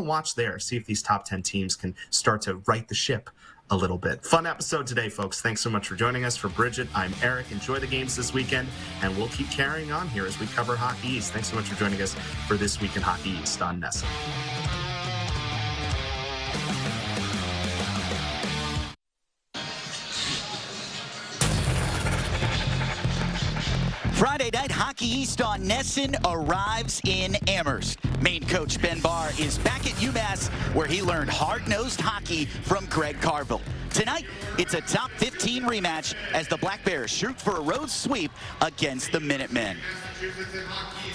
watch there. See if these top 10 teams can start to right the ship a little bit. Fun episode today, folks. Thanks so much for joining us. For Bridget, I'm Eric. Enjoy the games this weekend, and we'll keep carrying on here as we cover Hockey East. Thanks so much for joining us for This Week in Hockey East on NESN. Friday night Hockey East on NESN arrives in Amherst. Maine coach Ben Barr is back at UMass, where he learned hard-nosed hockey from Greg Carville. Tonight, it's a top 15 rematch as the Black Bears shoot for a road sweep against the Minutemen.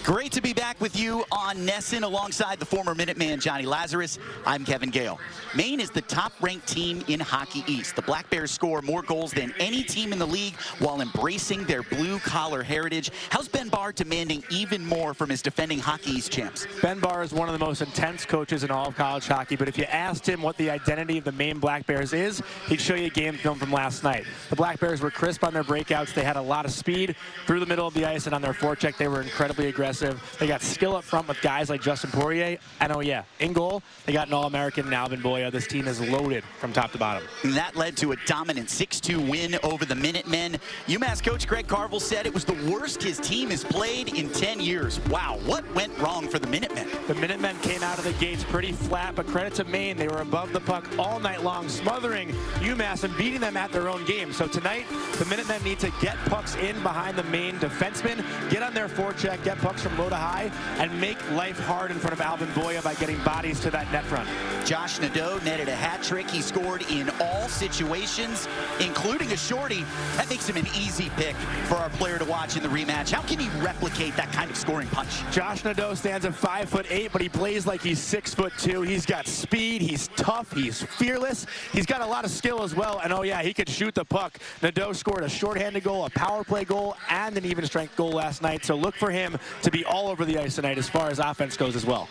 Great to be back with you on NESN alongside the former Minuteman Johnny Lazarus. I'm Kevin Gale. Maine is the top-ranked team in Hockey East. The Black Bears score more goals than any team in the league while embracing their blue-collar heritage. How's Ben Barr demanding even more from his defending Hockey East champs? Ben Barr is one of the most intense coaches in all of college hockey, but if you asked him what the identity of the Maine Black Bears is, he'd show you a game film from last night. The Black Bears were crisp on their breakouts. They had a lot of speed through the middle of the ice, and on their forecheck, they were incredibly aggressive. They got skill up front with guys like Justin Poirier. And oh yeah, in goal, they got an All-American Alvin Boya. This team is loaded from top to bottom. And that led to a dominant 6-2 win over the Minutemen. UMass coach Greg Carville said it was the worst his team has played in 10 years. Wow, what went wrong for the Minutemen? The Minutemen came out of the gates pretty flat, but credit to Maine. They were above the puck all night long, smothering UMass and beating them at their own game. So tonight, the Minutemen need to get pucks in behind the Maine defensemen, get on their forecheck, get pucks from low to high, and make life hard in front of Alvin Boya by getting bodies to that net front. Josh Nadeau netted a hat trick. He scored in all situations, including a shorty. That makes him an easy pick for our player to watch in the rematch. How can he replicate that kind of scoring punch? Josh Nadeau stands at 5'8", but he plays like he's 6'2". He's got speed, he's tough, he's fearless. He's got a lot of skill as well, and oh yeah, he could shoot the puck. Nadeau scored a shorthanded goal, a power play goal, and an even strength goal last night, so look for him to be all over the ice tonight as far as offense goes as well.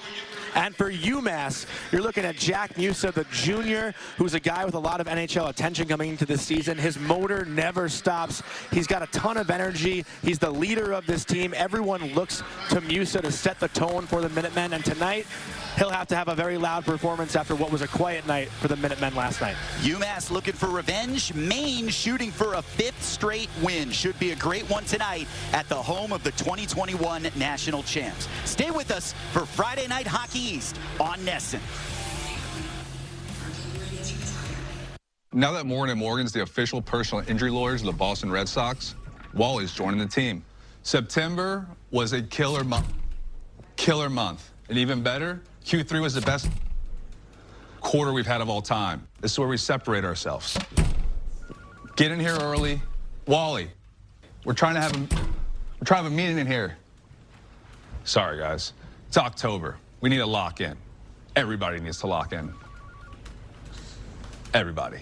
And for UMass, you're looking at Jack Musa, the junior, who's a guy with a lot of NHL attention coming into this season. His motor never stops. He's got a ton of energy. He's the leader of this team. Everyone looks to Musa to set the tone for the Minutemen, and tonight, he'll have to have a very loud performance after what was a quiet night for the Minutemen last night. UMass looking for revenge. Maine shooting for a 5th straight win. Should be a great one tonight at the home of the 2021 national champs. Stay with us for Friday Night Hockey East on NESN. Now that Morgan & Morgan's the official personal injury lawyers of the Boston Red Sox, Wally's joining the team. September was a killer month. And even better, Q3 was the best quarter we've had of all time. This is where we separate ourselves. Get in here early. Wally, we're trying to have a meeting in here. Sorry, guys. It's October. We need to lock in. Everybody needs to lock in. Everybody.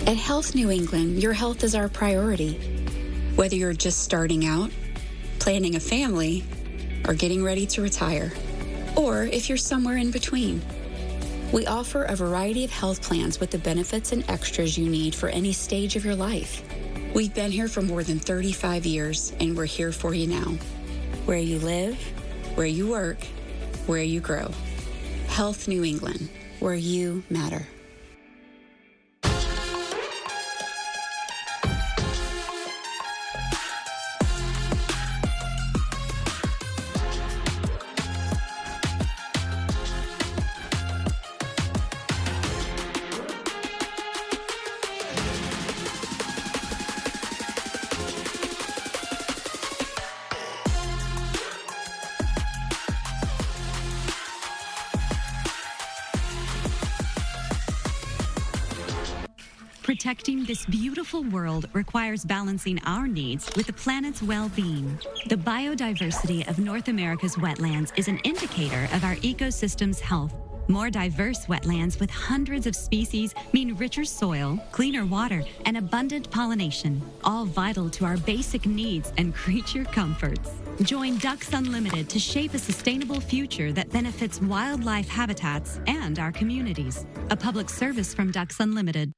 At Health New England, your health is our priority. Whether you're just starting out, planning a family, or getting ready to retire, or if you're somewhere in between. We offer a variety of health plans with the benefits and extras you need for any stage of your life. We've been here for more than 35 years, and we're here for you now. Where you live, where you work, where you grow. Health New England, where you matter. Protecting this beautiful world requires balancing our needs with the planet's well-being. The biodiversity of North America's wetlands is an indicator of our ecosystem's health. More diverse wetlands with hundreds of species mean richer soil, cleaner water, and abundant pollination, all vital to our basic needs and creature comforts. Join Ducks Unlimited to shape a sustainable future that benefits wildlife habitats and our communities. A public service from Ducks Unlimited.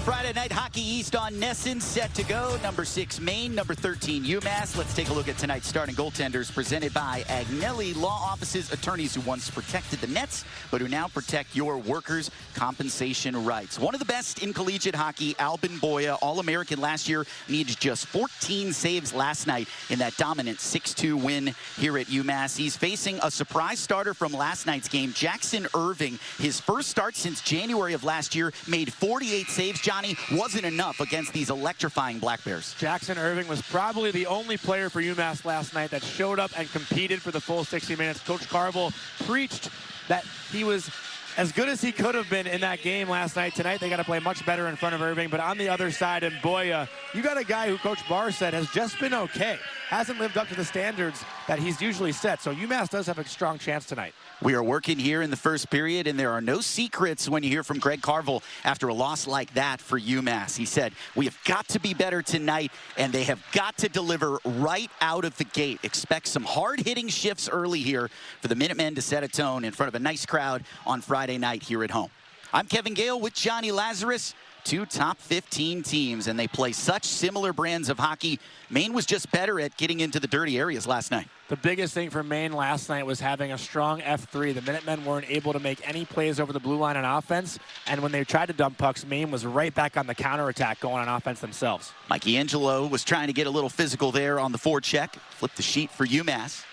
Friday Night Hockey East on Nesson, set to go. Number 6 Maine, number 13 UMass. Let's take a look at tonight's starting goaltenders, presented by Agnelli Law Offices, attorneys who once protected the Nets, but who now protect your workers' compensation rights. One of the best in collegiate hockey, Albin Boya, All-American last year, needs just 14 saves last night in that dominant 6-2 win here at UMass. He's facing a surprise starter from last night's game, Jackson Irving. His first start since January of last year, made 48 saves. Johnny, wasn't enough against these electrifying Black Bears. Jackson Irving was probably the only player for UMass last night that showed up and competed for the full 60 minutes. Coach Carvel preached that he was as good as he could have been in that game last night. Tonight, they got to play much better in front of Irving. But on the other side, in Boya, you got a guy who Coach Barr said has just been okay. Hasn't lived up to the standards that he's usually set. So UMass does have a strong chance tonight. We are working here in the first period, and there are no secrets when you hear from Greg Carvel after a loss like that for UMass. He said, we have got to be better tonight, and they have got to deliver right out of the gate. Expect some hard-hitting shifts early here for the Minutemen to set a tone in front of a nice crowd on Friday night here at home. I'm Kevin Gale with Johnny Lazarus. Two top 15 teams, and they play such similar brands of hockey. Maine was just better at getting into the dirty areas last night. The biggest thing for Maine last night was having a strong F3. The Minutemen weren't able to make any plays over the blue line on offense, and when they tried to dump pucks, Maine was right back on the counterattack going on offense themselves. Mikey Angelo was trying to get a little physical there on the forecheck. Flipped the sheet for UMass.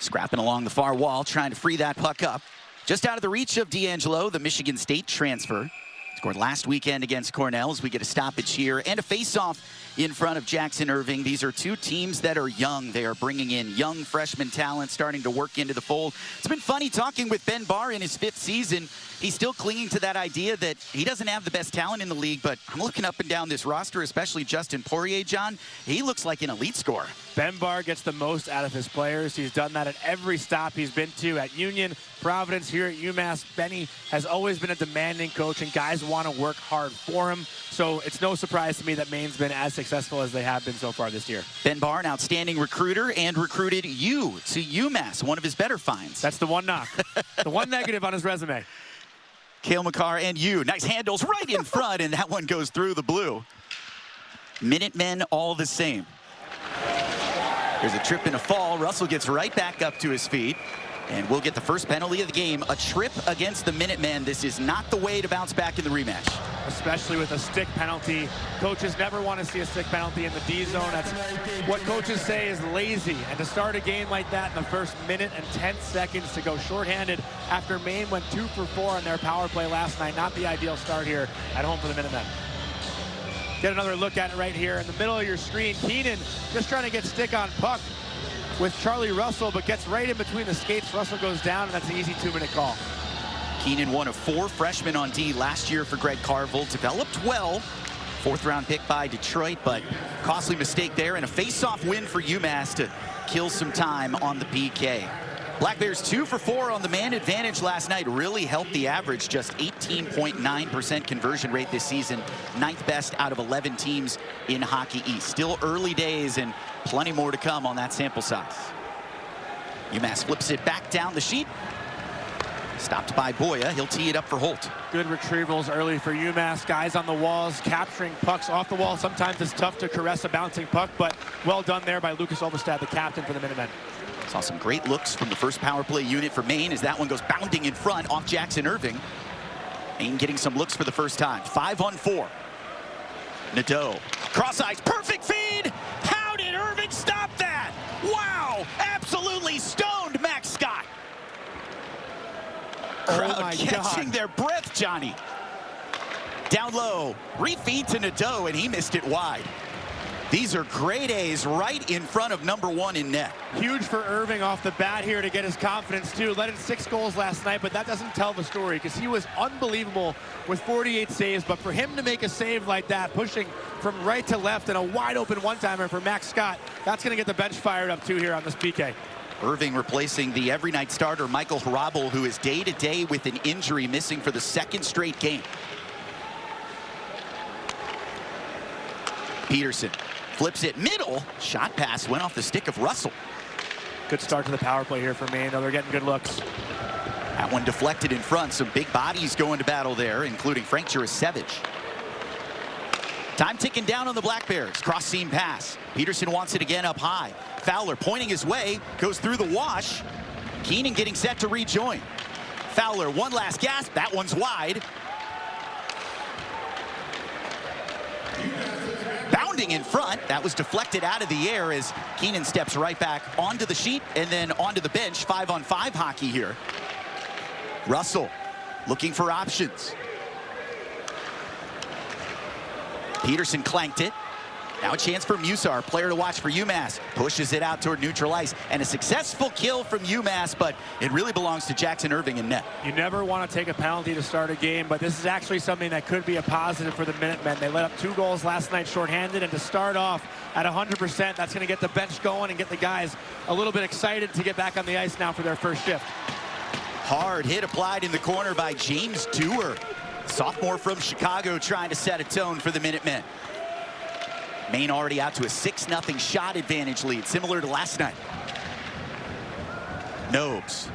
Scrapping along the far wall, trying to free that puck up. Just out of the reach of D'Angelo, the Michigan State transfer. Scored last weekend against Cornell as we get a stoppage here and a face-off in front of Jackson Irving. These are two teams that are young. They are bringing in young freshman talent, starting to work into the fold. It's been funny talking with Ben Barr in his 5th season. He's still clinging to that idea that he doesn't have the best talent in the league, but I'm looking up and down this roster, especially Justin Poirier, John. He looks like an elite scorer. Ben Barr gets the most out of his players. He's done that at every stop he's been to at Union, Providence, here at UMass. Benny has always been a demanding coach, and guys want to work hard for him. So it's no surprise to me that Maine's been as successful as they have been so far this year. Ben Barr, an outstanding recruiter, and recruited you to UMass, one of his better finds. That's the one knock. The one negative on his resume. Cale Makar and you. Nice handles right in front, and that one goes through the blue. Minutemen all the same. There's a trip and a fall. Russell gets right back up to his feet. And we'll get the first penalty of the game, a trip against the Minutemen. This is not the way to bounce back in the rematch. Especially with a stick penalty. Coaches never want to see a stick penalty in the D zone. That's what coaches say is lazy. And to start a game like that in the first minute and 10 seconds to go shorthanded after Maine went 2 for 4 on their power play last night. Not the ideal start here at home for the Minutemen. Get another look at it right here in the middle of your screen. Keenan just trying to get stick on puck with Charlie Russell, but gets right in between the skates. Russell goes down, and that's an easy 2-minute call. Keenan, one of 4 freshmen on D last year for Greg Carvel. Developed well. 4th-round pick by Detroit, but costly mistake there, and a face-off win for UMass to kill some time on the PK. Black Bears 2 for 4 on the man advantage last night. Really helped the average, just 18.9% conversion rate this season. 9th best out of 11 teams in Hockey East. Still early days and plenty more to come on that sample size. UMass flips it back down the sheet. Stopped by Boya. He'll tee it up for Holt. Good retrievals early for UMass. Guys on the walls, capturing pucks off the wall. Sometimes it's tough to caress a bouncing puck, but well done there by Lucas Olvestad, the captain for the Minutemen. Saw some great looks from the first power play unit for Maine as that one goes bounding in front off Jackson Irving. Maine getting some looks for the first time. 5-on-4. Nadeau. Cross ice. Perfect feed. How did Irving stop that? Wow. Absolutely stoned Max Scott. Crowd catching their breath, Johnny. Down low. Refeed to Nadeau, and he missed it wide. These are grade A's right in front of number 1 in net. Huge for Irving off the bat here to get his confidence too. Led in 6 goals last night, but that doesn't tell the story because he was unbelievable with 48 saves. But for him to make a save like that, pushing from right to left and a wide open one-timer for Max Scott, that's going to get the bench fired up too here on this PK. Irving replacing the every night starter Michael Harabel, who is day-to-day with an injury, missing for the 2nd straight game. Peterson flips it middle. Shot pass went off the stick of Russell. Good start to the power play here for Maine, though they're getting good looks. That one deflected in front. Some big bodies going to battle there, including Frank Jurasevich. Time ticking down on the Black Bears. Cross seam pass. Peterson wants it again up high. Fowler pointing his way, goes through the wash. Keenan getting set to rejoin. Fowler, one last gasp. That one's wide. Bounding in front. That was deflected out of the air as Keenan steps right back onto the sheet and then onto the bench. 5-on-5 hockey here. Russell looking for options. Peterson clanked it. Now a chance for Musar, player to watch for UMass. Pushes it out toward neutral ice. And a successful kill from UMass, but it really belongs to Jackson Irving in net. You never want to take a penalty to start a game, but this is actually something that could be a positive for the Minutemen. They let up 2 goals last night shorthanded, and to start off at 100%, that's going to get the bench going and get the guys a little bit excited to get back on the ice now for their first shift. Hard hit applied in the corner by James Dewar. Sophomore from Chicago trying to set a tone for the Minutemen. Maine already out to a 6-0 shot advantage lead, similar to last night. Nobes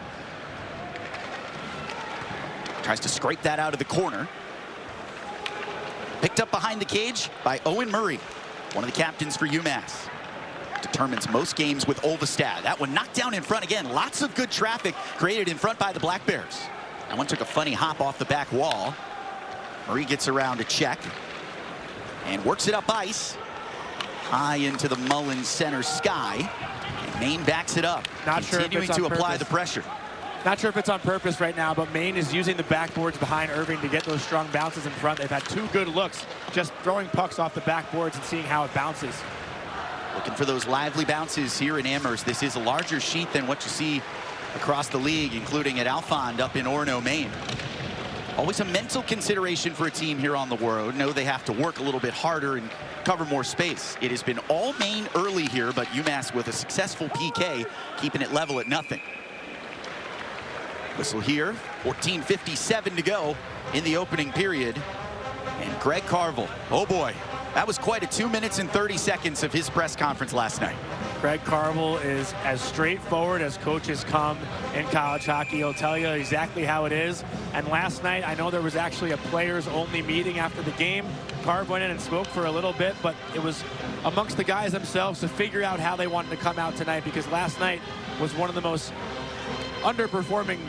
tries to scrape that out of the corner. Picked up behind the cage by Owen Murray, one of the captains for UMass. Determines most games with Olvestad. That one knocked down in front again. Lots of good traffic created in front by the Black Bears. That one took a funny hop off the back wall. Murray gets around to check and works it up ice. High into the Mullins center sky. And Maine backs it up. Not sure if it's on continuing to apply purpose. the pressure. Not sure if it's on purpose right now, but Maine is using the backboards behind Irving to get those strong bounces in front. They've had 2 good looks, just throwing pucks off the backboards and seeing how it bounces. Looking for those lively bounces here in Amherst. This is a larger sheet than what you see across the league, including at Alphond up in Orono, Maine. Always a mental consideration for a team here on the road. Know they have to work a little bit harder and cover more space. It has been all Maine early here, but UMass with a successful PK, keeping it level at 0. Whistle here, 14:57 to go in the opening period. And Greg Carville, oh boy, that was quite a 2 minutes and 30 seconds of his press conference last night. Greg Carville is as straightforward as coaches come in college hockey. He'll tell you exactly how it is. And last night, I know there was actually a players-only meeting after the game. Carv went in and spoke for a little bit, but it was amongst the guys themselves to figure out how they wanted to come out tonight, because last night was one of the most underperforming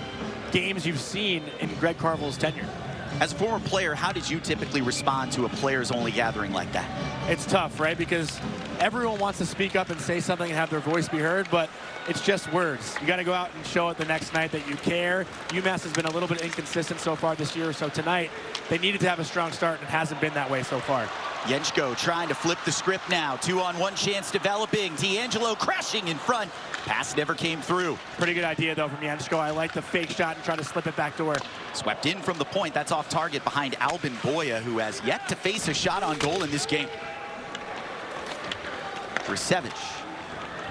games you've seen in Greg Carville's tenure. As a former player, how did you typically respond to a players-only gathering like that? It's tough, right? Because everyone wants to speak up and say something and have their voice be heard, but it's just words. You got to go out and show it the next night that you care. UMass has been a little bit inconsistent so far this year, so tonight they needed to have a strong start, and it hasn't been that way so far. Jenshko trying to flip the script now. 2-on-1 chance developing. D'Angelo crashing in front. Pass never came through. Pretty good idea, though, from Jenshko. I like the fake shot and try to slip it back door. Swept in from the point. That's off target behind Albin Boya, who has yet to face a shot on goal in this game. Rasevich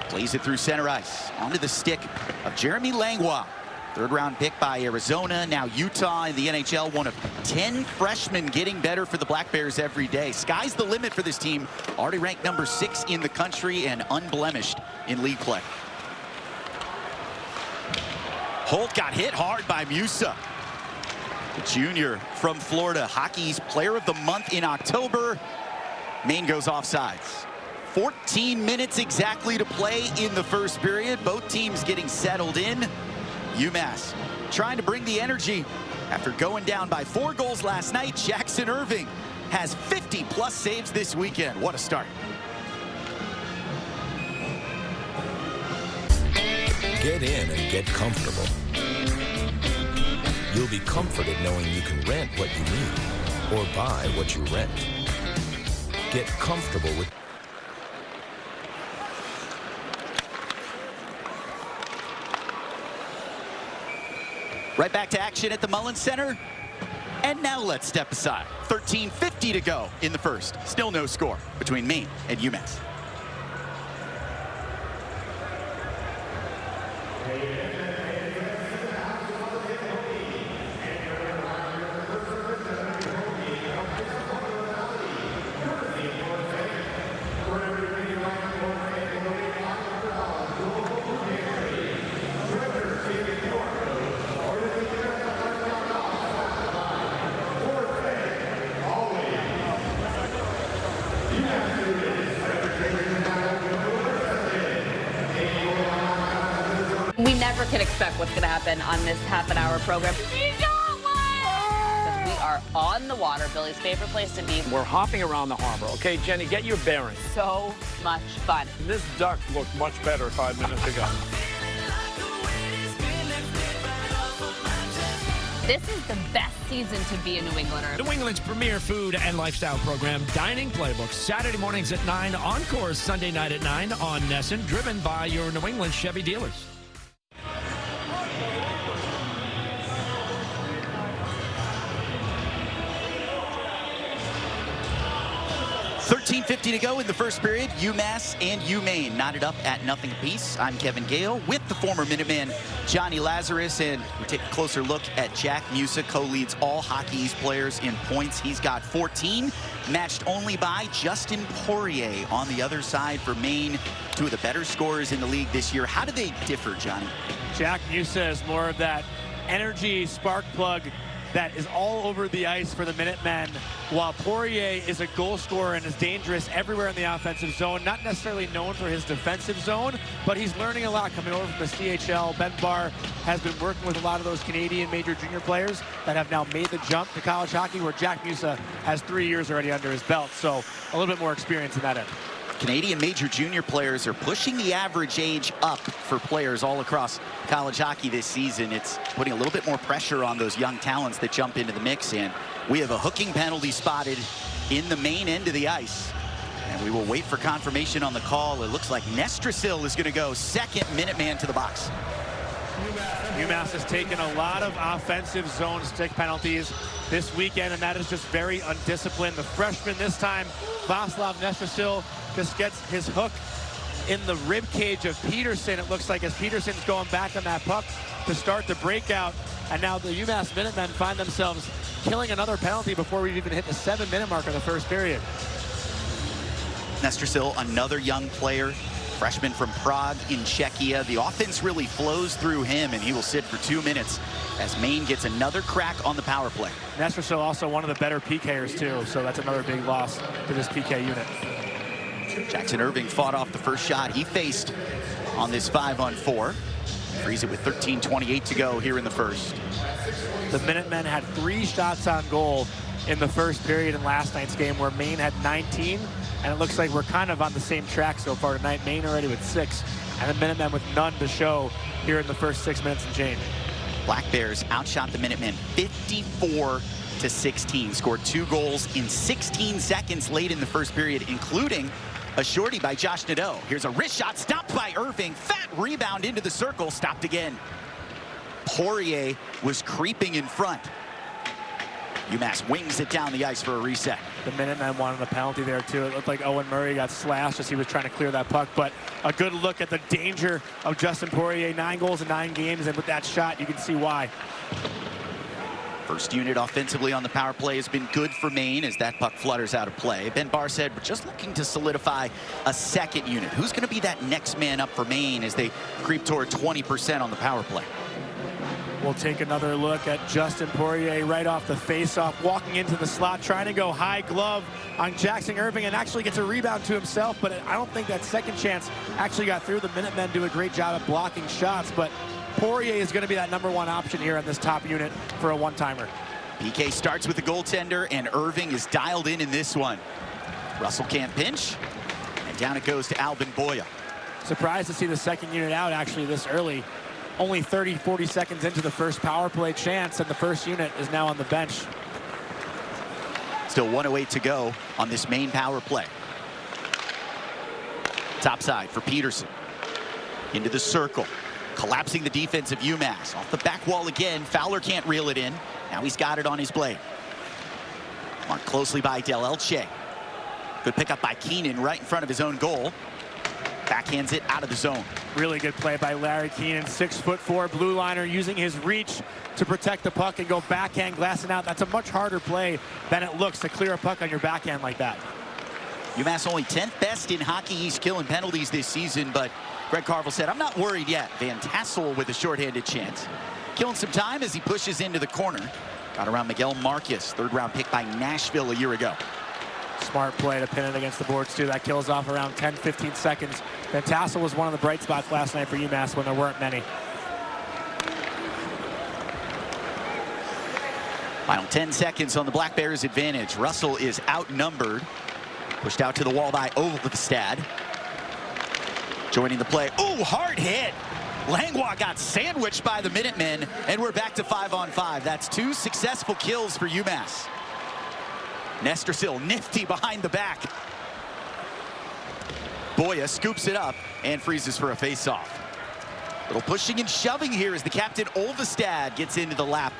plays it through center ice. Onto the stick of Jeremy Langlois. 3rd-round pick by Arizona, now Utah in the NHL. One of 10 freshmen getting better for the Black Bears every day. Sky's the limit for this team. Already ranked number 6 in the country and unblemished in league play. Holt got hit hard by Musa. The junior from Florida, hockey's player of the month in October. Maine goes offsides. 14 minutes exactly to play in the first period. Both teams getting settled in. UMass trying to bring the energy after going down by 4 goals last night. Jackson Irving has 50+ saves this weekend. What a start. Get in and get comfortable. You'll be comforted knowing you can rent what you need or buy what you rent. Get comfortable with Right back to action at the Mullins Center. And now let's step aside. 13:50 to go in the first. Still no score between Maine and UMass. never can expect what's going to happen on this half-an-hour program. We got one! We are on the water, Billy's favorite place to be. We're hopping around the harbor. Okay, Jenny, get your bearings. So much fun. This duck looked much better 5 minutes ago. This is the best season to be a New Englander. New England's premier food and lifestyle program, Dining Playbook. Saturday mornings at 9, Encores Sunday night at 9 on Nesson, driven by your New England Chevy dealers. 13:50 to go in the first period. UMass and UMaine knotted up at nothing apiece. I'm Kevin Gale with the former Minuteman, Johnny Lazarus, and we take a closer look at Jack Musa, co-leads all Hockey East players in points. He's got 14, matched only by Justin Poirier on the other side for Maine. Two of the better scorers in the league this year. How do they differ, Johnny? Jack Musa is more of that energy spark plug that is all over the ice for the Minutemen, while Poirier is a goal scorer and is dangerous everywhere in the offensive zone. Not necessarily known for his defensive zone, but he's learning a lot coming over from the CHL. Ben Barr has been working with a lot of those Canadian major junior players that have now made the jump to college hockey, where Jack Musa has 3 years already under his belt, so a little bit more experience in that end. Canadian major junior players are pushing the average age up for players all across college hockey this season. It's putting a little bit more pressure on those young talents that jump into the mix, and we have a hooking penalty spotted in the main end of the ice. And we will wait for confirmation on the call. It looks like Nestrasil is going to go second Minuteman to the box. UMass has taken a lot of offensive zone stick penalties this weekend, and that is just very undisciplined. The freshman this time, Vaslav Nestrasil, just gets his hook in the rib cage of Peterson. It looks like as Peterson's going back on that puck to start the breakout, and now the UMass Minutemen find themselves killing another penalty before we even hit the 7-minute mark of the first period. Nestrasil, another young player, freshman from Prague in Czechia. The offense really flows through him, and he will sit for 2 minutes as Maine gets another crack on the power play. Nestrasil also one of the better PKers too, so that's another big loss to this PK unit. Jackson Irving fought off the first shot he faced on this 5-on-4. Frees it with 13:28 to go here in the first. The Minutemen had 3 shots on goal in the first period in last night's game, where Maine had 19, and it looks like we're kind of on the same track so far tonight. Maine already with 6, and the Minutemen with none to show here in the first 6 minutes and change. Black Bears outshot the Minutemen 54-16. Scored 2 goals in 16 seconds late in the first period, including a shorty by Josh Nadeau. Here's a wrist shot stopped by Irving. Fat rebound into the circle, stopped again. Poirier was creeping in front. UMass wings it down the ice for a reset. The Minutemen wanted a penalty there too. It looked like Owen Murray got slashed as he was trying to clear that puck, but a good look at the danger of Justin Poirier. 9 goals in 9 games, and with that shot, you can see why. First unit offensively on the power play has been good for Maine as that puck flutters out of play. Ben Barr said, we're just looking to solidify a second unit. Who's going to be that next man up for Maine as they creep toward 20% on the power play? We'll take another look at Justin Poirier right off the face-off, walking into the slot, trying to go high glove on Jackson Irving, and actually gets a rebound to himself, but I don't think that second chance actually got through. The Minutemen do a great job of blocking shots, but Poirier is going to be that #1 option here on this top unit for a one-timer. PK starts with the goaltender, and Irving is dialed in this one. Russell can't pinch, and down it goes to Albin Boya. Surprised to see the second unit out actually this early. Only 30-40 seconds into the first power play chance, and the first unit is now on the bench. Still 1:08 to go on this main power play. Top side for Peterson. Into the circle. Collapsing the defense of UMass. Off the back wall again. Fowler can't reel it in. Now he's got it on his blade. Marked closely by Del Elche. Good pickup by Keenan right in front of his own goal. Backhands it out of the zone. Really good play by Larry Keenan, 6'4" blue liner, using his reach to protect the puck and go backhand glassing out. That's a much harder play than it looks to clear a puck on your backhand like that. UMass only 10th best in Hockey East killing penalties this season, but Greg Carville said, I'm not worried yet. Van Tassel with a shorthanded chance. Killing some time as he pushes into the corner. Got around Miguel Marquez, 3rd-round pick by Nashville a year ago. Smart play to pin it against the boards too. That kills off around 10-15 seconds. Van Tassel was one of the bright spots last night for UMass when there weren't many. Final 10 seconds on the Black Bears' advantage. Russell is outnumbered. Pushed out to the wall by Olvestad. Joining the play. Ooh, hard hit. Langlois got sandwiched by the Minutemen, and we're back to 5-on-5. That's 2 successful kills for UMass. Nestersill nifty behind the back. Boya scoops it up and freezes for a face-off. Little pushing and shoving here as the captain Olvestad gets into the lap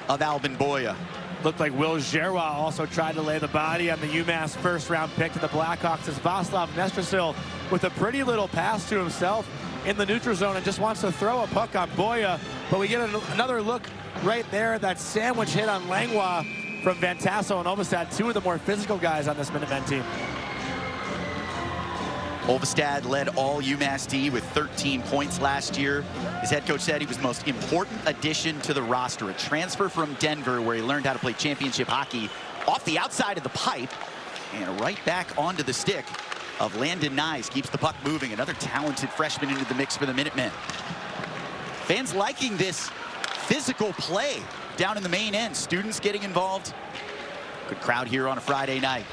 of Albin Boya. Looked like Will Gerwa also tried to lay the body on the UMass first-round pick to the Blackhawks as Vaslav Nestersill with a pretty little pass to himself in the neutral zone and just wants to throw a puck on Boya. But we get another look right there, that sandwich hit on Langlois from Van Tassel and Olvestad, 2 of the more physical guys on this Minutemen team. Olvestad led all UMass D with 13 points last year. His head coach said he was the most important addition to the roster. A transfer from Denver where he learned how to play championship hockey off the outside of the pipe and right back onto the stick of Landon Nyes. Keeps the puck moving. Another talented freshman into the mix for the Minutemen. Fans liking this physical play down in the main end. Students getting involved. Good crowd here on a Friday night.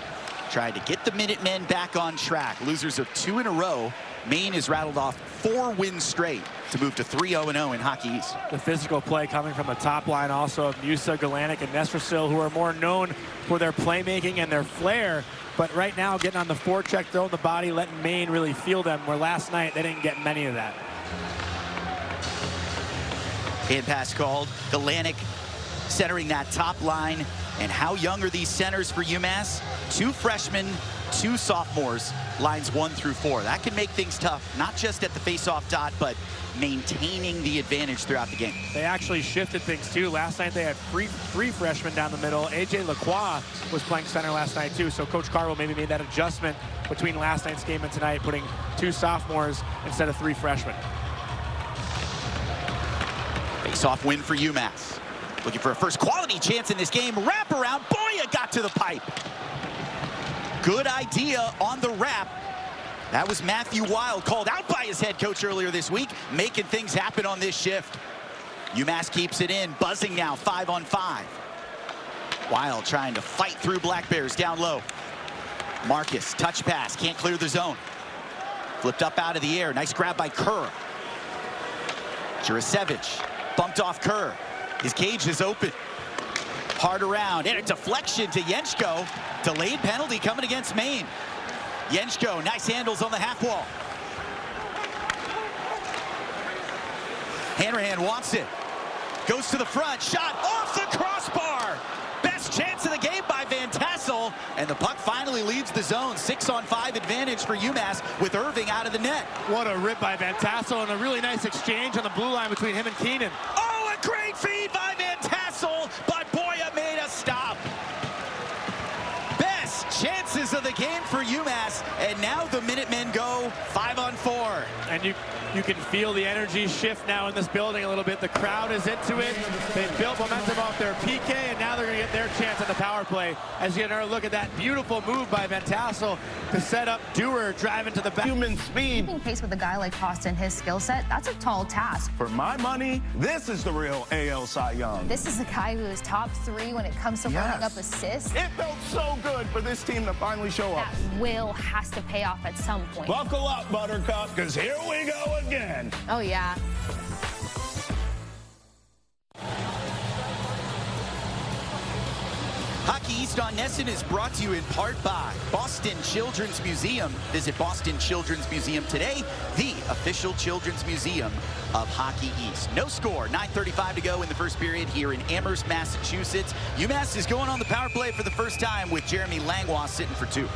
Tried to get the Minutemen back on track. Losers of 2 in a row. Maine has rattled off 4 wins straight to move to 3-0-0 in Hockey East. The physical play coming from the top line also of Musa, Galanic, and Nestersill, who are more known for their playmaking and their flair. But right now, getting on the forecheck, throwing the body, letting Maine really feel them, where last night they didn't get many of that. Hand pass called. Galanic centering that top line. And how young are these centers for UMass? 2 freshmen, 2 sophomores, lines 1 through 4. That can make things tough, not just at the face-off dot, but maintaining the advantage throughout the game. They actually shifted things too. Last night they had 3 freshmen down the middle. AJ Lacroix was playing center last night too, so Coach Carville maybe made that adjustment between last night's game and tonight, putting 2 sophomores instead of 3 freshmen. Face-off win for UMass. Looking for a first quality chance in this game. Wrap around. Boya got to the pipe. Good idea on the wrap. That was Matthew Wild, called out by his head coach earlier this week, making things happen on this shift. UMass keeps it in, buzzing now, 5-on-5. Wild trying to fight through Black Bears down low. Marcus, touch pass, can't clear the zone. Flipped up out of the air, nice grab by Kerr. Jurasevich bumped off Kerr. His cage is open. Hard around, and a deflection to Yenchko. Delayed penalty coming against Maine. Yenchko, nice handles on the half wall. Hanrahan wants it. Goes to the front, shot off the crossbar. Best chance of the game by Van Tassel. And the puck finally leaves the zone. 6-on-5 advantage for UMass with Irving out of the net. What a rip by Van Tassel, and a really nice exchange on the blue line between him and Keenan. Oh, a great feed by Van Tassel, but Boya made a stop. Best chances of the game for UMass, and now the Minutemen go 5-on-4. And you can feel the energy shift now in this building a little bit. The crowd is into it. They built momentum off their PK, and now they're going to get their chance on the power play. As you get another look at that beautiful move by Van Tassel to set up Dewar driving to the back. Human speed. Keeping pace with a guy like Austin, his skill set, that's a tall task. For my money, this is the real AL Cy Young. This is a guy who is top 3 when it comes to running up assists. It felt so good for this team to finally show up. That will has to pay off at some point. Buckle up, Buttercup, because here we go again. Oh, yeah. Hockey East on Nesson is brought to you in part by Boston Children's Museum. Visit Boston Children's Museum today, the official children's museum of Hockey East. No score, 9:35 to go in the first period here in Amherst, Massachusetts. UMass is going on the power play for the first time with Jeremy Langlois sitting for 2.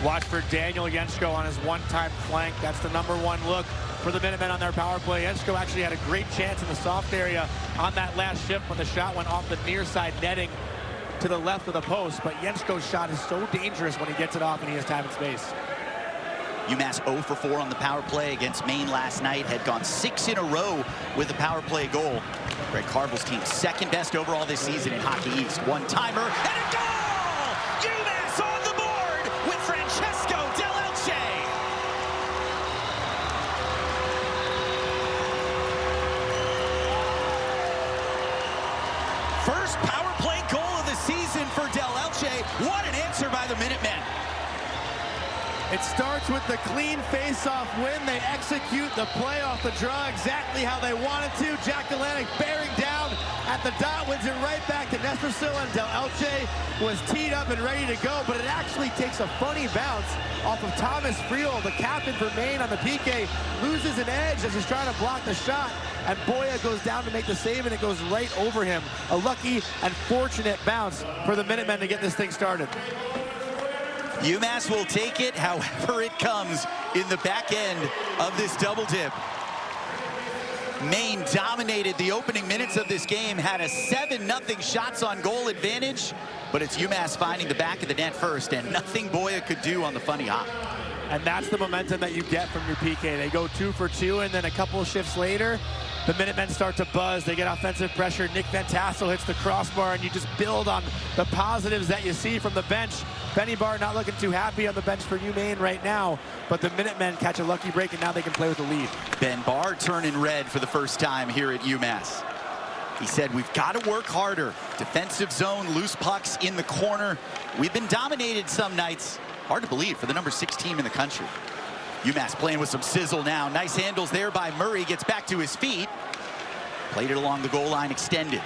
Watch for Daniel Yenchko on his one-time flank. That's the #1 look for the Minutemen on their power play. Yenchko actually had a great chance in the soft area on that last shift when the shot went off the near side netting to the left of the post. But Yenchko's shot is so dangerous when he gets it off and he has time and space. UMass 0 for 4 on the power play against Maine last night. Had gone 6 in a row with the power play goal. Greg Carville's team second best overall this season in Hockey East. One-timer and a goal! UMass on the board with Francesco Del Elche. First power play reason for Del Elche. What an answer by the Minutemen. It starts with the clean face-off win. They execute the play off the draw exactly how they wanted to. Jack Galenic bearing down at the dot, wins it right back to Nestersil, and Del Elche was teed up and ready to go, but it actually takes a funny bounce off of Thomas Friel, the captain for Maine on the PK, loses an edge as he's trying to block the shot, and Boya goes down to make the save, and it goes right over him. A lucky and fortunate bounce for the Minutemen to get this thing started. UMass will take it however it comes in the back end of this double dip. Maine dominated the opening minutes of this game, had a 7-0 shots on goal advantage, but it's UMass finding the back of the net first, and nothing Boya could do on the funny hop. And that's the momentum that you get from your PK. They go 2 for 2, and then a couple of shifts later, the Minutemen start to buzz. They get offensive pressure. Nick Van Tassel hits the crossbar, and you just build on the positives that you see from the bench. Benny Barr not looking too happy on the bench for UMaine right now, but the Minutemen catch a lucky break, and now they can play with the lead. Ben Barr turning red for the first time here at UMass. He said, we've got to work harder. Defensive zone, loose pucks in the corner. We've been dominated some nights. Hard to believe for the number 6 team in the country. UMass playing with some sizzle now. Nice handles there by Murray. Gets back to his feet. Played it along the goal line, extended.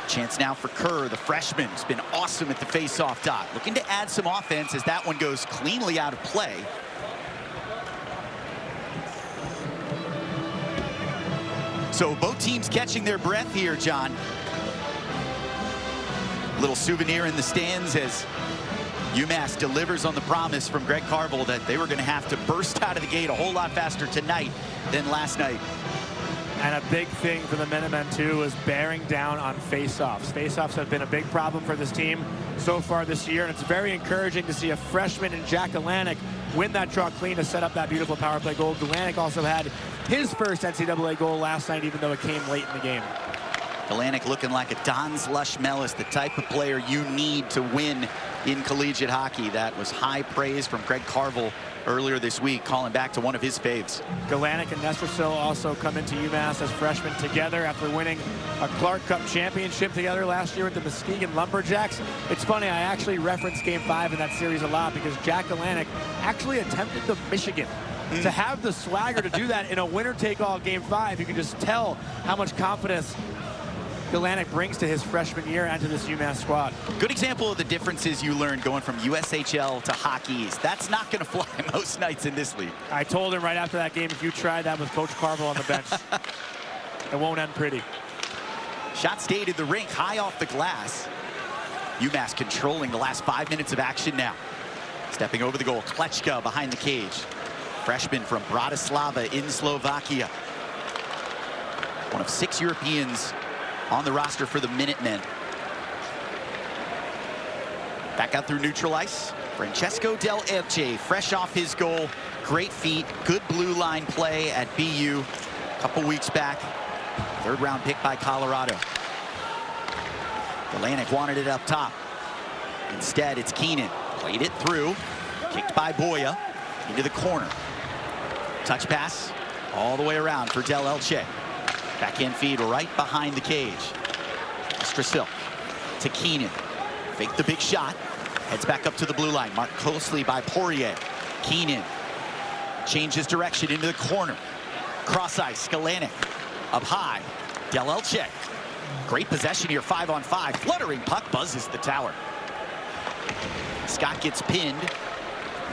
Chance now for Kerr, the freshman, who's been awesome at the face-off dot. Looking to add some offense as that one goes cleanly out of play. So both teams catching their breath here, John. Little souvenir in the stands as UMass delivers on the promise from Greg Carville that they were going to have to burst out of the gate a whole lot faster tonight than last night. And a big thing for the Minutemen, too, is bearing down on face-offs. Face-offs have been a big problem for this team so far this year, and it's very encouraging to see a freshman in Jack Galenic win that draw clean to set up that beautiful power play goal. Galenic also had his first NCAA goal last night, even though it came late in the game. Galenic looking like a Don Slush-Mellis, the type of player you need to win in collegiate hockey. That was high praise from Greg Carville earlier this week, calling back to one of his faves. Galenic and Nestersil also come into UMass as freshmen together after winning a Clark Cup championship together last year with the Muskegon Lumberjacks. It's funny, I actually referenced Game 5 in that series a lot because Jack Galenic actually attempted the Michigan. To have the swagger to do that in a winner-take-all Game 5, you can just tell how much confidence Galenic brings to his freshman year and to this UMass squad. Good example of the differences you learned going from USHL to Hockey East. That's not going to fly most nights in this league. I told him right after that game, if you try that with Coach Carville on the bench, it won't end pretty. Shot stayed in the rink, high off the glass. UMass controlling the last 5 minutes of action now. Stepping over the goal, Klečka behind the cage. Freshman from Bratislava in Slovakia. One of 6 Europeans on the roster for the Minutemen. Back out through neutral ice. Francesco Del Elche, fresh off his goal. Great feet, good blue line play at BU a couple weeks back. 3rd round pick by Colorado. Galenic wanted it up top. Instead, it's Keenan. Played it through. Kicked by Boya into the corner. Touch pass all the way around for Del Elche. Backhand feed right behind the cage. Nestersil to Keenan. Fake the big shot. Heads back up to the blue line. Marked closely by Poirier. Keenan changes direction into the corner. Cross ice. Galenic up high. Del Elche. Great possession here. 5-on-5. Fluttering puck buzzes the tower. Scott gets pinned.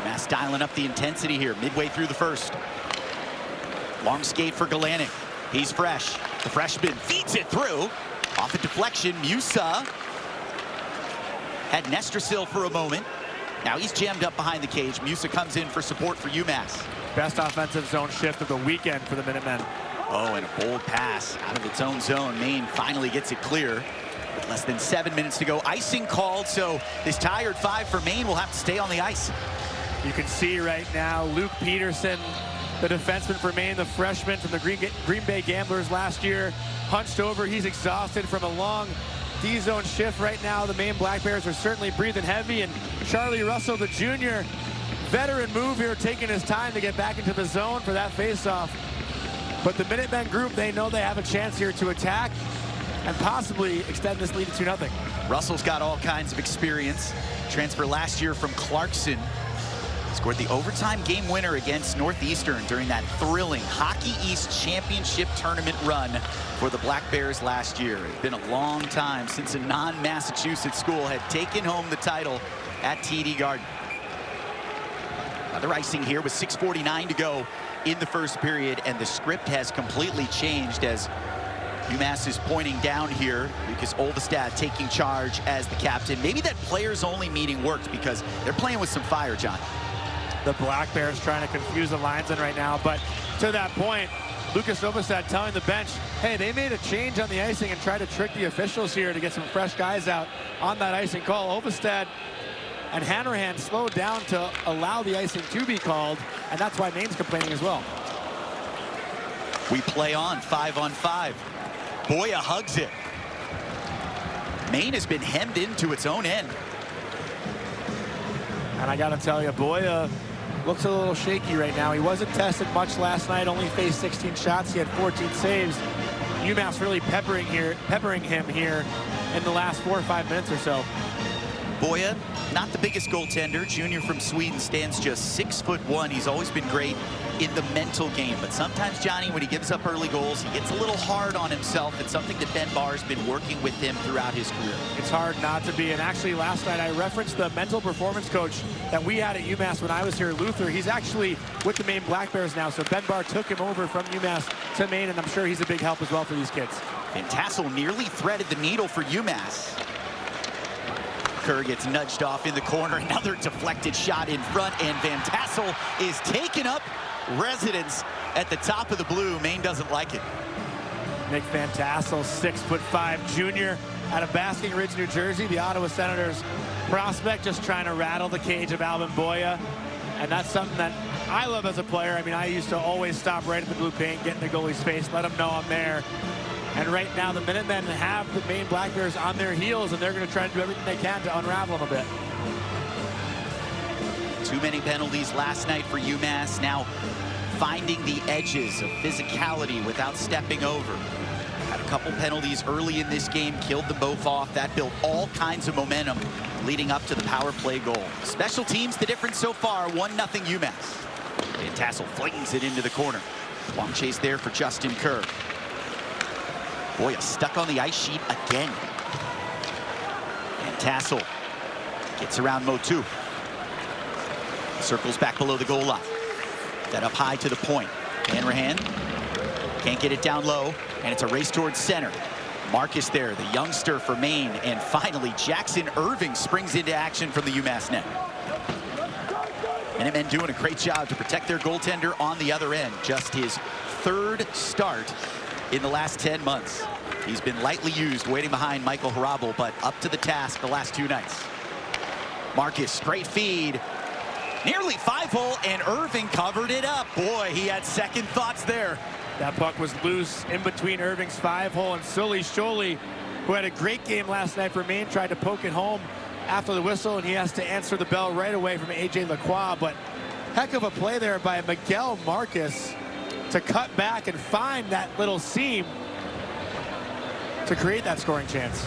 UMass dialing up the intensity here midway through the first. Long skate for Galenic. He's fresh. The freshman feeds it through. Off a deflection, Musa had Nestersil for a moment. Now he's jammed up behind the cage. Musa comes in for support for UMass. Best offensive zone shift of the weekend for the Minutemen. Oh, and a bold pass out of its own zone. Maine finally gets it clear with less than 7 minutes to go. Icing called, so this tired 5 for Maine will have to stay on the ice. You can see right now Luke Peterson, the defenseman for Maine, the freshman from the Green Bay Gamblers last year, hunched over. He's exhausted from a long D-zone shift right now. The Maine Black Bears are certainly breathing heavy, and Charlie Russell, the junior, veteran move here, taking his time to get back into the zone for that face-off. But the Minutemen group, they know they have a chance here to attack. and possibly extend this lead to 2-0. Russell's got all kinds of experience. Transfer last year from Clarkson. Scored the overtime game winner against Northeastern during that thrilling Hockey East Championship Tournament run for the Black Bears last year. It's been a long time since a non-Massachusetts school had taken home the title at TD Garden. Another icing here with 6:49 to go in the first period, and the script has completely changed as UMass is pointing down here. Lucas Olvestad taking charge as the captain. Maybe that players-only meeting worked because they're playing with some fire, John. The Black Bears trying to confuse the linesman right now, but to that point, Lucas Olvestad telling the bench, hey, they made a change on the icing and tried to trick the officials here to get some fresh guys out on that icing call. Olvestad and Hanrahan slowed down to allow the icing to be called, and that's why Maine's complaining as well. We play on 5-on-5. Boya hugs it. Maine has been hemmed into its own end. And I got to tell you, Boya looks a little shaky right now. He wasn't tested much last night, only faced 16 shots. He had 14 saves. UMass really peppering him here in the last 4 or 5 minutes or so. Boya, not the biggest goaltender. Junior from Sweden, stands just 6'1". He's always been great in the mental game, but sometimes, Johnny, when he gives up early goals, he gets a little hard on himself. It's something that Ben Barr's been working with him throughout his career. It's hard not to be, and actually last night I referenced the mental performance coach that we had at UMass when I was here, Luther. He's actually with the Maine Black Bears now, so Ben Barr took him over from UMass to Maine, and I'm sure he's a big help as well for these kids. And Tassel nearly threaded the needle for UMass. Kerr gets nudged off in the corner. Another deflected shot in front, and Van Tassel is taking up residence at the top of the blue. Maine doesn't like it. Nick Van Tassel, 6'5" junior out of Basking Ridge, New Jersey. The Ottawa Senators prospect, just trying to rattle the cage of Alvin Boya. And that's something that I love as a player. I mean, I used to always stop right at the blue paint, get in the goalie's face, let him know I'm there. And right now, the Minutemen have the Maine Black Bears on their heels, and they're going to try to do everything they can to unravel them a bit. Too many penalties last night for UMass. Now finding the edges of physicality without stepping over. Had a couple penalties early in this game, killed them both off. That built all kinds of momentum leading up to the power play goal. Special teams, the difference so far, 1-0 UMass. Van Tassel flings it into the corner. Long chase there for Justin Kerr. Boya stuck on the ice sheet again. And Tassel gets around Motu. Circles back below the goal line. That up high to the point. Hanrahan can't get it down low, and it's a race towards center. Marcus there, the youngster for Maine, and finally Jackson Irving springs into action from the UMass net. Minutemen doing a great job to protect their goaltender on the other end. Just his third start in the last 10 months. He's been lightly used, waiting behind Michael Harabel, but up to the task the last 2 nights. Marcus, straight feed, nearly 5-hole, and Irving covered it up. Boy, he had second thoughts there. That puck was loose in between Irving's 5-hole and Sully Sholey, who had a great game last night for Maine, tried to poke it home after the whistle, and he has to answer the bell right away from A.J. Lacroix. But heck of a play there by Miguel Marcus to cut back and find that little seam to create that scoring chance.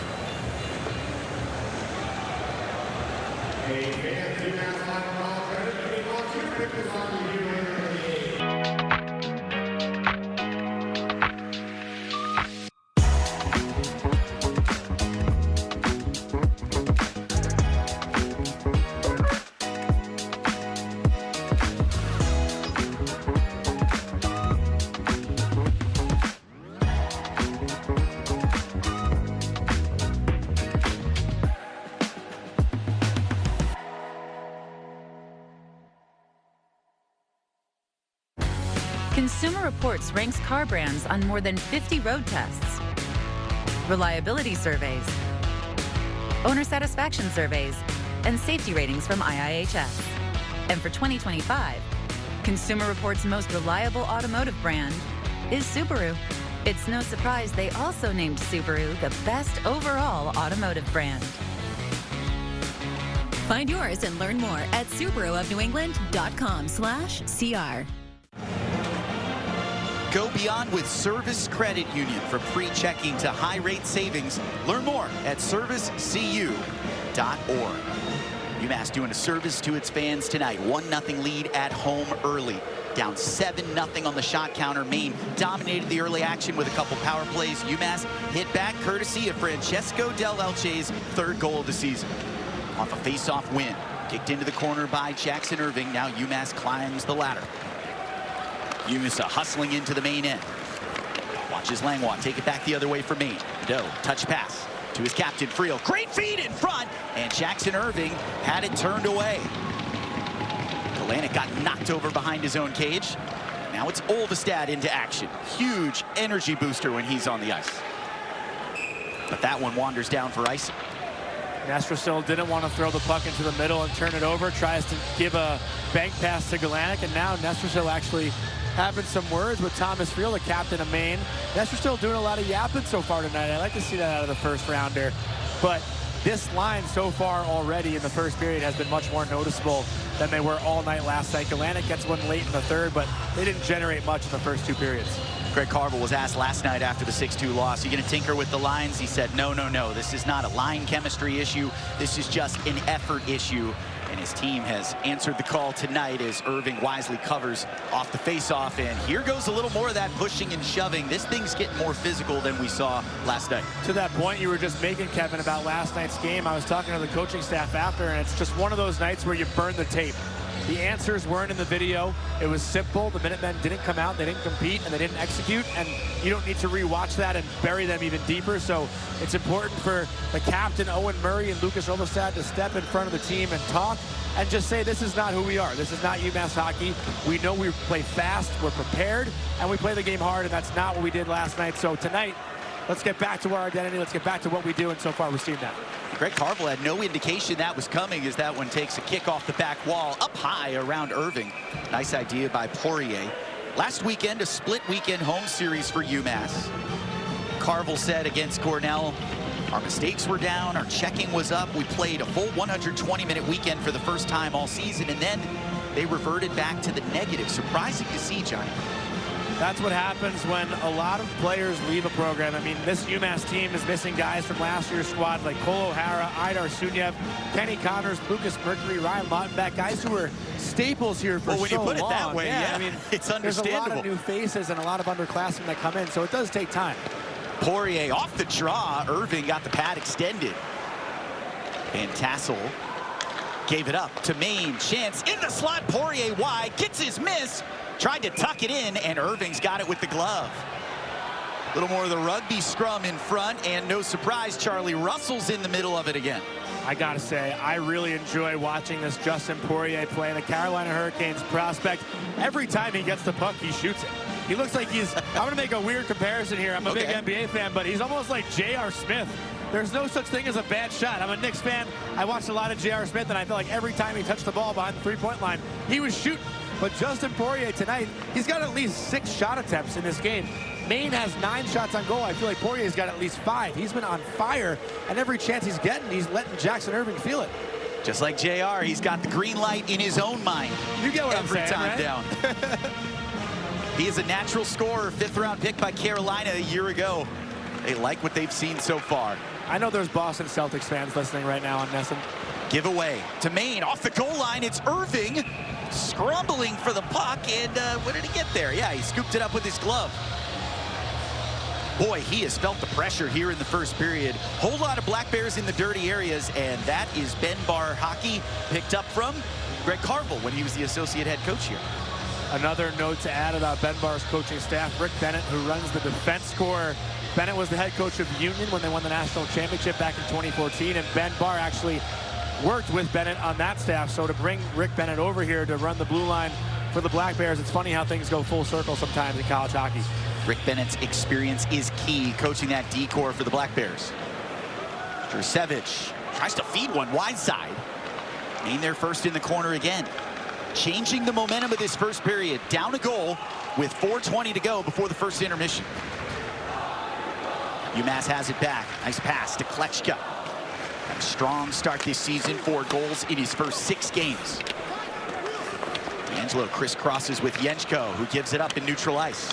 Consumer Reports ranks car brands on more than 50 road tests, reliability surveys, owner satisfaction surveys, and safety ratings from IIHS. And for 2025, Consumer Reports' most reliable automotive brand is Subaru. It's no surprise they also named Subaru the best overall automotive brand. Find yours and learn more at SubaruofNewEngland.com/CR. Go beyond with Service Credit Union. From pre-checking to high-rate savings. Learn more at servicecu.org. UMass doing a service to its fans tonight. 1-0 lead at home early. Down 7-0 on the shot counter. Maine dominated the early action with a couple power plays. UMass hit back courtesy of Francesco Del Elche's third goal of the season. Off a face-off win. Kicked into the corner by Jackson Irving. Now UMass climbs the ladder. UMass hustling into the Maine end. Watches Langlois take it back the other way for Maine. Doe, touch pass to his captain, Friel. Great feed in front, and Jackson Irving had it turned away. Kalanick got knocked over behind his own cage. Now it's Olvestad into action. Huge energy booster when he's on the ice. But that one wanders down for icing. Nestrasil didn't want to throw the puck into the middle and turn it over. Tries to give a bank pass to Kalanick, and now Nestrasil actually having some words with Thomas Friel, the captain of Maine. Nestrasil doing a lot of yapping so far tonight. I like to see that out of the first rounder. But this line so far already in the first period has been much more noticeable than they were all night last night. Kalanick gets one late in the third, but they didn't generate much in the first two periods. Greg Carvel was asked last night after the 6-2 loss, "You going to tinker with the lines?" He said, no. This is not a line chemistry issue. This is just an effort issue. And his team has answered the call tonight as Irving wisely covers off the faceoff. And here goes a little more of that pushing and shoving. This thing's getting more physical than we saw last night. To that point you were just making, Kevin, about last night's game, I was talking to the coaching staff after, and it's just one of those nights where you burn the tape. The answers weren't in the video. It was simple. The Minutemen didn't come out, they didn't compete, and they didn't execute. And you don't need to rewatch that and bury them even deeper. So it's important for the captain, Owen Murray, and Lucas Olvestad to step in front of the team and talk and just say, this is not who we are. This is not UMass hockey. We know we play fast, we're prepared, and we play the game hard, and that's not what we did last night. So tonight, let's get back to our identity. Let's get back to what we do, and so far we've seen that. Greg Carvel had no indication that was coming as that one takes a kick off the back wall up high around Irving. Nice idea by Poirier. Last weekend, a split weekend home series for UMass. Carvel said against Cornell, our mistakes were down, our checking was up. We played a full 120-minute weekend for the first time all season, and then they reverted back to the negative. Surprising to see, Johnny. That's what happens when a lot of players leave a program. I mean, this UMass team is missing guys from last year's squad like Cole O'Hara, Idar Sunyev, Kenny Connors, Lucas Mercury, Ryan Lautenbach, guys who were staples here for so long. When you put it that way, yeah, I mean, it's understandable. There's a lot of new faces and a lot of underclassmen that come in, so it does take time. Poirier off the draw. Irving got the pad extended. And Tassel gave it up to Maine. Chance in the slot. Poirier wide. Gets his miss. Tried to tuck it in, and Irving's got it with the glove. A little more of the rugby scrum in front, and no surprise, Charlie Russell's in the middle of it again. I gotta say, I really enjoy watching this Justin Poirier play, the Carolina Hurricanes prospect. Every time he gets the puck, he shoots it. He looks like he's, I'm gonna make a weird comparison here. I'm a big NBA fan, but he's almost like J.R. Smith. There's no such thing as a bad shot. I'm a Knicks fan. I watched a lot of J.R. Smith, and I feel like every time he touched the ball behind the three-point line, he was shooting. But Justin Poirier tonight, he's got at least 6 shot attempts in this game. Maine has 9 shots on goal. I feel like Poirier's got at least 5. He's been on fire, and every chance he's getting, he's letting Jackson Irving feel it. Just like JR, he's got the green light in his own mind. You get what every I'm saying, time right? down. He is a natural scorer, 5th-round pick by Carolina a year ago. They like what they've seen so far. I know there's Boston Celtics fans listening right now on Nesson. Give away to Maine off the goal line. It's Irving scrambling for the puck, and what did he get there? Yeah, he scooped it up with his glove. Boy, he has felt the pressure here in the first period. Whole lot of Black Bears in the dirty areas, and that is Ben Bar hockey picked up from Greg Carvel when he was the associate head coach here. Another note to add about Ben Bar's coaching staff, Rick Bennett, who runs the defense corps. Bennett was the head coach of Union when they won the national championship back in 2014, and Ben Bar actually worked with Bennett on that staff. So to bring Rick Bennett over here to run the blue line for the Black Bears, it's funny how things go full circle sometimes in college hockey. Rick Bennett's experience is key, coaching that D-corps for the Black Bears. Jurcevic tries to feed one wide side. Maine there first in the corner again. Changing the momentum of this first period. Down a goal with 4:20 to go before the first intermission. UMass has it back. Nice pass to Klechka. A strong start this season, 4 goals in his first 6 games. Angelo crisscrosses with Yenchko, who gives it up in neutral ice.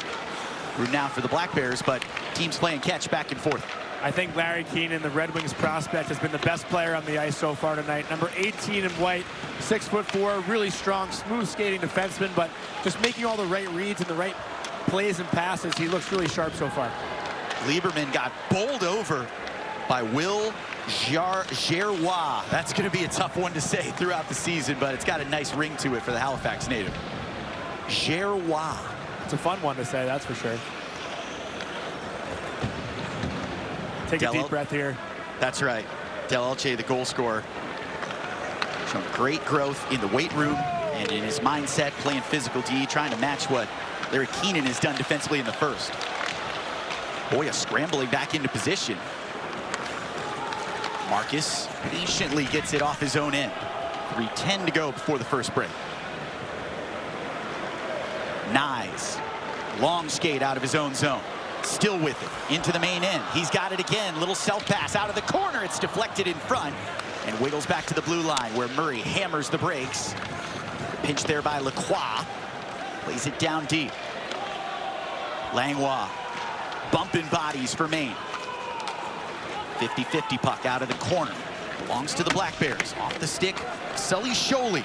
Rooting out for the Black Bears, but teams playing catch back and forth. I think Larry Keenan, the Red Wings prospect, has been the best player on the ice so far tonight. Number 18 in white, 6'4", really strong, smooth skating defenseman, but just making all the right reads and the right plays and passes. He looks really sharp so far. Lieberman got bowled over by Will Gerrois. That's going to be a tough one to say throughout the season, but it's got a nice ring to it for the Halifax native. Gerrois. It's a fun one to say, that's for sure. Take a deep breath here. That's right. Del Elche, the goal scorer, showing great growth in the weight room and in his mindset, playing physical D, trying to match what Larry Keenan has done defensively in the first. Boya scrambling back into position. Marcus patiently gets it off his own end. 3:10 to go before the first break. Nyes, long skate out of his own zone. Still with it, into the main end. He's got it again, little self-pass out of the corner. It's deflected in front and wiggles back to the blue line where Murray hammers the brakes. Pinch there by Lacroix. Plays it down deep. Langlois, bumping bodies for Maine. 50-50 puck out of the corner. Belongs to the Black Bears. Off the stick, Sully Sholey.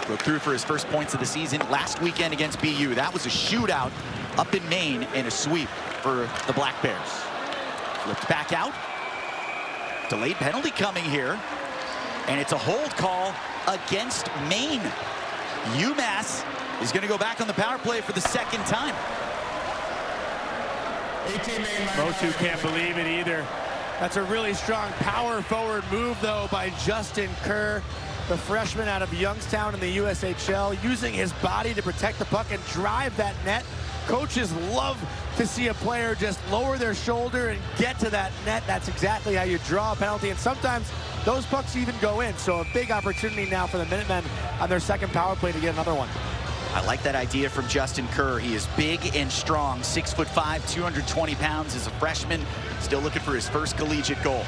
Broke through for his first points of the season last weekend against BU. That was a shootout up in Maine and a sweep for the Black Bears. Flipped back out. Delayed penalty coming here. And it's a hold call against Maine. UMass is going to go back on the power play for the second time. Motu can't believe it either. That's a really strong power forward move, though, by Justin Kerr, the freshman out of Youngstown in the USHL, using his body to protect the puck and drive that net. Coaches love to see a player just lower their shoulder and get to that net. That's exactly how you draw a penalty, and sometimes those pucks even go in. So a big opportunity now for the Minutemen on their second power play to get another one. I like that idea from Justin Kerr. He is big and strong, 6'5", 220 pounds as a freshman, still looking for his first collegiate goal.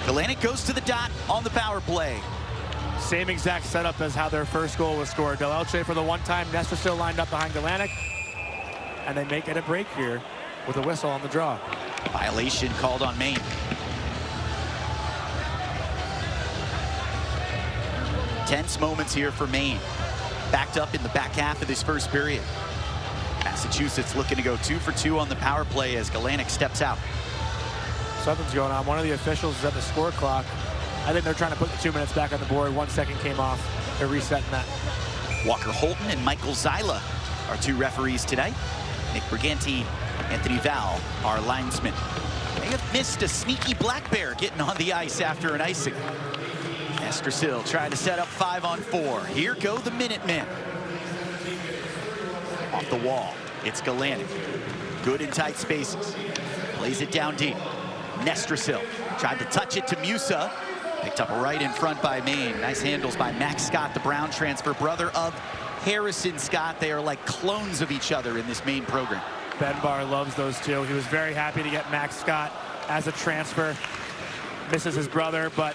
Galenic goes to the dot on the power play. Same exact setup as how their first goal was scored. Del Elche for the one-time. Nestor still lined up behind Galenic, and they make it a break here with a whistle on the draw. Violation called on Maine. Tense moments here for Maine. Backed up in the back half of this first period. Massachusetts looking to go 2 for 2 on the power play as Galenic steps out. Something's going on. One of the officials is at the score clock. I think they're trying to put the 2 minutes back on the board. 1 second came off. They're resetting that. Walker Holton and Michael Zyla are 2 referees tonight. Nick Briganti, Anthony Val are linesmen. They have missed a sneaky Black Bear getting on the ice after an icing. Estersill trying to set up 5-on-4. Here go the Minutemen. Off the wall, it's Galenic. Good in tight spaces. Plays it down deep. Nestrasil tried to touch it to Musa. Picked up right in front by Maine. Nice handles by Max Scott, the Brown transfer, brother of Harrison Scott. They are like clones of each other in this Maine program. Benbar loves those two. He was very happy to get Max Scott as a transfer. Misses his brother, but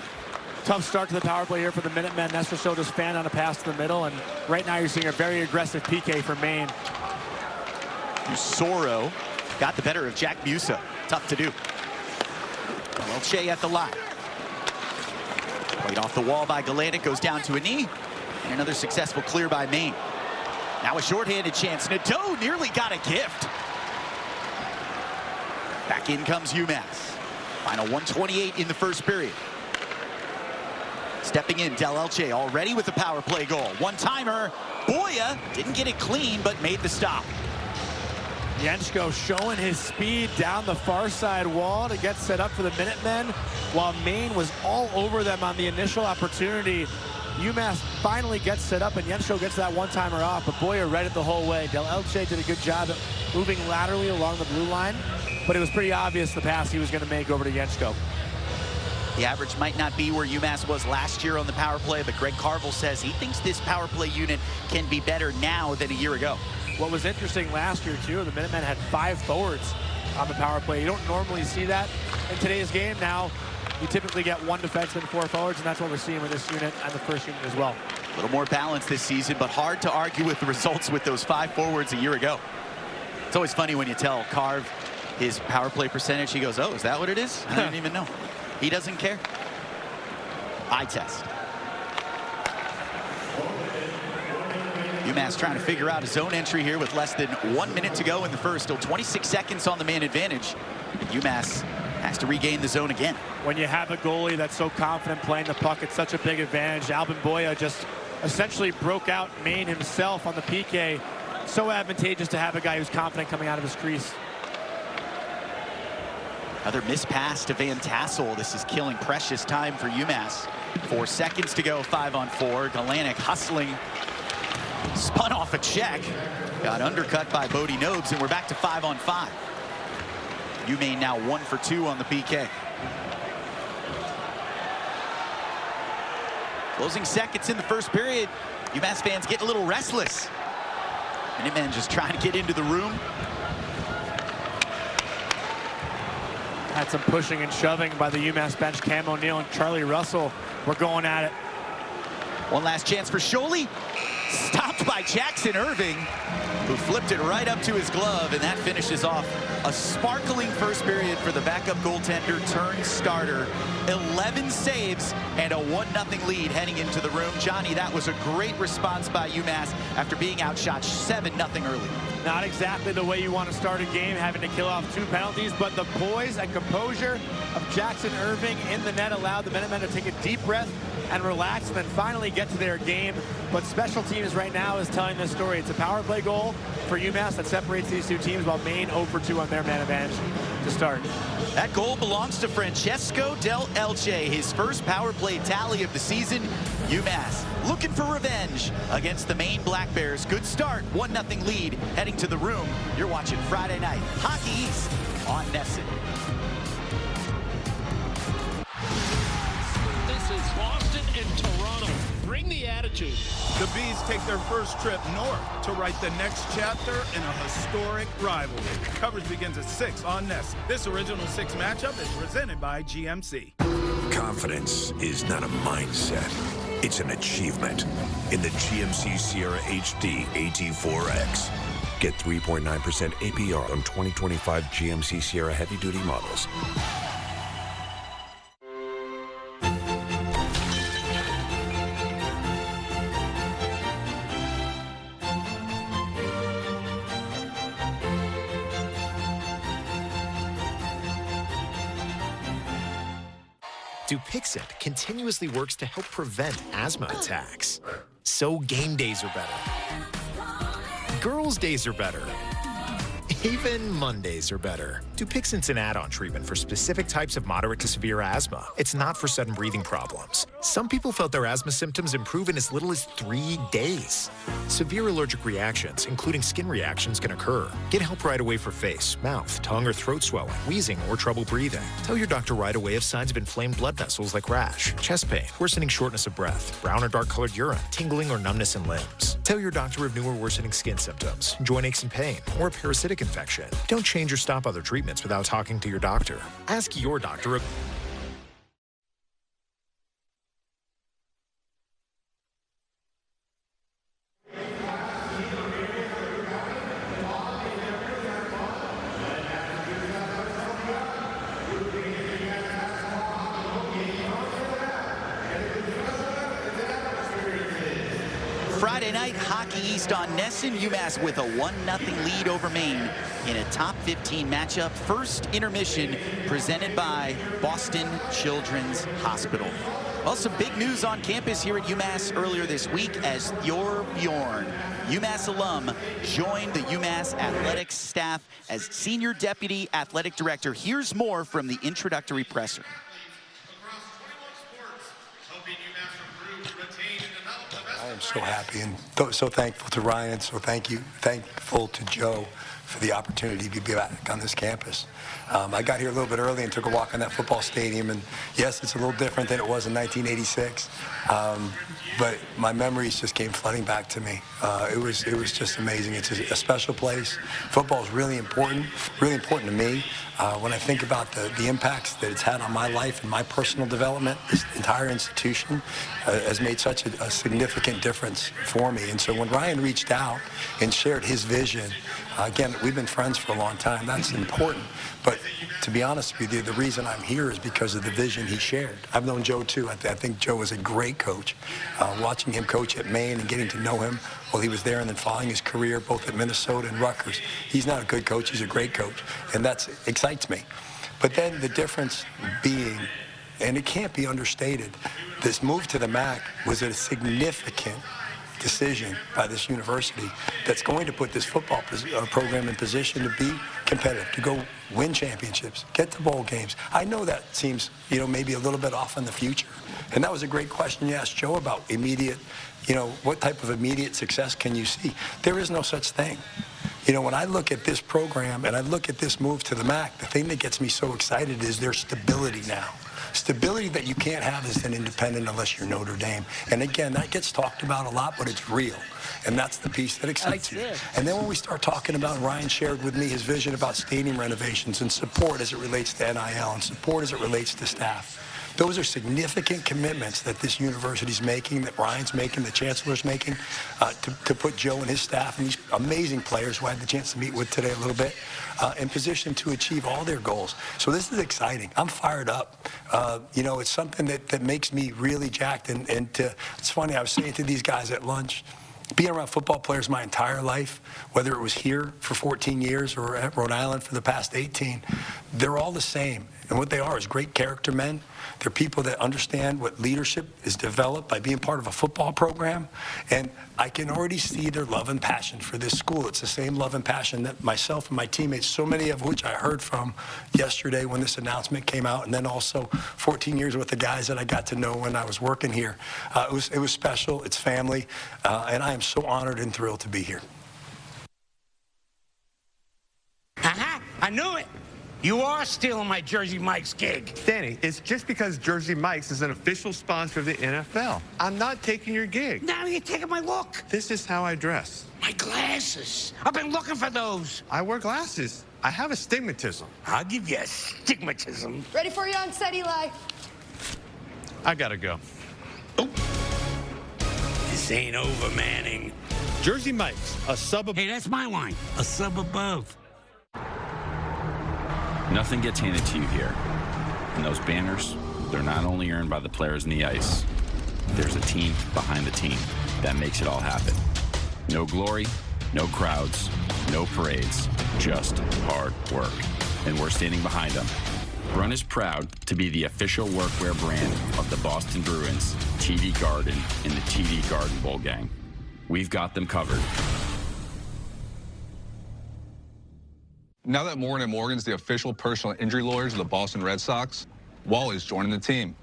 tough start to the power play here for the Minutemen. Nestrasil just fanned on a pass to the middle, and right now you're seeing a very aggressive PK for Maine. Usoro got the better of Jack Musa. Tough to do. Elche at the line. Played off the wall by Galenic, goes down to a knee. And another successful clear by Maine. Now a shorthanded chance. Nadeau nearly got a gift. Back in comes UMass. Final 1:28 in the first period. Stepping in, Del Elche already with the power play goal. One-timer. Boya didn't get it clean, but made the stop. Jensko showing his speed down the far side wall to get set up for the Minutemen, while Maine was all over them on the initial opportunity. UMass finally gets set up, and Jensko gets that one-timer off, but Boya read it the whole way. Del Elche did a good job of moving laterally along the blue line, but it was pretty obvious the pass he was going to make over to Jensko. The average might not be where UMass was last year on the power play, but Greg Carville says he thinks this power play unit can be better now than a year ago. What was interesting last year, too, the Minutemen had 5 forwards on the power play. You don't normally see that in today's game. Now, you typically get 1 defenseman, 4 forwards, and that's what we're seeing with this unit and the first unit as well. A little more balance this season, but hard to argue with the results with those 5 forwards a year ago. It's always funny when you tell Carve his power play percentage. He goes, oh, is that what it is? I didn't even know. He doesn't care. Eye test. UMass trying to figure out a zone entry here with less than 1 minute to go in the first. Still 26 seconds on the man advantage. And UMass has to regain the zone again. When you have a goalie that's so confident playing the puck, it's such a big advantage. Alvin Boya just essentially broke out Maine himself on the PK. So advantageous to have a guy who's confident coming out of his crease. Another missed pass to Van Tassel. This is killing precious time for UMass. 4 seconds to go, 5-on-4. Galanic hustling. Spun off a check. Got undercut by Bodie Nobes, and we're back to 5-on-5. UMaine now 1 for 2 on the PK. Closing seconds in the first period. UMass fans getting a little restless. Minutemen just trying to get into the room. Had some pushing and shoving by the UMass bench. Cam O'Neill and Charlie Russell were going at it. One last chance for Scholey. Stopped by Jackson Irving, who flipped it right up to his glove, and that finishes off a sparkling first period for the backup goaltender turned starter. 11 saves and a 1-0 lead heading into the room. Johnny, that was a great response by UMass after being outshot 7-0 early. Not exactly the way you want to start a game, having to kill off 2 penalties, but the poise and composure of Jackson Irving in the net allowed the Minutemen to take a deep breath and relax and then finally get to their game. But special teams right now is telling this story. It's a power play goal for UMass that separates these 2 teams, while Maine 0 for 2 on their man advantage to start. That goal belongs to Francesco Del Elche, his first power play tally of the season. UMass looking for revenge against the Maine Black Bears. Good start, 1-0 lead heading to the room. You're watching Friday Night Hockey East on NESN. This is Boston and Toronto. Bring the attitude. The Bees take their first trip north to write the next chapter in a historic rivalry. Coverage begins at 6 on NESN. This original 6 matchup is presented by GMC. Confidence is not a mindset. It's an achievement. In the GMC Sierra HD AT4X. Get 3.9% APR on 2025 GMC Sierra heavy-duty models. Dupixent continuously works to help prevent asthma attacks. So game days are better. Girls' days are better. Even Mondays are better. Dupixent's an add-on treatment for specific types of moderate to severe asthma. It's not for sudden breathing problems. Some people felt their asthma symptoms improve in as little as 3 days. Severe allergic reactions, including skin reactions, can occur. Get help right away for face, mouth, tongue, or throat swelling, wheezing, or trouble breathing. Tell your doctor right away if signs of inflamed blood vessels like rash, chest pain, worsening shortness of breath, brown or dark-colored urine, tingling or numbness in limbs. Tell your doctor of new or worsening skin symptoms, joint aches and pain, or a parasitic infection. Don't change or stop other treatments without talking to your doctor. Ask your doctor. Friday night Hockey East on NESN. UMass with a 1-0 lead over Maine in a top 15 matchup. First intermission presented by Boston Children's Hospital. Well, some big news on campus here at UMass earlier this week as Thor Bjorn, UMass alum, joined the UMass athletics staff as Senior Deputy Athletic Director. Here's more from the introductory presser. I am so happy and so thankful to Ryan, so thankful to Joe for the opportunity to be back on this campus. I got here a little bit early and took a walk on that football stadium, and yes, it's a little different than it was in 1986, but my memories just came flooding back to me. It was just amazing. It's a special place. Football is really important to me. When I think about the impacts that it's had on my life and my personal development, this entire institution has made such a significant difference for me. And so when Ryan reached out and shared his vision, again, we've been friends for a long time. That's important. But to be honest with you, the reason I'm here is because of the vision he shared. I've known Joe, too. I think Joe is a great coach. Watching him coach at Maine and getting to know him while he was there and then following his career both at Minnesota and Rutgers. He's not a good coach. He's a great coach. And that excites me. But then the difference being, and it can't be understated, this move to the MAC was a significant decision by this university that's going to put this football program in position to be competitive, to go win championships, get to bowl games. I know that seems, maybe a little bit off in the future. And that was a great question you asked Joe about immediate, what type of immediate success can you see? There is no such thing. When I look at this program and I look at this move to the MAC, the thing that gets me so excited is their stability now. Stability that you can't have as an independent unless you're Notre Dame. And again, that gets talked about a lot, but it's real. And that's the piece that excites me. And then when we start talking about, Ryan shared with me his vision about stadium renovations and support as it relates to NIL and support as it relates to staff. Those are significant commitments that this university's making, that Ryan's making, the chancellor's making, to put Joe and his staff and these amazing players who I had the chance to meet with today a little bit, in position to achieve all their goals. So this is exciting. I'm fired up. It's something that makes me really jacked. And it's funny, I was saying to these guys at lunch, being around football players my entire life, whether it was here for 14 years or at Rhode Island for the past 18, they're all the same. And what they are is great character men. They're people that understand what leadership is developed by being part of a football program. And I can already see their love and passion for this school. It's the same love and passion that myself and my teammates, so many of which I heard from yesterday when this announcement came out, and then also 14 years with the guys that I got to know when I was working here. It was special. It's family. And I am so honored and thrilled to be here. Aha! I knew it! You are stealing my Jersey Mike's gig. Danny, it's just because Jersey Mike's is an official sponsor of the NFL. I'm not taking your gig. Now you're taking my look. This is how I dress. My glasses. I've been looking for those. I wear glasses. I have astigmatism. I'll give you astigmatism. Ready for you on set, Eli. I gotta go. Oh. This ain't over, Manning. Jersey Mike's, a sub above. Hey, that's my line. A sub above. Nothing gets handed to you here. And those banners, they're not only earned by the players on the ice. There's a team behind the team that makes it all happen. No glory, no crowds, no parades, just hard work. And we're standing behind them. Run is proud to be the official workwear brand of the Boston Bruins, TD Garden, and the TD Garden Bowl Gang. We've got them covered. Now that Morgan & Morgan's the official personal injury lawyers of the Boston Red Sox, Wally's joining the team.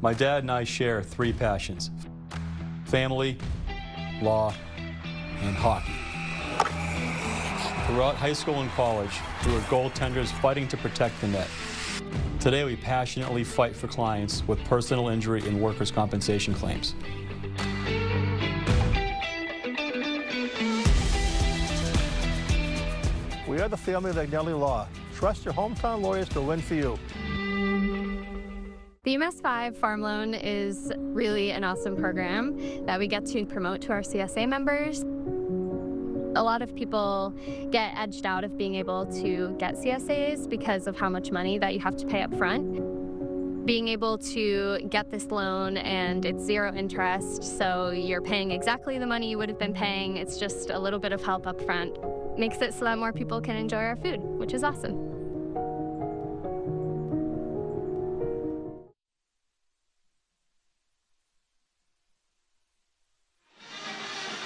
My dad and I share three passions: family, law, and hockey. Throughout high school and college, we were goaltenders fighting to protect the net. Today, we passionately fight for clients with personal injury and workers' compensation claims. We are the family of Agnelli Law. Trust your hometown lawyers to win for you. The UMass 5 Farm Loan is really an awesome program that we get to promote to our CSA members. A lot of people get edged out of being able to get CSAs because of how much money that you have to pay up front. Being able to get this loan and it's zero interest, so you're paying exactly the money you would have been paying. It's just a little bit of help up front. Makes it so that more people can enjoy our food, which is awesome.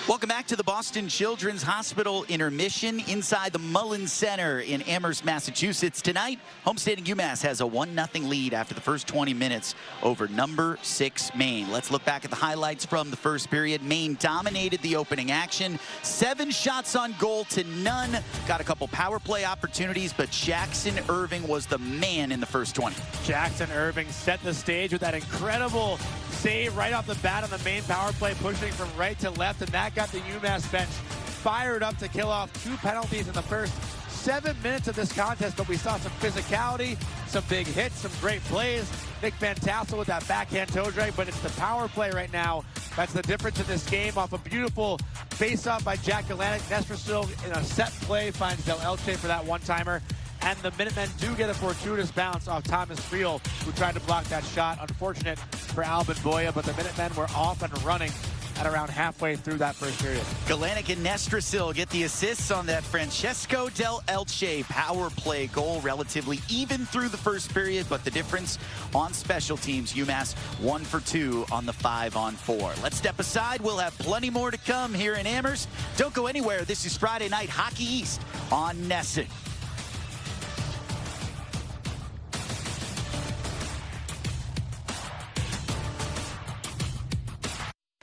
Welcome back to the Boston Children's Hospital intermission inside the Mullins Center in Amherst, Massachusetts. Tonight, homestanding UMass has a 1-0 lead after the first 20 minutes over number 6 Maine. Let's look back at the highlights from the first period. Maine dominated the opening action. 7 shots on goal to none. Got a couple power play opportunities, but Jackson Irving was the man in the first 20. Jackson Irving set the stage with that incredible save right off the bat on the Maine power play, pushing from right to left, and that got the UMass bench fired up to kill off 2 penalties in the first 7 minutes of this contest. But we saw some physicality, some big hits, some great plays. Nick Van Tassel with that backhand toe drag, but it's the power play right now that's the difference in this game. Off a beautiful face-off by Jack Galanick, Nestrasil in a set play finds Del Elche for that one-timer. And the Minutemen do get a fortuitous bounce off Thomas Friel, who tried to block that shot. Unfortunate for Albin Boya, but the Minutemen were off and running at around halfway through that first period. Galanick and Nestrasil get the assists on that Francesco Del Elche power play goal. Relatively even through the first period, but the difference on special teams, UMass 1 for 2 on the 5-on-4. Let's step aside. We'll have plenty more to come here in Amherst. Don't go anywhere. This is Friday Night Hockey East on NESN.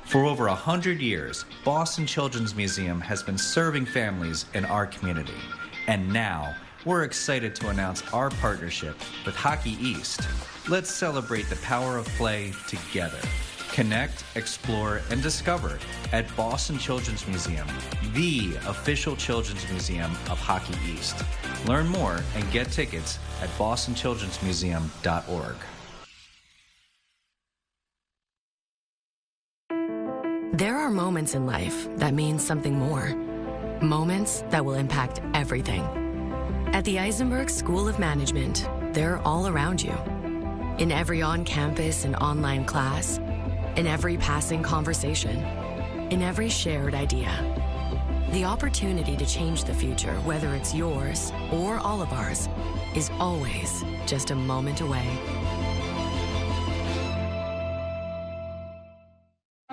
For over 100 years, Boston Children's Museum has been serving families in our community. And now, we're excited to announce our partnership with Hockey East. Let's celebrate the power of play together. Connect, explore, and discover at Boston Children's Museum, the official children's museum of Hockey East. Learn more and get tickets at bostonchildrensmuseum.org. There are moments in life that mean something more. Moments that will impact everything. At the Eisenberg School of Management, they're all around you. In every on-campus and online class, in every passing conversation, in every shared idea. The opportunity to change the future, whether it's yours or all of ours, is always just a moment away.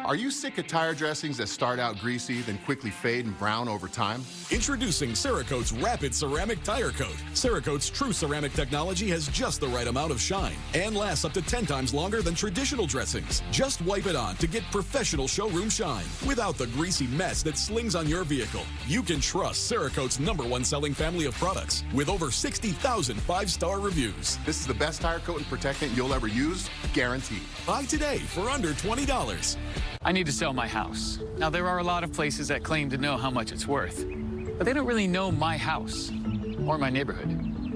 Are you sick of tire dressings that start out greasy, then quickly fade and brown over time? Introducing Cerakote's Rapid Ceramic Tire Coat. Cerakote's true ceramic technology has just the right amount of shine and lasts up to 10 times longer than traditional dressings. Just wipe it on to get professional showroom shine without the greasy mess that slings on your vehicle. You can trust Cerakote's #1 selling family of products with over 60,000 5-star reviews. This is the best tire coat and protectant you'll ever use, guaranteed. Buy today for under $20. I need to sell my house. Now, there are a lot of places that claim to know how much it's worth, but they don't really know my house or my neighborhood,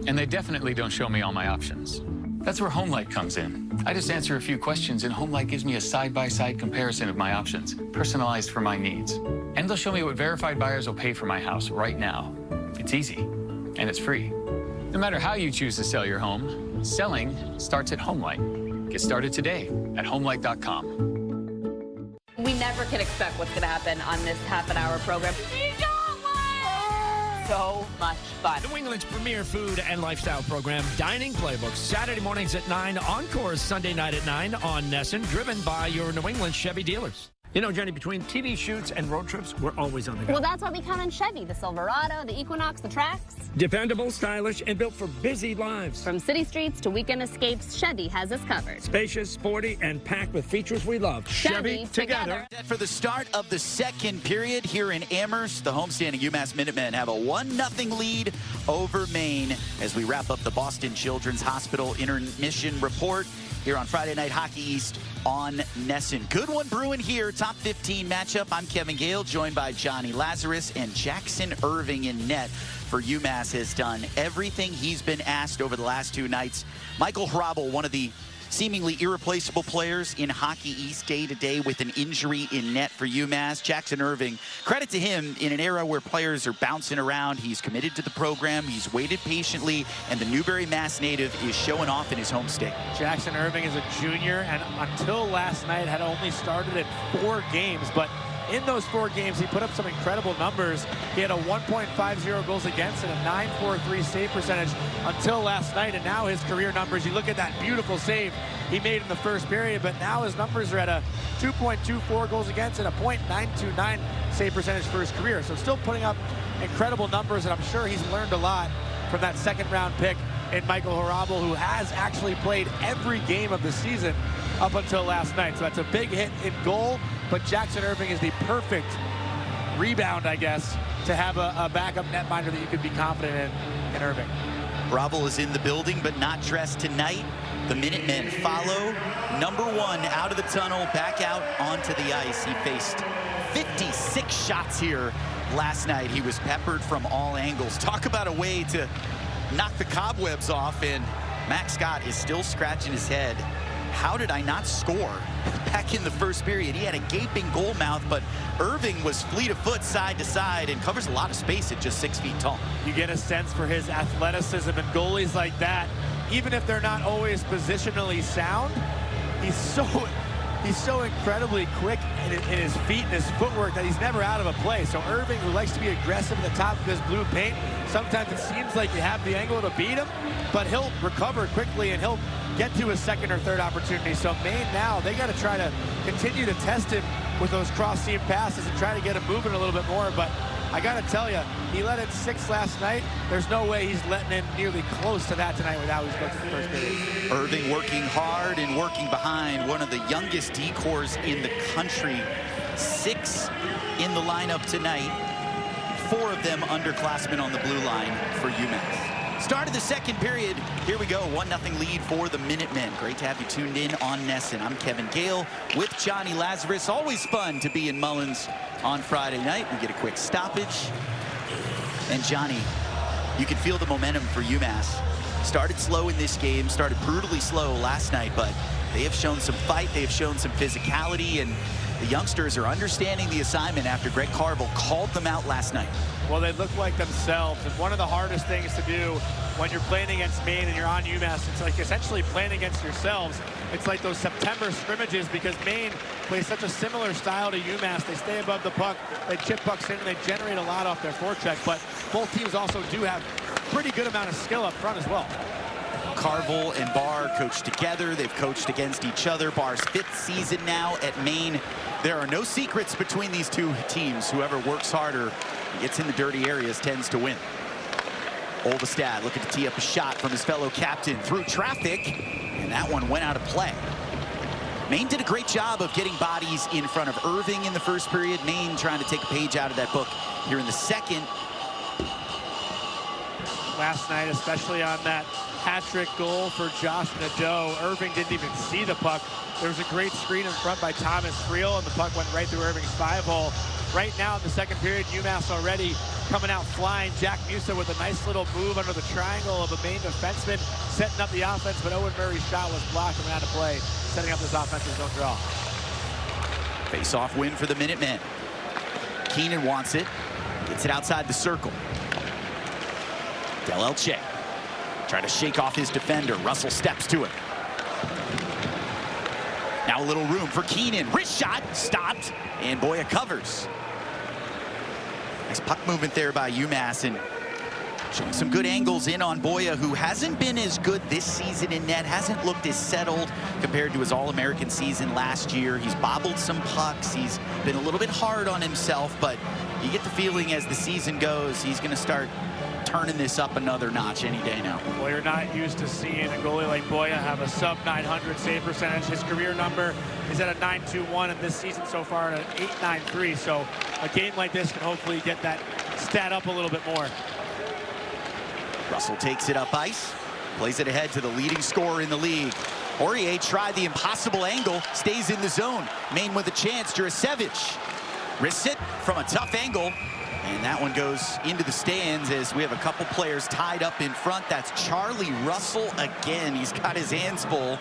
and they definitely don't show me all my options. That's where HomeLight comes in. I just answer a few questions, and HomeLight gives me a side-by-side comparison of my options, personalized for my needs. And they'll show me what verified buyers will pay for my house right now. It's easy, and it's free. No matter how you choose to sell your home, selling starts at HomeLight. Get started today at HomeLight.com. We never can expect what's going to happen on this half-an-hour program. So much fun. New England's premier food and lifestyle program, Dining Playbooks, Saturday mornings at 9, Encores Sunday night at 9 on NESN, driven by your New England Chevy dealers. You know, Jenny, between TV shoots and road trips, we're always on the go. Well, that's why we count on Chevy. The Silverado, the Equinox, the Trax. Dependable, stylish, and built for busy lives. From city streets to weekend escapes, Chevy has us covered. Spacious, sporty, and packed with features we love. Chevy together. For the start of the second period here in Amherst, the homestanding UMass Minutemen have a 1-0 lead over Maine as we wrap up the Boston Children's Hospital intermission report here on Friday Night Hockey East on NESN. Good one brewing here. Top 15 matchup. I'm Kevin Gale, joined by Johnny Lazarus, and Jackson Irving in net for UMass has done everything he's been asked over the last 2 nights. Michael Hrabel, one of the seemingly irreplaceable players in Hockey East day-to-day with an injury in net for UMass. Jackson Irving, credit to him, in an era where players are bouncing around, he's committed to the program, he's waited patiently, and the Newbury, Mass native is showing off in his home state. Jackson Irving is a junior, and until last night had only started in 4 games, but in those 4 games, he put up some incredible numbers. He had a 1.50 goals against and a 9.43 save percentage until last night, and now his career numbers, you look at that beautiful save he made in the first period, but now his numbers are at a 2.24 goals against and a .929 save percentage for his career. So still putting up incredible numbers, and I'm sure he's learned a lot from that second-round pick in Michael Hrabal, who has actually played every game of the season up until last night. So that's a big hit in goal, but Jackson Irving is the perfect rebound, I guess, to have a backup netminder that you could be confident in Irving. Hrabal is in the building, but not dressed tonight. The Minutemen follow number 1 out of the tunnel, back out onto the ice. He faced 56 shots here last night. He was peppered from all angles. Talk about a way to knock the cobwebs off, and Max Scott is still scratching his head. How did I not score back in the first period? He had a gaping goal mouth, but Irving was fleet of foot side to side and covers a lot of space at just 6 feet tall. You get a sense for his athleticism, and goalies like that, even if they're not always positionally sound, he's so incredibly quick in his feet and his footwork that he's never out of a play. So Irving, who likes to be aggressive at the top of his blue paint, sometimes it seems like you have the angle to beat him, but he'll recover quickly and he'll get to his second or third opportunity. So Maine now, they got to try to continue to test him with those cross-seam passes and try to get him moving a little bit more. But I got to tell you, he let in 6 last night. There's no way he's letting in nearly close to that tonight with how he's looked in the first period. Irving working hard and working behind one of the youngest D-cores in the country. 6 in the lineup tonight. 4 of them underclassmen on the blue line for UMass. Start of the second period. Here we go. 1-0 lead for the Minutemen. Great to have you tuned in on Nesson. I'm Kevin Gale with Johnny Lazarus. Always fun to be in Mullins on Friday night. We get a quick stoppage. And Johnny, you can feel the momentum for UMass. Started slow in this game, started brutally slow last night, but they have shown some fight, they have shown some physicality, and the youngsters are understanding the assignment after Greg Carville called them out last night. Well, they look like themselves, and one of the hardest things to do when you're playing against Maine and you're on UMass, it's like essentially playing against yourselves. It's like those September scrimmages, because Maine plays such a similar style to UMass. They stay above the puck, they chip pucks in, and they generate a lot off their forecheck, but both teams also do have a pretty good amount of skill up front as well. Carville and Barr coach together. They've coached against each other. Barr's 5th season now at Maine. There are no secrets between these two teams. Whoever works harder and gets in the dirty areas tends to win. Olvestad looking to tee up a shot from his fellow captain through traffic, and that one went out of play. Maine did a great job of getting bodies in front of Irving in the first period. Maine trying to take a page out of that book here in the second. Last night, especially on that hat-trick goal for Josh Nadeau, Irving didn't even see the puck. There was a great screen in front by Thomas Friel, and the puck went right through Irving's 5-hole. Right now in the second period, UMass already coming out flying. Jack Musa with a nice little move under the triangle of a Maine defenseman, setting up the offense, but Owen Murray's shot was blocked and went out of play, setting up this offensive zone draw. Face-off win for the Minutemen. Keenan wants it, gets it outside the circle. Del Elche trying to shake off his defender. Russell steps to it. Now a little room for Keenan. Wrist shot, stopped, and Boya covers. Nice puck movement there by UMass, and showing some good angles in on Boya, who hasn't been as good this season in net, hasn't looked as settled compared to his All-American season last year. He's bobbled some pucks. He's been a little bit hard on himself, but you get the feeling as the season goes, he's going to start turning this up another notch any day now. Well, you're not used to seeing a goalie like Boya have a sub-900 save percentage. His career number is at a .921, and this season so far at an .893. So a game like this can hopefully get that stat up a little bit more. Russell takes it up ice, plays it ahead to the leading scorer in the league. Aurier tried the impossible angle, stays in the zone. Maine with a chance, Jurasevich wrists it from a tough angle, and that one goes into the stands as we have a couple players tied up in front. That's Charlie Russell again. He's got his hands full.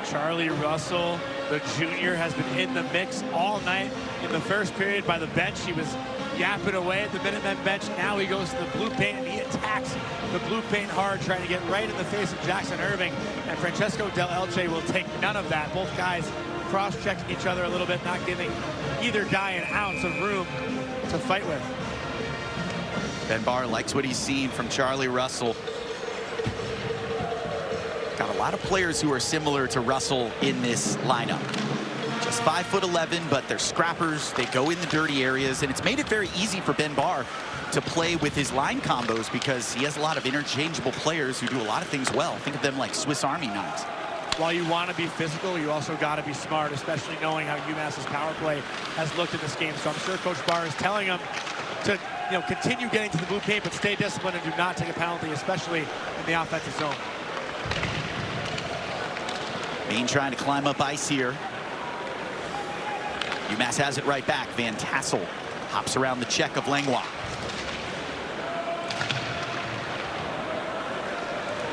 Charlie Russell, the junior, has been in the mix all night. In the first period by the bench, he was yapping away at the Minutemen bench. Now he goes to the blue paint and he attacks the blue paint hard, trying to get right in the face of Jackson Irving. And Francesco Del Elche will take none of that. Both guys cross-checking each other a little bit, not giving either guy an ounce of room to fight with. Ben Barr likes what he's seen from Charlie Russell. Got lot of players who are similar to Russell in this lineup. Just 5'11", but they're scrappers. They go in the dirty areas, and it's made it very easy for Ben Barr to play with his line combos because he has a lot of interchangeable players who do a lot of things well. Think of them like Swiss Army knives. While you want to be physical, you also got to be smart, especially knowing how UMass's power play has looked in this game. So I'm sure Coach Barr is telling them to continue getting to the blue paint, but stay disciplined and do not take a penalty, especially in the offensive zone. Maine trying to climb up ice here. UMass has it right back. Van Tassel hops around the check of Langlois.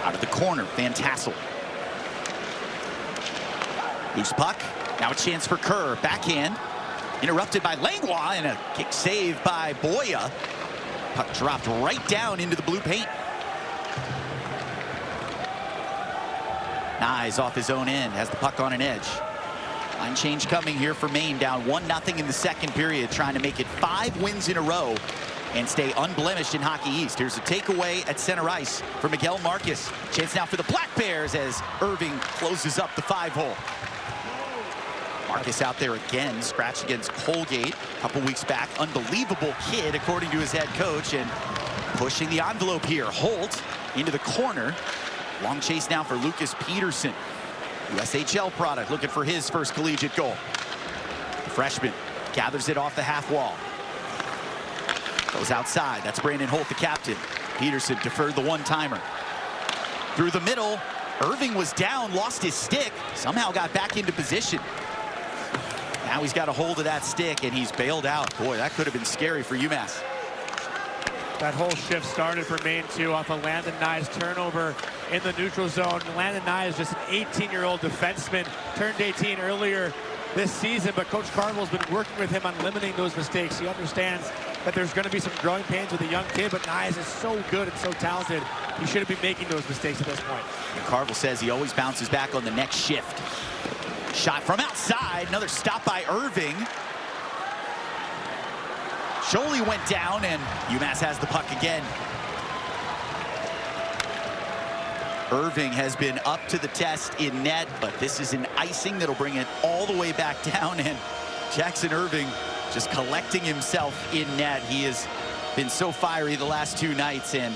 Out of the corner, Van Tassel. Loose puck. Now a chance for Kerr. Backhand. Interrupted by Langlois, and a kick saved by Boya. Puck dropped right down into the blue paint. Nyes off his own end, has the puck on an edge. Line change coming here for Maine, down 1-0 in the second period, trying to make it 5 wins in a row and stay unblemished in Hockey East. Here's a takeaway at center ice for Miguel Marcus. Chance now for the Black Bears as Irving closes up the 5-hole. Marcus out there again, scratched against Colgate a couple weeks back. Unbelievable kid, according to his head coach, and pushing the envelope here. Holt into the corner. Long chase now for Lucas Peterson. USHL product, looking for his first collegiate goal. The freshman gathers it off the half wall. Goes outside. That's Brandon Holt, the captain. Peterson deferred the one-timer. Through the middle, Irving was down, lost his stick, somehow got back into position. Now he's got a hold of that stick, and he's bailed out. Boy, that could have been scary for UMass. That whole shift started for Maine, too, off a Landon Nyes turnover in the neutral zone. Landon Nyes, just an 18-year-old defenseman, turned 18 earlier this season, but Coach Carvel's been working with him on limiting those mistakes. He understands that there's going to be some growing pains with a young kid, but Nyes is so good and so talented, he shouldn't be making those mistakes at this point. And Carvel says he always bounces back on the next shift. Shot from outside, another stop by Irving. Scholey went down, and UMass has the puck again. Irving has been up to the test in net, but this is an icing that'll bring it all the way back down, and Jackson Irving just collecting himself in net. He has been so fiery the last 2 nights and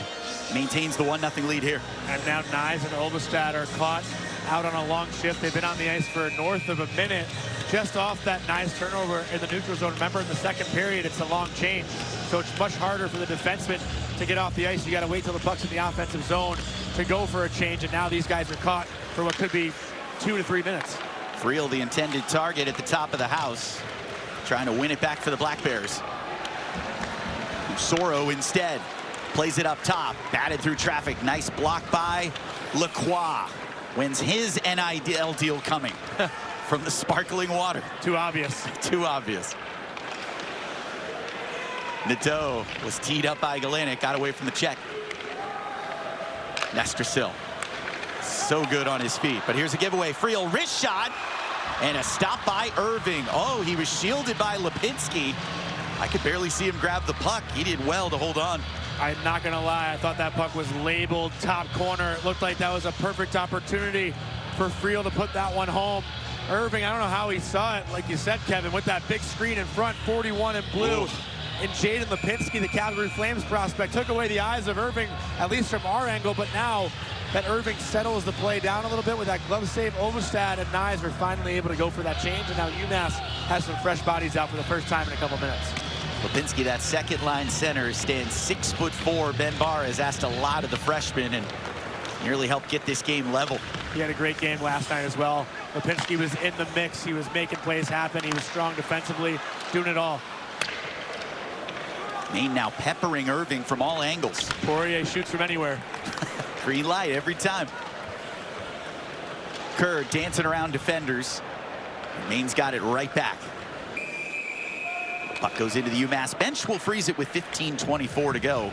maintains the 1-0 lead here. And now Nyes and Olvestad are caught out on a long shift. They've been on the ice for north of a minute, just off that Nyes turnover in the neutral zone. Remember, in the second period, it's a long change, so it's much harder for the defenseman to get off the ice. You got to wait till the puck's in the offensive zone to go for a change, and now these guys are caught for what could be 2 to 3 minutes. Friel, the intended target at the top of the house, trying to win it back for the Black Bears. Soro instead plays it up top, batted through traffic. Nice block by Lacroix. Wins his NIL deal coming from the sparkling water. Too obvious. Too obvious. Nadeau was teed up by Galenic, got away from the check. Nestrasil, so good on his feet, but here's a giveaway. Friel, wrist shot, and a stop by Irving. Oh, he was shielded by Lipinski. I could barely see him grab the puck. He did well to hold on. I'm not going to lie, I thought that puck was labeled top corner. It looked like that was a perfect opportunity for Friel to put that one home. Irving, I don't know how he saw it, like you said, Kevin, with that big screen in front, 41 in blue. And Jaden Lipinski, the Calgary Flames prospect, took away the eyes of Irving, at least from our angle. But now that Irving settles the play down a little bit with that glove save, Olvestad and Nyes are finally able to go for that change. And now UMass has some fresh bodies out for the first time in a couple minutes. Lipinski, that second line center, stands 6'4". Ben Barr has asked a lot of the freshmen and nearly helped get this game level. He had a great game last night as well. Lipinski was in the mix. He was making plays happen. He was strong defensively, doing it all. Maine now peppering Irving from all angles. Poirier shoots from anywhere. Green light every time. Kerr dancing around defenders. Maine's got it right back. Puck goes into the UMass bench. We'll freeze it with 15:24 to go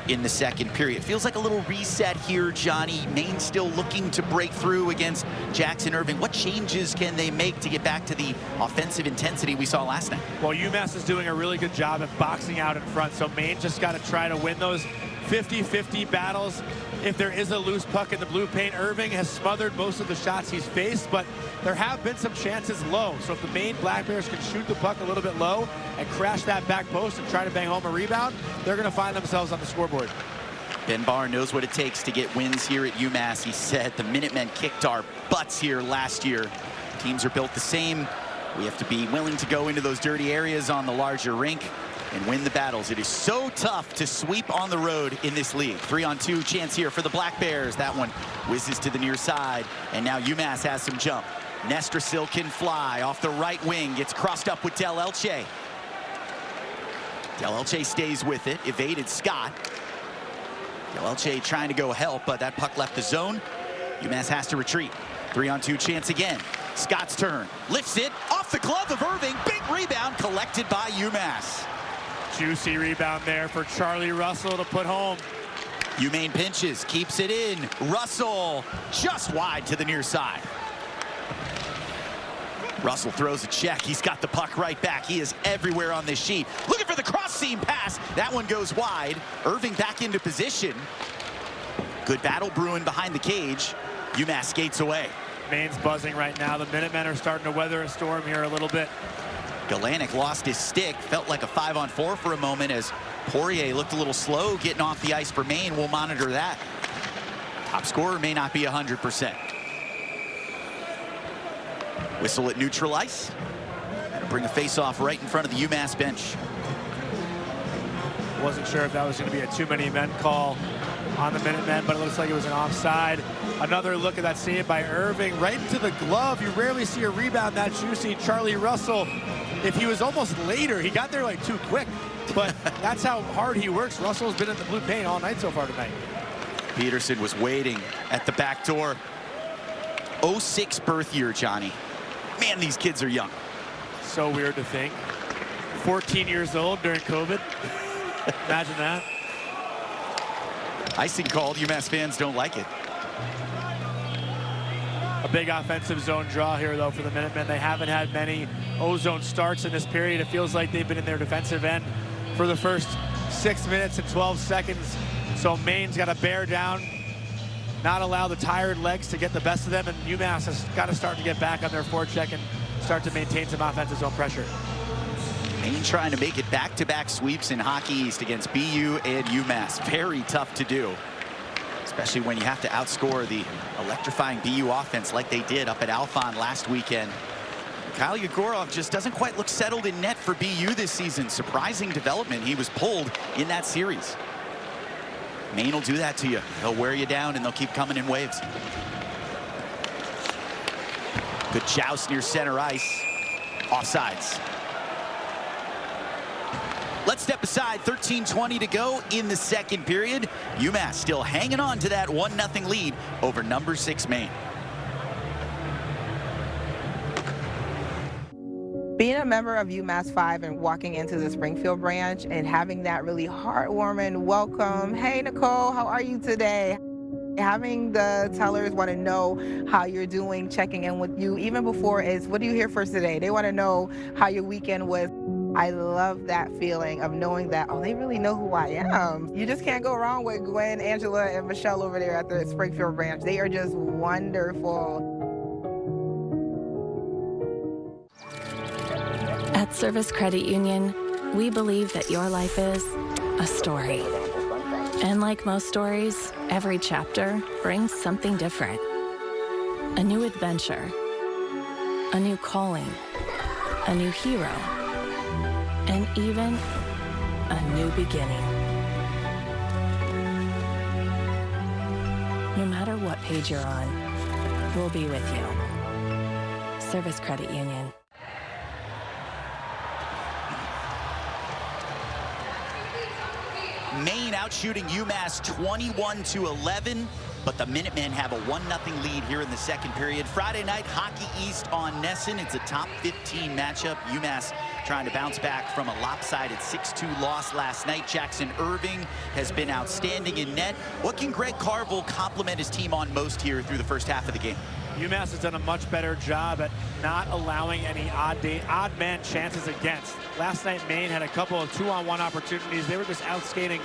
in the second period. Feels like a little reset here, Johnny. Maine still looking to break through against Jackson Irving. What changes can they make to get back to the offensive intensity we saw last night? Well, UMass is doing a really good job at boxing out in front, so Maine just got to try to win those 50-50 battles if there is a loose puck in the blue paint. Irving has smothered most of the shots he's faced, but there have been some chances low. So if the Maine Black Bears can shoot the puck a little bit low and crash that back post and try to bang home a rebound, they're going to find themselves on the scoreboard. Ben Barr knows what it takes to get wins here at UMass. He said the Minutemen kicked our butts here last year. Teams are built the same. We have to be willing to go into those dirty areas on the larger rink and win the battles. It is so tough to sweep on the road in this league. 3-on-2 chance here for the Black Bears. That one whizzes to the near side, and now UMass has some jump. Nestrasil can fly off the right wing, gets crossed up with Del Elche. Del Elche stays with it, evaded Scott. Del Elche trying to go help, but that puck left the zone. UMass has to retreat. 3-on-2 chance again. Scott's turn, lifts it off the glove of Irving. Big rebound collected by UMass. Juicy rebound there for Charlie Russell to put home. UMaine pinches, keeps it in. Russell just wide to the near side. Russell throws a check. He's got the puck right back. He is everywhere on this sheet. Looking for the cross seam pass. That one goes wide. Irving back into position. Good battle brewing behind the cage. UMass skates away. Maine's buzzing right now. The Minutemen are starting to weather a storm here a little bit. Galanic lost his stick. Felt like a 5-on-4 for a moment as Poirier looked a little slow getting off the ice for Maine. We'll monitor that. Top scorer may not be 100%. Whistle at neutral ice. And bring a face-off right in front of the UMass bench. Wasn't sure if that was going to be a too many men call on the Minutemen, but it looks like it was an offside. Another look at that save by Irving right into the glove. You rarely see a rebound that juicy. Charlie Russell, if he was almost later, he got there like too quick, but that's how hard he works. Russell's been in the blue paint all night so far tonight. Peterson was waiting at the back door. 06 birth year, Johnny. Man, these kids are young. So weird to think. 14 years old during COVID. Imagine that. Icing called. UMass fans don't like it. A big offensive zone draw here, though, for the Minutemen. They haven't had many O-zone starts in this period. It feels like they've been in their defensive end for the first 6 minutes and 12 seconds. So Maine's got to bear down, not allow the tired legs to get the best of them, and UMass has got to start to get back on their forecheck and start to maintain some offensive zone pressure. Maine trying to make it back-to-back sweeps in Hockey East against BU and UMass. Very tough to do, especially when you have to outscore the electrifying BU offense like they did up at Alphon last weekend. Kyle Yegorov just doesn't quite look settled in net for BU this season. Surprising development. He was pulled in that series. Maine will do that to you. They'll wear you down and they'll keep coming in waves. Good joust near center ice. Offsides. Let's step aside. 13:20 to go in the second period. UMass still hanging on to that 1-0 lead over number 6 Maine. Being a member of UMass 5 and walking into the Springfield branch and having that really heartwarming welcome, hey Nicole, how are you today? Having the tellers want to know how you're doing, checking in with you, even before is, what are you here for today? They want to know how your weekend was. I love that feeling of knowing that, oh, they really know who I am. You just can't go wrong with Gwen, Angela, and Michelle over there at the Springfield branch. They are just wonderful. At Service Credit Union, we believe that your life is a story. And like most stories, every chapter brings something different. A new adventure, a new calling, a new hero, and even a new beginning. No matter what page you're on, we'll be with you. Service Credit Union. Maine out shooting UMass 21-11, but the Minutemen have a 1-0 lead here in the second period. Friday night, Hockey East on Nesson. It's a top 15 matchup. UMass trying to bounce back from a lopsided 6-2 loss last night. Jackson Irving has been outstanding in net. What can Greg Carville compliment his team on most here through the first half of the game? UMass has done a much better job at not allowing any odd man chances against. Last night, Maine had a couple of 2-on-1 opportunities. They were just outskating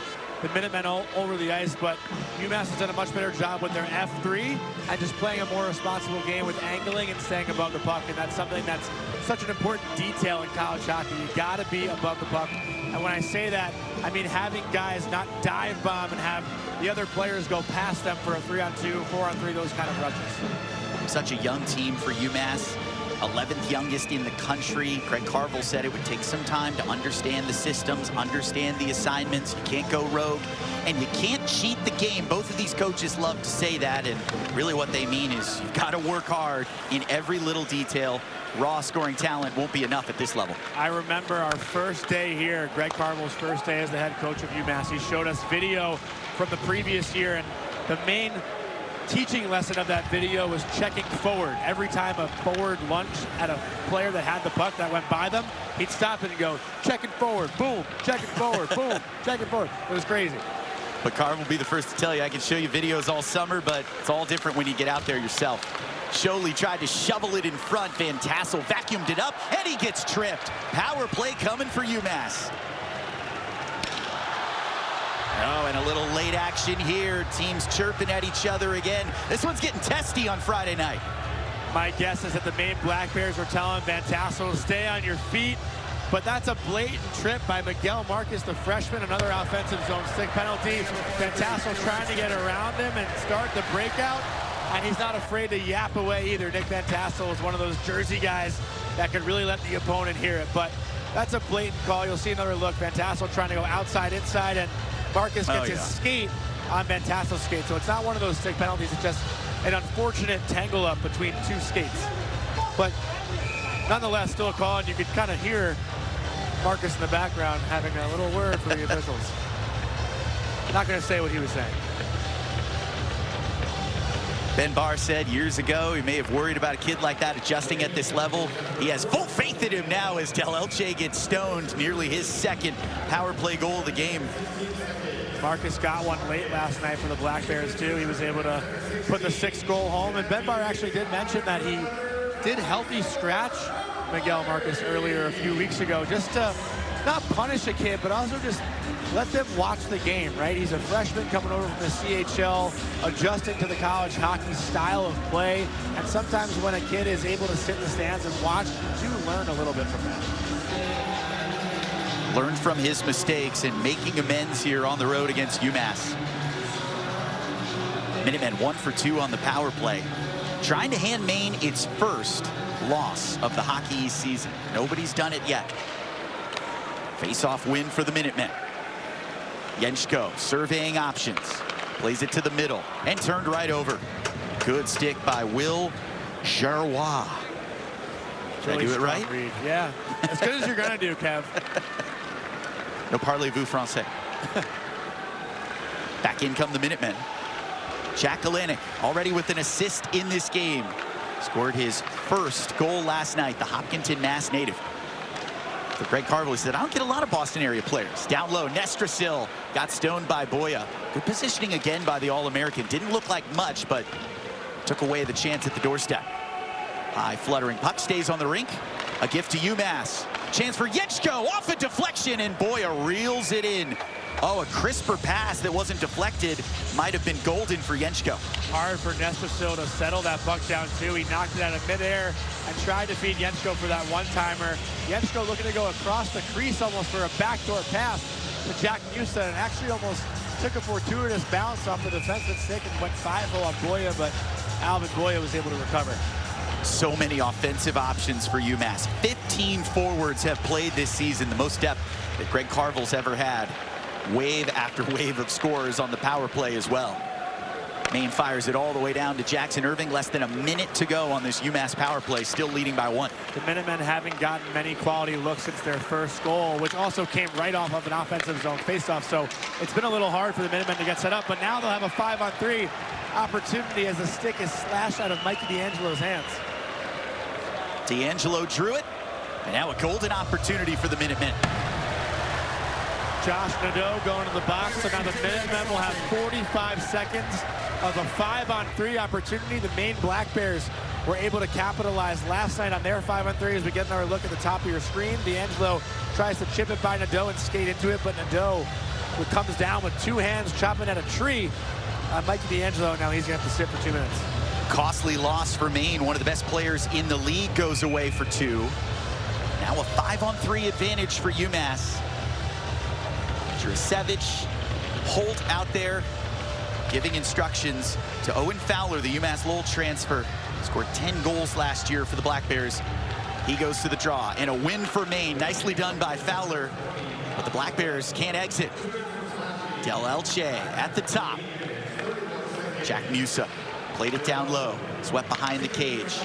the Minutemen all over the ice, but UMass has done a much better job with their F3 and just playing a more responsible game with angling and staying above the puck, and that's something that's such an important detail in college hockey. You got to be above the puck, and when I say that, I mean having guys not dive bomb and have the other players go past them for a 3-on-2, 4-on-3, those kind of rushes. Such a young team for UMass. 11th youngest in the country. Greg Carville said it would take some time to understand the systems, understand the assignments. You can't go rogue, and you can't cheat the game. Both of these coaches love to say that, and really what they mean is you've got to work hard in every little detail. Raw scoring talent won't be enough at this level. I remember our first day here, Greg Carville's first day as the head coach of UMass. He showed us video from the previous year, and the main teaching lesson of that video was checking forward. Every time a forward lunged at a player that had the puck that went by them, he'd stop it and go, checking forward, boom, checking forward, boom, checking forward. It was crazy. But Carville will be the first to tell you, I can show you videos all summer, but it's all different when you get out there yourself. Scholey tried to shovel it in front. Van Tassel vacuumed it up, and he gets tripped. Power play coming for UMass. Oh, and a little late action here. Teams chirping at each other again. This one's getting testy on Friday night. My guess is that the Maine Black Bears were telling Van Tassel to stay on your feet, but that's a blatant trip by Miguel Marcus, the freshman, another offensive zone stick penalty. Van Tassel trying to get around him and start the breakout, and he's not afraid to yap away either. Nick Van Tassel is one of those Jersey guys that could really let the opponent hear it, but that's a blatant call. You'll see another look. Van Tassel trying to go outside, inside, and Marcus gets his skate on Van Tassel's skate. So it's not one of those stick penalties. It's just an unfortunate tangle up between two skates. But nonetheless, still a call, and you could kind of hear Marcus in the background having a little word for the officials. Not going to say what he was saying. Ben Barr said years ago he may have worried about a kid like that adjusting at this level. He has full faith in him now as Del Elche gets stoned, nearly his second power play goal of the game. Marcus got one late last night for the Black Bears too. He was able to put the 6th goal home, and Ben Barr actually did mention that he did healthy scratch Miguel Marcus earlier a few weeks ago, just to not punish a kid, but also just let them watch the game, right? He's a freshman coming over from the CHL, adjusting to the college hockey style of play, and sometimes when a kid is able to sit in the stands and watch, you do learn a little bit from that. Learned from his mistakes and making amends here on the road against UMass. Minutemen 1 for 2 on the power play. Trying to hand Maine its first loss of the Hockey East season. Nobody's done it yet. Face-off win for the Minutemen. Yenchko surveying options. Plays it to the middle and turned right over. Good stick by Will Gerrois. Did I do it right? Read. Yeah, as good as you're going to do, Kev. No parlez-vous français. Back in come the Minutemen. Jack Kalanick already with an assist in this game. Scored his first goal last night, the Hopkinton Mass native. For Greg Carville, he said, I don't get a lot of Boston area players. Down low, Nestrasil got stoned by Boya. Good positioning again by the All-American. Didn't look like much, but took away the chance at the doorstep. High fluttering puck stays on the rink. A gift to UMass. Chance for Yenchko, off a deflection, and Boya reels it in. Oh, a crisper pass that wasn't deflected might have been golden for Yenchko. Hard for Nestrasil to settle that puck down too. He knocked it out of midair and tried to feed Yenchko for that one-timer. Yenchko looking to go across the crease almost for a backdoor pass to Jack Musa, and actually almost took a fortuitous bounce off the defensive stick and went 5-0 on Boya, but Alvin Boya was able to recover. So many offensive options for UMass. 15 forwards have played this season, the most depth that Greg Carville's ever had. Wave after wave of scores on the power play as well. Maine fires it all the way down to Jackson Irving. Less than a minute to go on this UMass power play, still leading by 1. The Minutemen haven't gotten many quality looks since their first goal, which also came right off of an offensive zone faceoff. So it's been a little hard for the Minutemen to get set up, but now they'll have a 5-on-3 opportunity as the stick is slashed out of Mikey D'Angelo's hands. D'Angelo drew it, and now a golden opportunity for the Minutemen. Josh Nadeau going to the box, so now the Minutemen will have 45 seconds of a 5-on-3 opportunity. The Maine Black Bears were able to capitalize last night on their 5-on-3 as we get another look at the top of your screen. D'Angelo tries to chip it by Nadeau and skate into it, but Nadeau who comes down with 2 hands chopping at a tree. Mikey D'Angelo, now he's going to have to sit for 2 minutes. Costly loss for Maine. One of the best players in the league goes away for 2. Now a 5-on-3 advantage for UMass. Jurasevich, Holt out there giving instructions to Owen Fowler, the UMass Lowell transfer. Scored 10 goals last year for the Black Bears. He goes to the draw, and a win for Maine. Nicely done by Fowler, but the Black Bears can't exit. Del Elche at the top. Jack Musa played it down low, swept behind the cage.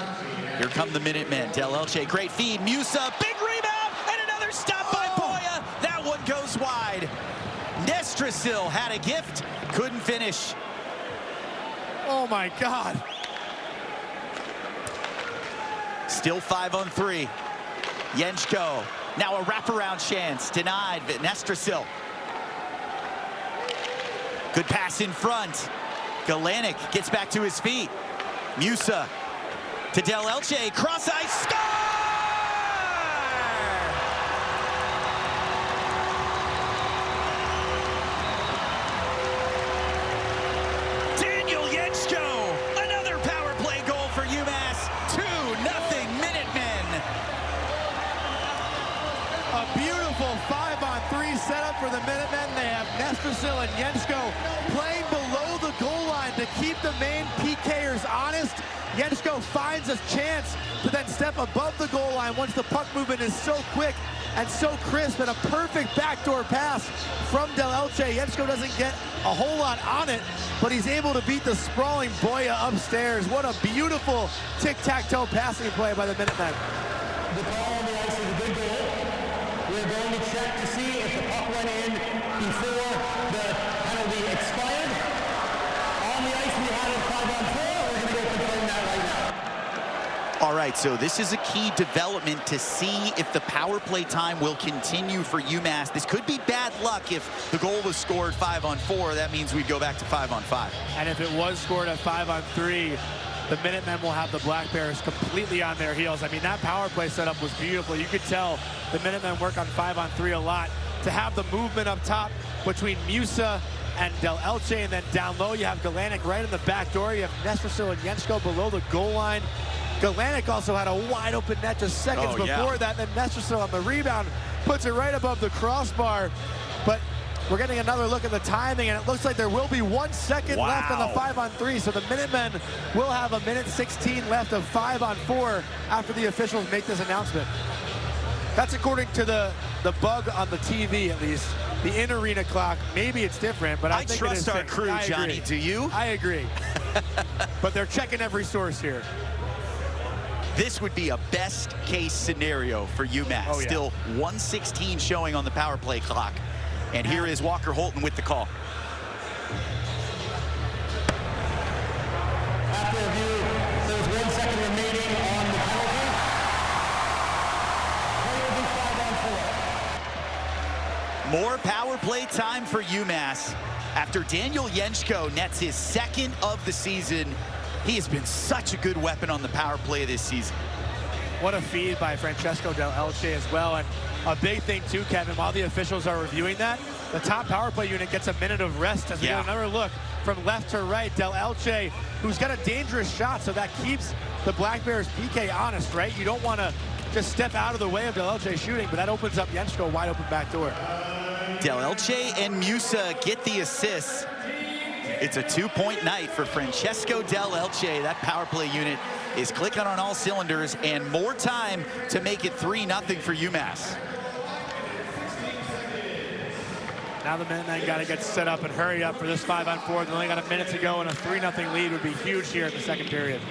Here come the Minutemen. Del Elche, great feed. Musa, big rebound, and another stop by Boya. That one goes wide. Nestrasil had a gift, couldn't finish. Oh my God. Still 5-on-3. Yenchko, now a wraparound chance, denied. Nestrasil. Good pass in front. Galanic gets back to his feet. Musa to Del Elche, cross ice, score! Daniel Yenchko, another power play goal for UMass. 2-0 Minutemen. A beautiful 5-on-3 setup for the Minutemen. They have Nestrasil and Yenchko playing below the goal line to keep the Maine PKers honest. Yenchko finds a chance to then step above the goal line once the puck movement is so quick and so crisp, and a perfect backdoor pass from Del Elche. Yenchko doesn't get a whole lot on it, but he's able to beat the sprawling Boya upstairs. What a beautiful tic-tac-toe passing play by the Minutemen. The call on the ice is a good goal. We're going to check to see if the puck went in before the penalty expired. On the ice, we had it 5-on-4. We're going to go confirm that right now. All right, so this is a key development to see if the power play time will continue for UMass. This could be bad luck if the goal was scored 5-on-4. That means we'd go back to 5-on-5. And if it was scored at 5-on-3, the Minutemen will have the Black Bears completely on their heels. I mean, that power play setup was beautiful. You could tell the Minutemen work on 5-on-3 a lot. To have the movement up top between Musa and Del Elche, and then down low you have Galanic right in the back door. You have Nestrasil and Yenchko below the goal line. Galanic also had a wide open net just seconds before that. Then Nestrasil on the rebound puts it right above the crossbar. But we're getting another look at the timing, and it looks like there will be 1 second left on the 5-on-3. So the Minutemen will have 1:16 left of 5-on-4 after the officials make this announcement. That's according to the bug on the TV, at least. The in-arena clock, maybe it's different, but I think trust it is our crew, Johnny. Do you? I agree. But they're checking every source here. This would be a best case scenario for UMass. Oh, yeah. Still 1:16 showing on the power play clock. And here is Walker Holton with the call. After review, there's 1 second remaining on the penalty. Play will be 5-on-4. More power play time for UMass. After Daniel Yenchko nets his 2nd of the season, he has been such a good weapon on the power play this season. What a feed by Francesco Del Elche as well. And a big thing too, Kevin, while the officials are reviewing that, the top power play unit gets a minute of rest as we get another look from left to right. Del Elche, who's got a dangerous shot, so that keeps the Black Bears PK honest, right? You don't want to just step out of the way of Del Elche shooting, but that opens up Yenchko wide open back door. Del Elche and Musa get the assists. It's a 2-point night for Francesco Del Elche. That power play unit is clicking on all cylinders, and more time to make it 3-0 for UMass. Now the Minutemen got to get set up and hurry up for this 5-on-4. They only got a minute to go, and a 3-0 lead would be huge here in the second period.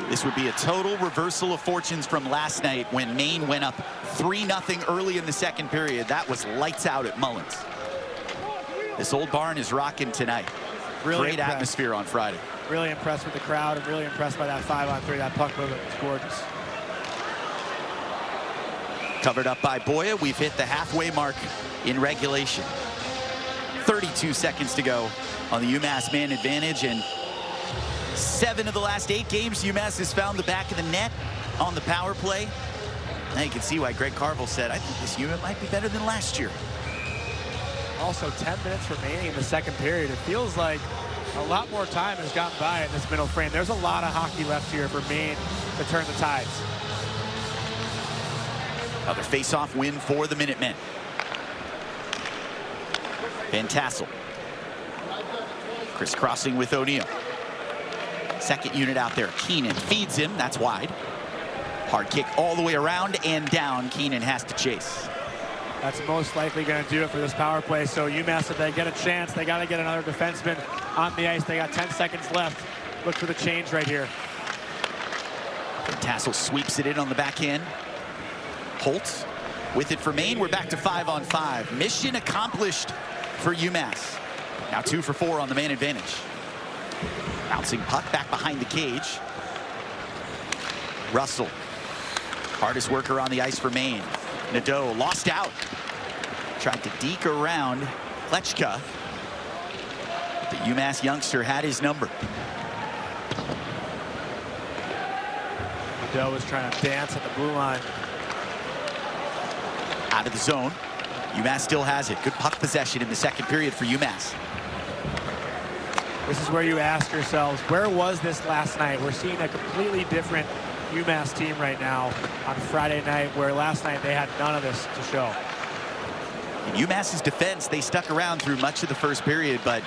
This would be a total reversal of fortunes from last night when Maine went up 3-0 early in the second period. That was lights out at Mullins. This old barn is rocking tonight. Really great impressed. Atmosphere on Friday. Really impressed with the crowd. I'm really impressed by that 5-on-3. That puck movement was gorgeous. Covered up by Boya. We've hit the halfway mark in regulation. 32 seconds to go on the UMass man advantage, and 7 of the last 8 games, UMass has found the back of the net on the power play. Now you can see why Greg Carville said, I think this unit might be better than last year. Also 10 minutes remaining in the second period. It feels like a lot more time has gone by in this middle frame. There's a lot of hockey left here for Maine to turn the tides. Another face-off win for the Minutemen. Van Tassel. Crisscrossing with O'Neal. Second unit out there. Keenan feeds him. That's wide. Hard kick all the way around and down. Keenan has to chase. That's most likely going to do it for this power play. So UMass, if they get a chance, they got to get another defenseman on the ice. They got 10 seconds left. Look for the change right here. Tassel sweeps it in on the backhand. Holt with it for Maine. We're back to 5-on-5. Mission accomplished for UMass. Now 2 for 4 on the man advantage. Bouncing puck back behind the cage. Russell, hardest worker on the ice for Maine. Nadeau lost out. Tried to deke around Lechka. The UMass youngster had his number. Nadeau was trying to dance at the blue line. Out of the zone. UMass still has it. Good puck possession in the second period for UMass. This is where you ask yourselves, where was this last night? We're seeing a completely different UMass team right now on Friday night, where last night they had none of this to show. In UMass's defense, they stuck around through much of the first period, but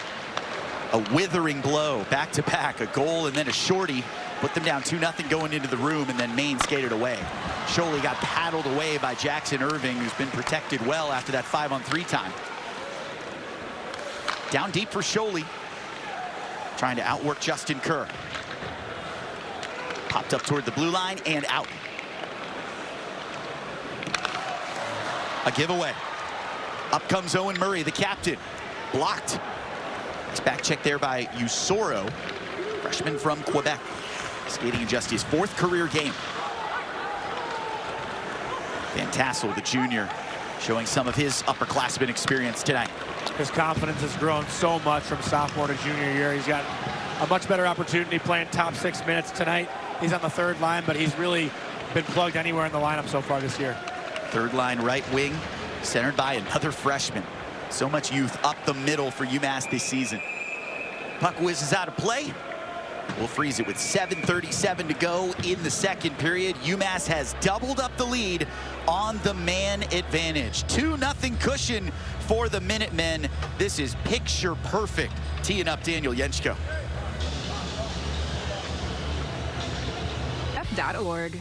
a withering blow, back-to-back, a goal and then a shorty, put them down 2-0 going into the room, and then Maine skated away. Sholey got paddled away by Jackson Irving, who's been protected well after that 5-on-3 time. Down deep for Sholey, trying to outwork Justin Kerr. Popped up toward the blue line and out. A giveaway. Up comes Owen Murray, the captain. Blocked. Nice back check there by Usoro, freshman from Quebec. Skating in just his 4th career game. Van Tassel, the junior, showing some of his upperclassmen experience tonight. His confidence has grown so much from sophomore to junior year. He's got a much better opportunity playing top 6 minutes tonight. He's on the 3rd line, but he's really been plugged anywhere in the lineup so far this year. 3rd line right wing, centered by another freshman. So much youth up the middle for UMass this season. Puck whizzes out of play. We'll freeze it with 7:37 to go in the second period. UMass has doubled up the lead on the man advantage. 2-0 cushion for the Minutemen. This is picture perfect. Teeing up Daniel Yenchko. .org.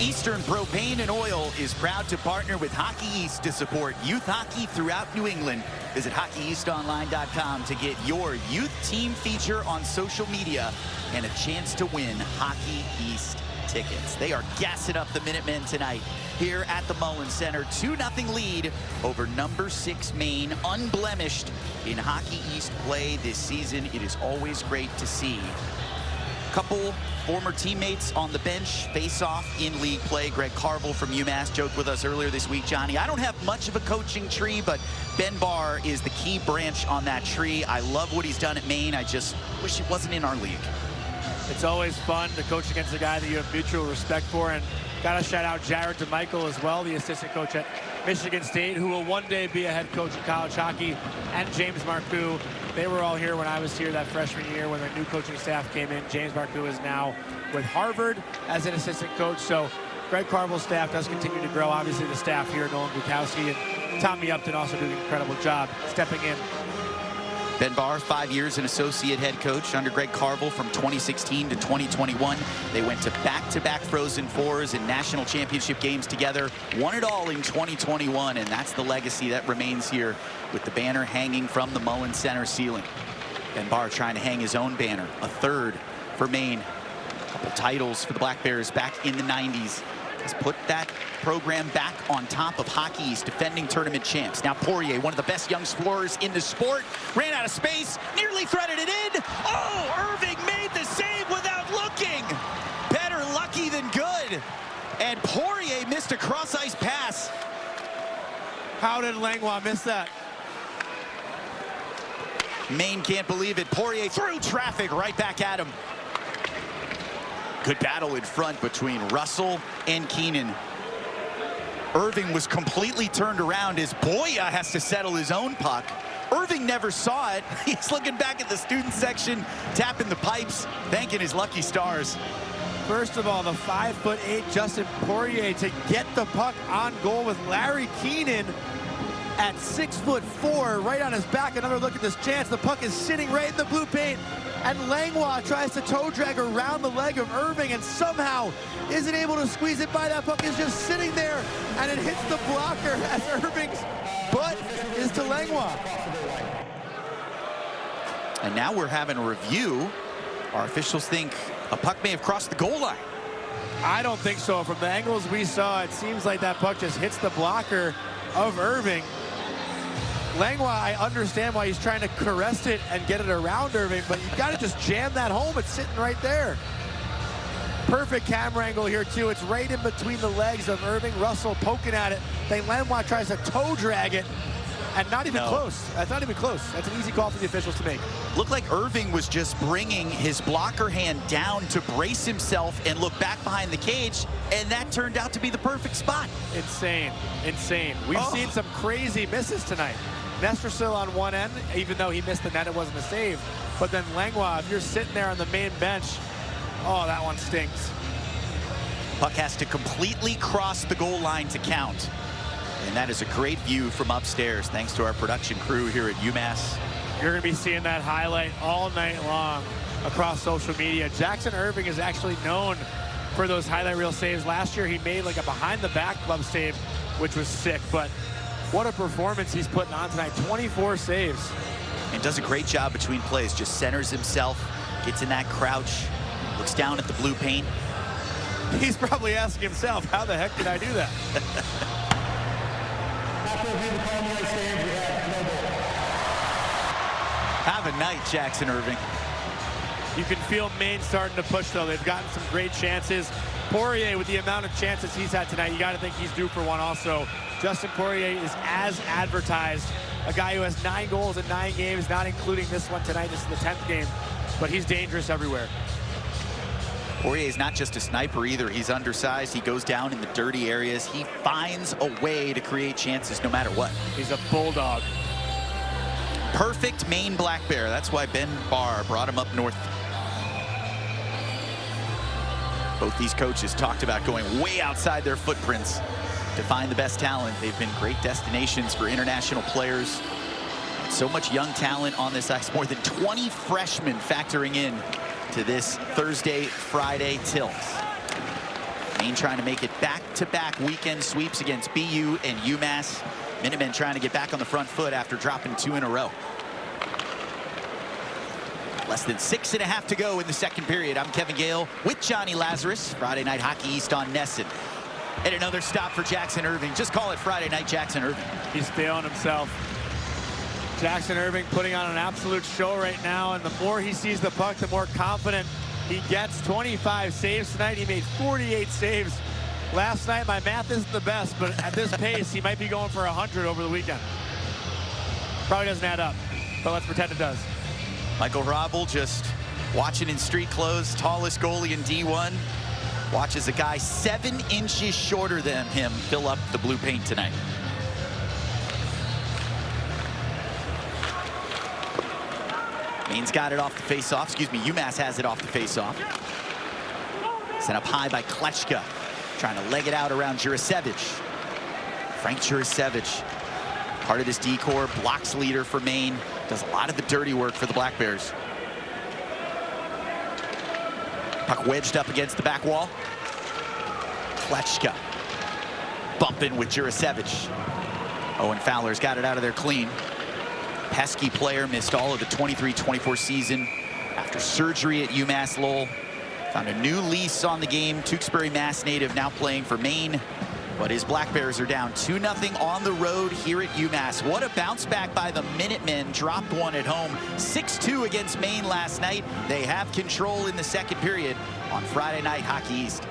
Eastern Propane and Oil is proud to partner with Hockey East to support youth hockey throughout New England. Visit HockeyEastOnline.com to get your youth team feature on social media and a chance to win Hockey East tickets. They are gassing up the Minutemen tonight here at the Mullen Center. 2-0 lead over number 6 Maine, unblemished in Hockey East play this season. It is always great to see. Couple former teammates on the bench face off in league play. Greg Carville from UMass joked with us earlier this week, Johnny, I don't have much of a coaching tree, but Ben Barr is the key branch on that tree. I love what he's done at Maine. I just wish he wasn't in our league. It's always fun to coach against a guy that you have mutual respect for, and got to shout out Jared DeMichael as well, the assistant coach at Michigan State, who will one day be a head coach in college hockey, and James Marcoux. They were all here when I was here that freshman year when the new coaching staff came in. James Marcoux is now with Harvard as an assistant coach. So Greg Carville's staff does continue to grow. Obviously the staff here, Nolan Bukowski and Tommy Upton also doing an incredible job stepping in. Ben Barr, 5 years an associate head coach under Greg Carville from 2016 to 2021. They went to back-to-back Frozen Fours and national championship games together. Won it all in 2021, and that's the legacy that remains here with the banner hanging from the Mullen Center ceiling. Ben Barr trying to hang his own banner, a 3rd for Maine. A couple titles for the Black Bears back in the 90s. Has put that program back on top of Hockey East, defending tournament champs. Now Poirier, one of the best young explorers in the sport, ran out of space, nearly threaded it in. Oh, Irving made the save without looking. Better lucky than good. And Poirier missed a cross-ice pass. How did Langlois miss that? Maine can't believe it. Poirier through traffic right back at him. Good battle in front between Russell and Keenan. Irving was completely turned around as Boya has to settle his own puck. Irving never saw it. He's looking back at the student section, tapping the pipes, thanking his lucky stars. First of all, the 5'8" Justin Poirier to get the puck on goal with Larry Keenan at 6'4", right on his back. Another look at this chance. The puck is sitting right in the blue paint, and Langlois tries to toe drag around the leg of Irving and somehow isn't able to squeeze it by. That puck is just sitting there, and it hits the blocker as Irving's butt is to Langlois. And now we're having a review. Our officials think a puck may have crossed the goal line. I don't think so. From the angles we saw, it seems like that puck just hits the blocker of Irving. Langlois, I understand why he's trying to caress it and get it around Irving, but you got to just jam that home. It's sitting right there. Perfect camera angle here, too. It's right in between the legs of Irving. Russell poking at it. Then Langlois tries to toe drag it, and not even close. That's not even close. That's an easy call for the officials to make. Looked like Irving was just bringing his blocker hand down to brace himself and look back behind the cage, and that turned out to be the perfect spot. Insane, insane. We've seen some crazy misses tonight. Nestersil on one end, even though he missed the net, it wasn't a save. But then Langlois, if you're sitting there on the main bench, oh, that one stinks. Puck has to completely cross the goal line to count. And that is a great view from upstairs, thanks to our production crew here at UMass. You're going to be seeing that highlight all night long across social media. Jackson Irving is actually known for those highlight reel saves. Last year, he made like a behind-the-back glove save, which was sick. But what a performance he's putting on tonight. 24 saves. And does a great job between plays. Just centers himself, gets in that crouch, looks down at the blue paint. He's probably asking himself, how the heck did I do that? Have a night, Jackson Irving. You can feel Maine starting to push, though. They've gotten some great chances. Poirier, with the amount of chances he's had tonight, you got to think he's due for one also. Justin Poirier is as advertised. A guy who has 9 goals in 9 games, not including this one tonight. This is the 10th game, but he's dangerous everywhere. Poirier is not just a sniper either. He's undersized. He goes down in the dirty areas. He finds a way to create chances no matter what. He's a bulldog. Perfect Maine Black Bear. That's why Ben Barr brought him up north. Both these coaches talked about going way outside their footprints to find the best talent. They've been great destinations for international players. So much young talent on this ice. More than 20 freshmen factoring in to this Thursday-Friday tilt. Maine trying to make it back-to-back weekend sweeps against BU and UMass. Minutemen trying to get back on the front foot after dropping 2 in a row. Less than 6.5 to go in the second period. I'm Kevin Gale with Johnny Lazarus. Friday Night Hockey East on Nesson. And another stop for Jackson Irving. Just call it Friday Night Jackson Irving. He's feeling himself. Jackson Irving putting on an absolute show right now, and the more he sees the puck, the more confident he gets. 25 saves tonight. He made 48 saves last night. My math isn't the best, but at this pace, he might be going for 100 over the weekend. Probably doesn't add up, but let's pretend it does. Michael Robel just watching in street clothes, tallest goalie in D1. Watches a guy 7 inches shorter than him fill up the blue paint tonight. Maine's got it off the face-off. Excuse me, UMass has it off the face-off. Sent up high by Klechka. Trying to leg it out around Jurasevich. Frank Jurasevich, part of this D-corps, blocks leader for Maine. Does a lot of the dirty work for the Black Bears. Puck wedged up against the back wall. Klechka bumping with Jurasevich. Owen Fowler's got it out of there clean. Pesky player, missed all of the 23-24 season after surgery at UMass Lowell. Found a new lease on the game. Tewksbury, Mass native, now playing for Maine. But his Black Bears are down 2-0 on the road here at UMass. What a bounce back by the Minutemen. Dropped one at home. 6-2 against Maine last night. They have control in the second period on Friday Night Hockey East.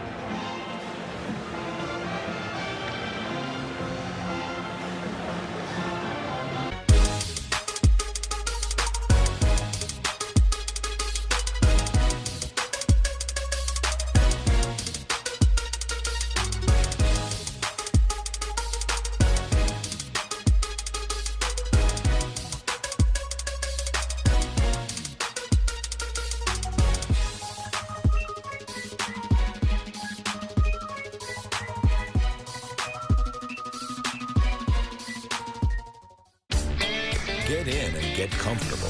Get in and get comfortable.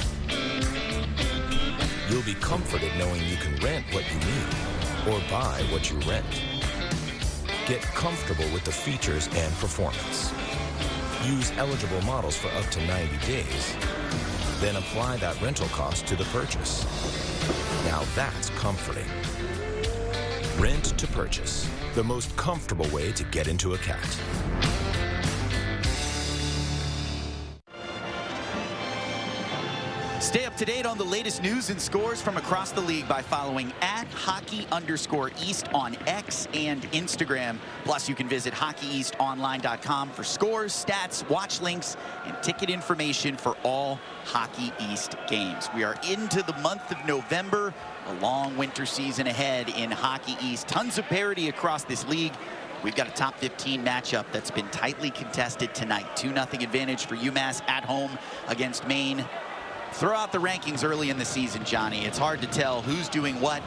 You'll be comforted knowing you can rent what you need or buy what you rent. Get comfortable with the features and performance. Use eligible models for up to 90 days. Then apply that rental cost to the purchase. Now that's comforting. Rent to purchase, the most comfortable way to get into a cat. Stay up to date on the latest news and scores from across the league by following @hockey_east on X and Instagram. Plus, you can visit hockeyeastonline.com for scores, stats, watch links, and ticket information for all Hockey East games. We are into the month of November, a long winter season ahead in Hockey East. Tons of parity across this league. We've got a top 15 matchup that's been tightly contested tonight. 2-0 advantage for UMass at home against Maine. Throw out the rankings early in the season, Johnny. It's hard to tell who's doing what,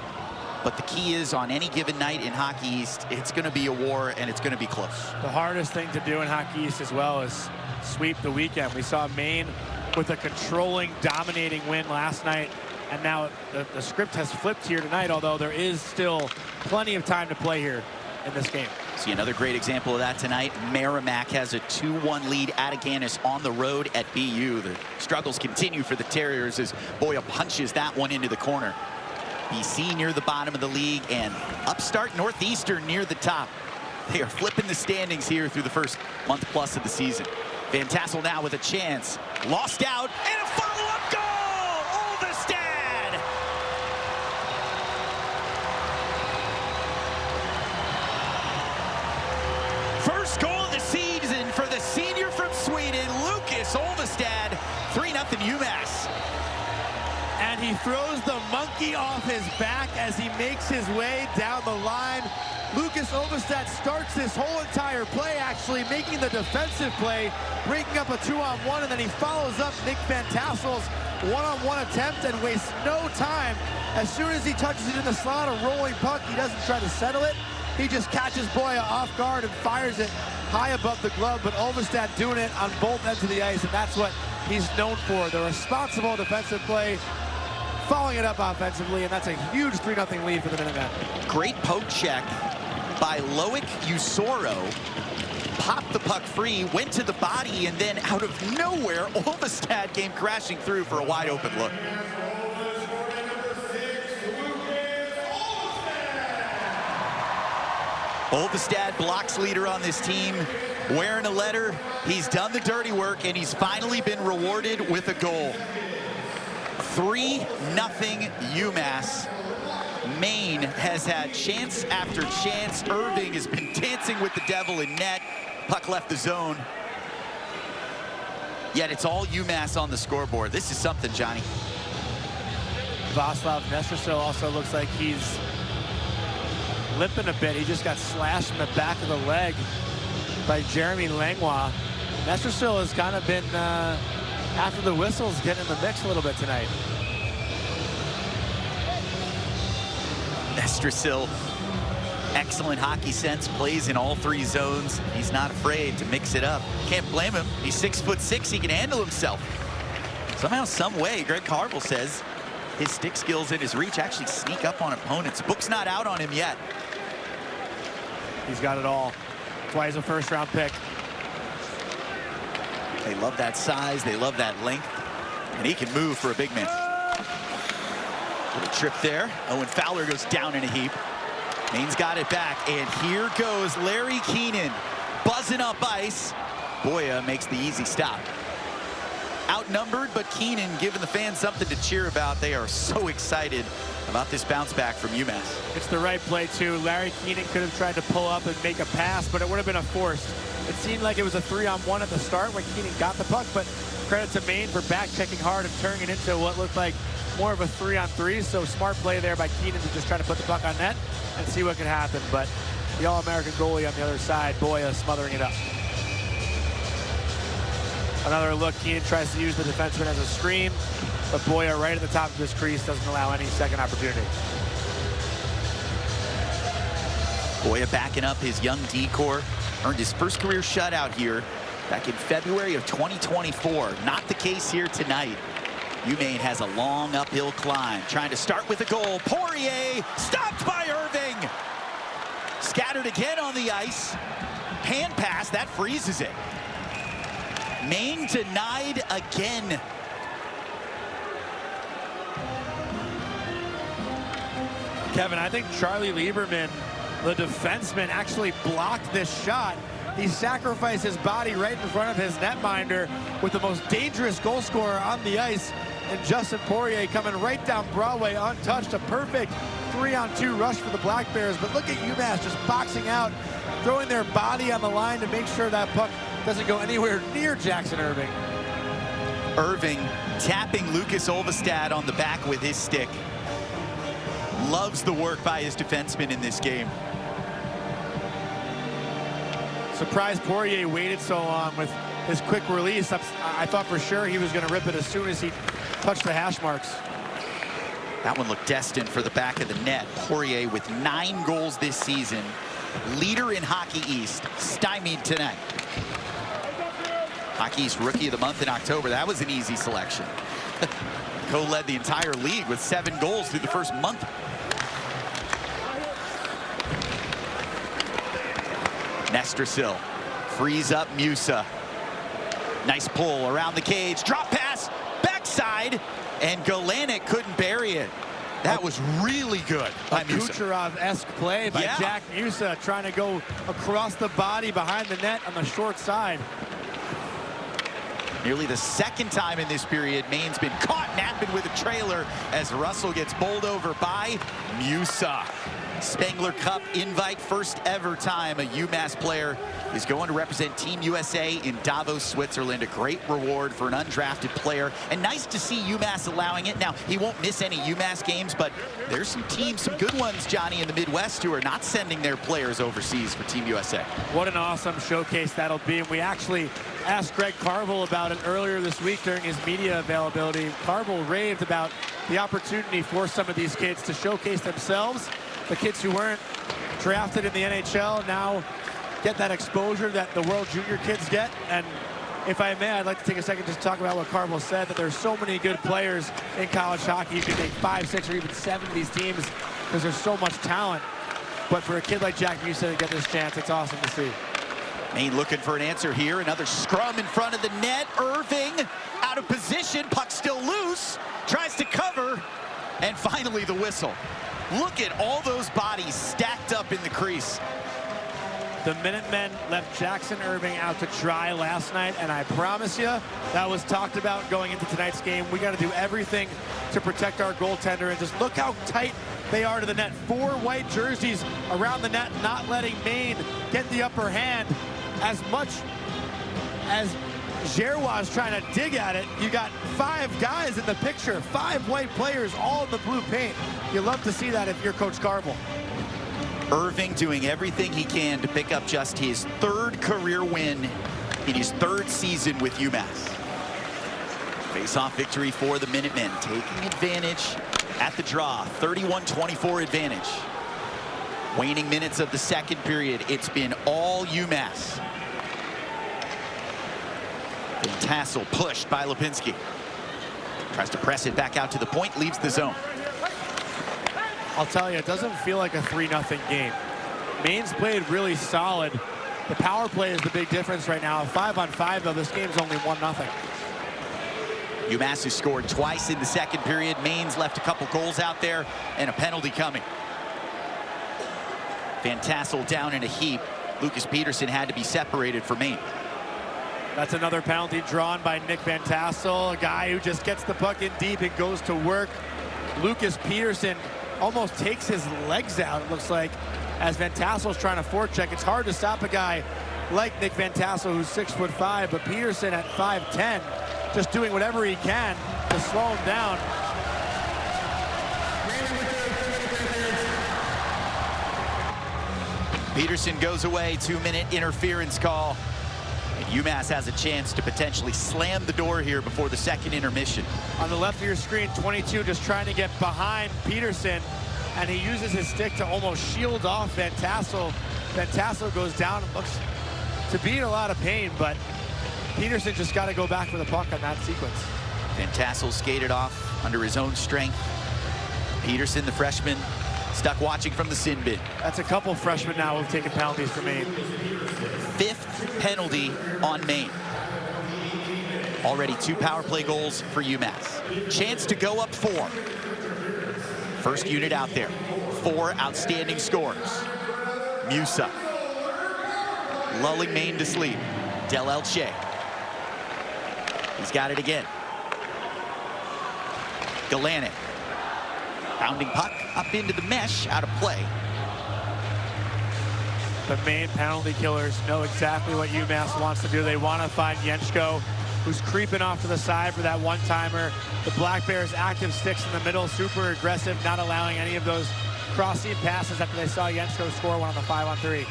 but the key is on any given night in Hockey East, it's going to be a war and it's going to be close. The hardest thing to do in Hockey East as well is sweep the weekend. We saw Maine with a controlling, dominating win last night, and now the script has flipped here tonight, although there is still plenty of time to play here in this game. See another great example of that tonight. Merrimack has a 2-1 lead at Aganis on the road at BU. The struggles continue for the Terriers as Boya punches that one into the corner. BC near the bottom of the league and upstart Northeastern near the top. They are flipping the standings here through the first month plus of the season. Van Tassel now with a chance. Lost out and a follow-up goal! Olvestad! First goal of the season for the senior from Sweden, Lucas Olvestad, 3-0 UMass. And he throws the monkey off his back as he makes his way down the line. Lucas Olvestad starts this whole entire play, actually making the defensive play, breaking up a 2-on-1, and then he follows up Nick Van Tassel's one-on-one attempt and wastes no time. As soon as he touches it in the slot, a rolling puck, he doesn't try to settle it. He just catches Boya off guard and fires it high above the glove, but Olvestad doing it on both ends of the ice, and that's what he's known for. The responsible defensive play, following it up offensively, and that's a huge 3-0 lead for the Minutemen. Great poke check by Loic Usoro. Popped the puck free, went to the body, and then out of nowhere, Olvestad came crashing through for a wide open look. Olvestad, blocks leader on this team, wearing a letter. He's done the dirty work, and he's finally been rewarded with a goal. 3-0 UMass. Maine has had chance after chance. Irving has been dancing with the devil in net. Puck left the zone. Yet it's all UMass on the scoreboard. This is something, Johnny. Václav Nestrasil also looks like he's limping a bit. He just got slashed in the back of the leg by Jeremy Langlois. Nestrasil has kind of been, after the whistles, getting in the mix a little bit tonight. Nestrasil, excellent hockey sense, plays in all 3 zones. He's not afraid to mix it up. Can't blame him. He's 6'6", he can handle himself. Somehow, some way, Greg Carville says his stick skills and his reach actually sneak up on opponents. Book's not out on him yet. He's got it all. That's why he's a first-round pick. They love that size, they love that length, and he can move for a big man. Little trip there. Owen Fowler goes down in a heap. Maine's got it back, and here goes Larry Keenan, buzzing up ice. Boya makes the easy stop. Outnumbered, but Keenan giving the fans something to cheer about. They are so excited about this bounce back from UMass. It's the right play, too. Larry Keenan could have tried to pull up and make a pass, but it would have been a force. It seemed like it was a 3-on-1 at the start when Keenan got the puck, but credit to Maine for back-checking hard and turning it into what looked like more of a 3-on-3. So smart play there by Keenan to just try to put the puck on net and see what could happen. But the All-American goalie on the other side, Boya, smothering it up. Another look, Keenan tries to use the defenseman as a screen, but Boya right at the top of this crease doesn't allow any second opportunity. Boya backing up his young D-core, earned his first career shutout here back in February of 2024. Not the case here tonight. UMaine has a long uphill climb, trying to start with a goal. Poirier stopped by Irving. Scattered again on the ice. Hand pass, that freezes it. Maine denied again. Kevin, I think Charlie Lieberman, the defenseman, actually blocked this shot. He sacrificed his body right in front of his netminder with the most dangerous goal scorer on the ice, and Justin Poirier coming right down Broadway untouched. A perfect 3-on-2 rush for the Black Bears. But look at UMass just boxing out, throwing their body on the line to make sure that puck doesn't go anywhere near Jackson Irving. Irving tapping Lucas Olvestad on the back with his stick. Loves the work by his defenseman in this game. Surprised Poirier waited so long with his quick release. I thought for sure he was going to rip it as soon as he touched the hash marks. That one looked destined for the back of the net. Poirier with 9 goals this season. Leader in Hockey East, stymied tonight. Hockey East Rookie of the Month in October. That was an easy selection. Co-led the entire league with 7 goals through the first month. Nestrasil frees up Musa. Nice pull around the cage. Drop pass, backside, and Galanic couldn't bury it. That was really good by Musa. Kucherov-esque play by Jack Musa, trying to go across the body behind the net on the short side. Nearly the second time in this period, Maine's been caught napping with a trailer as Russell gets bowled over by Musa. Spengler Cup invite, first ever time a UMass player is going to represent Team USA in Davos, Switzerland. A great reward for an undrafted player, and nice to see UMass allowing it. Now, he won't miss any UMass games, but there's some teams, some good ones, Johnny, in the Midwest who are not sending their players overseas for Team USA. What an awesome showcase that'll be. And we actually asked Greg Carville about it earlier this week during his media availability. Carville raved about the opportunity for some of these kids to showcase themselves. The kids who weren't drafted in the NHL now get that exposure that the World Junior kids get. And if I may, I'd like to take a second just to talk about what Carville said, that there's so many good players in college hockey. You can make 5, 6, or even 7 of these teams because there's so much talent. But for a kid like Jack Musa to get this chance, it's awesome to see. Maine looking for an answer here. Another scrum in front of the net. Irving out of position. Puck still loose. Tries to cover. And finally the whistle. Look at all those bodies stacked up in the crease. The Minutemen left Jackson Irving out to dry last night, and I promise you, that was talked about going into tonight's game. We got to do everything to protect our goaltender, and just look how tight they are to the net. 4 white jerseys around the net, not letting Maine get the upper hand. As much as Gerrois trying to dig at it, you got 5 guys in the picture, 5 white players, all in the blue paint. You love to see that if you're Coach Carville. Irving doing everything he can to pick up just his 3rd career win in his 3rd season with UMass. Face-off victory for the Minutemen, taking advantage at the draw, 31-24 advantage. Waning minutes of the second period, it's been all UMass. Tassel pushed by Lipinski. Tries to press it back out to the point, leaves the zone. I'll tell you, it doesn't feel like a 3-0 game. Maine's played really solid. The power play is the big difference right now. 5-on-5, though, this game's only 1-0. UMass has scored twice in the second period. Maine's left a couple goals out there and a penalty coming. Van Tassel down in a heap. Lucas Peterson had to be separated for Maine. That's another penalty drawn by Nick Van Tassel, a guy who just gets the puck in deep and goes to work. Lucas Peterson almost takes his legs out, it looks like, as Van Tassel's trying to forecheck. It's hard to stop a guy like Nick Van Tassel, who's 6'5", but Peterson at 5'10", just doing whatever he can to slow him down. Peterson goes away, 2-minute interference call. And UMass has a chance to potentially slam the door here before the second intermission. On the left of your screen, 22 just trying to get behind Peterson, and he uses his stick to almost shield off Van Tassel. Van Tassel goes down and looks to be in a lot of pain, but Peterson just got to go back for the puck on that sequence. Van Tassel skated off under his own strength. Peterson, the freshman, stuck watching from the sin bin. That's a couple freshmen now who've taken penalties for Maine. 5th penalty on Maine. Already 2 power play goals for UMass. Chance to go up 4. First unit out there. 4 outstanding scores. Musa. Lulling Maine to sleep. Del Elche. He's got it again. Galanic. Bounding puck up into the mesh, out of play. The Maine penalty killers know exactly what UMass wants to do. They want to find Yenchko, who's creeping off to the side for that one-timer. The Black Bears active sticks in the middle, super aggressive, not allowing any of those cross-seam passes after they saw Yenchko score one on the 5-on-3.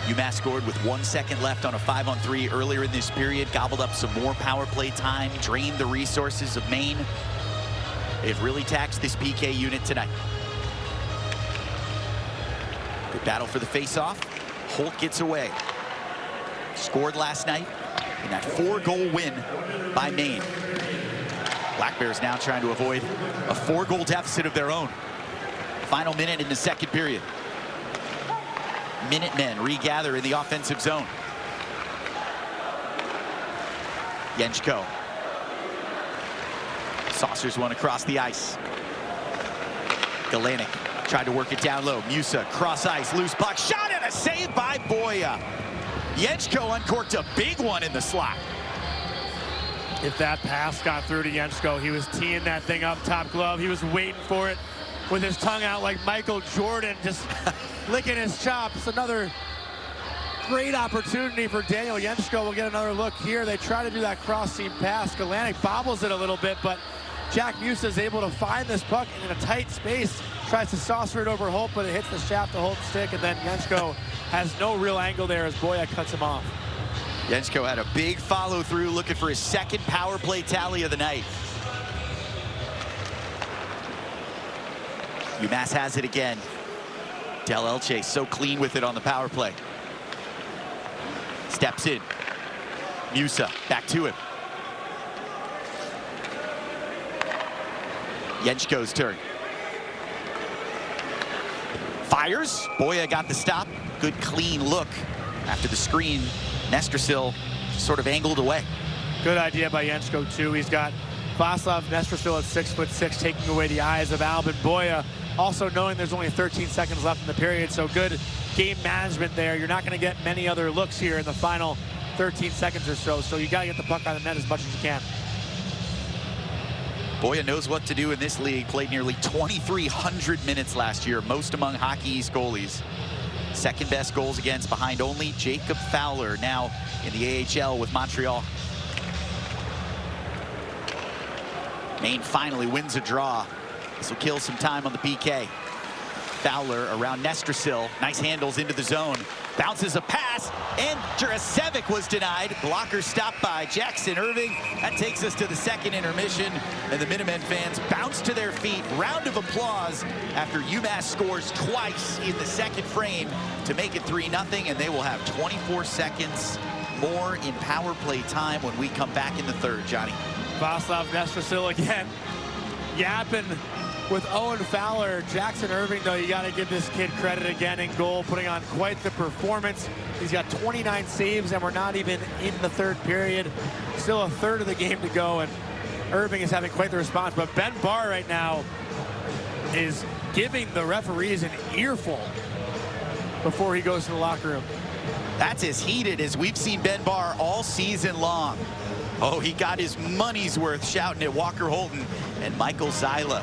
UMass scored with 1 second left on a 5-on-3 earlier in this period, gobbled up some more power play time, drained the resources of Maine. They've really taxed this PK unit tonight. Good battle for the face-off. Holt gets away. Scored last night in that 4-goal win by Maine. Black Bears now trying to avoid a 4-goal deficit of their own. Final minute in the second period. Minutemen regather in the offensive zone. Yenchko. Saucers one across the ice. Galanic tried to work it down low. Musa, cross ice, loose puck, shot and a save by Boya. Yenchko uncorked a big one in the slot. If that pass got through to Yenchko, he was teeing that thing up top glove. He was waiting for it with his tongue out like Michael Jordan, just licking his chops. Another great opportunity for Daniel Yenchko. We'll get another look here. They try to do that cross-seam pass. Galanic bobbles it a little bit, but Jack Musa is able to find this puck in a tight space. Tries to saucer it over Holt, but it hits the shaft of Holt's stick, and then Yenchko has no real angle there as Boya cuts him off. Yenchko had a big follow-through, looking for his 2nd power play tally of the night. UMass has it again. Del Elche so clean with it on the power play. Steps in. Musa back to him. Yenchko's turn. Fires. Boya got the stop. Good clean look after the screen. Nestrasil sort of angled away. Good idea by Yenchko too. He's got Vaslav Nestrasil at 6'6", taking away the eyes of Albin Boya. Also knowing there's only 13 seconds left in the period, so good game management there. You're not going to get many other looks here in the final 13 seconds or so, so you got to get the puck on the net as much as you can. Boya knows what to do in this league. Played nearly 2,300 minutes last year, most among Hockey East goalies. 2nd best goals against, behind only Jacob Fowler, now in the AHL with Montreal. Maine finally wins a draw. This will kill some time on the PK. Fowler around Nestrasil. Nice handles into the zone. Bounces a pass, and Jurasevic was denied. Blocker stopped by Jackson Irving. That takes us to the 2nd intermission, and the Minutemen fans bounce to their feet. Round of applause after UMass scores twice in the 2nd frame to make it 3-0, and they will have 24 seconds more in power play time when we come back in the 3rd, Johnny. Vaslav Nestrasil again, yapping with Owen Fowler. Jackson Irving, though, you got to give this kid credit again in goal, putting on quite the performance. He's got 29 saves, and we're not even in the 3rd period. Still a 1/3 of the game to go, and Irving is having quite the response. But Ben Barr right now is giving the referees an earful before he goes to the locker room. That's as heated as we've seen Ben Barr all season long. Oh, he got his money's worth shouting at Walker Holton and Michael Zyla.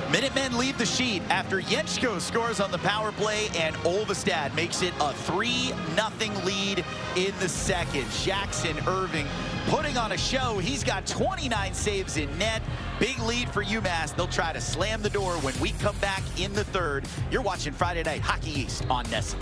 Minutemen leave the sheet after Yenchko scores on the power play, and Olvestad makes it a 3-0 lead in the 2nd. Jackson Irving putting on a show. He's got 29 saves in net. Big lead for UMass. They'll try to slam the door when we come back in the 3rd. You're watching Friday Night Hockey East on NESN.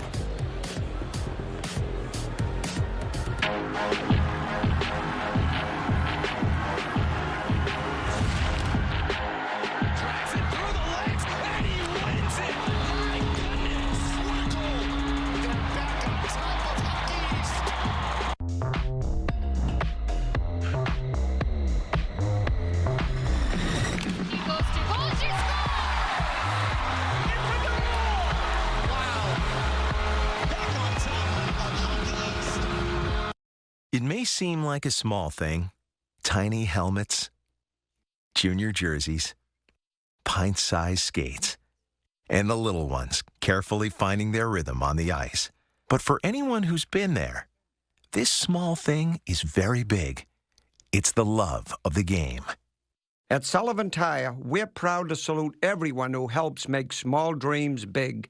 seem like a small thing. Tiny helmets, junior jerseys, pint-sized skates, and the little ones carefully finding their rhythm on the ice. But for anyone who's been there, this small thing is very big. It's the love of the game. At Sullivan Tire, we're proud to salute everyone who helps make small dreams big.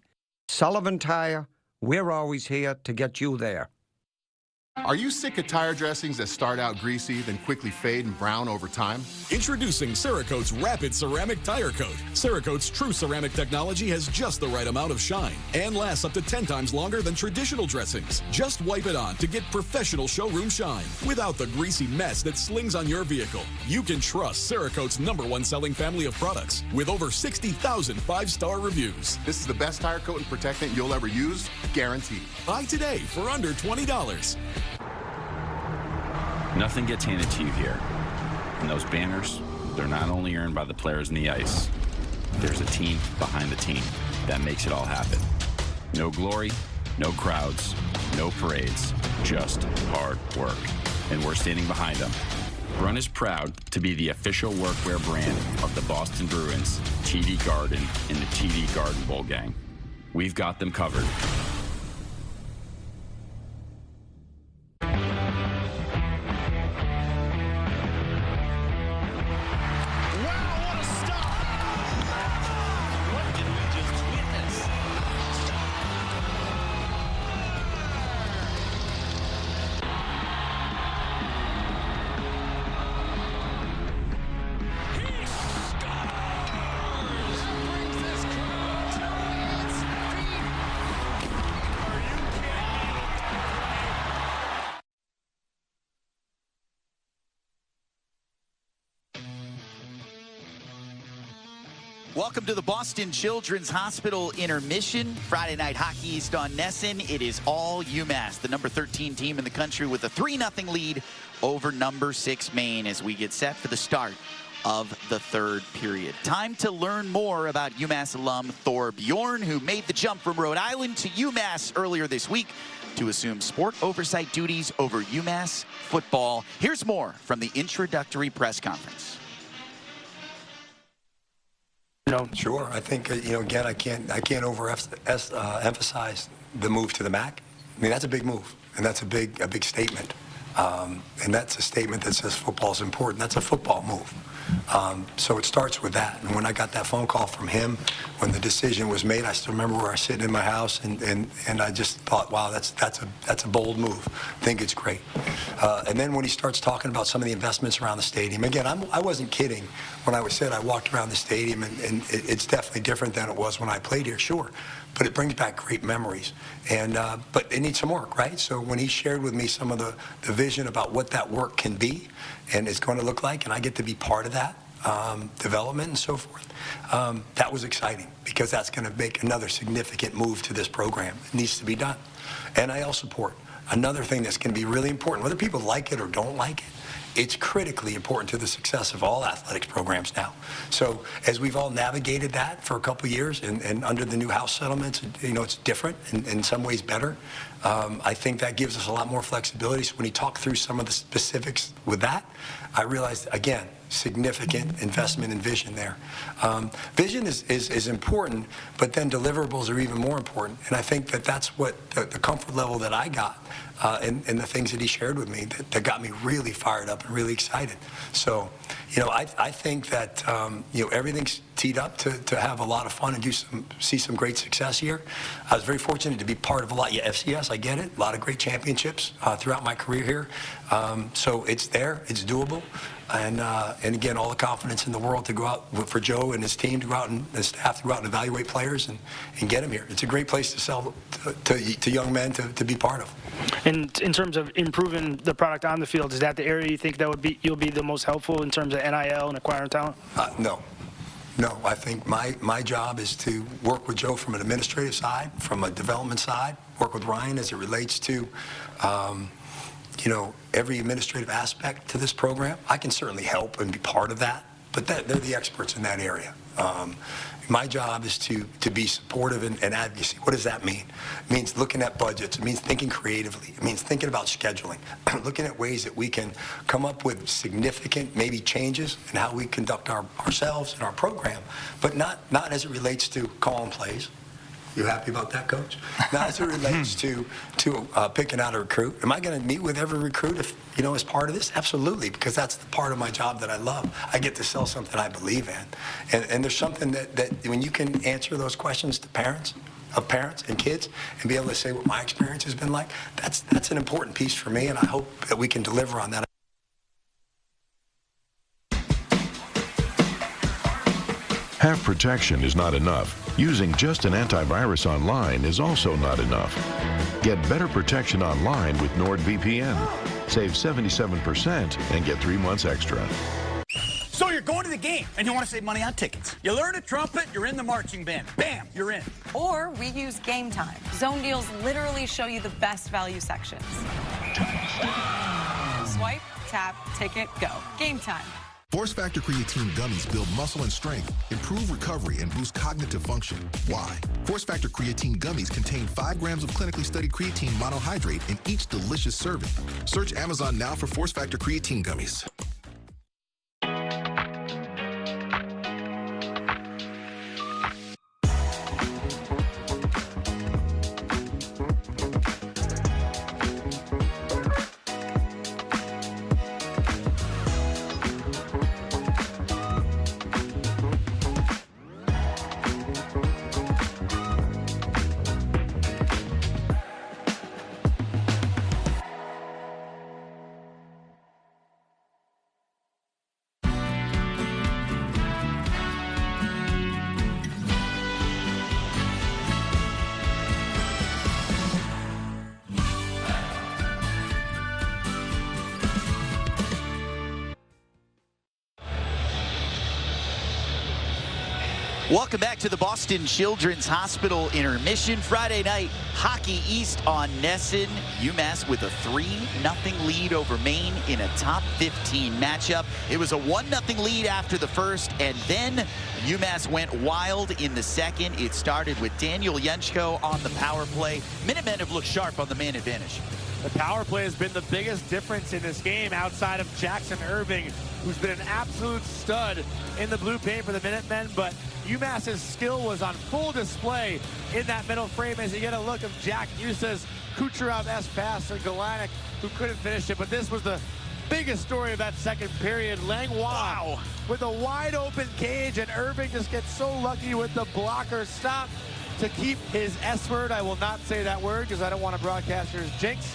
Sullivan Tire, we're always here to get you there. Are you sick of tire dressings that start out greasy, then quickly fade and brown over time? Introducing Cerakote's Rapid Ceramic Tire Coat. Cerakote's true ceramic technology has just the right amount of shine and lasts up to 10 times longer than traditional dressings. Just wipe it on to get professional showroom shine without the greasy mess that slings on your vehicle. You can trust Cerakote's #1 selling family of products with over 60,000 5-star reviews. This is the best tire coat and protectant you'll ever use, guaranteed. Buy today for under $20. Nothing gets handed to you here. And those banners, they're not only earned by the players in the ice. There's a team behind the team that makes it all happen. No glory, no crowds, no parades, just hard work. And we're standing behind them. Brunn is proud to be the official workwear brand of the Boston Bruins, TD Garden, and the TD Garden Bowl gang. We've got them covered. Welcome to the Boston Children's Hospital intermission. Friday Night Hockey East on Nesson. It is all UMass, the number 13 team in the country, with a 3-0 lead over number 6 Maine as we get set for the start of the third period. Time to learn more about UMass alum Thor Bjorn, who made the jump from Rhode Island to UMass earlier this week to assume sport oversight duties over UMass football. Here's more from the introductory press conference. Sure. I think again, I can't emphasize the move to the MAC. I mean, that's a big move, and that's a big statement. And that's a statement that says football is important. That's a football move. So it starts with that. And when I got that phone call from him, when the decision was made, I still remember where I was sitting in my house, and I just thought, wow, that's a bold move. I think it's great. And then when he starts talking about some of the investments around the stadium, again, I wasn't kidding when I said I walked around the stadium, and it's definitely different than it was when I played here, sure. But it brings back great memories. And but it needs some work, right? So when he shared with me some of the vision about what that work can be and is going to look like, and I get to be part of that development and so forth, that was exciting because that's going to make another significant move to this program. It needs to be done. And I also support another thing that's going to be really important, whether people like it or don't like it. It's critically important to the success of all athletics programs now. So as we've all navigated that for a couple of years, and under the new House settlements, it's different and in some ways better. I think that gives us a lot more flexibility. So when he talked through some of the specifics with that, I realized, again, significant investment in vision there. Vision is important, but then deliverables are even more important. And I think that's what the comfort level that I got and the things that he shared with me that got me really fired up and really excited. So, I think that, everything's teed up to have a lot of fun and see some great success here. I was very fortunate to be part of a lot. Yeah, FCS, I get it. A lot of great championships throughout my career here. So it's there. It's doable. And again, all the confidence in the world to go out for Joe and his team to go out and his staff to go out and evaluate players and get them here. It's a great place to sell to young men to be part of. And in terms of improving the product on the field, is that the area you think that you'll be the most helpful in terms of NIL and acquiring talent? No, I think my job is to work with Joe from an administrative side, from a development side, work with Ryan as it relates to every administrative aspect to this program. I can certainly help and be part of that, but they're the experts in that area. My job is to be supportive and advocacy. What does that mean? It means looking at budgets. It means thinking creatively. It means thinking about scheduling, looking at ways that we can come up with significant maybe changes in how we conduct ourselves and our program, but not as it relates to calling plays. You happy about that, Coach? Not as it relates to picking out a recruit. Am I going to meet with every recruit if, as part of this? Absolutely, because that's the part of my job that I love. I get to sell something I believe in. And there's something that when you can answer those questions to parents and kids and be able to say what my experience has been like, that's an important piece for me, and I hope that we can deliver on that. Half protection is not enough. Using just an antivirus online is also not enough. Get better protection online with NordVPN. Save 77% and get 3 months extra. So you're going to the game and you want to save money on tickets. You learn a trumpet, you're in the marching band. Bam, you're in. Or we use Game Time. Zone deals literally show you the best value sections. Swipe, tap, ticket, go. Game Time. Force Factor Creatine Gummies build muscle and strength, improve recovery, and boost cognitive function. Why? Force Factor Creatine Gummies contain 5 grams of clinically studied creatine monohydrate in each delicious serving. Search Amazon now for Force Factor Creatine Gummies. Welcome back to the Boston Children's Hospital intermission. Friday night, Hockey East on Nesson. UMass with a 3-0 lead over Maine in a top 15 matchup. It was a 1-0 lead after the first, and then UMass went wild in the second. It started with Daniel Yenchko on the power play. Minutemen have looked sharp on the man advantage. The power play has been the biggest difference in this game outside of Jackson Irving, who's been an absolute stud in the blue paint for the Minutemen, but UMass's skill was on full display in that middle frame as you get a look of Jack Musa's Kucherov-esque pass to Galanic, who couldn't finish it, but this was the biggest story of that second period. Langlois with a wide open cage, and Irving just gets so lucky with the blocker stop to keep his S word. I will not say that word because I don't want a broadcaster's jinx.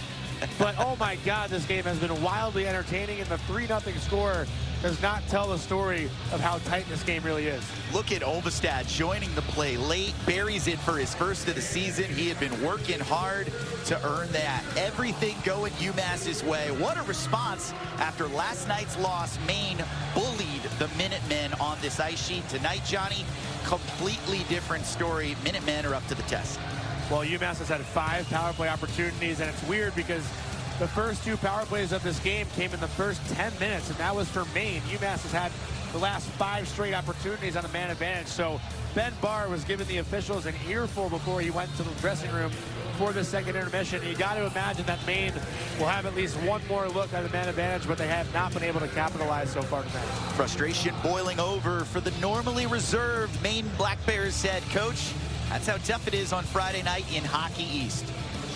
But, oh, my God, this game has been wildly entertaining, and the 3-0 score does not tell the story of how tight this game really is. Look at Ovestad joining the play late, buries it for his first of the season. He had been working hard to earn that. Everything going UMass's way. What a response after last night's loss. Maine bullied the Minutemen on this ice sheet. Tonight, Johnny, completely different story. Minutemen are up to the test. Well, UMass has had 5 power play opportunities, and it's weird because the first 2 power plays of this game came in the first 10 minutes, and that was for Maine. UMass has had the last 5 straight opportunities on the man advantage, so Ben Barr was giving the officials an earful before he went to the dressing room for the second intermission. You got to imagine that Maine will have at least one more look at the man advantage, but they have not been able to capitalize so far tonight. Frustration boiling over for the normally reserved Maine Black Bears head coach. That's how tough it is on Friday night in Hockey East.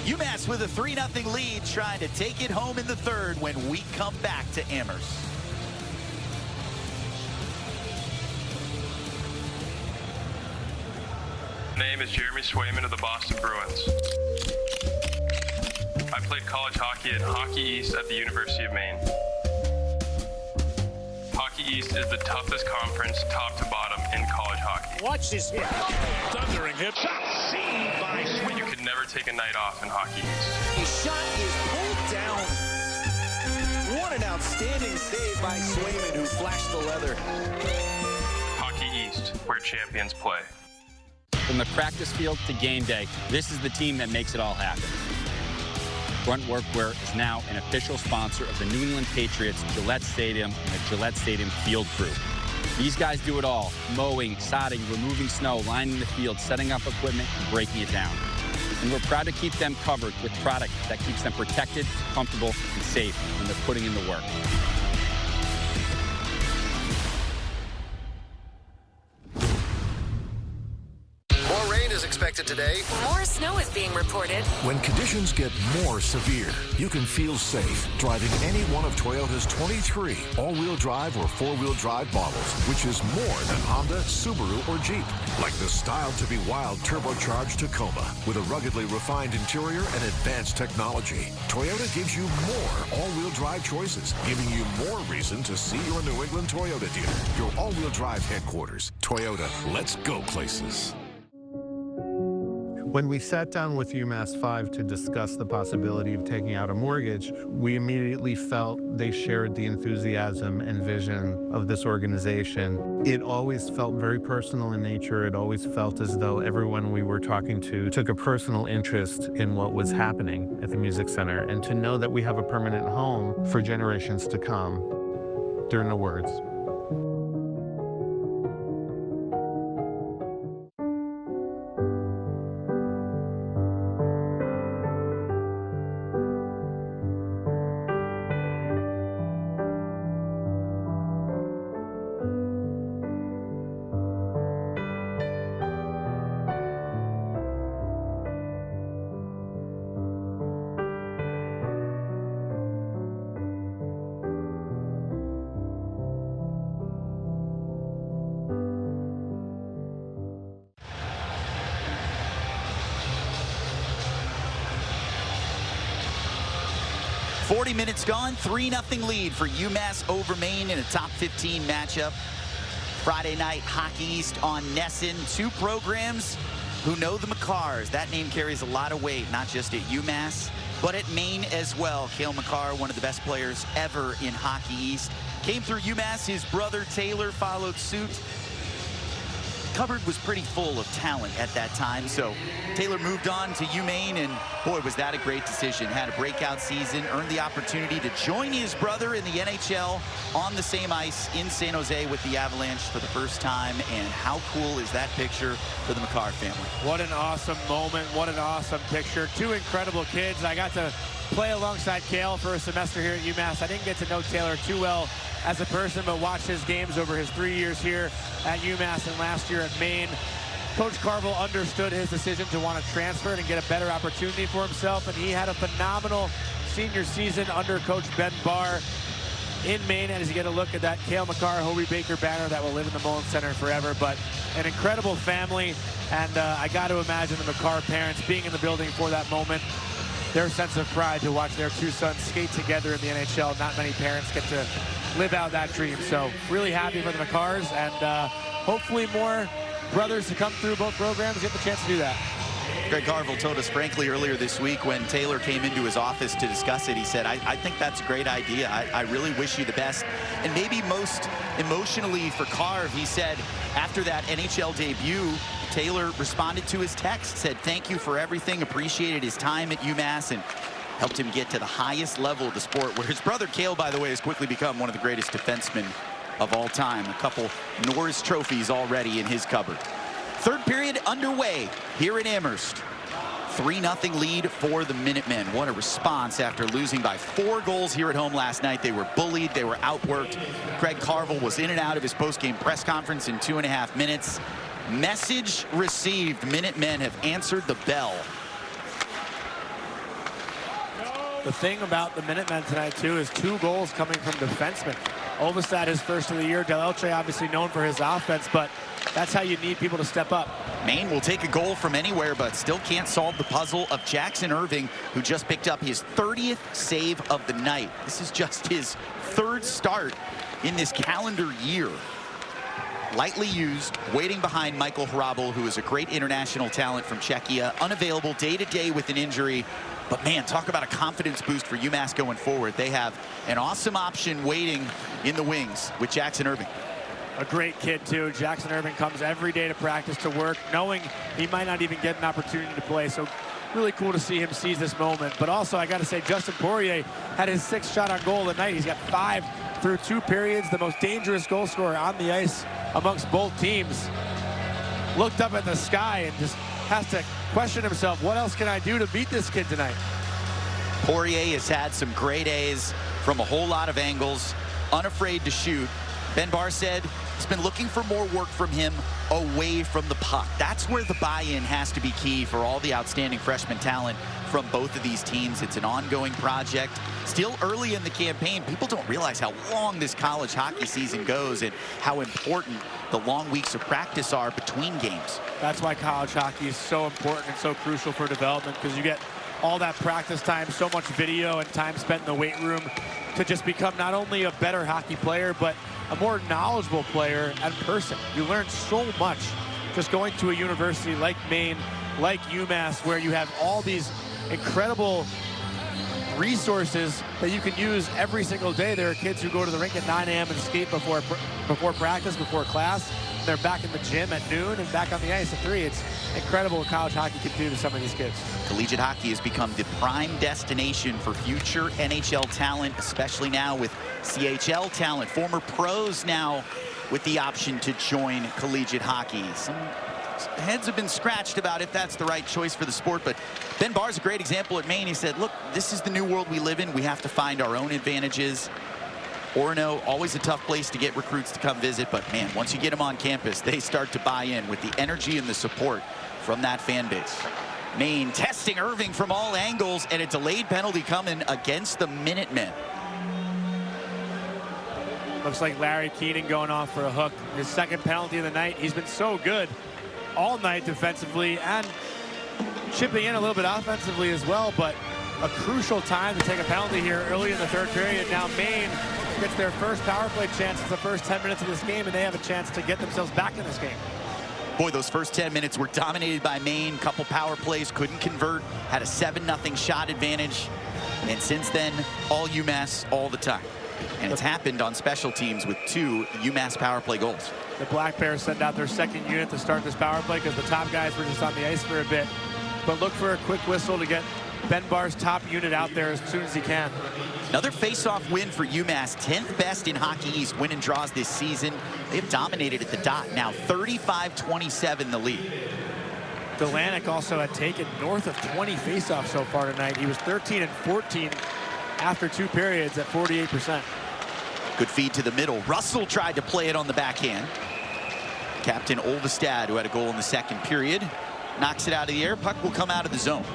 UMass with a 3-0 lead, trying to take it home in the third when we come back to Amherst. My name is Jeremy Swayman of the Boston Bruins. I played college hockey at Hockey East at the University of Maine. Hockey East is the toughest conference, top to bottom, in college hockey. Watch this hit. Thundering hit. Shot seen by Swayman. You could never take a night off in Hockey East. His shot is pulled down. What an outstanding save by Swayman, who flashed the leather. Hockey East, where champions play. From the practice field to game day, this is the team that makes it all happen. Front Workwear is now an official sponsor of the New England Patriots Gillette Stadium and the Gillette Stadium Field Crew. These guys do it all: mowing, sodding, removing snow, lining the field, setting up equipment, and breaking it down. And we're proud to keep them covered with product that keeps them protected, comfortable, and safe when they're putting in the work. More rain is expected today. More snow is being reported. When conditions get more severe, you can feel safe driving any one of Toyota's 23 all-wheel drive or four-wheel drive models, which is more than Honda, Subaru, or Jeep. Like the styled-to-be-wild turbocharged Tacoma with a ruggedly refined interior and advanced technology. Toyota gives you more all-wheel drive choices, giving you more reason to see your New England Toyota dealer. Your all-wheel drive headquarters. Toyota, let's go places. When we sat down with UMass 5 to discuss the possibility of taking out a mortgage, we immediately felt they shared the enthusiasm and vision of this organization. It always felt very personal in nature. It always felt as though everyone we were talking to took a personal interest in what was happening at the Music Center. And to know that we have a permanent home for generations to come, there are no words. Minutes gone, 3-0 lead for UMass over Maine in a top 15 matchup. Friday night, Hockey East on Nesson. Two programs who know the McCarrs. That name carries a lot of weight, not just at UMass, but at Maine as well. Cale McCarr, one of the best players ever in Hockey East. Came through UMass, his brother Taylor followed suit. Cupboard was pretty full of talent at that time, so Taylor moved on to UMaine, and boy, was that a great decision. Had a breakout season, earned the opportunity to join his brother in the NHL on the same ice in San Jose with the Avalanche for the first time, and how cool is that picture for the McCarr family? What an awesome moment, what an awesome picture. Two incredible kids. I got to play alongside Cale for a semester here at UMass. I didn't get to know Taylor too well as a person, but watched his games over his 3 years here at UMass and last year at Maine. Coach Carville understood his decision to want to transfer and get a better opportunity for himself, and he had a phenomenal senior season under Coach Ben Barr in Maine. And as you get a look at that Cale McCarr, Hobie Baker banner that will live in the Mullen Center forever, but an incredible family, and I got to imagine the McCarr parents being in the building for that moment. Their sense of pride to watch their two sons skate together in the NHL. Not many parents get to live out that dream. So really happy for the McCarrs, and hopefully more brothers to come through both programs get the chance to do that. Greg Carville told us frankly earlier this week when Taylor came into his office to discuss it, he said, I think that's a great idea. I really wish you the best. And maybe most emotionally for Carv, he said after that NHL debut, Taylor responded to his text, said thank you for everything, appreciated his time at UMass, and helped him get to the highest level of the sport, where his brother Cale, by the way, has quickly become one of the greatest defensemen of all time. A couple Norris trophies already in his cupboard. Third period underway here in Amherst. 3-0 lead for the Minutemen. What a response after losing by 4 goals here at home last night. They were bullied, they were outworked. Greg Carville was in and out of his post-game press conference in 2.5 minutes. Message received. Minutemen have answered the bell. The thing about the Minutemen tonight, too, is 2 goals coming from defensemen. Olvestad, his first of the year. Del Elche, obviously known for his offense, but that's how you need people to step up. Maine will take a goal from anywhere, but still can't solve the puzzle of Jackson Irving, who just picked up his 30th save of the night. This is just his 3rd start in this calendar year. Lightly used, waiting behind Michael Hrabal, who is a great international talent from Czechia, unavailable day-to-day with an injury. But man, talk about a confidence boost for UMass going forward. They have an awesome option waiting in the wings with Jackson Irving. A great kid, too. Jackson Irving comes every day to practice, to work, knowing he might not even get an opportunity to play. So really cool to see him seize this moment. But also, I got to say, Justin Poirier had his 6th shot on goal of the night. He's got 5 through 2 periods, the most dangerous goal scorer on the ice amongst both teams, looked up at the sky and just has to question himself, what else can I do to beat this kid tonight? Poirier has had some great A's from a whole lot of angles, unafraid to shoot. Ben Barr said he's been looking for more work from him away from the puck. That's where the buy-in has to be key for all the outstanding freshman talent from both of these teams. It's an ongoing project. Still early in the campaign, people don't realize how long this college hockey season goes and how important the long weeks of practice are between games. That's why college hockey is so important and so crucial for development, because you get all that practice time, so much video and time spent in the weight room to just become not only a better hockey player, but a more knowledgeable player and person. You learn so much just going to a university like Maine, like UMass, where you have all these incredible resources that you can use every single day. There are kids who go to the rink at 9 a.m. and skate before practice, before class. They're back in the gym at noon and back on the ice at 3. It's incredible what college hockey can do to some of these kids. Collegiate hockey has become the prime destination for future NHL talent, especially now with CHL talent. Former pros now with the option to join collegiate hockey. Some heads have been scratched about if that's the right choice for the sport, but Ben Barr's a great example at Maine. He said, look, this is the new world we live in. We have to find our own advantages. Orono, always a tough place to get recruits to come visit, but man, once you get them on campus, they start to buy in with the energy and the support from that fan base. Maine testing Irving from all angles, and a delayed penalty coming against the Minutemen. Looks like Larry Keenan going off for a hook. His second penalty of the night. He's been so good all night defensively and chipping in a little bit offensively as well, but a crucial time to take a penalty here early in the 3rd period. Now Maine gets their first power play chance in the first 10 minutes of this game, and they have a chance to get themselves back in this game. Boy, those first 10 minutes were dominated by Maine. Couple power plays, couldn't convert, had a 7-0 shot advantage, and since then, all UMass all the time. And it's happened on special teams with 2 UMass power play goals. The Black Bears send out their 2nd unit to start this power play because the top guys were just on the ice for a bit. But look for a quick whistle to get Ben Barr's top unit out there as soon as he can. Another face-off win for UMass, 10th best in Hockey East win and draws this season. They've dominated at the dot, now 35-27 the lead. Delanek also had taken north of 20 face-offs so far tonight. He was 13-14 after 2 periods at 48%. Good feed to the middle. Russell tried to play it on the backhand. Captain Olvestad, who had a goal in the 2nd period, knocks it out of the air. Puck will come out of the zone.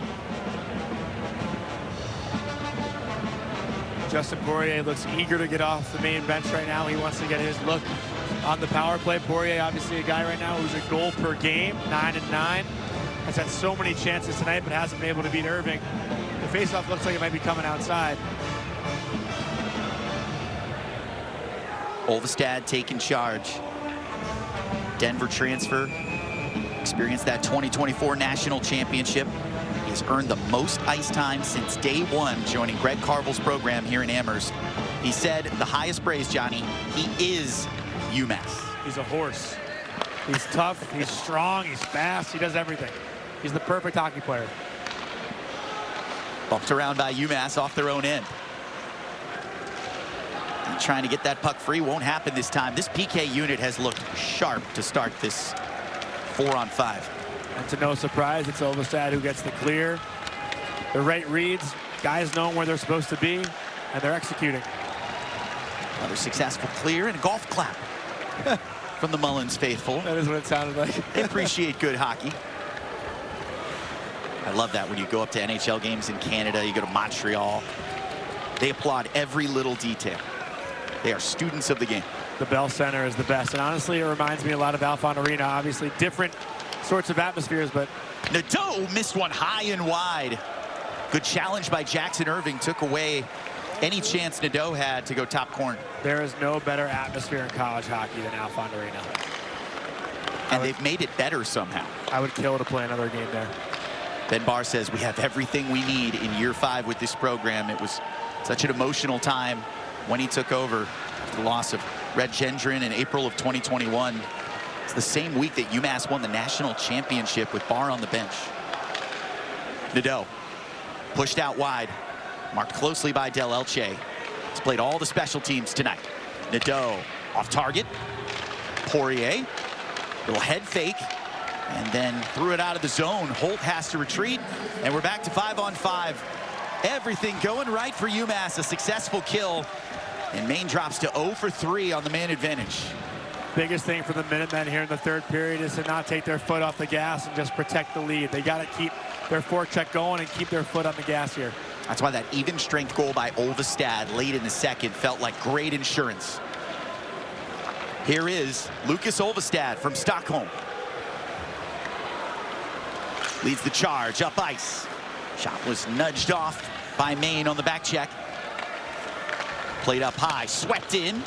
Justin Poirier looks eager to get off the main bench right now. He wants to get his look on the power play. Poirier, obviously a guy right now who's a goal per game, 9-9. Has had so many chances tonight, but hasn't been able to beat Irving. The faceoff looks like it might be coming outside. Olvestad taking charge. Denver transfer. Experienced that 2024 national championship. He has earned the most ice time since day 1 joining Greg Carvel's program here in Amherst. He said the highest praise, Johnny, he is UMass. He's a horse. He's tough, he's strong, he's fast, he does everything. He's the perfect hockey player. Bumped around by UMass off their own end. And trying to get that puck free won't happen this time. This PK unit has looked sharp to start this 4-on-5. And to no surprise, it's Olvestad who gets the clear. The right reads, guys know where they're supposed to be, and they're executing. Another successful clear and a golf clap from the Mullins faithful. That is what it sounded like. They appreciate good hockey. I love that when you go up to NHL games in Canada, you go to Montreal. They applaud every little detail. They are students of the game. The Bell Center is the best, and honestly, it reminds me a lot of Alphon Arena. Obviously, different sorts of atmospheres, but Nadeau missed one high and wide. Good challenge by Jackson Irving, took away any chance Nadeau had to go top corner. There is no better atmosphere in college hockey than Alphon Arena. And they've made it better somehow. I would kill to play another game there. Ben Barr says we have everything we need in year 5 with this program. It was such an emotional time when he took over after the loss of Red Gendron in April of 2021. It's the same week that UMass won the national championship with Barr on the bench. Nadeau pushed out wide, marked closely by Del Elche. He's played all the special teams tonight. Nadeau off target. Poirier, little head fake, and then threw it out of the zone. Holt has to retreat, and we're back to 5-on-5. Everything going right for UMass, a successful kill, and Maine drops to 0 for 3 on the man advantage. Biggest thing for the Minutemen here in the third period is to not take their foot off the gas and just protect the lead. They got to keep their forecheck going and keep their foot on the gas here. That's why that even strength goal by Olvestad late in the second felt like great insurance. Here is Lucas Olvestad from Stockholm. Leads the charge up ice. Shot was nudged off by Maine on the back check. Played up high, swept in.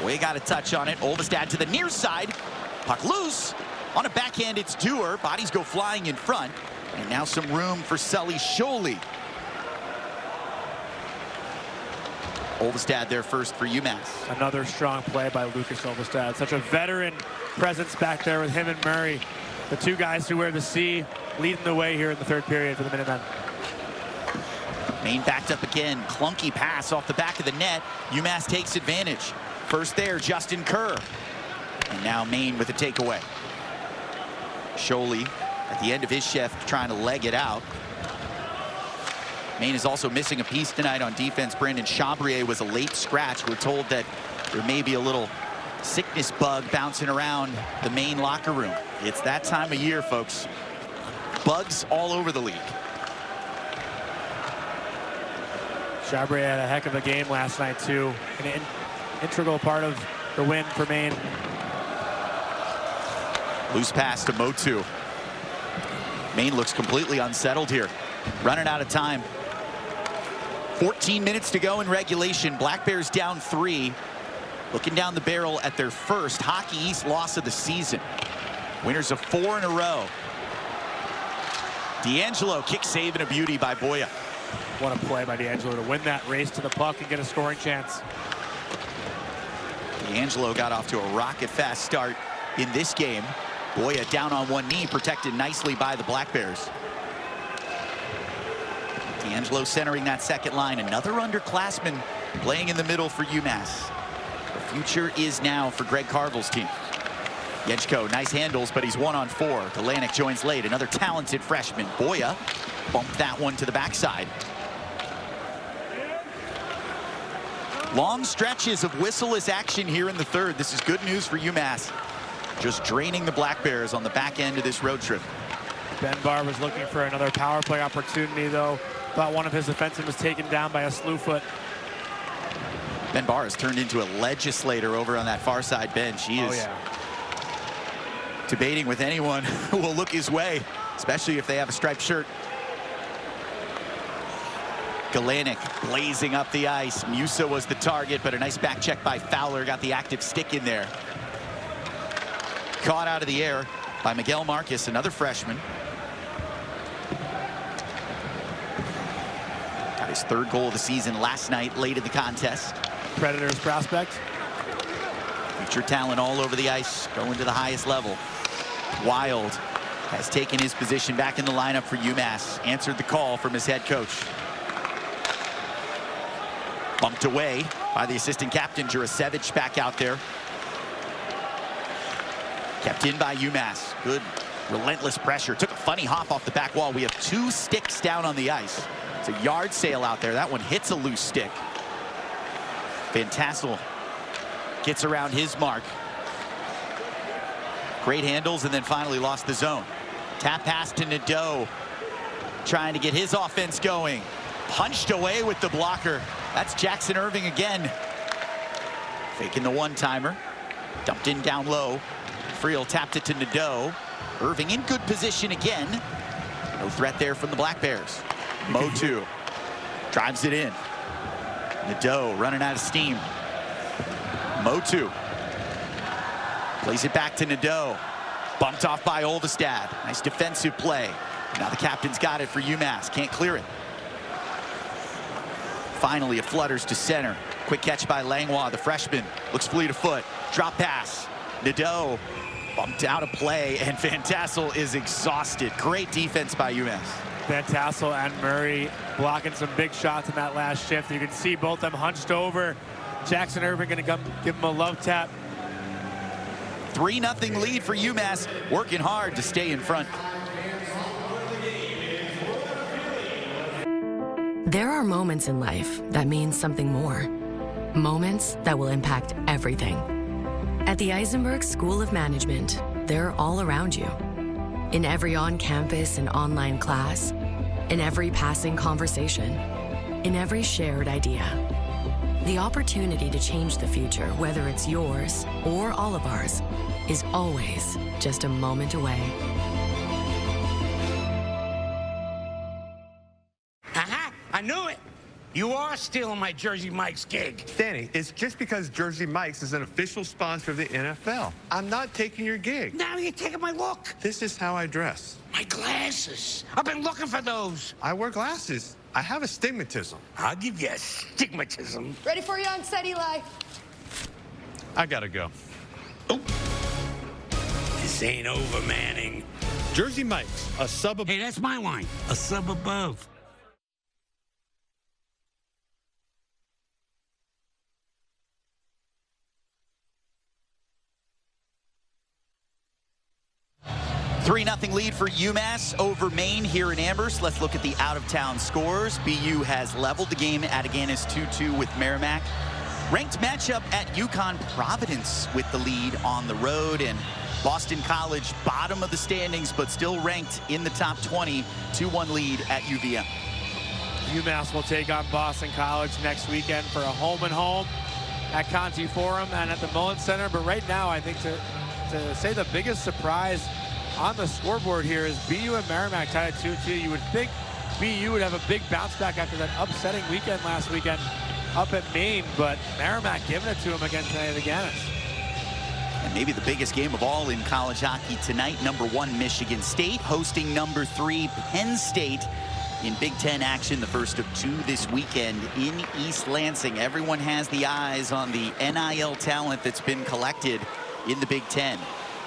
Boy got a touch on it. Olvestad to the near side. Puck loose. On a backhand, it's Dewar. Bodies go flying in front. And now some room for Sully Scholey. Olvestad there first for UMass. Another strong play by Lucas Olvestad. Such a veteran presence back there with him and Murray. The two guys who wear the C, leading the way here in the third period for the Minutemen. Maine backed up again. Clunky pass off the back of the net. UMass takes advantage. First there, Justin Kerr. And now Maine with a takeaway. Scholey at the end of his shift trying to leg it out. Maine is also missing a piece tonight on defense. Brandon Chabrier was a late scratch. We're told that there may be a little sickness bug bouncing around the Maine locker room. It's that time of year, folks. Bugs all over the league. Chabrier had a heck of a game last night, too. An integral part of the win for Maine. Loose pass to Motu. Maine looks completely unsettled here. Running out of time. 14 minutes to go in regulation. Black Bears down 3. Looking down the barrel at their first Hockey East loss of the season. Winners of 4 in a row. D'Angelo kick save and a beauty by Boya. What a play by D'Angelo to win that race to the puck and get a scoring chance. D'Angelo got off to a rocket fast start in this game. Boya down on one knee, protected nicely by the Black Bears. D'Angelo centering that second line. Another underclassman playing in the middle for UMass. The future is now for Greg Carville's team. Yechko, nice handles, but he's 1-on-4. Galanic joins late. Another talented freshman. Boya bumped that one to the backside. Long stretches of whistleless action here in the third. This is good news for UMass. Just draining the Black Bears on the back end of this road trip. Benbar was looking for another power play opportunity, though. Thought one of his defensemen was taken down by a slew foot. Benbar has turned into a legislator over on that far side bench. He is debating with anyone who will look his way, especially if they have a striped shirt. Galanic blazing up the ice. Musa was the target, but a nice back check by Fowler got the active stick in there. Caught out of the air by Miguel Marcus, another freshman. Got his third goal of the season last night, late in the contest. Predators prospect. Future talent all over the ice, going to the highest level. Wild has taken his position back in the lineup for UMass. Answered the call from his head coach. Bumped away by the assistant captain, Jurasevich, back out there. Kept in by UMass. Good, relentless pressure. Took a funny hop off the back wall. We have 2 sticks down on the ice. It's a yard sale out there. That one hits a loose stick. Van Tassel gets around his mark. Great handles, and then finally lost the zone. Tap pass to Nadeau. Trying to get his offense going. Punched away with the blocker. That's Jackson Irving again. Faking the one-timer. Dumped in down low. Friel tapped it to Nadeau. Irving in good position again. No threat there from the Black Bears. Motu drives it in. Nadeau running out of steam. Motu plays it back to Nadeau. Bumped off by Olvestad. Nice defensive play. Now the captain's got it for UMass. Can't clear it. Finally, it flutters to center. Quick catch by Langlois, the freshman. Looks fleet of foot. Drop pass. Nadeau bumped out of play, and Van Tassel is exhausted. Great defense by UMass. Van Tassel and Murray blocking some big shots in that last shift. You can see both of them hunched over, Jackson Irvin going to give him a love tap. 3-0 lead for UMass, working hard to stay in front. There are moments in life that mean something more. Moments that will impact everything. At the Eisenberg School of Management, they're all around you. In every on-campus and online class, in every passing conversation, in every shared idea. The opportunity to change the future, whether it's yours or all of ours, is always just a moment away. Aha! I knew it! You are stealing my Jersey Mike's gig. Danny, it's just because Jersey Mike's is an official sponsor of the NFL. I'm not taking your gig. Now you're taking my look. This is how I dress. My glasses. I've been looking for those. I wear glasses. I have astigmatism. I'll give you astigmatism. Ready for you on set, Eli. I gotta go. Oh. This ain't over, Manning. Jersey Mike's, a sub above. Hey, that's my line. A sub above. 3-0 lead for UMass over Maine here in Amherst. Let's look at the out-of-town scores. BU has leveled the game at Aganis 2-2 with Merrimack. Ranked matchup at UConn Providence with the lead on the road, and Boston College bottom of the standings but still ranked in the top 20. 2-1 lead at UVM. UMass will take on Boston College next weekend for a home-and-home at Conti Forum and at the Mullen Center. But right now, I think to say the biggest surprise on the scoreboard here is BU and Merrimack tied at 2-2. You would think BU would have a big bounce back after that upsetting weekend last weekend up at Maine, but Merrimack giving it to them again tonight at Aganis. And maybe the biggest game of all in college hockey tonight, #1 Michigan State hosting #3 Penn State in Big Ten action, the first of 2 this weekend in East Lansing. Everyone has the eyes on the NIL talent that's been collected in the Big Ten.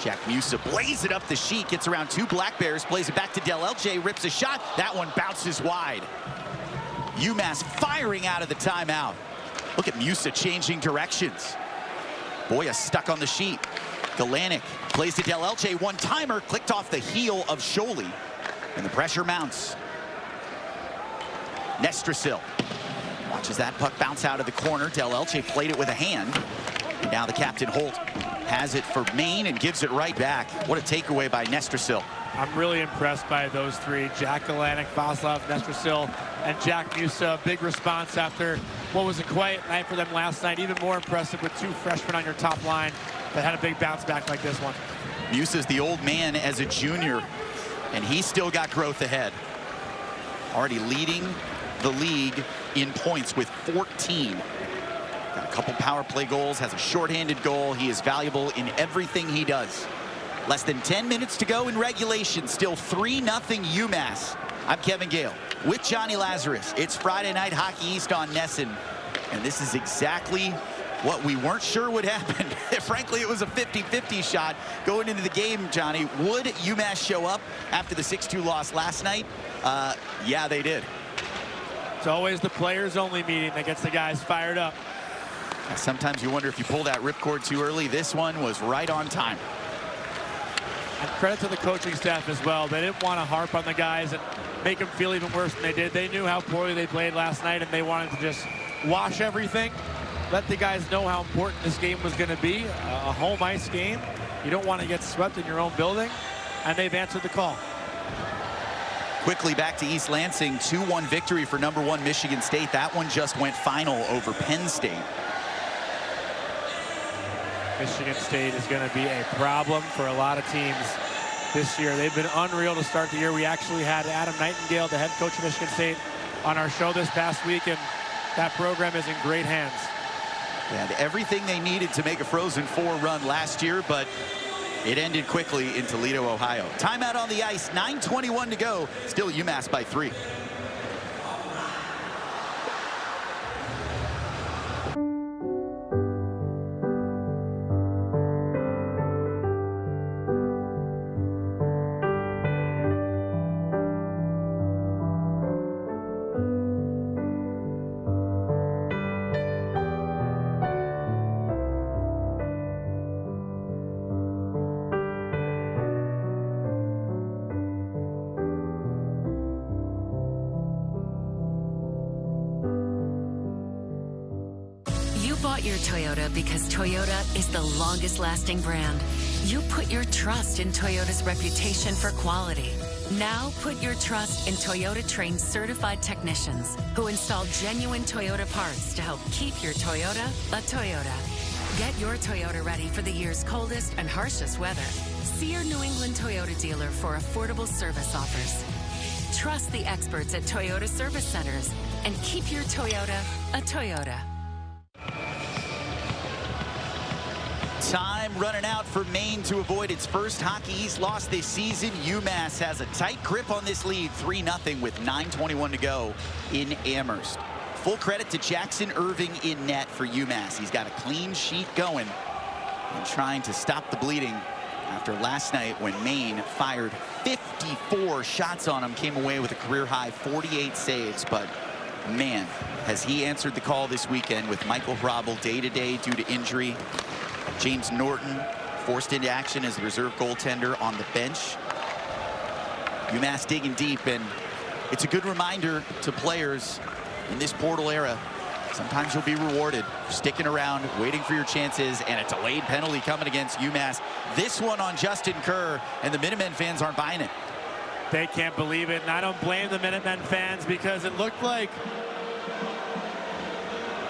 Jack Musa blaze it up the sheet, gets around 2 Black Bears, plays it back to Del Elche, rips a shot. That one bounces wide. UMass firing out of the timeout. Look at Musa changing directions. Boya stuck on the sheet. Galanic plays to Del Elche, one-timer, clicked off the heel of Scholey, and the pressure mounts. Nestrasil watches that puck bounce out of the corner. Del Elche played it with a hand. And now the captain, Holt, has it for Maine and gives it right back. What a takeaway by Nestrasil. I'm really impressed by those 3, Jack Galanic, Vaslav, Nestrasil, and Jack Musa. Big response after what was a quiet night for them last night. Even more impressive with 2 freshmen on your top line that had a big bounce back like this one. Musa's the old man as a junior, and he's still got growth ahead. Already leading the league in points with 14. Got a couple power play goals, has a shorthanded goal. He is valuable in everything he does. Less than 10 minutes to go in regulation. Still 3-0 UMass. I'm Kevin Gale with Johnny Lazarus. It's Friday Night Hockey East on NESN. And this is exactly what we weren't sure would happen. Frankly, it was a 50-50 shot going into the game, Johnny. Would UMass show up after the 6-2 loss last night? Yeah, they did. It's always the players-only meeting that gets the guys fired up. Sometimes you wonder if you pull that ripcord too early. This one was right on time. And credit to the coaching staff as well. They didn't want to harp on the guys and make them feel even worse than they did. They knew how poorly they played last night, and they wanted to just wash everything, let the guys know how important this game was going to be. A home ice game. You don't want to get swept in your own building, and they've answered the call. Quickly back to East Lansing. 2-1 victory for #1 Michigan State. That one just went final over Penn State. Michigan State is going to be a problem for a lot of teams this year. They've been unreal to start the year. We actually had Adam Nightingale, the head coach of Michigan State, on our show this past week, and that program is in great hands. They had everything they needed to make a Frozen Four run last year, but it ended quickly in Toledo, Ohio. Timeout on the ice, 9:21 to go. Still UMass by 3. your Toyota because Toyota is the longest-lasting brand. You put your trust in Toyota's reputation for quality. Now put your trust in Toyota-trained certified technicians who install genuine Toyota parts to help keep your Toyota a Toyota. Get your Toyota ready for the year's coldest and harshest weather. See your New England Toyota dealer for affordable service offers. Trust the experts at Toyota Service Centers and keep your Toyota a Toyota. Time running out for Maine to avoid its first Hockey East loss this season. UMass has a tight grip on this lead, 3-0 with 9:21 to go in Amherst. Full credit to Jackson Irving in net for UMass. He's got a clean sheet going and trying to stop the bleeding after last night when Maine fired 54 shots on him, came away with a career-high 48 saves. But, man, has he answered the call this weekend with Michael Hrabal day-to-day due to injury. James Norton forced into action as the reserve goaltender on the bench. UMass digging deep, and it's a good reminder to players in this portal era. Sometimes you'll be rewarded for sticking around, waiting for your chances, and a delayed penalty coming against UMass. This one on Justin Kerr, and the Minutemen fans aren't buying it. They can't believe it, and I don't blame the Minutemen fans because it looked like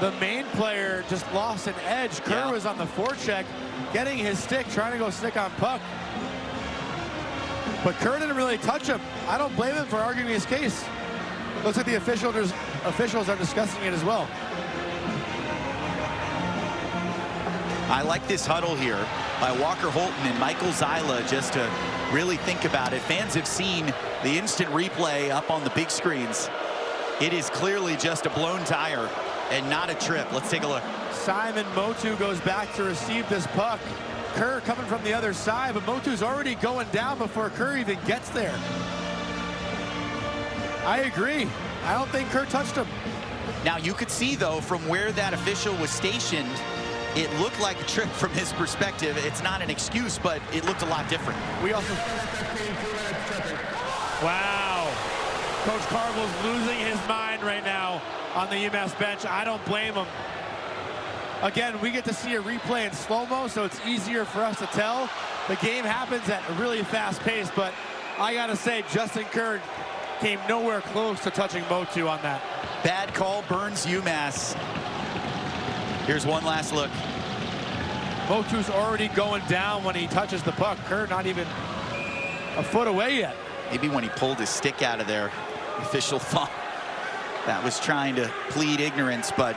the Maine player just lost an edge. Kerr was on the forecheck, getting his stick, trying to go stick on puck. But Kerr didn't really touch him. I don't blame him for arguing his case. Looks like the officials are discussing it as well. I like this huddle here by Walker Holton and Michael Zyla just to really think about it. Fans have seen the instant replay up on the big screens. It is clearly just a blown tire and not a trip. Let's take a look. Simon Motu goes back to receive this puck. Kerr coming from the other side, but Motu's already going down before Kerr even gets there. I agree. I don't think Kerr touched him. Now you could see though from where that official was stationed, it looked like a trip from his perspective. It's not an excuse, but it looked a lot different. We also... Wow. Coach Carvel's losing his mind right now on the UMass bench. I don't blame him. Again, we get to see a replay in slow-mo, so it's easier for us to tell. The game happens at a really fast pace, but I gotta say, Justin Kerr came nowhere close to touching Motu on that. Bad call burns UMass. Here's one last look. Motu's already going down when he touches the puck. Kerr not even a foot away yet. Maybe when he pulled his stick out of there, the official thought that was trying to plead ignorance, but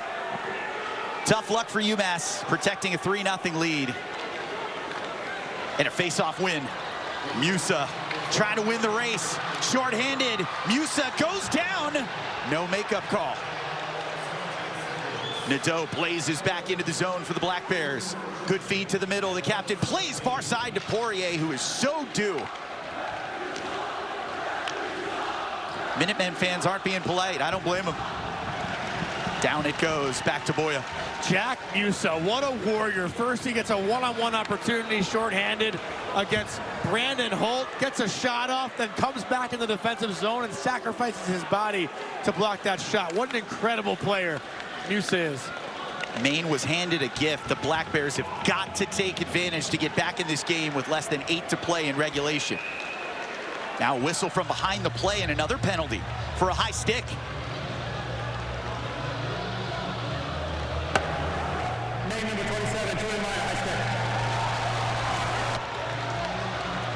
tough luck for UMass, protecting a 3-0 lead. And a face-off win. Musa trying to win the race. Short-handed. Musa goes down. No makeup call. Nadeau blazes back into the zone for the Black Bears. Good feed to the middle. The captain plays far side to Poirier, who is so due. Minutemen fans aren't being polite. I don't blame them. Down it goes. Back to Boya. Jack Musa, what a warrior. First he gets a one-on-one opportunity shorthanded against Brandon Holt, gets a shot off, then comes back in the defensive zone and sacrifices his body to block that shot. What an incredible player Musa is. Maine was handed a gift. The Black Bears have got to take advantage to get back in this game with less than 8 to play in regulation. Now a whistle from behind the play and another penalty for a high stick.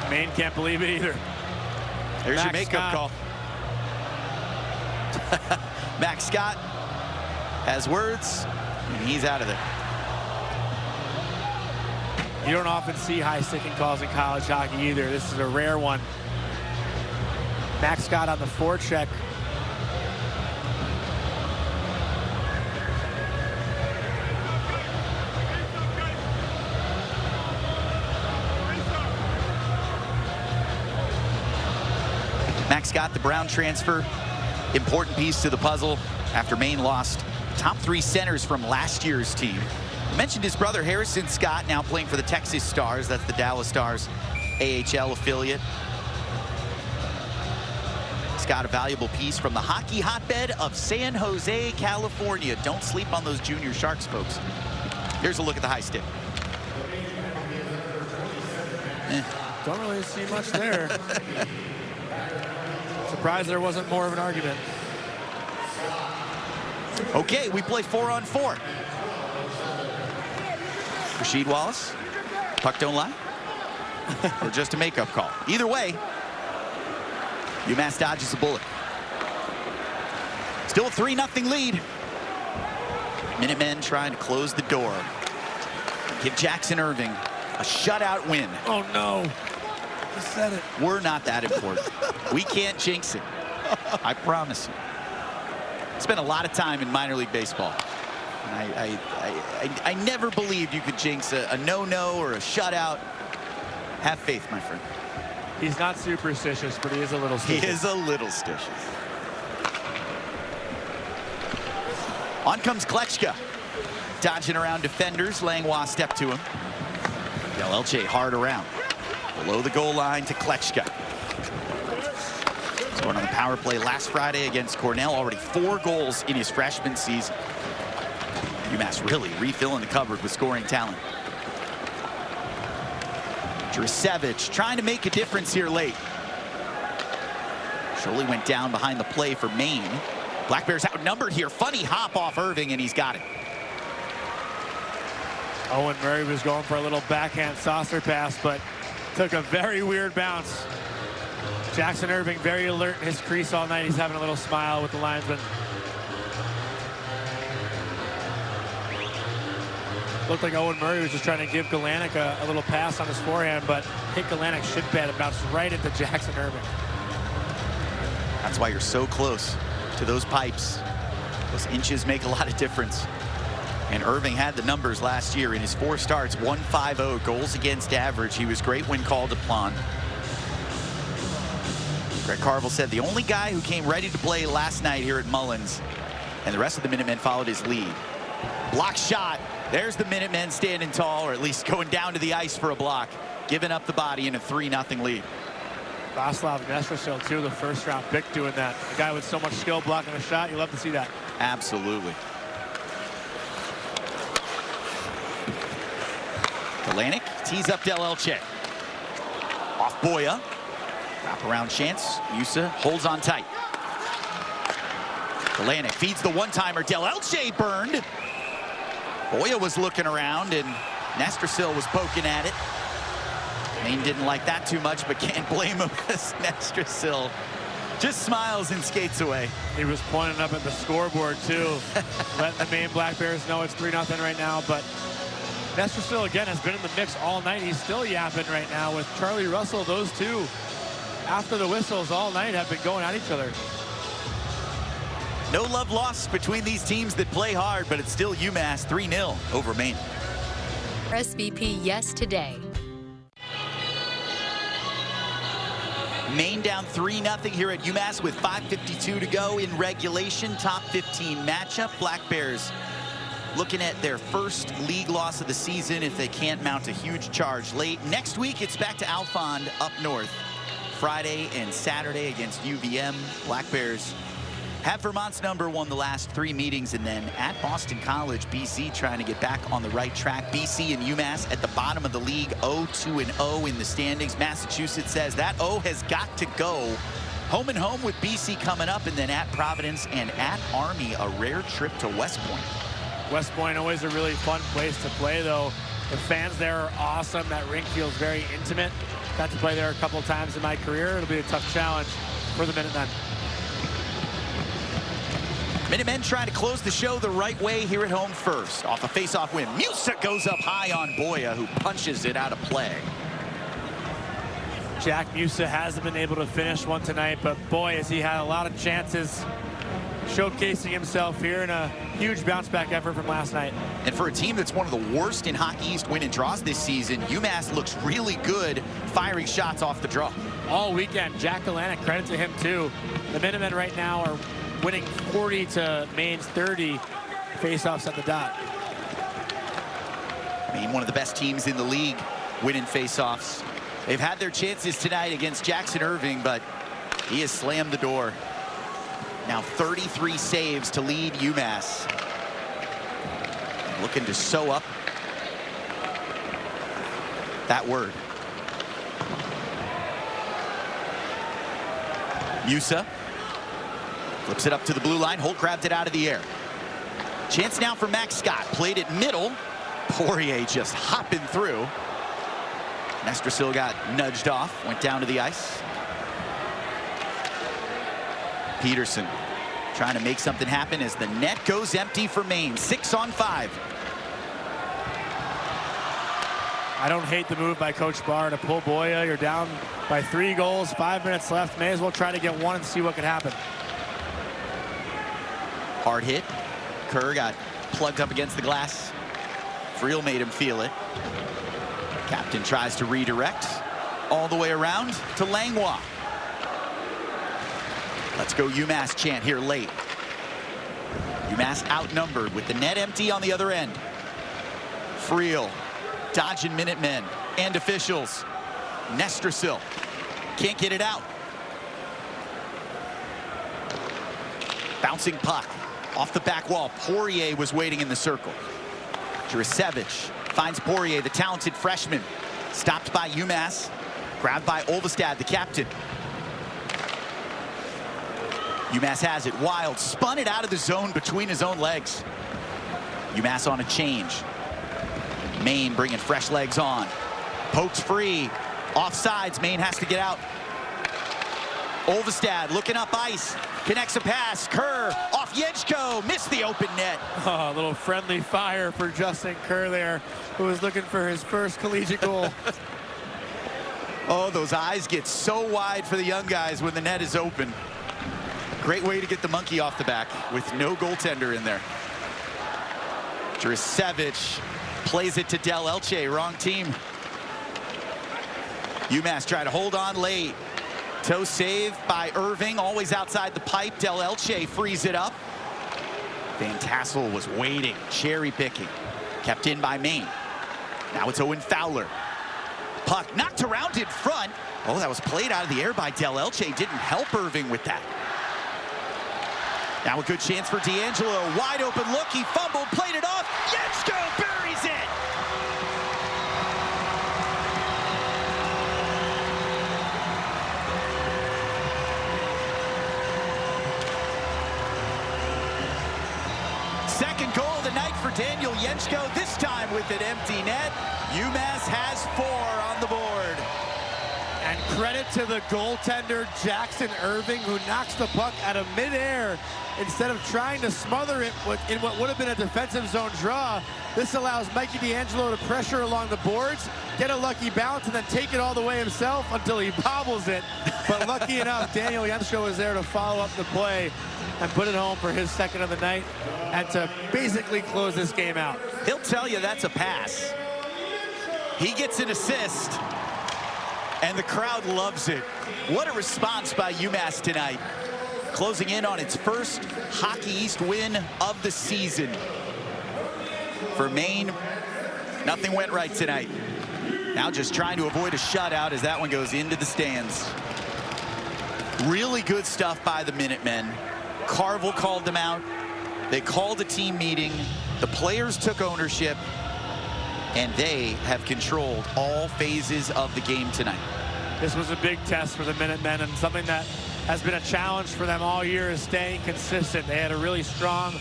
Maine can't believe it either. There's your makeup call. Max Scott has words, and he's out of there. You don't often see high sticking calls in college hockey either. This is a rare one. Max Scott on the forecheck. Max Scott, the Brown transfer, important piece to the puzzle after Maine lost top 3 centers from last year's team. I mentioned his brother Harrison Scott, now playing for the Texas Stars. That's the Dallas Stars AHL affiliate. Scott, a valuable piece from the hockey hotbed of San Jose, California. Don't sleep on those junior Sharks, folks. Here's a look at the high stick. Don't really see much there. Surprised there wasn't more of an argument. Okay, we play 4-on-4. Rasheed Wallace, puck don't lie, or just a makeup call. Either way, UMass dodges a bullet. Still a 3-0 lead. Minutemen trying to close the door. Give Jackson Irving a shutout win. Oh no, I said it. We're not that important. We can't jinx it. I promise you. Spent a lot of time in minor league baseball. And I never believed you could jinx a no-no or a shutout. Have faith, my friend. He's not superstitious, but he is a little stitious. He is a little stitious. On comes Klechka. Dodging around defenders. Langlois step to him. Del Elche hard around. Below the goal line to Klechka. Scored on the power play last Friday against Cornell. Already 4 goals in his freshman season. UMass really refilling the cupboard with scoring talent. Drasevich trying to make a difference here late. Surely went down behind the play for Maine. Black Bears outnumbered here. Funny hop off Irving, and he's got it. Owen Murray was going for a little backhand saucer pass, but took a very weird bounce. Jackson Irving very alert in his crease all night. He's having a little smile with the linesman. Looked like Owen Murray was just trying to give Galanek a little pass on his forehand, but hit Galanek's shin pad and bounced right into Jackson Irving. That's why you're so close to those pipes. Those inches make a lot of difference. And Irving had the numbers last year in his 4 starts, 1.50 goals against average. He was great when called upon. Greg Carville said the only guy who came ready to play last night here at Mullins, and the rest of the Minutemen followed his lead. Block shot. There's the Minutemen standing tall, or at least going down to the ice for a block, giving up the body in a 3-0 lead. Vaslav Nestrasil, too, the first-round pick, doing that. A guy with so much skill blocking a shot, you love to see that. Absolutely. Galanek tees up Del Elche. Off Boya. Wrap around chance. Musa holds on tight. Galanek feeds the one-timer. Del Elche burned. Boya was looking around, and Nestrasil was poking at it. Maine didn't like that too much, but can't blame him because Nestrasil just smiles and skates away. He was pointing up at the scoreboard, too, letting the Maine Black Bears know it's 3-0 right now, but Nestrasil, again, has been in the mix all night. He's still yapping right now with Charlie Russell. Those two, after the whistles all night, have been going at each other. No love lost between these teams that play hard, but it's still UMass 3-0 over Maine. SVP Yes Today. Maine down 3-0 here at UMass with 5:52 to go in regulation. Top 15 matchup. Black Bears looking at their first league loss of the season if they can't mount a huge charge late. Next week, it's back to Alphond up north. Friday and Saturday against UVM. Black Bears have Vermont's number, won the last 3 meetings, and then at Boston College, BC trying to get back on the right track. BC and UMass at the bottom of the league, 0-2-0 in the standings. Massachusetts says that O has got to go. Home and home with BC coming up, and then at Providence and at Army, a rare trip to West Point. West Point always a really fun place to play, though. The fans there are awesome. That rink feels very intimate. Got to play there a couple times in my career. It'll be a tough challenge for the Minutemen. Minutemen trying to close the show the right way here at home first. Off a face-off win. Musa goes up high on Boya, who punches it out of play. Jack Musa hasn't been able to finish one tonight, but boy, has he had a lot of chances showcasing himself here in a huge bounce-back effort from last night. And for a team that's one of the worst in Hockey East win and draws this season, UMass looks really good firing shots off the draw. All weekend, Jack Galanek, credit to him too. The Minutemen right now are winning 40 to Maine's 30 face-offs at the dot. Maine, one of the best teams in the league, winning face-offs. They've had their chances tonight against Jackson Irving, but he has slammed the door. Now 33 saves to lead UMass. looking to sew up that word. Musa flips it up to the blue line. Holt grabbed it out of the air. Chance now for Max Scott. Played it middle. Poirier just hopping through. Nestrasil got nudged off, went down to the ice. Peterson trying to make something happen as the net goes empty for Maine. 6 on 5. I don't hate the move by Coach Barr to pull Boya. You're down by 3 goals, 5 minutes left. May as well try to get one and see what can happen. Hard hit. Kerr got plugged up against the glass. Friel made him feel it. Captain tries to redirect all the way around to Langlois. Let's go UMass chant here late. UMass outnumbered with the net empty on the other end. Friel dodging Minutemen and officials. Nestrasil can't get it out. Bouncing puck off the back wall. Poirier was waiting in the circle. Jurasevich finds Poirier, the talented freshman. Stopped by UMass. Grabbed by Olvestad, the captain. UMass has it. Wild spun it out of the zone between his own legs. UMass on a change. Maine bringing fresh legs on. Pokes free. Offsides. Maine has to get out. Olvestad looking up ice. Connects a pass. Kerr off Yejko. Missed the open net. Oh, a little friendly fire for Justin Kerr there, who was looking for his first collegiate goal. Oh, those eyes get so wide for the young guys when the net is open. Great way to get the monkey off the back with no goaltender in there. Jurasevich plays it to Del Elche. Wrong team. UMass try to hold on late. Toe save by Irving, always outside the pipe. Del Elche frees it up. Van Tassel was waiting, cherry picking. Kept in by Maine. Now it's Owen Fowler. Puck knocked around in front. Oh, that was played out of the air by Del Elche. Didn't help Irving with that. Now a good chance for D'Angelo. Wide open look. He fumbled, played it off. Yetsko buries it. Second goal of the night for Daniel Yetsko. This time with an empty net. UMass has 4 on the board. And credit to the goaltender, Jackson Irving, who knocks the puck out of midair instead of trying to smother it in what would have been a defensive zone draw. This allows Mikey D'Angelo to pressure along the boards, get a lucky bounce, and then take it all the way himself until he bobbles it. But lucky enough, Daniel Yetsko was there to follow up the play and put it home for his second of the night and to basically close this game out. He'll tell you that's a pass. He gets an assist. And the crowd loves it. What a response by UMass tonight. Closing in on its first Hockey East win of the season. For Maine, nothing went right tonight. Now just trying to avoid a shutout as that one goes into the stands. Really good stuff by the Minutemen. Carvel called them out. They called a team meeting. The players took ownership. And they have controlled all phases of the game tonight. This was a big test for the Minutemen, and something that has been a challenge for them all year is staying consistent. They had a really strong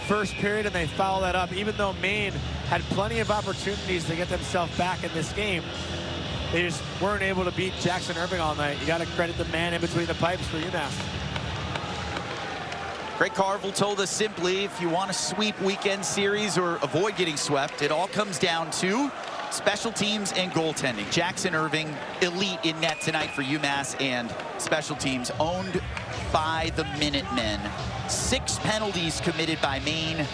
first period, and they followed that up. Even though Maine had plenty of opportunities to get themselves back in this game, they just weren't able to beat Jackson Irving all night. You got to credit the man in between the pipes for UMass. Greg Carvel told us simply, if you want to sweep weekend series or avoid getting swept, it all comes down to special teams and goaltending. Jackson Irving, elite in net tonight for UMass, and special teams owned by the Minutemen. 6 penalties committed by Maine.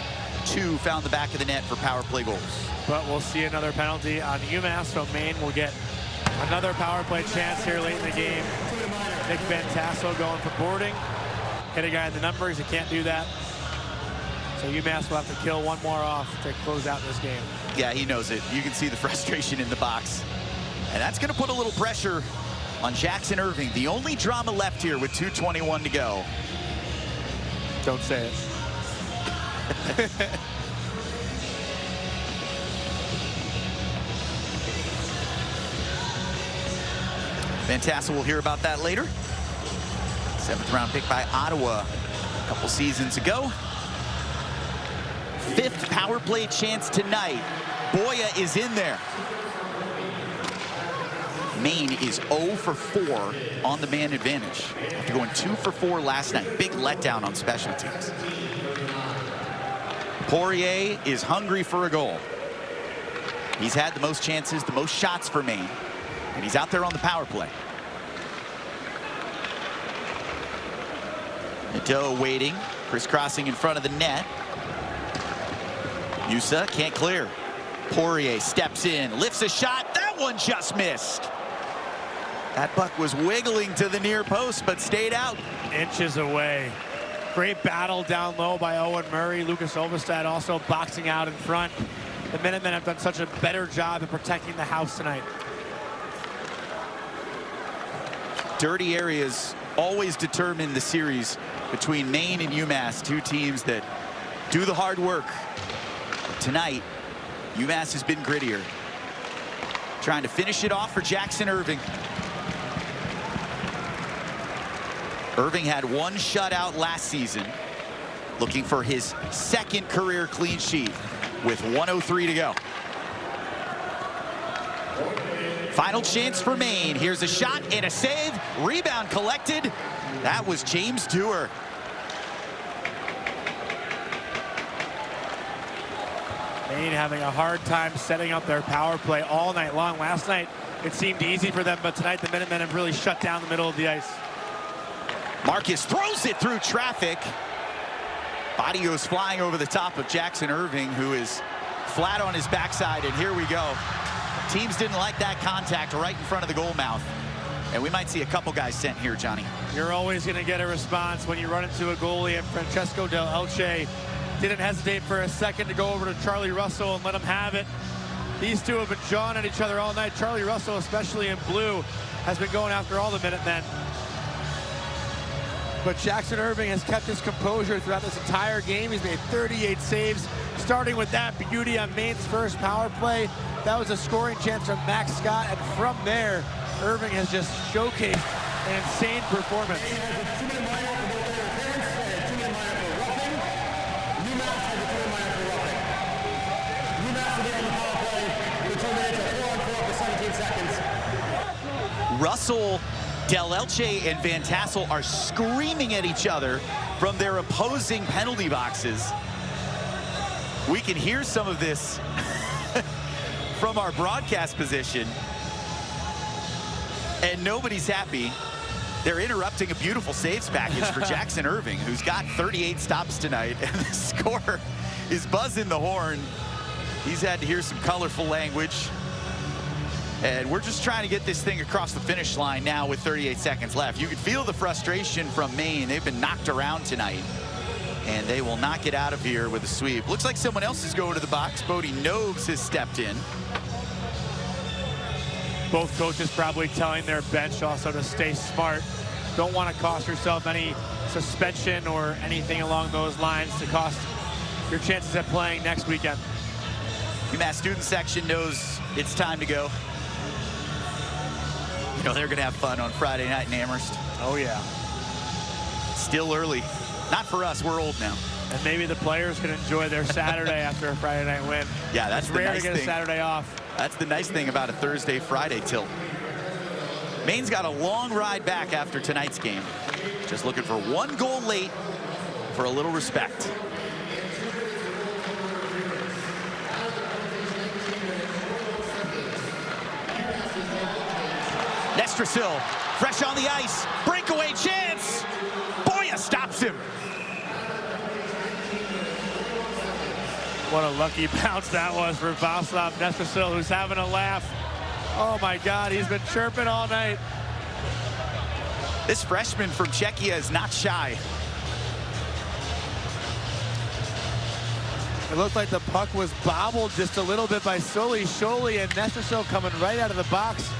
2 found the back of the net for power play goals. But we'll see another penalty on UMass, so Maine will get another power play chance here late in the game. Nick Van Tassel going for boarding. Hit a guy in the numbers, he can't do that. So UMass will have to kill one more off to close out this game. Yeah, he knows it. You can see the frustration in the box. And that's going to put a little pressure on Jackson Irving. The only drama left here with 2:21 to go. Don't say it. Van Tassel, will hear about that later. 7th round pick by Ottawa a couple seasons ago. 5th power play chance tonight. Boya is in there. Maine is 0 for 4 on the man advantage after going 2 for 4 last night. Big letdown on special teams. Poirier is hungry for a goal. He's had the most chances, the most shots for Maine, and he's out there on the power play. Nadeau waiting, crisscrossing in front of the net. Musa can't clear. Poirier steps in, lifts a shot. That one just missed. That puck was wiggling to the near post, but stayed out. Inches away. Great battle down low by Owen Murray. Lucas Ovestad also boxing out in front. The Minutemen have done such a better job of protecting the house tonight. Dirty areas always determine the series between Maine and UMass, two teams that do the hard work. But tonight, UMass has been grittier. Trying to finish it off for Jackson Irving. Irving had one shutout last season, looking for his 2nd career clean sheet with 1:03 to go. Final chance for Maine. Here's a shot and a save. Rebound collected. That was James Dewar. Maine having a hard time setting up their power play all night long. Last night, it seemed easy for them, but tonight the Minutemen have really shut down the middle of the ice. Marcus throws it through traffic. Body goes flying over the top of Jackson Irving, who is flat on his backside, and here we go. Teams didn't like that contact right in front of the goal mouth. And we might see a couple guys sent here, Johnny. You're always going to get a response when you run into a goalie, and Francesco Del Elche didn't hesitate for a second to go over to Charlie Russell and let him have it. These two have been jawing at each other all night. Charlie Russell, especially in blue, has been going after all the Minutemen. But Jackson Irving has kept his composure throughout this entire game. He's made 38 saves, starting with that beauty on Maine's first power play. That was a scoring chance from Max Scott, and from there, Irving has just showcased an insane performance. Russell, Del Elche, and Van Tassel are screaming at each other from their opposing penalty boxes. We can hear some of this from our broadcast position, and nobody's happy. They're interrupting a beautiful saves package for Jackson Irving, who's got 38 stops tonight, and the scorer is buzzing the horn. He's had to hear some colorful language. And we're just trying to get this thing across the finish line now with 38 seconds left. You can feel the frustration from Maine. They've been knocked around tonight, and they will not get out of here with a sweep. Looks like someone else is going to the box. Bodie Nobes has stepped in. Both coaches probably telling their bench also to stay smart. Don't want to cost yourself any suspension or anything along those lines to cost your chances at playing next weekend. UMass student section knows it's time to go. You know, they're going to have fun on Friday night in Amherst. Oh, yeah. Still early. Not for us. We're old now. And maybe the players can enjoy their Saturday after a Friday night win. Yeah, that's the rare nice to get thing. a Saturday off. That's the nice thing about a Thursday-Friday tilt. Maine's got a long ride back after tonight's game. Just looking for one goal late for a little respect. Nestrasil, fresh on the ice, breakaway chance. Boya stops him. What a lucky bounce that was for Vaslav Nestrasil, who's having a laugh. Oh my God, he's been chirping all night. This freshman from Czechia is not shy. It looked like the puck was bobbled just a little bit by Sully. Scholey and Nestrasil coming right out of the box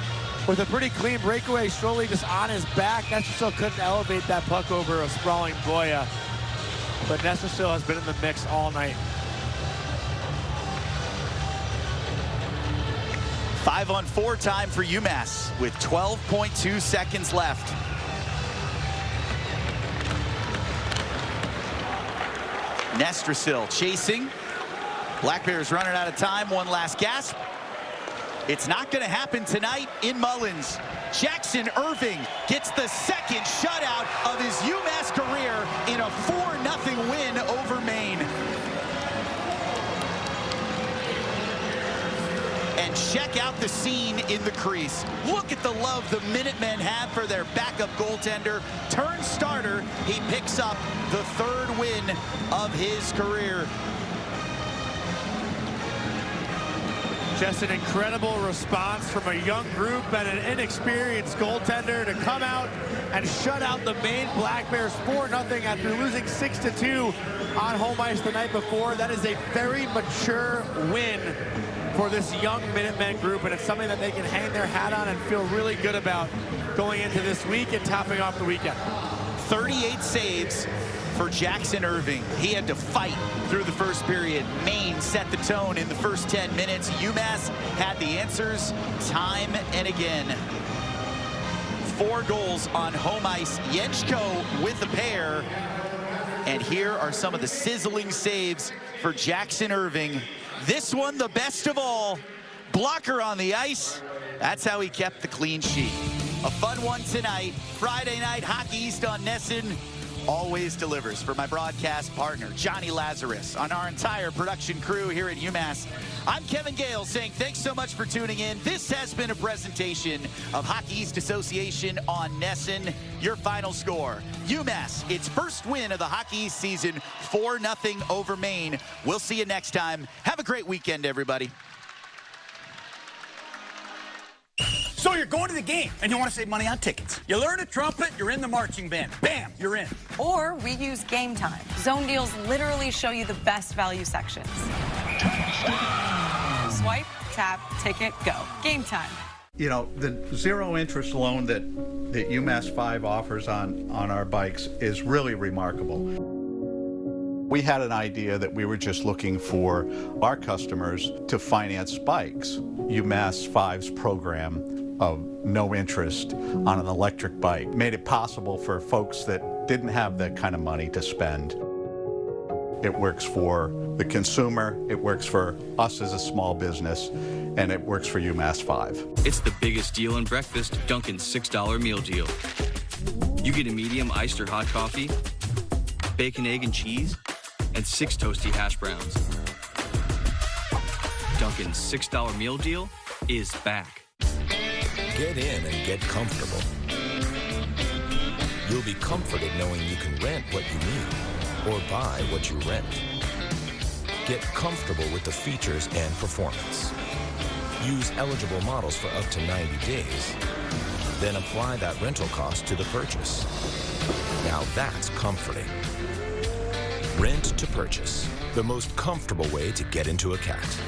with a pretty clean breakaway. Scholey just on his back. Nestrasil couldn't elevate that puck over a sprawling Boya. But Nestrasil has been in the mix all night. 5-on-4 time for UMass with 12.2 seconds left. Nestrasil chasing. Black Bears running out of time. One last gasp. It's not going to happen tonight in Mullins. Jackson Irving gets the second shutout of his UMass career in a 4-0 win over Maine. And check out the scene in the crease. Look at the love the Minutemen have for their backup goaltender. Turned starter, he picks up the 3rd win of his career. Just an incredible response from a young group and an inexperienced goaltender to come out and shut out the Maine Black Bears 4-0 after losing 6-2 on home ice the night before. That is a very mature win for this young Minutemen group, and it's something that they can hang their hat on and feel really good about going into this week and topping off the weekend. 38 saves for Jackson Irving. He had to fight through the first period. Maine set the tone in the first 10 minutes. UMass had the answers time and again. 4 goals on home ice. Yenchko with the pair. And here are some of the sizzling saves for Jackson Irving. This one, the best of all. Blocker on the ice. That's how he kept the clean sheet. A fun one tonight. Friday night hockey East on Nesson always delivers. For my broadcast partner, Johnny Lazarus, on our entire production crew here at UMass, I'm Kevin Gale saying thanks so much for tuning in. This has been a presentation of Hockey East Association on Nesson. Your final score, UMass, its first win of the Hockey East season, 4-0 over Maine. We'll see you next time. Have a great weekend, everybody. So you're going to the game, and you want to save money on tickets. You learn a trumpet, you're in the marching band. Bam, you're in. Or we use Game Time. Zone deals literally show you the best value sections. Swipe, tap, ticket, go. Game Time. You know, the zero interest loan that UMass 5 offers on our bikes is really remarkable. We had an idea that we were just looking for our customers to finance bikes. UMass 5's program of no interest on an electric bike made it possible for folks that didn't have that kind of money to spend. It works for the consumer, it works for us as a small business, and it works for UMass 5. It's the biggest deal in breakfast, Dunkin's $6 meal deal. You get a medium iced or hot coffee, bacon, egg, and cheese, and 6 toasty hash browns. Dunkin's $6 meal deal is back. Get in and get comfortable. You'll be comforted knowing you can rent what you need or buy what you rent. Get comfortable with the features and performance. Use eligible models for up to 90 days. Then apply that rental cost to the purchase. Now that's comforting. Rent to purchase, the most comfortable way to get into a cat.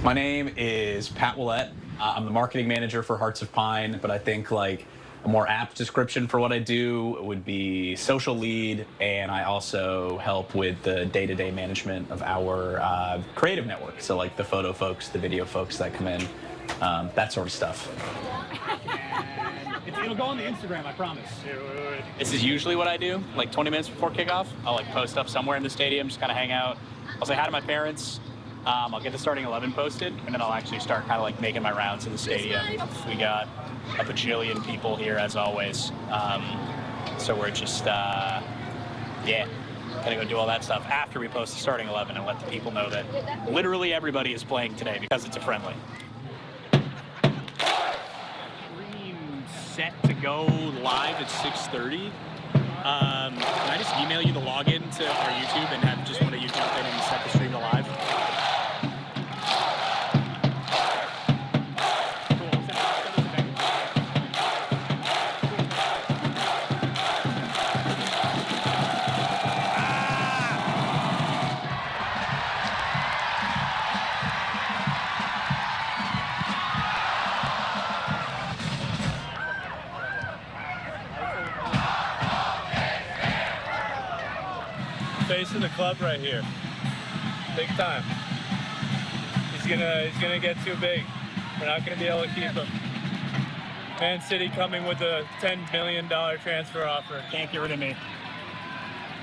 My name is Pat Willett. I'm the marketing manager for Hearts of Pine, but I think like a more apt description for what I do would be social lead, and I also help with the day-to-day management of our creative network. So like the photo folks, the video folks that come in, that sort of stuff. It'll go on the Instagram, I promise. This is usually what I do, like 20 minutes before kickoff. I'll like post up somewhere in the stadium, just kind of hang out. I'll say hi to my parents. I'll get the starting 11 posted, and then I'll actually start kind of like making my rounds in the stadium. We got a bajillion people here, as always. So we're just, yeah, Gonna go do all that stuff after we post the starting 11 and let the people know that literally everybody is playing today because it's a friendly. Stream set to go live at 6:30. Can I just email you the login to our YouTube and have just one of you jump in and set the stream to live? Face of the club right here, big time. He's gonna get too big. We're not gonna be able to keep him. Man City coming with a $10 million transfer offer. Can't get rid of me.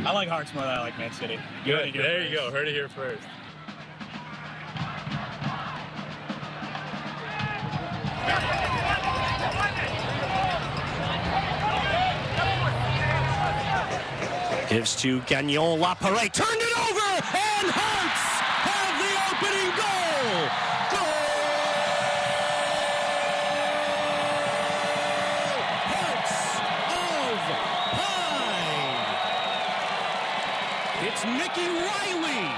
I like Hearts more than I like Man City. Good. There you go. Heard it here first. Gives to Gagnon, Laparé, turned it over, and Hearts have the opening goal! Hearts of Pine! It's Mickey Riley,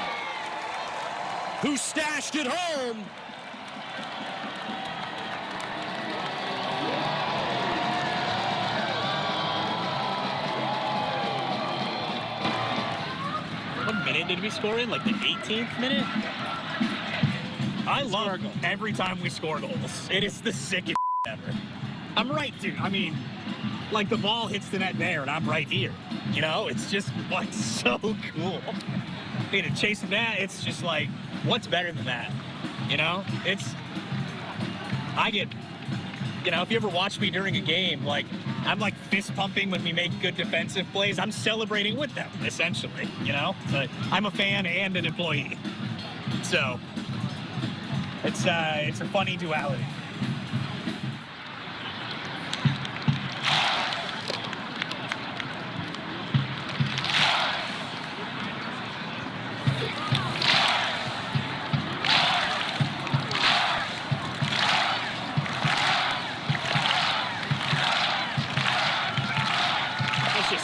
who stashed it home. What minute did we score in? Like the 18th minute? I love every time we score goals. It is the sickest ever. I'm right, dude. I mean, like the ball hits the net there and I'm right here. You know, it's just like so cool. I mean, to chase them down, it's just like, what's better than that? You know, I get, you know, if you ever watch me during a game, like, I'm like fist pumping when we make good defensive plays. I'm celebrating with them, essentially, you know? But I'm a fan and an employee. So it's a funny duality.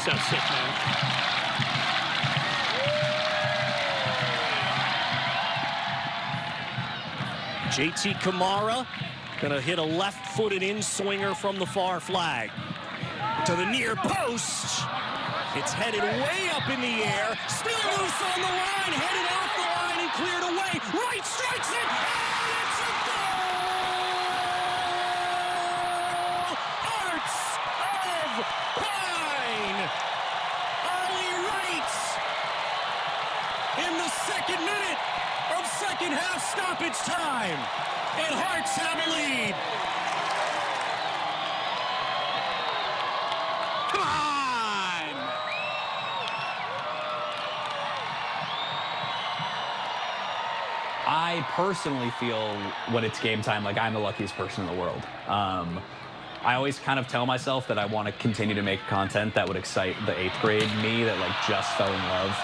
So sick, man. JT Kamara gonna hit a left-footed in-swinger from the far flag. To the near post. It's headed way up in the air. Still loose on the line. Headed off the line and cleared away. Right strikes it. And it's a goal! Hearts of Pine! Early Wright in the second minute of second half stoppage time. And Hearts have a lead. Come on! I personally feel when it's game time like I'm the luckiest person in the world. I always kind of tell myself that I want to continue to make content that would excite the 8th grade me that like just fell in love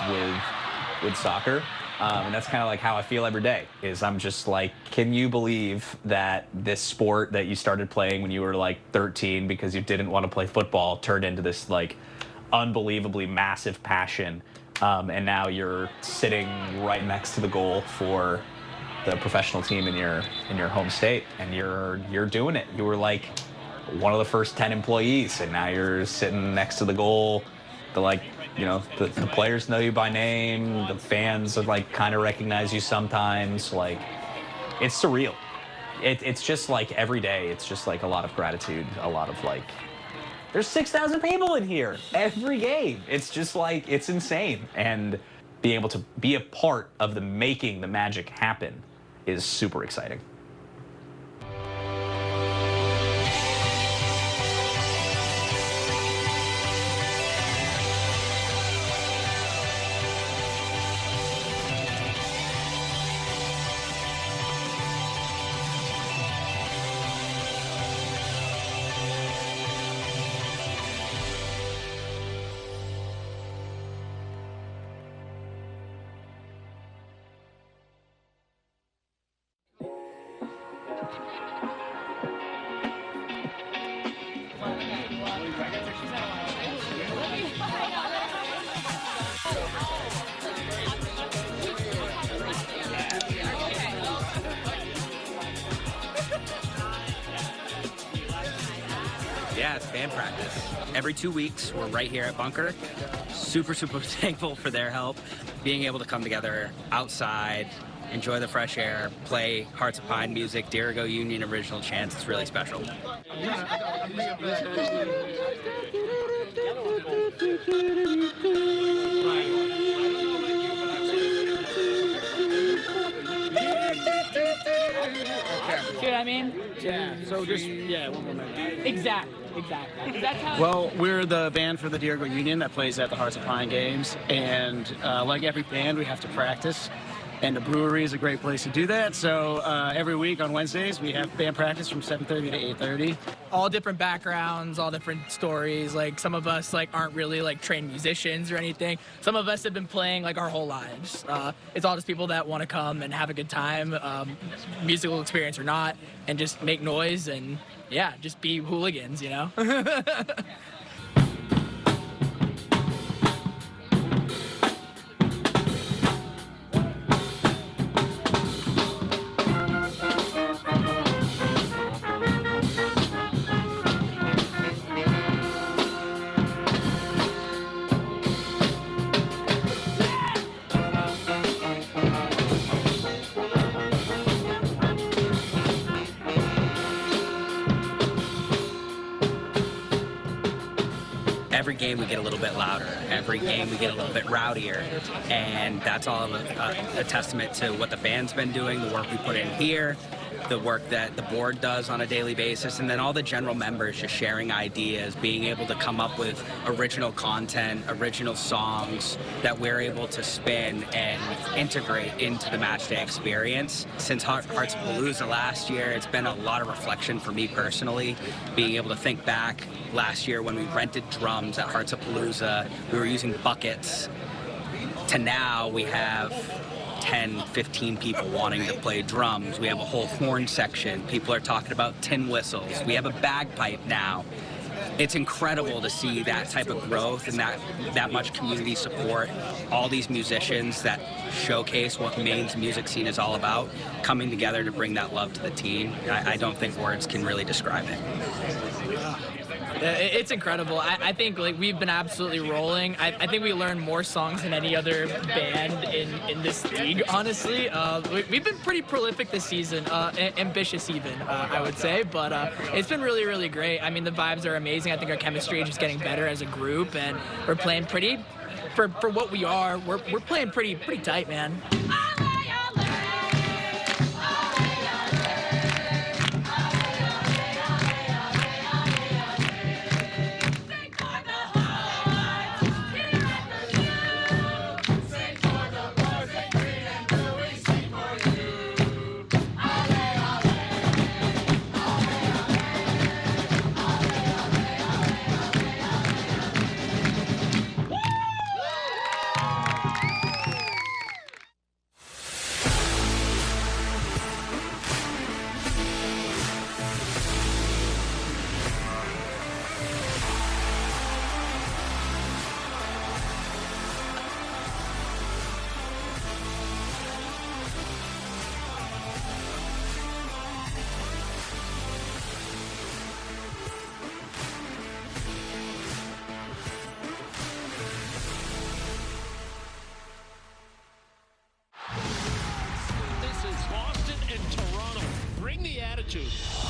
with soccer. And that's kind of like how I feel every day is I'm just like, can you believe that this sport that you started playing when you were like 13 because you didn't want to play football turned into this like unbelievably massive passion. And now you're sitting right next to the goal for the professional team in your home state and you're doing it. You were like one of the first 10 employees and now you're sitting next to the goal. The players know you by name, the fans are like kind of recognize you sometimes. Like it's surreal. It's just like every day it's just like a lot of gratitude, a lot of like there's 6,000 people in here every game. It's just like it's insane. And being able to be a part of the making the magic happen is super exciting. Yeah, it's band practice. Every 2 weeks, we're right here at Bunker. Super, super thankful for their help. Being able to come together outside, enjoy the fresh air, play Hearts of Pine music, Dirigo Union original chants, it's really special. See what I mean? Yeah. So just, one more minute. Exactly. That's how Well, we're the band for the Dirigo Union that plays at the Hearts of Pine games, and like every band, we have to practice. And the brewery is a great place to do that. So every week on Wednesdays, we have band practice from 7:30 to 8:30. All different backgrounds, all different stories. Like some of us aren't really trained musicians or anything. Some of us have been playing our whole lives. It's all just people that want to come and have a good time, musical experience or not, and just make noise and just be hooligans, you know? Every game we get a little bit louder. Every game we get a little bit rowdier. And that's all a testament to what the band's been doing, the work we put in here, the work that the board does on a daily basis, and then all the general members just sharing ideas, being able to come up with original content, original songs that we're able to spin and integrate into the matchday experience. Since Hearts of Palooza last year, it's been a lot of reflection for me personally, being able to think back last year when we rented drums at Hearts of Palooza, we were using buckets, to now we have 10, 15 people wanting to play drums. We have a whole horn section. People are talking about tin whistles. We have a bagpipe now. It's incredible to see that type of growth and that much community support. All these musicians that showcase what Maine's music scene is all about, coming together to bring that love to the team. I don't think words can really describe it. It's incredible. I think we've been absolutely rolling. I think we learned more songs than any other band in this league, honestly. We've been pretty prolific this season, ambitious even, I would say, but it's been really, really great. I mean, the vibes are amazing. I think our chemistry is just getting better as a group, and we're playing pretty, for what we are, we're playing pretty tight, man.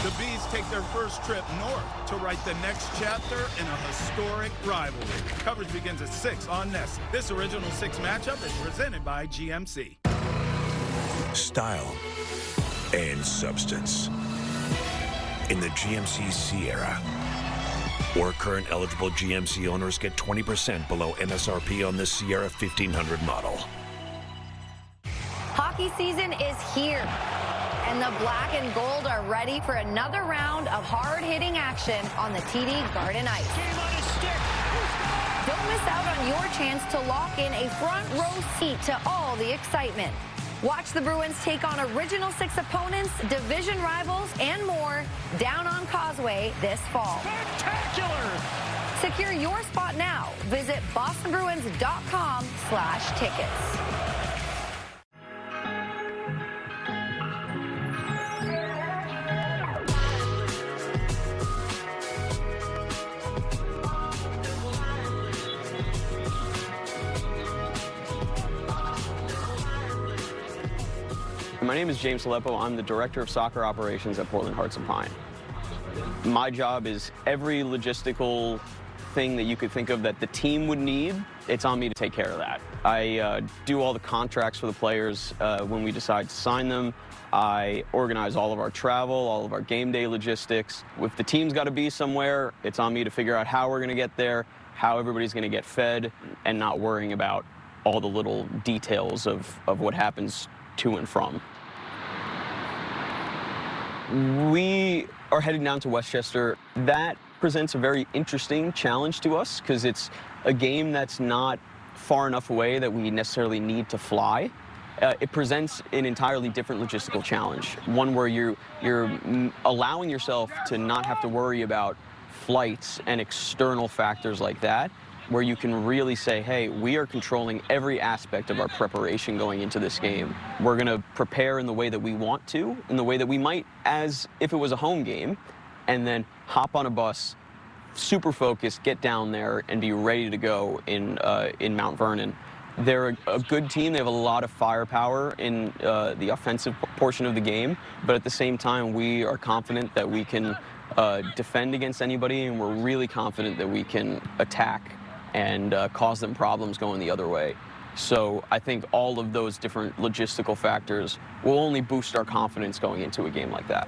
The Bees take their first trip north to write the next chapter in a historic rivalry. Coverage begins at 6 on NESN. This original 6 matchup is presented by GMC. Style and substance in the GMC Sierra. Or current eligible GMC owners get 20% below MSRP on this Sierra 1500 model. Hockey season is here, and the black and gold are ready for another round of hard-hitting action on the TD Garden Ice. Don't miss out on your chance to lock in a front row seat to all the excitement. Watch the Bruins take on Original Six opponents, division rivals, and more down on Causeway this fall. Spectacular! Secure your spot now. Visit bostonbruins.com/tickets. My name is James Aleppo. I'm the Director of Soccer Operations at Portland Hearts of Pine. My job is every logistical thing that you could think of that the team would need, it's on me to take care of that. I do all the contracts for the players when we decide to sign them. I organize all of our travel, all of our game day logistics. If the team's got to be somewhere, it's on me to figure out how we're going to get there, how everybody's going to get fed, and not worrying about all the little details of what happens to and from. We are heading down to Westchester. That presents a very interesting challenge to us because it's a game that's not far enough away that we necessarily need to fly. It presents an entirely different logistical challenge, one where you're allowing yourself to not have to worry about flights and external factors like that, where you can really say, hey, we are controlling every aspect of our preparation going into this game. We're gonna prepare in the way that we want to, in the way that we might as if it was a home game, and then hop on a bus, super focused, get down there, and be ready to go in Mount Vernon. They're a good team. They have a lot of firepower in the offensive portion of the game, but at the same time, we are confident that we can defend against anybody, and we're really confident that we can attack and cause them problems going the other way. So I think all of those different logistical factors will only boost our confidence going into a game like that.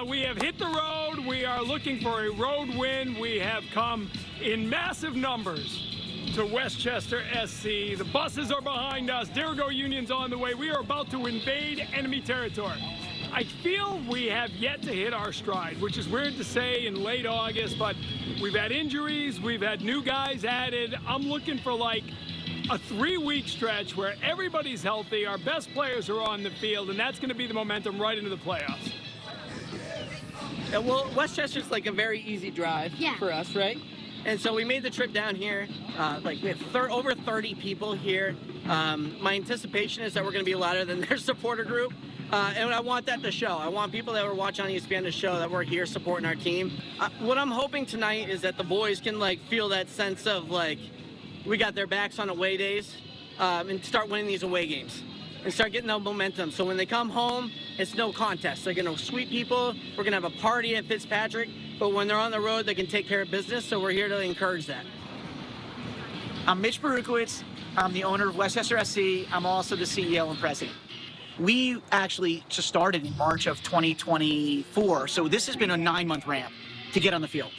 We have hit the road. We are looking for a road win. We have come in massive numbers to Westchester SC. The buses are behind us. Dirigo Union's on the way. We are about to invade enemy territory. I feel we have yet to hit our stride, which is weird to say in late August, but we've had injuries. We've had new guys added. I'm looking for like a 3-week stretch where everybody's healthy, our best players are on the field, and that's going to be the momentum right into the playoffs. Well, Westchester's like a very easy drive for us, right? And so we made the trip down here. We have over 30 people here. My anticipation is that we're going to be louder than their supporter group. And I want that to show. I want people that were watching on ESPN to show that we're here supporting our team. What I'm hoping tonight is that the boys can feel that sense of we got their backs on away days and start winning these away games. And start getting that momentum. So when they come home, it's no contest. They're going to sweep people. We're going to have a party at Fitzpatrick. But when they're on the road, they can take care of business. So we're here to encourage that. I'm Mitch Barukowitz. I'm the owner of Westchester SC. I'm also the CEO and president. We actually just started in March of 2024. So this has been a 9-month ramp to get on the field.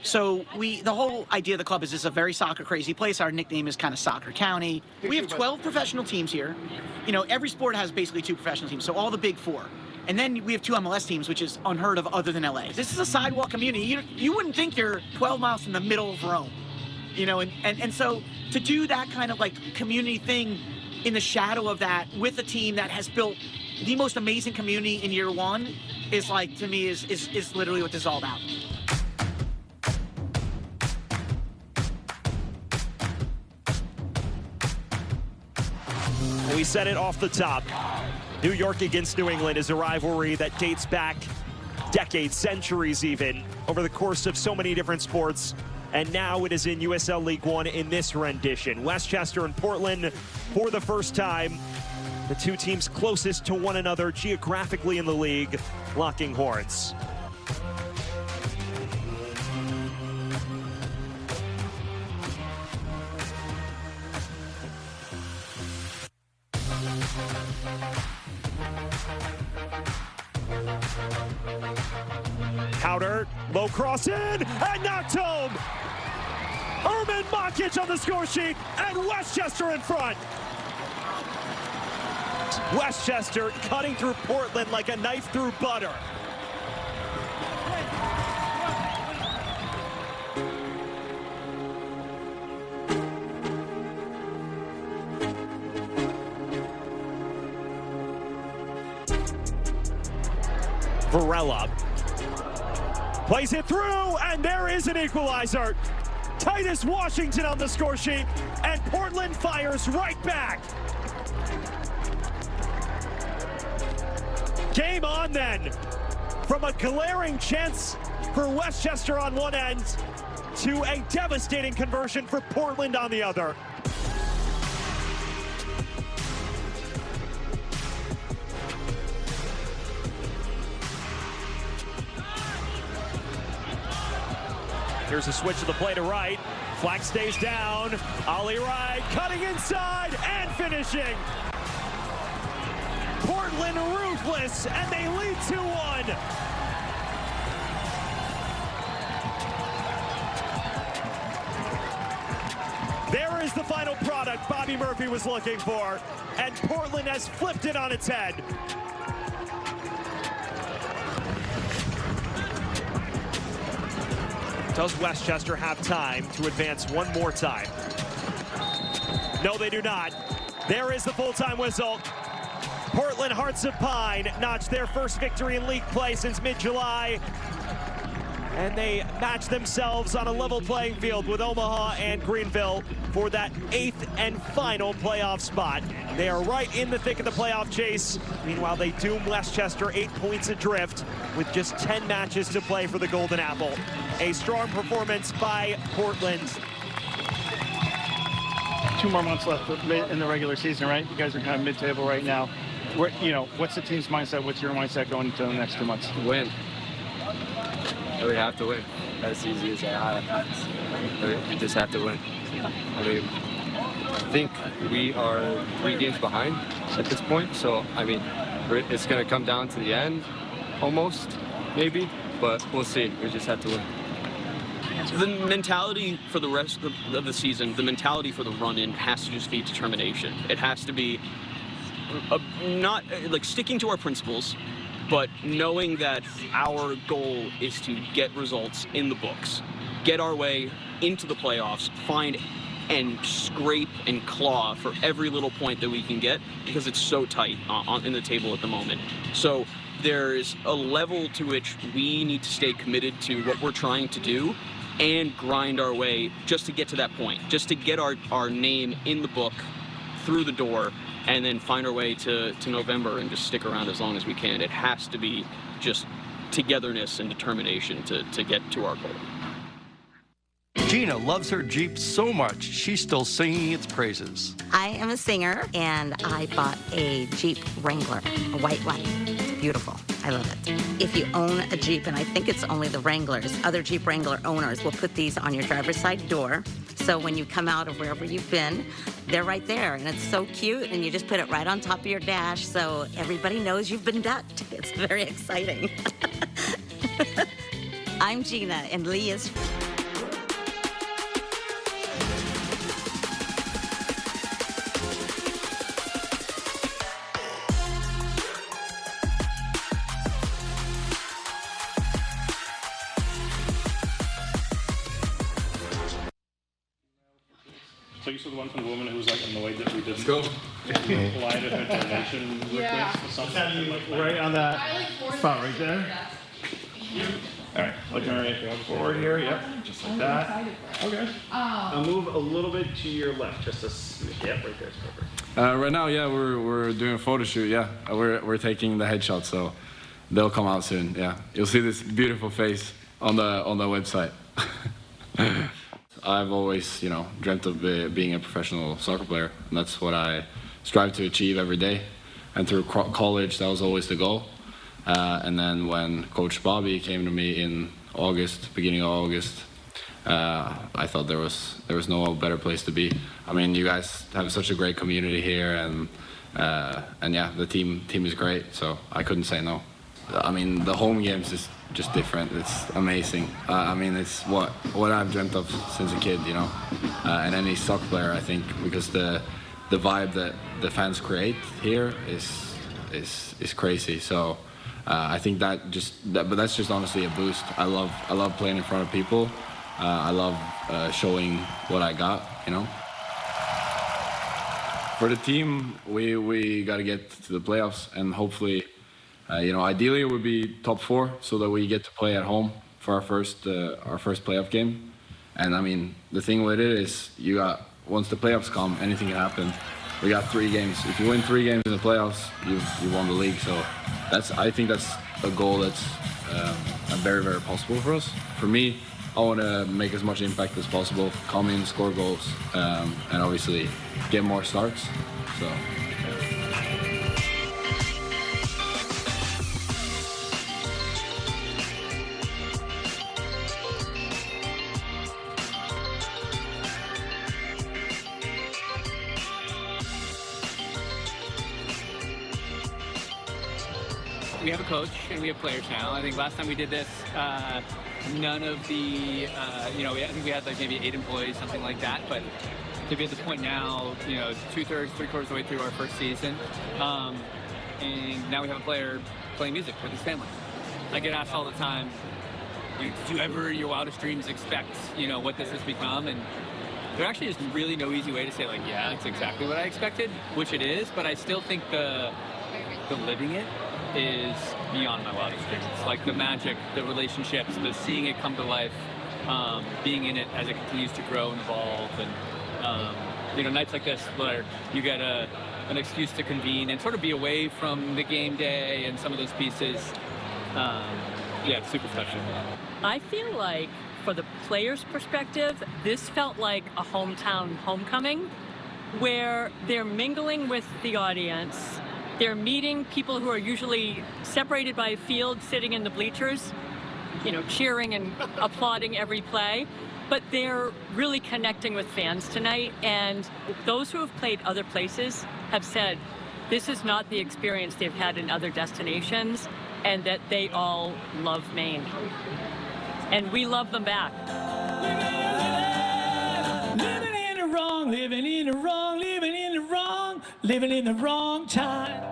So the whole idea of the club is it's a very soccer crazy place. Our nickname is kind of Soccer County. We have 12 professional teams here. You know, every sport has basically 2 professional teams, so all the big 4. And then we have 2 MLS teams, which is unheard of other than LA. This is a sidewalk community. You wouldn't think you're 12 miles from the middle of Rome. You know, and so to do that kind of community thing in the shadow of that with a team that has built the most amazing community in year 1 is to me is literally what this is all about. We said it off the top. New York against New England is a rivalry that dates back decades, centuries even, over the course of so many different sports. And now it is in USL League One in this rendition. Westchester and Portland for the first time. The 2 teams closest to one another geographically in the league, locking horns. Powder, low cross in, and knocked home. Erman Makic on the score sheet, and Westchester in front. Westchester cutting through Portland like a knife through butter. Varela plays it through, and there is an equalizer. Titus Washington on the score sheet, and Portland fires right back. Game on then. From a glaring chance for Westchester on one end to a devastating conversion for Portland on the other. Here's a switch of the play to right. Flag stays down. Ollie Wright cutting inside and finishing. Portland ruthless, and they lead 2-1. There is the final product Bobby Murphy was looking for, and Portland has flipped it on its head. Does Westchester have time to advance one more time? No, they do not. There is the full-time whistle. Portland Hearts of Pine notched their first victory in league play since mid-July, and they match themselves on a level playing field with Omaha and Greenville for that 8th and final playoff spot. They are right in the thick of the playoff chase. Meanwhile, they doom Westchester 8 points adrift with just 10 matches to play for the Golden Apple. A strong performance by Portland. 2 more months left in the regular season, right? You guys are kind of mid-table right now. What's the team's mindset? What's your mindset going into the next 2 months? Win. We have to win. As easy as that. We just have to win. I think we are 3 games behind at this point. So, it's going to come down to the end, almost, maybe. But we'll see. We just have to win. The mentality for the rest of the season, the mentality for the run-in has to just be determination. It has to be not like sticking to our principles, but knowing that our goal is to get results in the books, get our way into the playoffs, find and scrape and claw for every little point that we can get, because it's so tight in the table at the moment. So there's a level to which we need to stay committed to what we're trying to do and grind our way just to get to that point, just to get our name in the book through the door, and then find our way to November and just stick around as long as we can. It has to be just togetherness and determination to get to our goal. Gina loves her Jeep so much, she's still singing its praises. I am a singer, and I bought a Jeep Wrangler, a white one. It's beautiful. I love it. If you own a Jeep, and I think it's only the Wranglers, other Jeep Wrangler owners will put these on your driver's side door. So when you come out of wherever you've been, they're right there. And it's so cute, and you just put it right on top of your dash so everybody knows you've been ducked. It's very exciting. I'm Gina, and Lee is... So you saw the one from the woman who was like annoyed that we didn't apply to her donation request or something? Right on that spot right there. All right, looking right forward here, yep, just like that. Okay. I'll move a little bit to your left, just a yep, right there, perfect. Right now, yeah, we're doing a photo shoot, yeah. We're taking the headshot, so they'll come out soon, yeah. You'll see this beautiful face on the website. I've always, dreamt of being a professional soccer player, and that's what I strive to achieve every day. And through college, that was always the goal. And then when Coach Bobby came to me in August, beginning of August, I thought there was no better place to be. I mean, you guys have such a great community here, and yeah, the team is great, so I couldn't say no. I mean, the home games is just different. It's amazing. I mean, it's what I've dreamt of since a kid, you know. And any soccer player, I think, because the vibe that the fans create here is crazy. So I think but that's just honestly a boost. I love playing in front of people. I love showing what I got, you know. For the team, we got to get to the playoffs, and hopefully, you know, ideally it would be top 4 so that we get to play at home for our first playoff game. And I mean, the thing with it is, once the playoffs come, anything can happen. We got 3 games. If you win 3 games in the playoffs, you won the league. So I think that's a goal that's very, very possible for us. For me, I want to make as much impact as possible, come in, score goals, and obviously get more starts. So. We have a coach and we have players now. I think last time we did this, none of the, I think we had like maybe 8 employees, something like that. But to be at this point now, 2/3, 3/4 of the way through our first season, and now we have a player playing music with his family. I get asked all the time, did you ever in your wildest dreams expect, what this has become? And there actually is really no easy way to say like, yeah, it's exactly what I expected, which it is. But I still think the living it is beyond my wildest dreams. Like the magic, the relationships, the seeing it come to life, being in it as it continues to grow and evolve, and nights like this where you get an excuse to convene and sort of be away from the game day and some of those pieces. It's super special. I feel like, for the players' perspective, this felt like a hometown homecoming, where they're mingling with the audience. They're meeting people who are usually separated by a field, sitting in the bleachers, cheering and applauding every play. But they're really connecting with fans tonight. And those who have played other places have said this is not the experience they've had in other destinations, and that they all love Maine. And we love them back. Living in the wrong, living in the wrong, living in the wrong, living in the wrong time.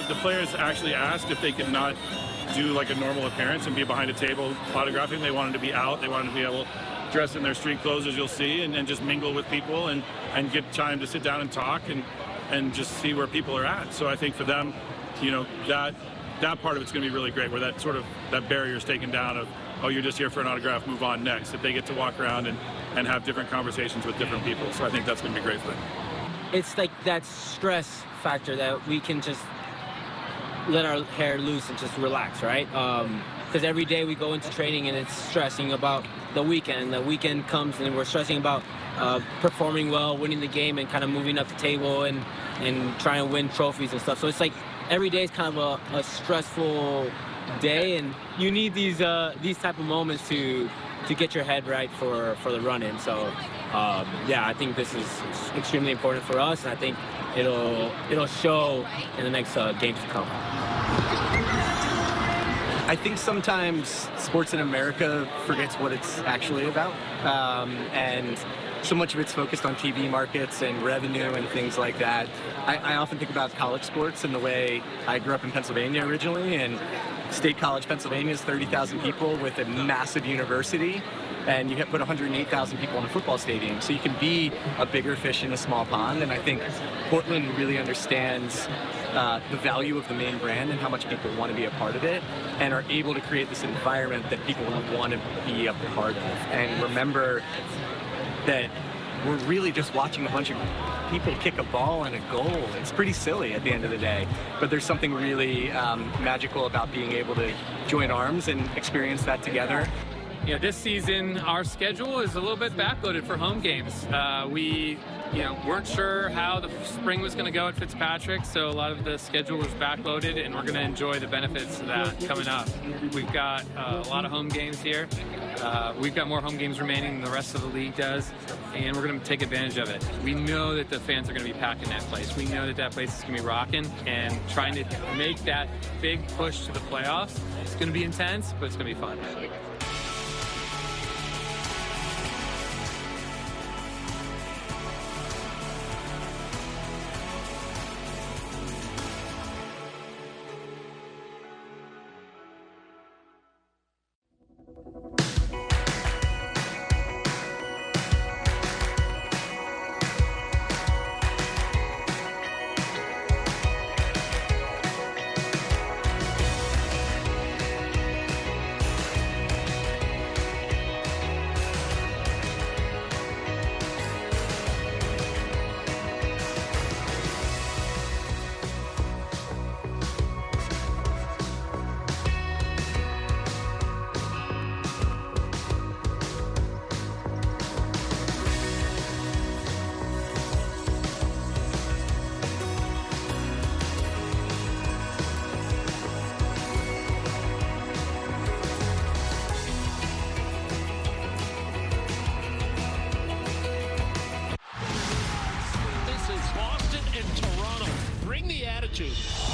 The players actually asked if they could not do like a normal appearance and be behind a table autographing. They wanted to be out. They wanted to be able to dress in their street clothes, as you'll see, and just mingle with people and get time to sit down and talk and just see where people are at. So I think for them, that part of it's going to be really great, where that barrier is taken down of, oh, you're just here for an autograph, move on next. If they get to walk around and have different conversations with different people. So I think that's going to be great for them. It's like that stress factor that we can just let our hair loose and just relax, right? Because every day we go into training and it's stressing about the weekend. The weekend comes and we're stressing about performing well, winning the game, and kind of moving up the table and trying to win trophies and stuff. So it's like every day is kind of a stressful day, and you need these type of moments to get your head right for the run-in. So I think this is extremely important for us, and I think it'll show in the next games to come. I think sometimes sports in America forgets what it's actually about, and so much of it's focused on TV markets and revenue and things like that. I often think about college sports and the way I grew up in Pennsylvania originally, and State College, Pennsylvania is 30,000 people with a massive university, and you can put 108,000 people in a football stadium. So you can be a bigger fish in a small pond, and I think Portland really understands the value of the Maine brand and how much people want to be a part of it, and are able to create this environment that people want to be a part of. And remember that we're really just watching a bunch of people kick a ball and a goal. It's pretty silly at the end of the day, but there's something really magical about being able to join arms and experience that together. This season our schedule is a little bit backloaded for home games. We weren't sure how the spring was going to go at Fitzpatrick, so a lot of the schedule was backloaded, and we're going to enjoy the benefits of that coming up. We've got a lot of home games here. We've got more home games remaining than the rest of the league does, and we're going to take advantage of it. We know that the fans are going to be packing that place. We know that that place is going to be rocking, and trying to make that big push to the playoffs. It's going to be intense, but it's going to be fun.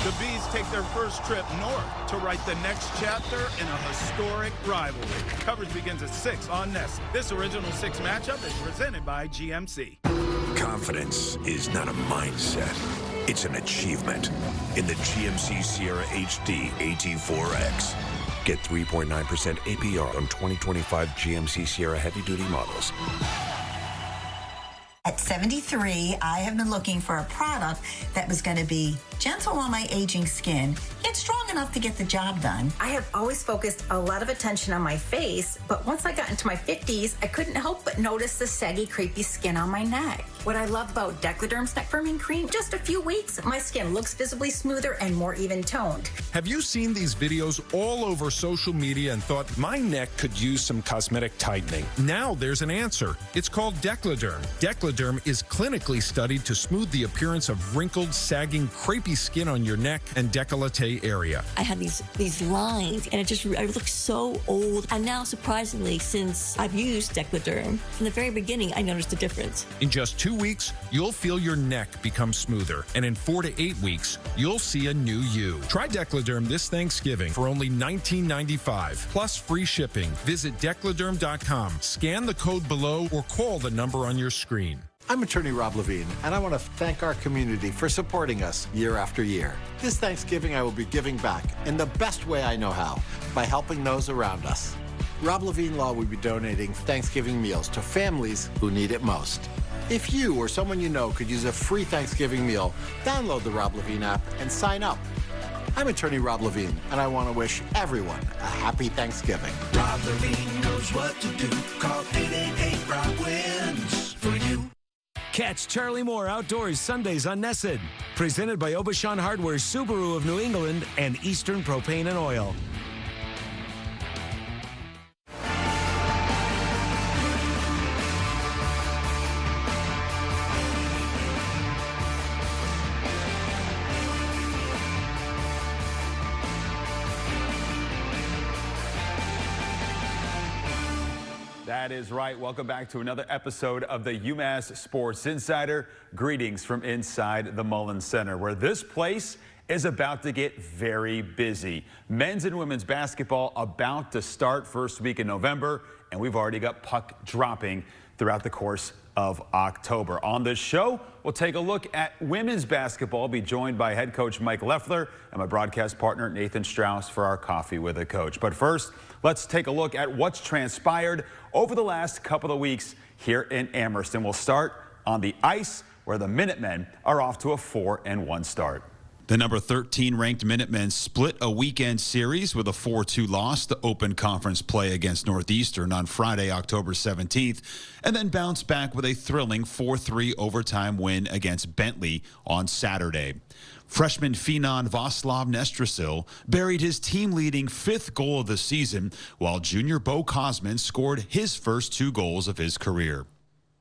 The Bees take their first trip north to write the next chapter in a historic rivalry. Coverage begins at 6 on Nest. This original 6 matchup is presented by GMC. Confidence is not a mindset. It's an achievement. In the GMC Sierra HD AT4X. Get 3.9% APR on 2025 GMC Sierra heavy-duty models. At 73, I have been looking for a product that was going to be gentle on my aging skin, yet strong enough to get the job done. I have always focused a lot of attention on my face, but once I got into my 50s, I couldn't help but notice the saggy, creepy skin on my neck. What I love about Decladerm's Neck Firming Cream, just a few weeks, my skin looks visibly smoother and more even-toned. Have you seen these videos all over social media and thought, my neck could use some cosmetic tightening? Now there's an answer. It's called Decladerm. Decladerm is clinically studied to smooth the appearance of wrinkled, sagging, crepey skin on your neck and décolleté area. I had these lines, and I look so old. And now, surprisingly, since I've used Decladerm, from the very beginning, I noticed a difference. In just 2 weeks, you'll feel your neck become smoother. And in 4 to 8 weeks, you'll see a new you. Try Decladerm this Thanksgiving for only $19.95, plus free shipping. Visit Decladerm.com, scan the code below, or call the number on your screen. I'm attorney Rob Levine, and I want to thank our community for supporting us year after year. This Thanksgiving, I will be giving back in the best way I know how, by helping those around us. Rob Levine Law will be donating Thanksgiving meals to families who need it most. If you or someone you know could use a free Thanksgiving meal, download the Rob Levine app and sign up. I'm attorney Rob Levine, and I want to wish everyone a happy Thanksgiving. Rob Levine knows what to do. Call 888-ROB-WINS for you. Catch Charlie Moore Outdoors Sundays on Nessid. Presented by Obashan Hardware Subaru of New England and Eastern Propane and Oil. That is right. Welcome back to another episode of the UMass Sports Insider. Greetings from inside the Mullins Center, where this place is about to get very busy. Men's and women's basketball about to start first week in November, and we've already got puck dropping throughout the course of October. On this show, we'll take a look at women's basketball, be joined by head coach Mike Leffler and my broadcast partner Nathan Strauss for our Coffee with a Coach. But first, let's take a look at what's transpired over the last couple of weeks here in Amherst. And we'll start on the ice, where the Minutemen are off to a 4-1 start. The number 13 ranked Minutemen split a weekend series with a 4-2 loss to open conference play against Northeastern on Friday, October 17th, and then bounced back with a thrilling 4-3 overtime win against Bentley on Saturday. Freshman phenom Václav Nestrasil buried his team-leading 5th goal of the season, while junior Bo Kosman scored his first 2 goals of his career.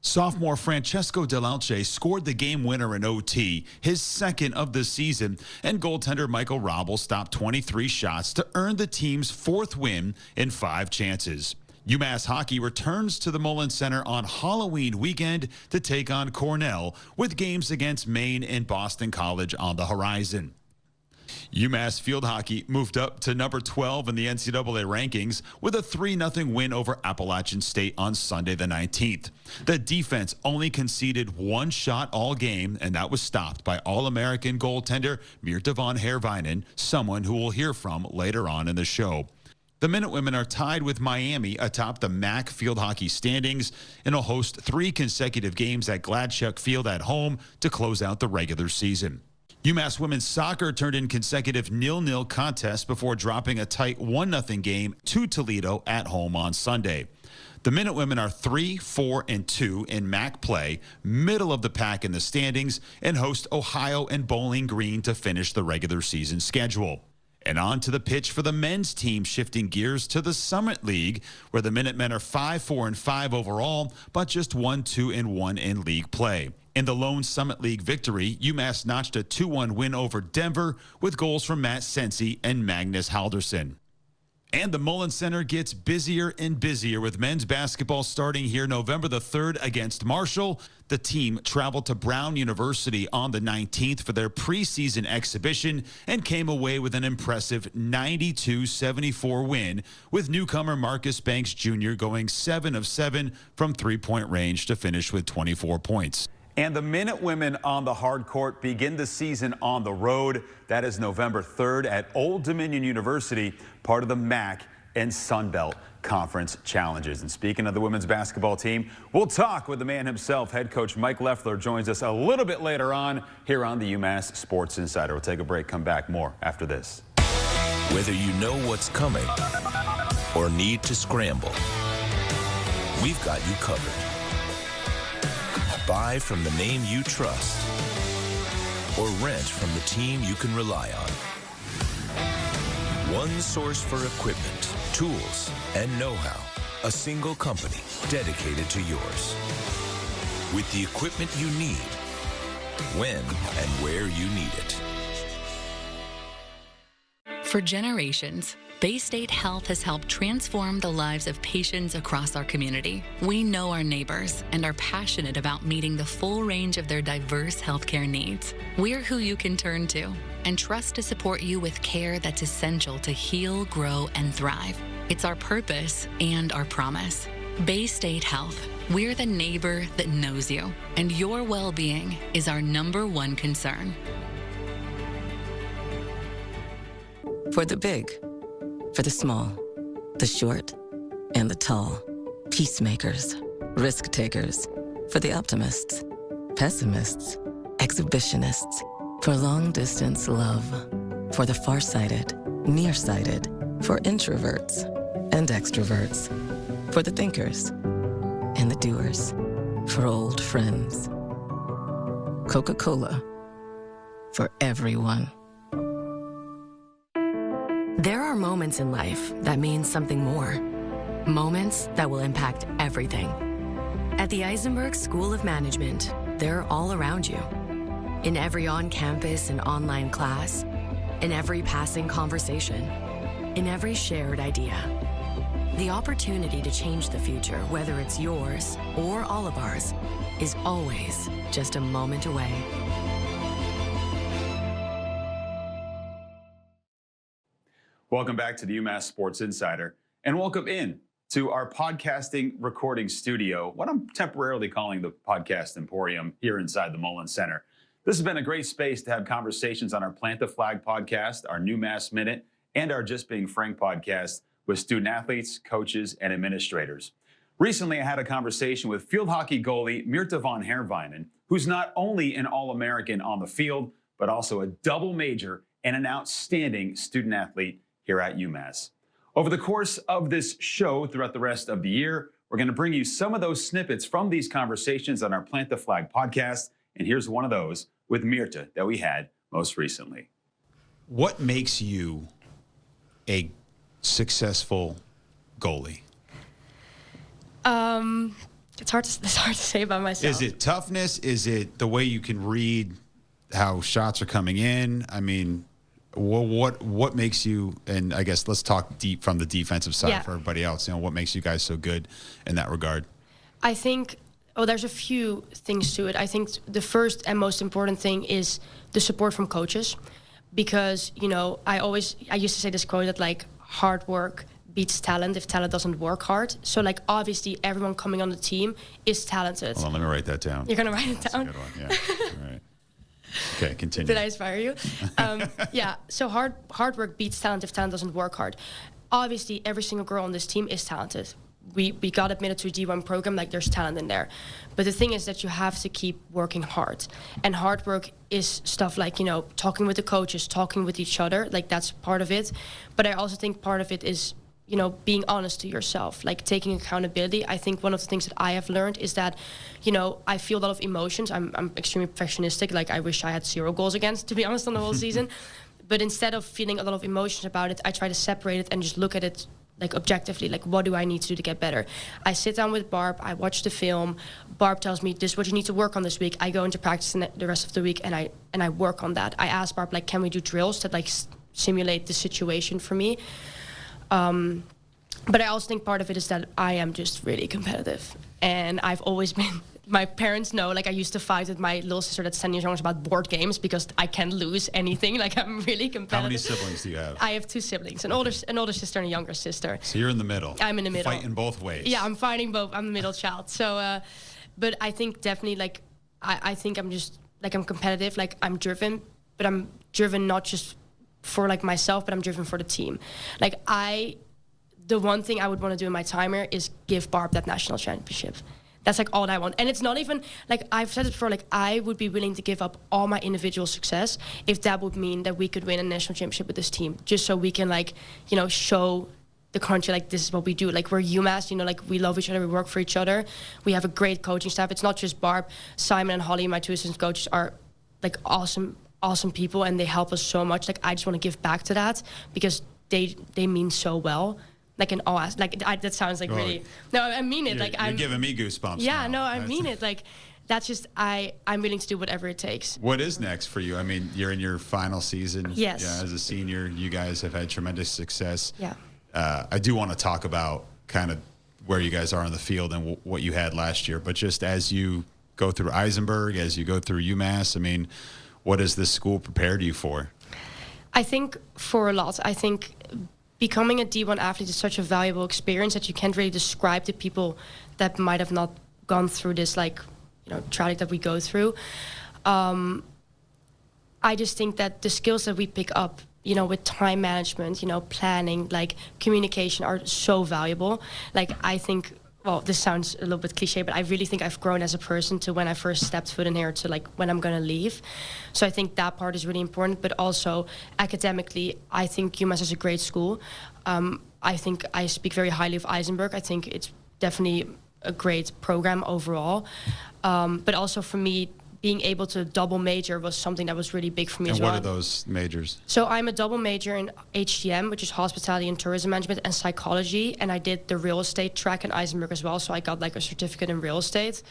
Sophomore Francesco Dell'Alce scored the game winner in OT, his 2nd of the season, and goaltender Michael Robel stopped 23 shots to earn the team's 4th win in 5 chances. UMass hockey returns to the Mullen Center on Halloween weekend to take on Cornell, with games against Maine and Boston College on the horizon. UMass field hockey moved up to number 12 in the NCAA rankings with a 3-0 win over Appalachian State on Sunday the 19th. The defense only conceded 1 shot all game, and that was stopped by All-American goaltender Mirta von Herwijnen, someone who we'll hear from later on in the show. The Minutemen are tied with Miami atop the MAC field hockey standings and will host 3 consecutive games at Gladchuck Field at home to close out the regular season. UMass women's soccer turned in consecutive 0-0 contests before dropping a tight 1-0 game to Toledo at home on Sunday. The Minutewomen are 3-4-2 in MAC play, middle of the pack in the standings, and host Ohio and Bowling Green to finish the regular season schedule. And on to the pitch for the men's team, shifting gears to the Summit League, where the Minutemen are 5-4-5 overall, but just 1-2-1 in league play. In the lone Summit League victory, UMass notched a 2-1 win over Denver with goals from Matt Sensi and Magnus Halderson. And the Mullen Center gets busier and busier with men's basketball starting here November the 3rd against Marshall. The team traveled to Brown University on the 19th for their preseason exhibition and came away with an impressive 92-74 win, with newcomer Marcus Banks Jr. going 7 of 7 from three-point range to finish with 24 points. And the Minutewomen on the hard court begin the season on the road. That is November 3rd at Old Dominion University, part of the MAC and Sun Belt Conference Challenges. And speaking of the women's basketball team, we'll talk with the man himself. Head coach Mike Leffler joins us a little bit later on here on the UMass Sports Insider. We'll take a break, come back more after this. Whether you know what's coming or need to scramble, we've got you covered. Buy from the name you trust, or rent from the team you can rely on. One source for equipment, tools, and know-how. A single company dedicated to yours. With the equipment you need, when and where you need it. For generations, Bay State Health has helped transform the lives of patients across our community. We know our neighbors and are passionate about meeting the full range of their diverse healthcare needs. We're who you can turn to and trust to support you with care that's essential to heal, grow, and thrive. It's our purpose and our promise. Bay State Health. We're the neighbor that knows you, and your well-being is our #1 concern. For the big, for the small, the short, and the tall. Peacemakers, risk takers. For the optimists, pessimists, exhibitionists. For long distance love. For the farsighted, nearsighted. For introverts and extroverts. For the thinkers and the doers. For old friends. Coca-Cola. For everyone. There are moments in life that mean something more. Moments that will impact everything. At the Eisenberg School of Management, they're all around you. In every on-campus and online class, in every passing conversation, in every shared idea. The opportunity to change the future, whether it's yours or all of ours, is always just a moment away. Welcome back to the UMass Sports Insider, and welcome in to our podcasting recording studio, what I'm temporarily calling the Podcast Emporium here inside the Mullen Center. This has been a great space to have conversations on our Plant the Flag podcast, our UMass Minute, and our Just Being Frank podcast with student athletes, coaches, and administrators. Recently, I had a conversation with field hockey goalie Mirta von Herwijnen, who's not only an All-American on the field, but also a double major and an outstanding student athlete here at UMass. Over the course of this show throughout the rest of the year, we're going to bring you some of those snippets from these conversations on our Plant the Flag podcast. And here's one of those with Mirta that we had most recently. What makes you a successful goalie? It's hard to say about myself. Is it toughness? Is it the way you can read how shots are coming in? I mean, what makes you? And I guess let's talk deep from the defensive side for everybody else. What makes you guys so good in that regard? I think. There's a few things to it. I think the first and most important thing is the support from coaches, because I used to say this quote that like hard work beats talent if talent doesn't work hard. So like obviously everyone coming on the team is talented. Hold on, let me write that down. You're gonna write it down? That's a good one, yeah. All right. Okay, continue. Did I inspire you? Yeah, so hard work beats talent if talent doesn't work hard. Obviously every single girl on this team is talented. We got admitted to a D1 program, like there's talent in there. But the thing is that you have to keep working hard. And hard work is stuff like, talking with the coaches, talking with each other, like that's part of it. But I also think part of it is being honest to yourself, like taking accountability. I think one of the things that I have learned is that, I feel a lot of emotions. I'm extremely perfectionistic. Like I wish I had 0 goals against, to be honest, on the whole season. But instead of feeling a lot of emotions about it, I try to separate it and just look at it like objectively, like what do I need to do to get better? I sit down with Barb, I watch the film. Barb tells me this is what you need to work on this week. I go into practice the rest of the week and I work on that. I ask Barb, like, can we do drills that like simulate the situation for me? But I also think part of it is that I am just really competitive, and I've always been. My parents know, like I used to fight with my little sister that's 10 years younger about board games because I can't lose anything. Like I'm really competitive. How many siblings do you have? I have 2 siblings, an older sister and a younger sister. So you're in the middle. I'm in the middle. Fighting both ways. Yeah, I'm fighting both. I'm the middle child. So, but I think definitely like, I think I'm just like, I'm competitive, like I'm driven, but I'm driven not just for like myself, but I'm driven for the team. Like the one thing I would want to do in my time here is give Barb that national championship. That's like all I want. And it's not even, like I've said it before, like I would be willing to give up all my individual success if that would mean that we could win a national championship with this team, just so we can like, show the country like this is what we do. Like we're UMass, like we love each other, we work for each other. We have a great coaching staff. It's not just Barb. Simon and Holly, my 2 assistant coaches, are like awesome people, and they help us so much. Like I just want to give back to that because they mean so well. Like in all that sounds like really. No, I mean it. You're giving me goosebumps. Yeah, no, I mean it. Like that's just I'm willing to do whatever it takes. What is next for you? I mean, you're in your final season. Yes. Yeah, as a senior, you guys have had tremendous success. Yeah. I do want to talk about kind of where you guys are on the field and what you had last year. But just as you go through Eisenberg, as you go through UMass, I mean, what has this school prepared you for? I think for a lot. I think becoming a D1 athlete is such a valuable experience that you can't really describe to people that might have not gone through this, like, tragedy that we go through. I just think that the skills that we pick up, with time management, planning, like communication are so valuable. Like, I think, well, this sounds a little bit cliche, but I really think I've grown as a person to when I first stepped foot in here to like when I'm going to leave. So I think that part is really important, but also academically, I think UMass is a great school. I think I speak very highly of Eisenberg. I think it's definitely a great program overall. But also for me, being able to double major was something that was really big for me as well. And what are those majors? So I'm a double major in HTM, which is Hospitality and Tourism Management, and Psychology. And I did the real estate track in Eisenberg as well. So I got like a certificate in real estate.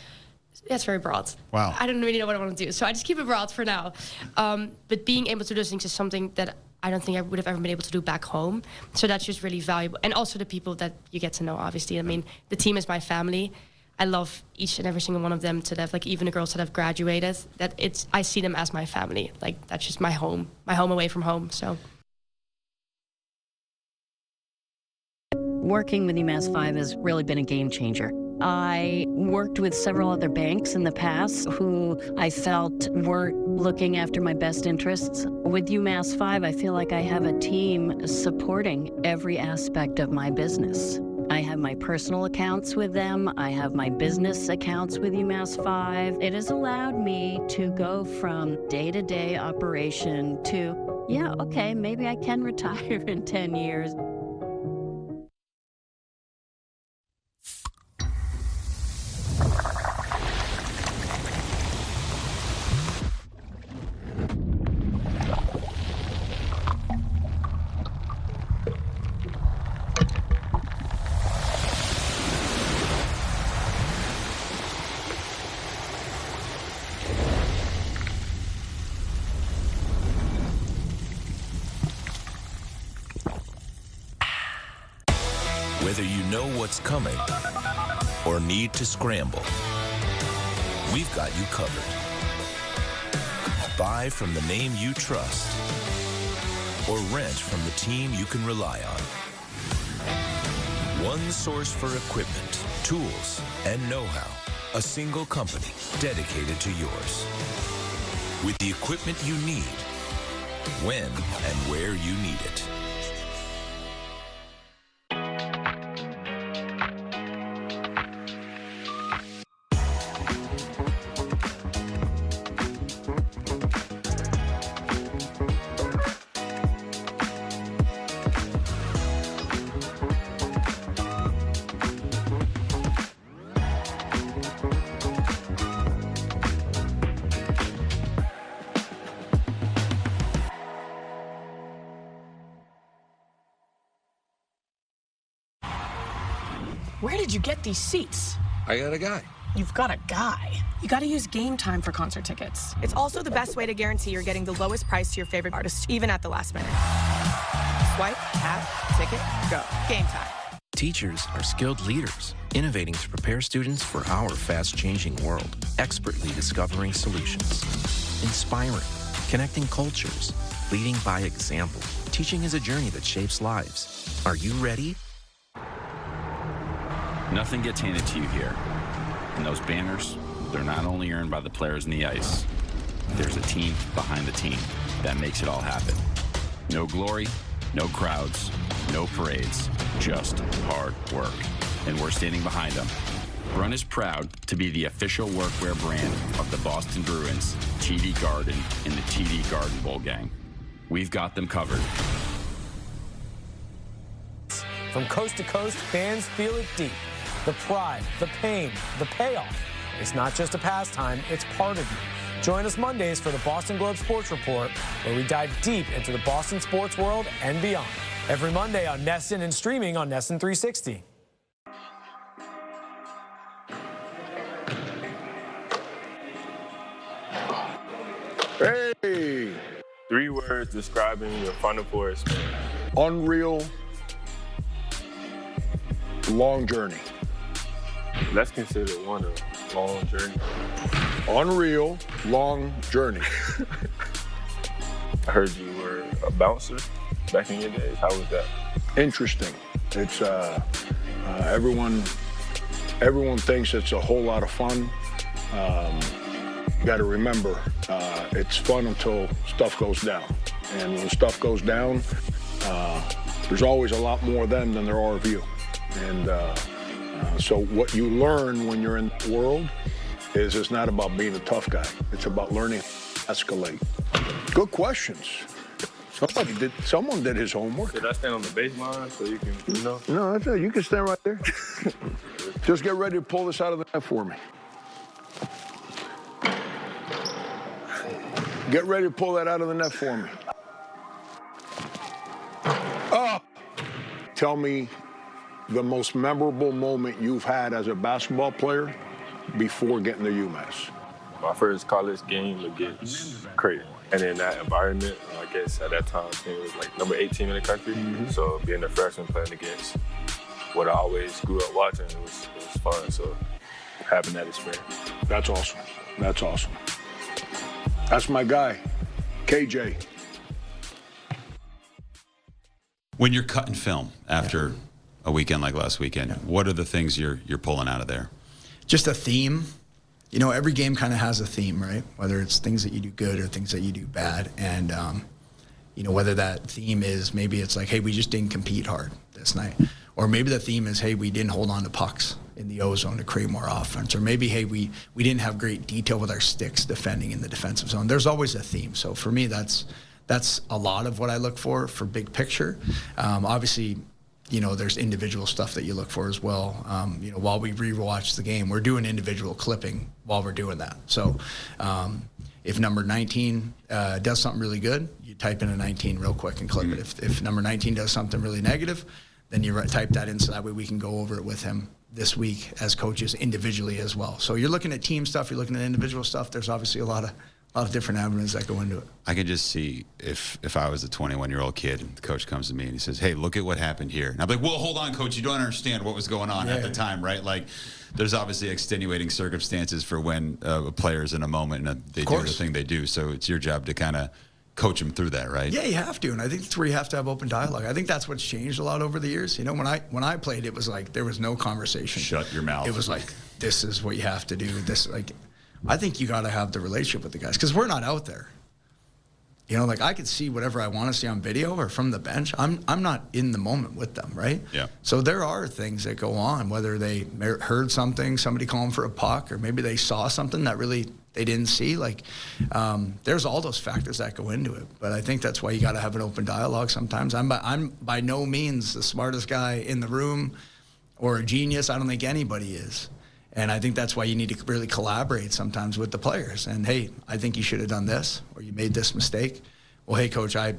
That's very broad. Wow. I don't really know what I want to do. So I just keep it broad for now. But being able to do those things is something that I don't think I would have ever been able to do back home. So that's just really valuable. And also the people that you get to know, obviously. I mean, the team is my family. I love each and every single one of them to death. Like even the girls that have graduated, I see them as my family. Like that's just my home away from home. So working with UMass 5 has really been a game changer. I worked with several other banks in the past who I felt weren't looking after my best interests. With UMass 5, I feel like I have a team supporting every aspect of my business. I have my personal accounts with them. I have my business accounts with UMass 5. It has allowed me to go from day-to-day operation to, yeah, okay, maybe I can retire in 10 years. Whether you know what's coming or need to scramble, we've got you covered. Buy from the name you trust or rent from the team you can rely on. One source for equipment, tools, and know-how. A single company dedicated to yours. With the equipment you need, when and where you need it. Where did you get these seats? I got a guy. You've got a guy. You got to use Game Time for concert tickets. It's also the best way to guarantee you're getting the lowest price to your favorite artist, even at the last minute. Swipe, tap, ticket, go. Game Time. Teachers are skilled leaders, innovating to prepare students for our fast-changing world, expertly discovering solutions. Inspiring, connecting cultures, leading by example. Teaching is a journey that shapes lives. Are you ready? Nothing gets handed to you here. And those banners, they're not only earned by the players on the ice. There's a team behind the team that makes it all happen. No glory, no crowds, no parades, just hard work. And we're standing behind them. Run is proud to be the official workwear brand of the Boston Bruins, TD Garden, and the TD Garden Bowl Gang. We've got them covered. From coast to coast, fans feel it deep. The pride, the pain, the payoff. It's not just a pastime, it's part of you. Join us Mondays for the Boston Globe Sports Report, where we dive deep into the Boston sports world and beyond. Every Monday on NESN and streaming on NESN 360. Hey! 3 words describing your Final Four experience. Unreal, long journey. That's considered one of long journey. Unreal, long journey. I heard you were a bouncer back in your days. How was that? Interesting. It's everyone thinks it's a whole lot of fun. You got to remember, it's fun until stuff goes down. And when stuff goes down, there's always a lot more of them than there are of you. And so what you learn when you're in the world is it's not about being a tough guy. It's about learning to escalate. Good questions. Someone did his homework. Should I stand on the baseline so you can, you know? No, that's it. You can stand right there. Just get ready to pull this out of the net for me. Get ready to pull that out of the net for me. Oh! Tell me the most memorable moment you've had as a basketball player before getting to UMass. My first college game against Creighton. And in that environment, I guess at that time, it was like number 18 in the country. Mm-hmm. So being a freshman playing against what I always grew up watching, it was fun. So having that experience. That's awesome. That's awesome. That's my guy, KJ. When you're cutting film after a weekend like last weekend, what are the things you're pulling out of there? Just a theme. You know, every game kind of has a theme, right? Whether it's things that you do good or things that you do bad. And, you know, whether that theme is maybe it's like, hey, we just didn't compete hard this night. Or maybe the theme is, hey, we didn't hold on to pucks in the O-zone to create more offense. Or maybe, hey, we didn't have great detail with our sticks defending in the defensive zone. There's always a theme. So for me, that's a lot of what I look for big picture. Obviously, you know, there's individual stuff that you look for as well. You know, while we rewatch the game, we're doing individual clipping while we're doing that. So if number 19 does something really good, you type in a 19 real quick and clip it. If number 19 does something really negative, then you type that in so that way we can go over it with him this week as coaches individually as well. So you're looking at team stuff, you're looking at individual stuff. There's obviously a lot A lot of different avenues that go into it. I can just see if I was a 21-year-old kid and the coach comes to me and he says, hey, look at what happened here. And I'm like, well, hold on, coach. You don't understand what was going on at the time, right? Like, there's obviously extenuating circumstances for when a player's in a moment and they do the thing they do. So it's your job to kind of coach them through that, right? Yeah, you have to. And I think that's where you have to have open dialogue. I think that's what's changed a lot over the years. You know, when I played, it was like there was no conversation. Shut your mouth. It was like, this is what you have to do. This, like, I think you got to have the relationship with the guys because we're not out there. You know, like I could see whatever I want to see on video or from the bench. I'm not in the moment with them, right? Yeah. So there are things that go on, whether they heard something, somebody calling for a puck, or maybe they saw something that really they didn't see. Like, there's all those factors that go into it. But I think that's why you got to have an open dialogue sometimes. I'm by no means the smartest guy in the room or a genius. I don't think anybody is. And I think that's why you need to really collaborate sometimes with the players. And, hey, I think you should have done this, or you made this mistake. Well, hey, coach, I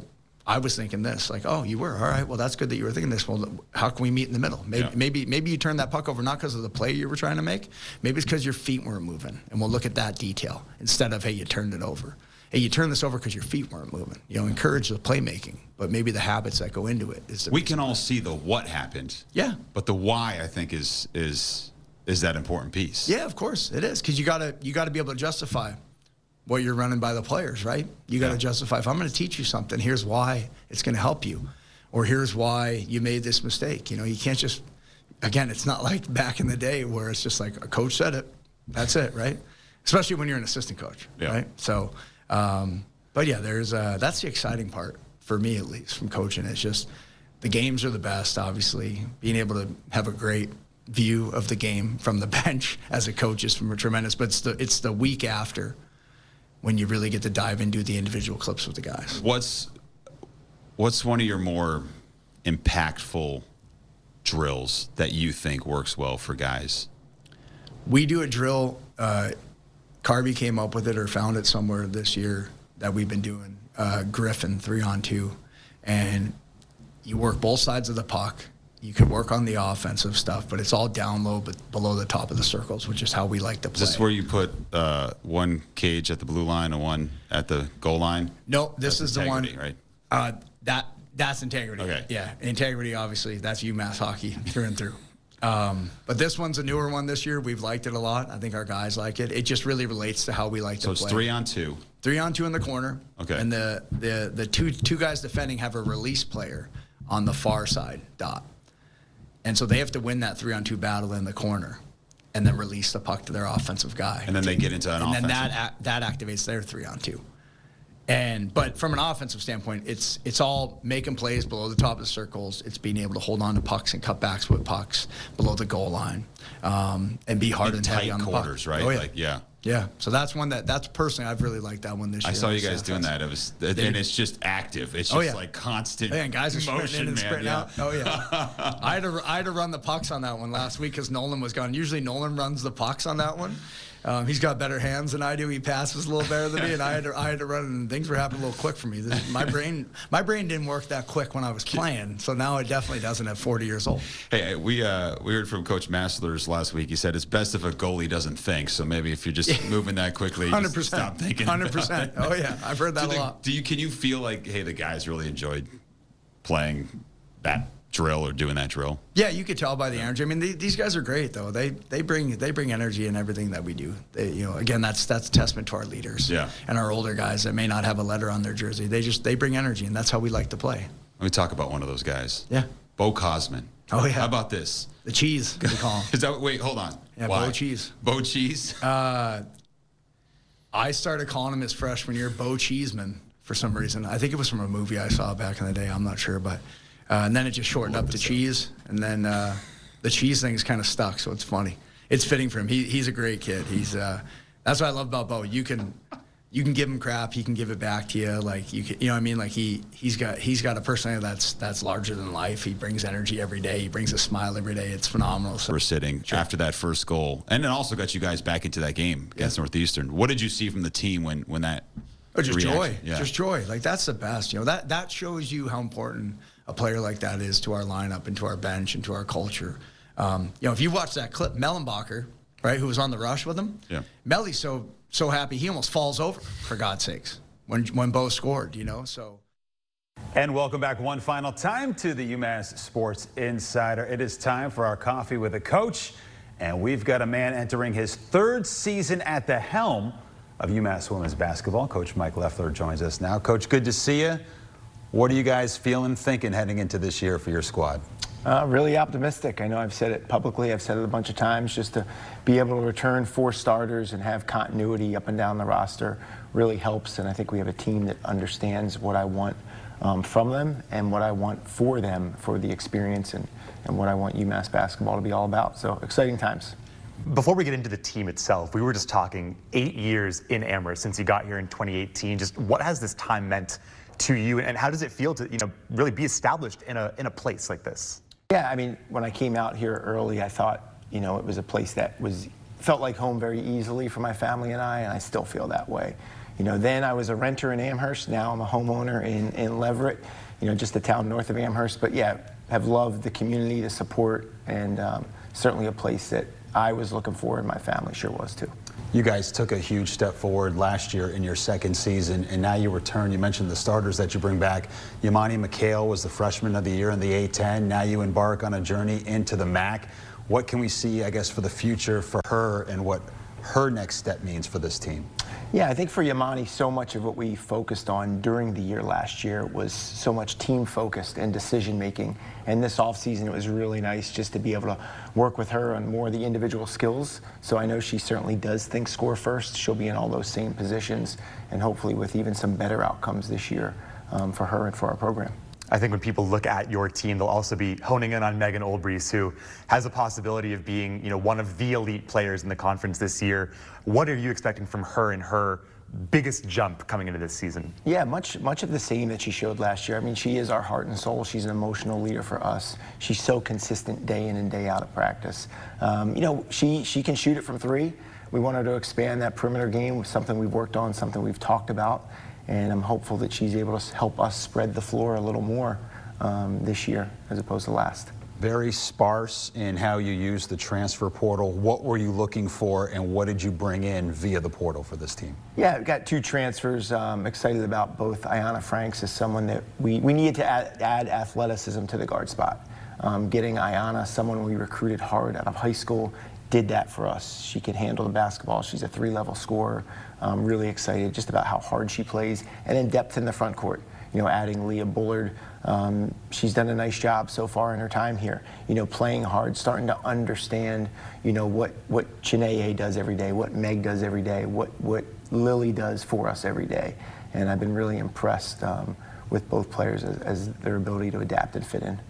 was thinking this. Like, oh, you were? All right, well, that's good that you were thinking this. Well, how can we meet in the middle? Maybe you turned that puck over not because of the play you were trying to make. Maybe it's because your feet weren't moving. And we'll look at that detail instead of, hey, you turned it over. Hey, you turned this over because your feet weren't moving. You know, encourage the playmaking, but maybe the habits that go into it is the We can all see the what happened. Yeah. But the why, I think, is that important piece. Yeah, of course it is, because you gotta be able to justify what you're running by the players, right? You got to justify, if I'm going to teach you something, here's why it's going to help you, or here's why you made this mistake. You know, you can't just, again, it's not like back in the day where it's just like a coach said it, that's it, right? Especially when you're an assistant coach, right? So, but yeah, there's that's the exciting part for me, at least, from coaching. It's just the games are the best, obviously. Being able to have a great view of the game from the bench as a coach is tremendous, but it's the week after when you really get to dive into the individual clips with the guys. What's one of your more impactful drills that you think works well for guys? We do a drill, Carby came up with it or found it somewhere this year that we've been doing, Griffin 3-on-2, and you work both sides of the puck. You could work on the offensive stuff, but it's all down low, but below the top of the circles, which is how we like to play. Is this where you put one cage at the blue line and one at the goal line? No, this is the one. Right? That's integrity. Okay. Yeah, integrity, obviously, that's UMass hockey through and through. But this one's a newer one this year. We've liked it a lot. I think our guys like it. It just really relates to how we like to play. So it's 3-on-2. 3-on-2 in the corner. Okay. And the two guys defending have a release player on the far side dot. And so they have to win that 3-on-2 battle in the corner and then release the puck to their offensive guy. And then they get into an offensive. And then that activates their 3-on-2. But from an offensive standpoint, it's all making plays below the top of the circles. It's being able to hold on to pucks and cutbacks with pucks below the goal line, and be hard and heavy on the puck. Tight quarters, right? Oh, yeah. Like, yeah. Yeah, so that's one that's personally I've really liked that one this year. I saw you guys doing that. It was, and it's just active. It's just like constant. And guys are sprinting in and sprinting out. Oh yeah, I had to run the pucks on that one last week because Nolan was gone. Usually Nolan runs the pucks on that one. He's got better hands than I do. He passes a little better than me, and I had to run. And things were happening a little quick for me. My brain didn't work that quick when I was playing, so now it definitely doesn't at 40 years old. Hey, we heard from Coach Masslers last week. He said it's best if a goalie doesn't think. So maybe if you're just moving that quickly, 100%. Just stop thinking. 100%. Oh yeah, I've heard that a lot. Can you feel like, hey, the guys really enjoyed playing that drill or doing that drill? Yeah, you could tell by the energy. I mean, these guys are great though. They bring energy in everything that we do. Again, that's a testament to our leaders. Yeah. And our older guys that may not have a letter on their jersey. They bring energy, and that's how we like to play. Let me talk about one of those guys. Yeah. Bo Cosman. Oh yeah. How about this? The cheese, we call him. Wait, hold on. Yeah, Why? Bo Cheese. Bo Cheese? I started calling him his freshman year Bo Cheeseman for some reason. I think it was from a movie I saw back in the day. I'm not sure, but and then it just shortened up to Cheese, and then the cheese thing's kind of stuck, so it's funny. It's fitting for him. He's a great kid. That's what I love about Bo. You can give him crap, he can give it back to you. Like you know what I mean? Like he's got a personality that's larger than life. He brings energy every day. He brings a smile every day. It's phenomenal. So, we're sitting after that first goal, and it also got you guys back into that game against Northeastern. What did you see from the team when that? Oh, just reaction? joy. Yeah. Just joy. Like that's the best. You know, that shows you how important a player like that is to our lineup and to our bench and to our culture. If you watch that clip, Mellenbacher, right, who was on the rush with him. Yeah. Melly's so so happy. He almost falls over, for God's sakes, when Bo scored, you know, so. And welcome back one final time to the UMass Sports Insider. It is time for our Coffee with a Coach, and we've got a man entering his 3rd season at the helm of UMass women's basketball. Coach Mike Leffler joins us now. Coach, good to see you. What are you guys feeling, thinking heading into this year for your squad? Really optimistic. I know I've said it publicly. I've said it a bunch of times. Just to be able to return 4 starters and have continuity up and down the roster really helps. And I think we have a team that understands what I want from them and what I want for them, for the experience and what I want UMass basketball to be all about. So exciting times. Before we get into the team itself, we were just talking 8 years in Amherst since you got here in 2018. Just what has this time meant to you, and how does it feel to, you know, really be established in a place like this? Yeah, I mean, when I came out here early, I thought, you know, it was a place that felt like home very easily for my family and I still feel that way. You know, then I was a renter in Amherst. Now I'm a homeowner in Leverett, you know, just a town north of Amherst. But yeah, have loved the community, the support, and certainly a place that I was looking for, and my family sure was too. You guys took a huge step forward last year in your 2nd season, and now you return. You mentioned the starters that you bring back. Yamani McHale was the freshman of the year in the A-10. Now you embark on a journey into the MAC. What can we see, I guess, for the future for her and what her next step means for this team? Yeah, I think for Yamani, so much of what we focused on during the year last year was so much team-focused and decision-making. And this offseason, it was really nice just to be able to work with her on more of the individual skills. So I know she certainly does think score first. She'll be in all those same positions, and hopefully with even some better outcomes this year for her and for our program. I think when people look at your team, they'll also be honing in on Megan Olbrys, who has a possibility of being, you know, one of the elite players in the conference this year. What are you expecting from her and her biggest jump coming into this season? Yeah, much of the same that she showed last year. I mean, she is our heart and soul. She's an emotional leader for us. She's so consistent day in and day out at practice. You know, she can shoot it from 3. We want her to expand that perimeter game, something we've worked on, something we've talked about. And I'm hopeful that she's able to help us spread the floor a little more this year as opposed to last. Very sparse in how you use the transfer portal. What were you looking for, and what did you bring in via the portal for this team? Yeah, we've got 2 transfers. Excited about both. Ayanna Franks is someone that we needed to add athleticism to the guard spot. Getting Ayanna, someone we recruited hard out of high school, did that for us. She can handle the basketball. She's a 3-level scorer. Really excited just about how hard she plays. And then depth in the front court. You know, adding Leah Bullard. She's done a nice job so far in her time here. You know, playing hard, starting to understand, you know, what Chineye does every day, what Meg does every day, what Lily does for us every day. And I've been really impressed with both players as their ability to adapt and fit in.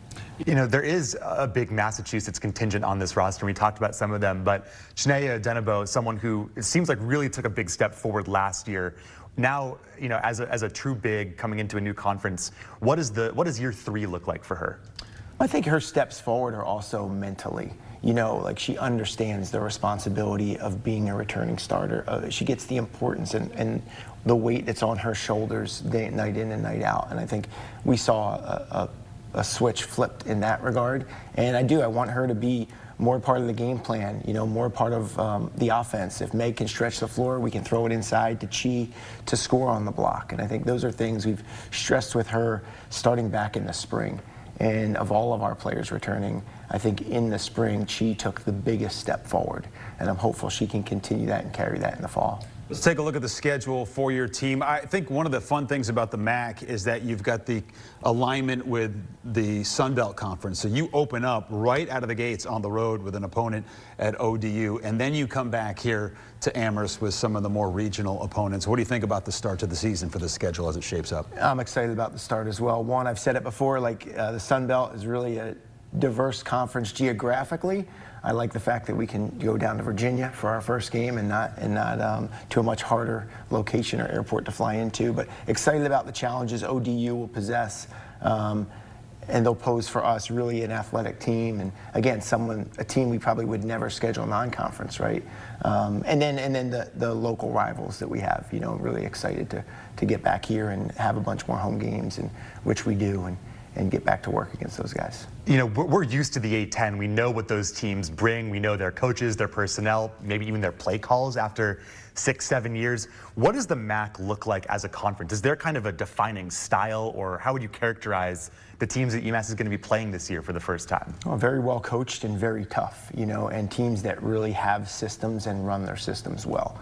You know, there is a big Massachusetts contingent on this roster. We talked about some of them, but Chineye Denebo, someone who it seems like really took a big step forward last year. Now, you know, as a true big coming into a new conference, what does year 3 look like for her? I think her steps forward are also mentally. You know, like she understands the responsibility of being a returning starter. She gets the importance and the weight that's on her shoulders night in and night out. And I think we saw a switch flipped in that regard. And I want her to be more part of the game plan, you know, more part of the offense. If Meg can stretch the floor, we can throw it inside to Chi to score on the block. And I think those are things we've stressed with her starting back in the spring. And of all of our players returning, I think in the spring, Chi took the biggest step forward. And I'm hopeful she can continue that and carry that in the fall. Let's take a look at the schedule for your team. I think one of the fun things about the MAC is that you've got the alignment with the Sun Belt Conference. So you open up right out of the gates on the road with an opponent at ODU, and then you come back here to Amherst with some of the more regional opponents. What do you think about the start to the season for the schedule as it shapes up? I'm excited about the start as well. One, I've said it before, like the Sun Belt is really a diverse conference geographically. I like the fact that we can go down to Virginia for our first game and not to a much harder location or airport to fly into. But excited about the challenges ODU will possess, and they'll pose for us really an athletic team. And again, a team we probably would never schedule non-conference, right? And then the local rivals that we have. You know, really excited to get back here and have a bunch more home games, and which we do, and get back to work against those guys. You know, we're used to the A10. We know what those teams bring. We know their coaches, their personnel, maybe even their play calls after 6-7 years. What does the MAC look like as a conference? Is there kind of a defining style, or how would you characterize the teams that UMass is going to be playing this year for the first time? Well, very well coached and very tough, you know, and teams that really have systems and run their systems well.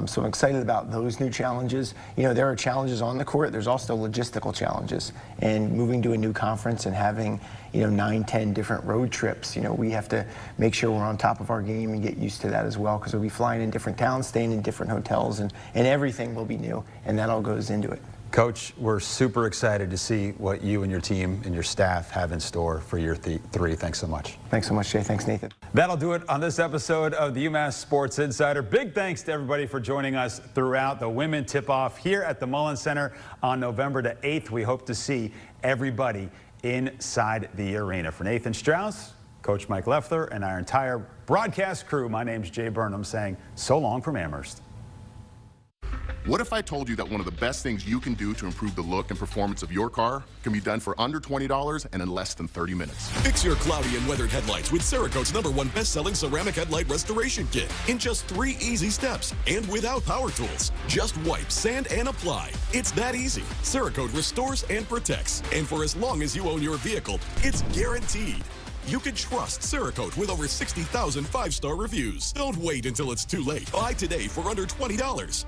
So I'm excited about those new challenges. You know, there are challenges on the court. There's also logistical challenges. And moving to a new conference and having, you know, 9-10 different road trips, you know, we have to make sure we're on top of our game and get used to that as well, because we'll be flying in different towns, staying in different hotels, and everything will be new, and that all goes into it. Coach, we're super excited to see what you and your team and your staff have in store for year 3. Thanks so much. Thanks so much, Jay. Thanks, Nathan. That'll do it on this episode of the UMass Sports Insider. Big thanks to everybody for joining us throughout the women tip-off here at the Mullen Center on November the 8th. We hope to see everybody inside the arena. For Nathan Strauss, Coach Mike Leffler, and our entire broadcast crew, my name's Jay Burnham saying so long from Amherst. What if I told you that one of the best things you can do to improve the look and performance of your car can be done for under $20 and in less than 30 minutes? Fix your cloudy and weathered headlights with Cerakote's #1 best-selling ceramic headlight restoration kit in just 3 easy steps and without power tools. Just wipe, sand, and apply. It's that easy. Cerakote restores and protects. And for as long as you own your vehicle, it's guaranteed. You can trust Cerakote with over 60,000 5-star reviews. Don't wait until it's too late. Buy today for under $20.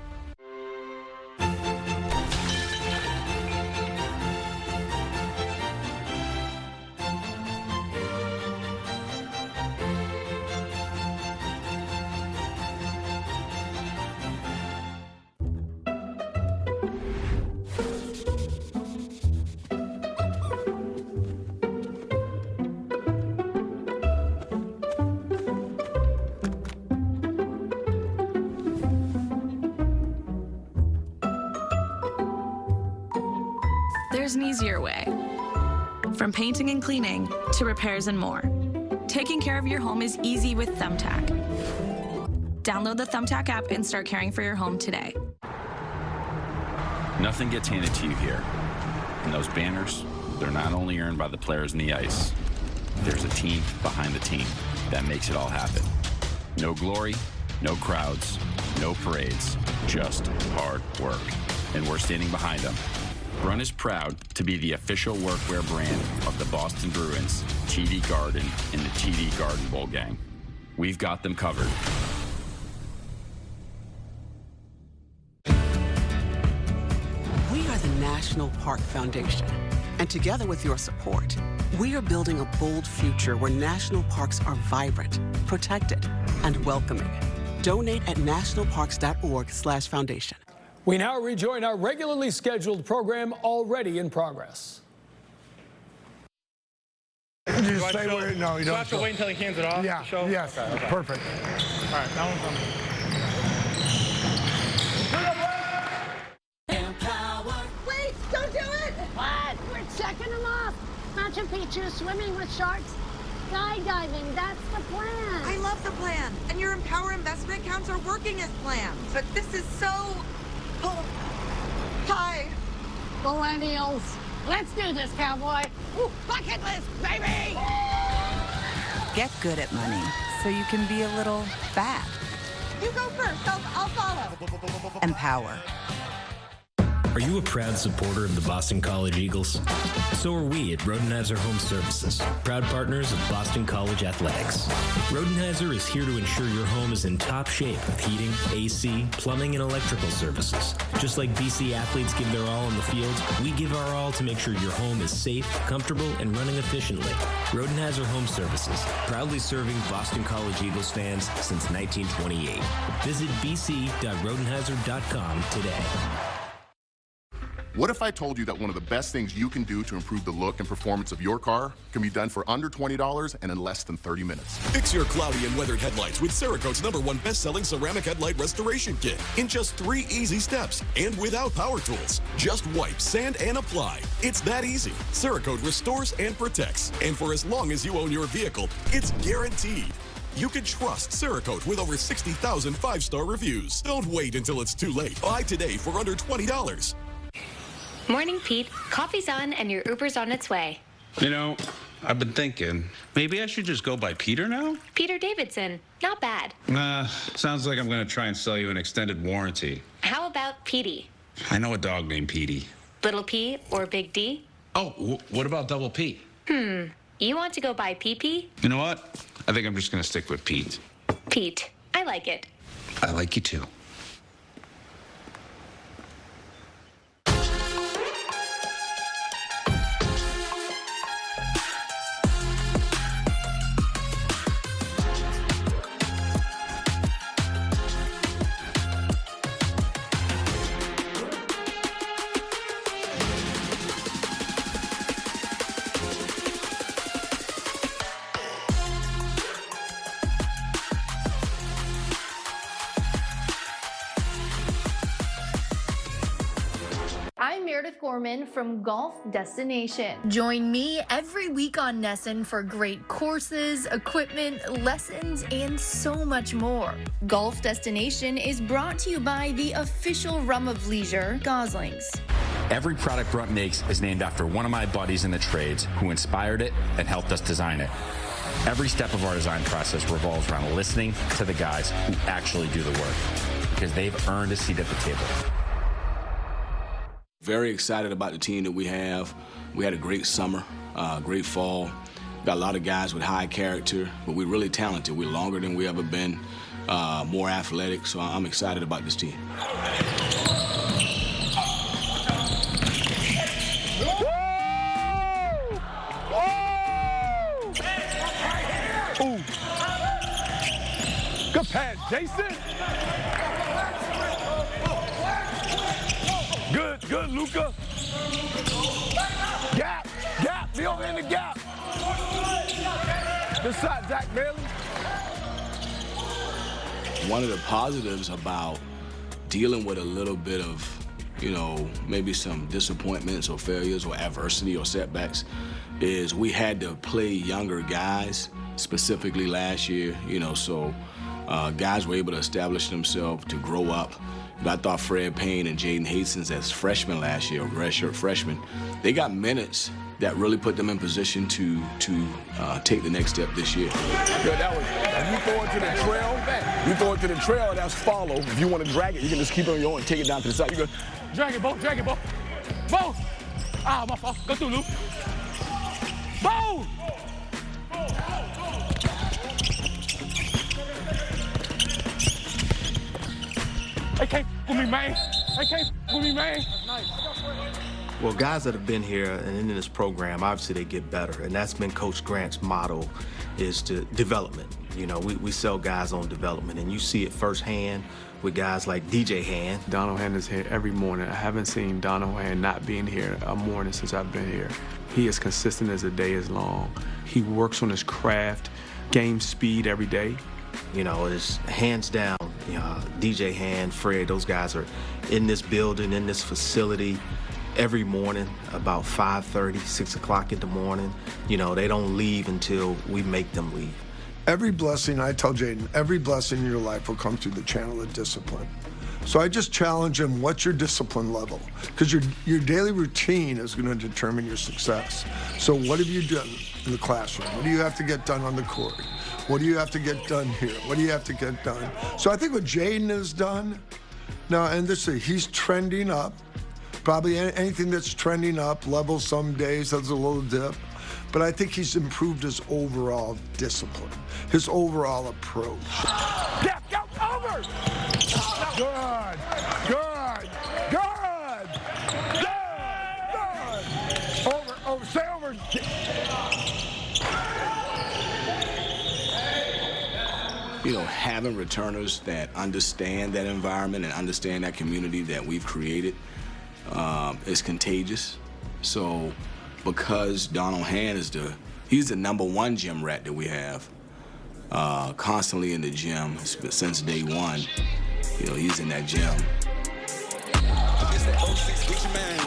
There's an easier way. From painting and cleaning to repairs and more. Taking care of your home is easy with Thumbtack. Download the Thumbtack app and start caring for your home today. Nothing gets handed to you here. And those banners, they're not only earned by the players in the ice. There's a team behind the team that makes it all happen. No glory, no crowds, no parades, just hard work. And we're standing behind them. Brunn is proud to be the official workwear brand of the Boston Bruins, TD Garden, and the TD Garden Bowl gang. We've got them covered. We are the National Park Foundation, and together with your support, we are building a bold future where national parks are vibrant, protected, and welcoming. Donate at nationalparks.org/foundation. We now rejoin our regularly scheduled program already in progress. You just say where, no, you Do I don't. have to wait until he hands it off? Yeah, to show? yes, Okay. perfect. All right, that one's on. Wait, don't do it! What? We're checking them off. Machu Picchu, swimming with sharks, skydiving, that's the plan. I love the plan, and your Empower investment accounts are working as planned. But this is so... Hi. Millennials. Let's do this, cowboy. Ooh, bucket list, baby! Get good at money so you can be a little bad. You go first, I'll follow. Empower. Are you a proud supporter of the Boston College Eagles? So are we at Rodenheiser Home Services, proud partners of Boston College Athletics. Rodenheiser is here to ensure your home is in top shape with heating, AC, plumbing, and electrical services. Just like BC athletes give their all on the field, we give our all to make sure your home is safe, comfortable, and running efficiently. Rodenheiser Home Services, proudly serving Boston College Eagles fans since 1928. Visit bc.rodenheiser.com today. What if I told you that one of the best things you can do to improve the look and performance of your car can be done for under $20 and in less than 30 minutes? Fix your cloudy and weathered headlights with Cerakote's #1 best-selling ceramic headlight restoration kit in just 3 easy steps and without power tools. Just wipe, sand, and apply. It's that easy. Cerakote restores and protects. And for as long as you own your vehicle, it's guaranteed. You can trust Cerakote with over 60,000 5-star reviews. Don't wait until it's too late. Buy today for under $20. Morning, Pete. Coffee's on and your Uber's on its way. You know, I've been thinking, maybe I should just go by Peter now? Peter Davidson. Not bad. Sounds like I'm going to try and sell you an extended warranty. How about Petey? I know a dog named Petey. Little P or Big D? Oh, what about Double P? You want to go by PP? You know what? I think I'm just going to stick with Pete. Pete. I like it. I like you too. I'm Meredith Gorman from Golf Destination. Join me every week on Nesson for great courses, equipment, lessons, and so much more. Golf Destination is brought to you by the official rum of leisure, Goslings. Every product Brunt makes is named after one of my buddies in the trades who inspired it and helped us design it. Every step of our design process revolves around listening to the guys who actually do the work, because they've earned a seat at the table. Very excited about the team that we have. We had a great summer, great fall. Got a lot of guys with high character, but we're really talented. We're longer than we ever been, more athletic, so I'm excited about this team. Ooh. Good pass, Jason. Good, Luka. Gap, be over in the gap. Good shot, Zach Bailey. One of the positives about dealing with a little bit of, maybe some disappointments or failures or adversity or setbacks is we had to play younger guys, specifically last year, so guys were able to establish themselves, to grow up. I thought Fred Payne and Jaden Hastings as freshmen last year, redshirt freshmen, they got minutes that really put them in position to take the next step this year. Good, that was, if you throw it to the trail, that's follow. If you want to drag it, you can just keep it on your own and take it down to the side. You go, drag it, Bo. Bo! Ah, my fault. Go through, Luke. Bo! They can't with me, man. Well, guys that have been here and in this program, obviously they get better, and that's been Coach Grant's motto, is to development. We sell guys on development, and you see it firsthand with guys like DJ Hand. Don O'Han is here every morning. I haven't seen Don O'Han not being here a morning since I've been here. He is consistent as the day is long. He works on his craft, game speed every day. It's hands down, DJ Hand, Fred, those guys are in this building, in this facility every morning about 5:30, 6 o'clock in the morning. They don't leave until we make them leave. Every blessing, I tell Jaden, every blessing in your life will come through the channel of discipline. So I just challenge him, what's your discipline level? Because your daily routine is going to determine your success. So what have you done in the classroom? What do you have to get done on the court? What do you have to get done here? What do you have to get done? So I think what Jaden has done, now, and he's trending up. Probably anything that's trending up, level some days, has a little dip. But I think he's improved his overall discipline, his overall approach. Yeah, go over! Good! Over, stay over. Having returners that understand that environment and understand that community that we've created is contagious. So because Don O'Han he's the #1 gym rat that we have, constantly in the gym since day one. He's in that gym. It's that 06 Gucci man.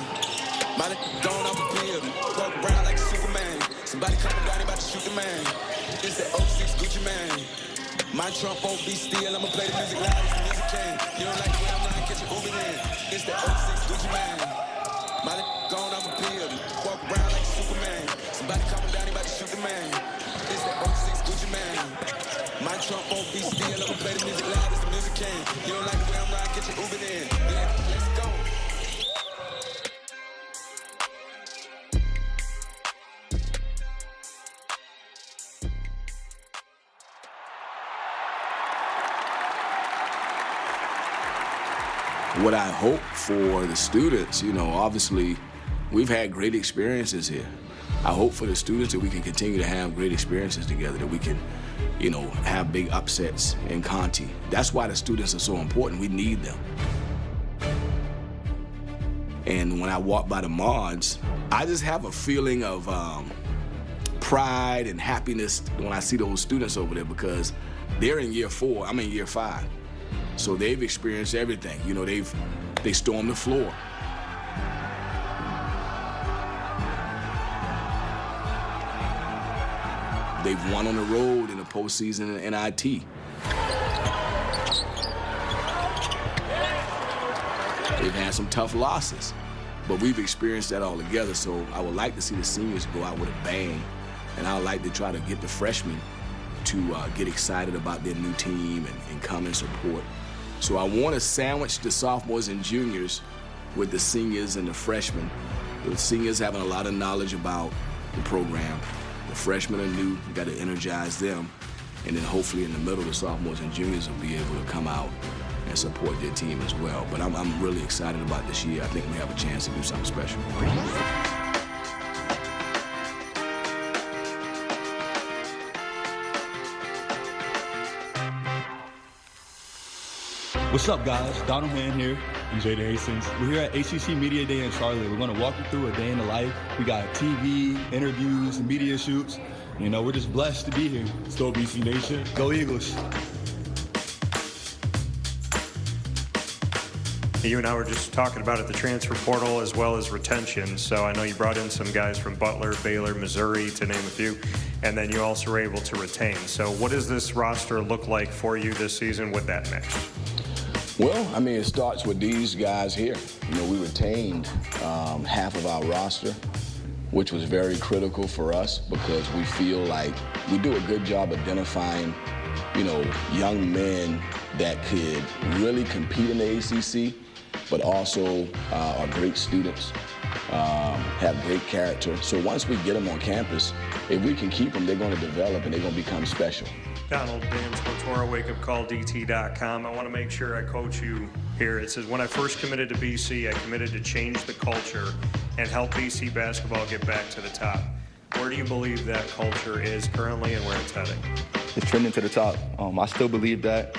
My going off a building, walk around like Superman. Somebody coming down, about to shoot the man. It's that 06 Gucci man. My trunk won't be still, I'ma play the music loud as the music can. You don't like the way I'm lying, catch your Uber in. It's that 06 Gucci man. My going off a building, walk around like Superman. Somebody coming down, about to shoot My trunk won't be still. I'ma play the music loud as the music can. You don't like the way I'm riding, get your Uber in. Yeah, let's go. What I hope for the students, obviously we've had great experiences here. I hope for the students that we can continue to have great experiences together, that we can, have big upsets in Conti. That's why the students are so important. We need them. And when I walk by the mods, I just have a feeling of pride and happiness when I see those students over there, because they're in year 4, I'm in year 5. So they've experienced everything. They stormed the floor. They've won on the road in the postseason in NIT. They've had some tough losses, but we've experienced that all together. So I would like to see the seniors go out with a bang, and I would like to try to get the freshmen to get excited about their new team and come and support. So I want to sandwich the sophomores and juniors with the seniors and the freshmen. The seniors having a lot of knowledge about the program. The freshmen are new, we got to energize them. And then hopefully in the middle, the sophomores and juniors will be able to come out and support their team as well. But I'm really excited about this year. I think we have a chance to do something special. What's up, guys? Donald Hand here, and Jaden Hastings. We're here at ACC Media Day in Charlotte. We're going to walk you through a day in the life. We got TV, interviews, media shoots. We're just blessed to be here. Still BC Nation. Go Eagles. You and I were just talking about it, the transfer portal as well as retention. So I know you brought in some guys from Butler, Baylor, Missouri, to name a few, and then you also were able to retain. So what does this roster look like for you this season with that mix? Well, it starts with these guys here. We retained half of our roster, which was very critical for us because we feel like we do a good job identifying, young men that could really compete in the ACC, but also are great students, have great character. So once we get them on campus, if we can keep them, they're going to develop and they're going to become special. Donald, Dan Sportora, wakeupcalldt.com. I want to make sure I quote you here. It says, when I first committed to BC, I committed to change the culture and help BC basketball get back to the top. Where do you believe that culture is currently and where it's heading? It's trending to the top. I still believe that.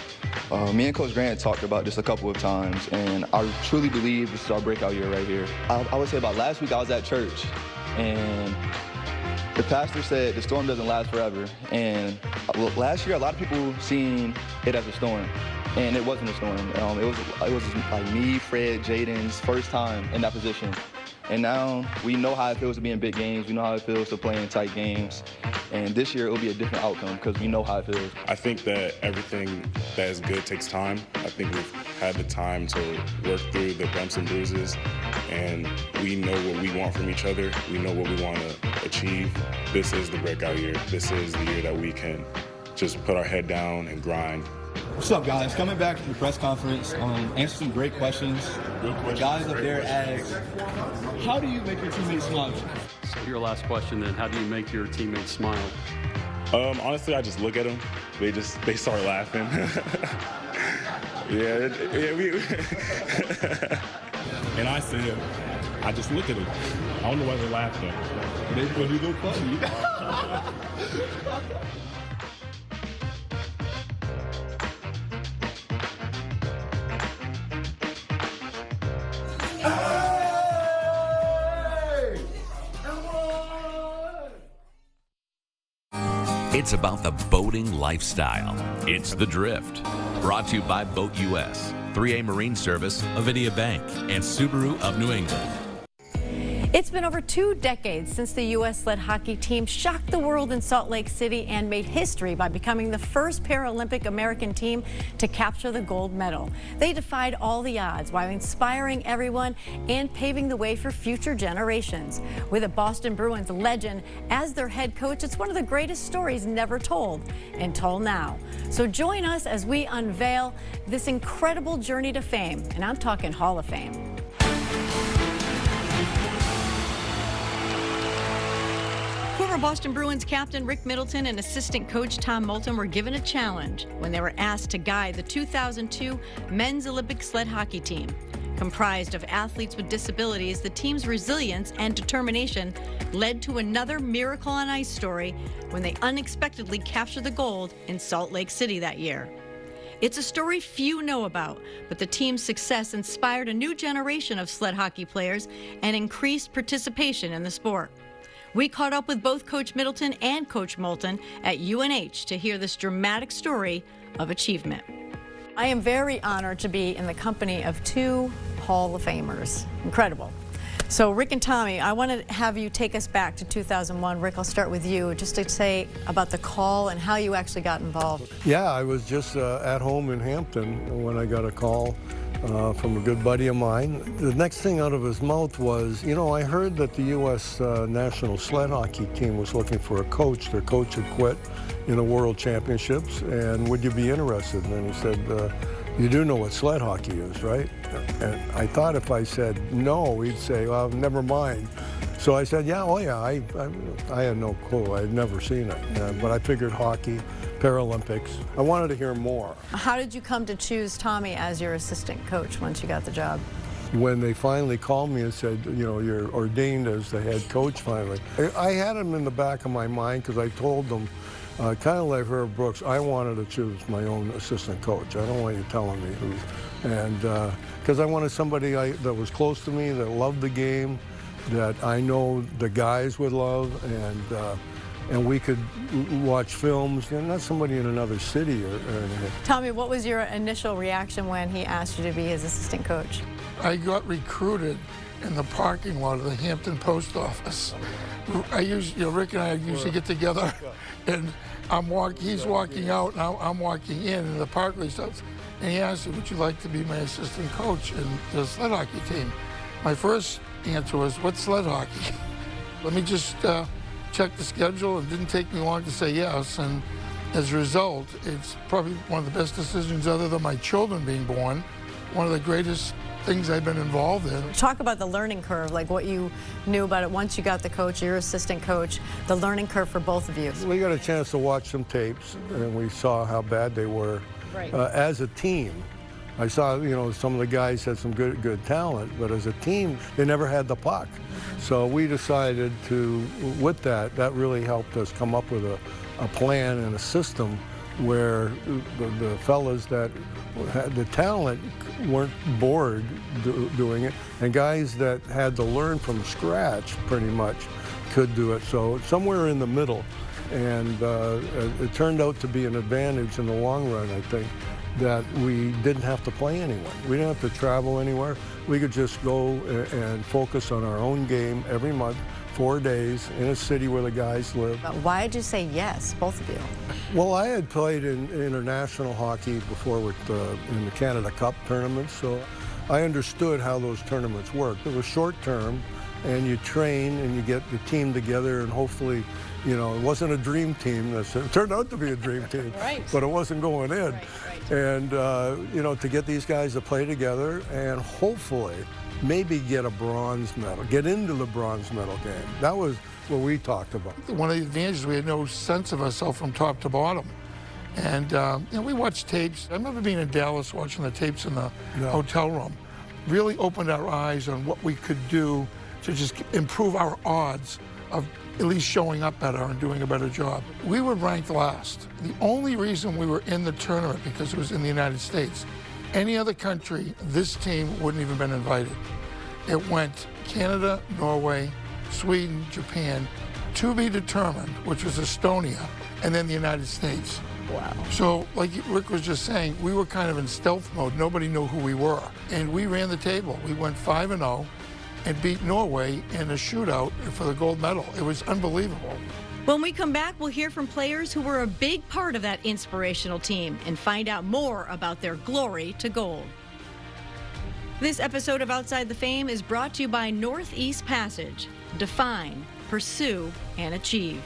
Me and Coach Grant talked about this a couple of times, and I truly believe this is our breakout year right here. I would say about last week I was at church, and the pastor said the storm doesn't last forever. And last year, a lot of people seen it as a storm, and it wasn't a storm. It was like me, Fred, Jaden's first time in that position. And now we know how it feels to be in big games. We know how it feels to play in tight games. And this year, it will be a different outcome because we know how it feels. I think that everything that is good takes time. I think we've had the time to work through the bumps and bruises, and we know what we want from each other. We know what we want to achieve. This is the breakout year. This is the year that we can just put our head down and grind. What's up, guys? Coming back from the press conference, answer some great questions. The guys up there asked, how do you make your teammates smile? So your last question then, how do you make your teammates smile? Honestly, I just look at them. They start laughing. And I said, I just look at them. I don't know why they're laughing. But they look funny. It's about the boating lifestyle. It's The Drift. Brought to you by Boat US, 3A Marine Service, Avidia Bank, and Subaru of New England. It's been over 2 decades since the U.S.-led hockey team shocked the world in Salt Lake City and made history by becoming the first Paralympic American team to capture the gold medal. They defied all the odds while inspiring everyone and paving the way for future generations. With a Boston Bruins legend as their head coach, it's one of the greatest stories never told until now. So join us as we unveil this incredible journey to fame, and I'm talking Hall of Fame. Former Boston Bruins captain Rick Middleton and assistant coach Tom Moulton were given a challenge when they were asked to guide the 2002 men's Olympic sled hockey team. Comprised of athletes with disabilities, the team's resilience and determination led to another miracle on ice story when they unexpectedly captured the gold in Salt Lake City that year. It's a story few know about, but the team's success inspired a new generation of sled hockey players and increased participation in the sport. We caught up with both Coach Middleton and Coach Moulton at UNH to hear this dramatic story of achievement. I am very honored to be in the company of two Hall of Famers. Incredible. So Rick and Tommy, I want to have you take us back to 2001. Rick, I'll start with you just to say about the call and how you actually got involved. Yeah, I was just at home in Hampton when I got a call from a good buddy of mine. The next thing out of his mouth was, you know, I heard that the U.S. national sled hockey team was looking for a coach. Their coach had quit in the World Championships, and would you be interested? And he said, you do know what sled hockey is, right? And I thought if I said no, he'd say, well, never mind. So I said, yeah, oh yeah, I had no clue. I had never seen it. But I figured hockey, Paralympics. I wanted to hear more. How did you come to choose Tommy as your assistant coach once you got the job? When they finally called me and said, you know, you're ordained as the head coach finally, I had him in the back of my mind because I told them, kind of like Herb Brooks, I wanted to choose my own assistant coach. I don't want you telling me who. And because I wanted somebody that was close to me, that loved the game, that I know the guys would love, and we could watch films, and not somebody in another city or anything. Tommy, what was your initial reaction when he asked you to be his assistant coach? I got recruited in the parking lot of the Hampton Post Office. Rick and I usually get together, and he's walking out, and I'm walking in the parking lot, and he asked me, would you like to be my assistant coach in the sled hockey team? My first answer was, what's sled hockey? Let me just check the schedule. It didn't take me long to say yes, and as a result, it's probably one of the best decisions other than my children being born, one of the greatest things I've been involved in. Talk about the learning curve, like what you knew about it once you got the coach, your assistant coach, the learning curve for both of you. We got a chance to watch some tapes, and we saw how bad they were as a team. I saw, you know, some of the guys had some good talent, but as a team, they never had the puck. So we decided to, with that really helped us come up with a plan and a system where the fellas that had the talent weren't bored doing it, and guys that had to learn from scratch pretty much could do it. So somewhere in the middle, and it turned out to be an advantage in the long run, I think, that we didn't have to play anyone. We didn't have to travel anywhere. We could just go and focus on our own game every month, 4 days in a city where the guys live. Why did you say yes, both of you? Well, I had played in international hockey before in the Canada Cup tournaments, so I understood how those tournaments worked. It was short term, and you train and you get the team together, and hopefully, you know, it wasn't a dream team. It turned out to be a dream team, but it wasn't going in. And, you know, to get these guys to play together and hopefully maybe get a bronze medal, get into the bronze medal game. That was what we talked about. One of the advantages, we had no sense of ourselves from top to bottom. And, you know, we watched tapes. I remember being in Dallas watching the tapes in the hotel room. Really opened our eyes on what we could do to just improve our odds of at least showing up better and doing a better job. We were ranked last. The only reason we were in the tournament because it was in the United States. Any other country, this team wouldn't even been invited. It went Canada, Norway, Sweden, Japan, to be determined, which was Estonia, and then the United States. Wow. So, like Rick was just saying, we were kind of in stealth mode. Nobody knew who we were. And we ran the table. We went 5-0 and beat Norway in a shootout for the gold medal. It was unbelievable. When we come back, we'll hear from players who were a big part of that inspirational team and find out more about their glory to gold. This episode of Outside the Fame is brought to you by Northeast Passage. Define, pursue, and achieve.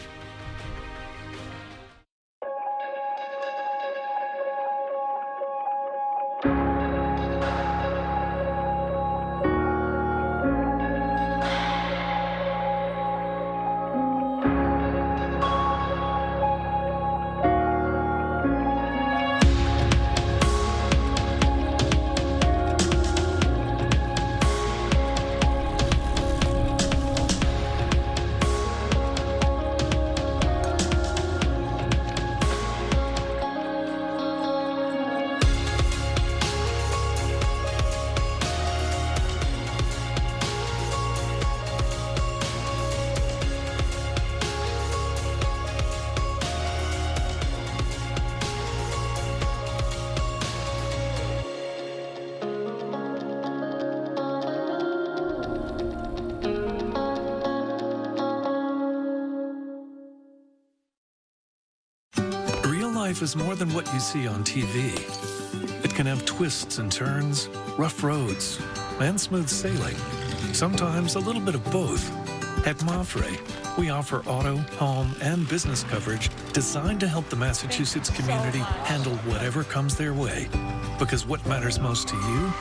life is more than what you see on TV. It can have twists and turns, rough roads, and smooth sailing. Sometimes a little bit of both. At Mafre, we offer auto, home, and business coverage designed to help the Massachusetts community handle whatever comes their way. Because what matters most to you,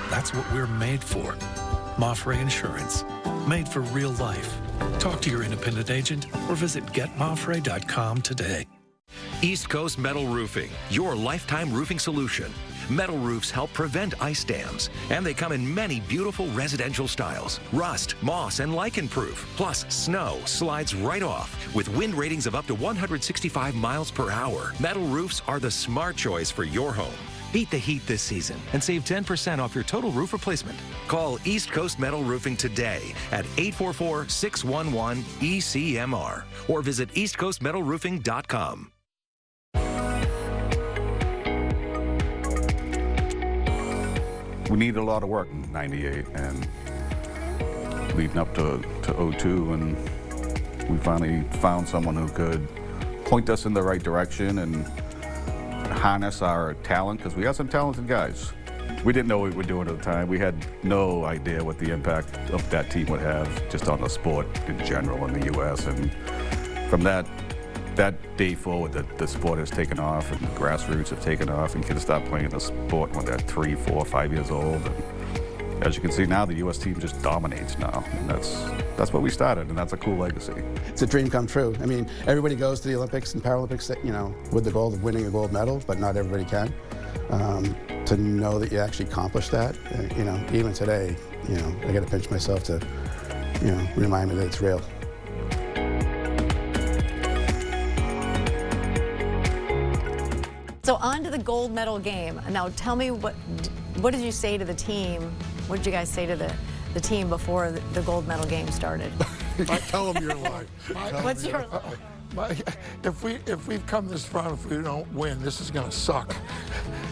that's what we're made for. Mafre Insurance, made for real life. Talk to your independent agent or visit getmafre.com today. East Coast Metal Roofing, your lifetime roofing solution. Metal roofs help prevent ice dams, and they come in many beautiful residential styles. Rust, moss, and lichen proof. Plus, snow slides right off with wind ratings of up to 165 miles per hour. Metal roofs are the smart choice for your home. Beat the heat this season and save 10% off your total roof replacement. Call East Coast Metal Roofing today at 844-611-ECMR or visit eastcoastmetalroofing.com. We needed a lot of work in '98 and leading up to '02, and we finally found someone who could point us in the right direction and harness our talent, because we got some talented guys. We didn't know what we were doing at the time. We had no idea what the impact of that team would have just on the sport in general in the U.S. And from that day forward, the sport has taken off and the grassroots have taken off, and kids start playing the sport when they're 3, 4, 5 years old. And as you can see now, the U.S. team just dominates now, and that's what we started, and that's a cool legacy. It's a dream come true. I mean, everybody goes to the Olympics and Paralympics, you know, with the goal of winning a gold medal, but not everybody can. To know that you actually accomplished that, you know, even today, you know, I got to pinch myself to, you know, remind me that it's real. So on to the gold medal game. Now tell me, what did you say to the team? What did you guys say to the team before the gold medal game started? Tell them your line. What's your line? If we've come this far, if we don't win, this is going to suck.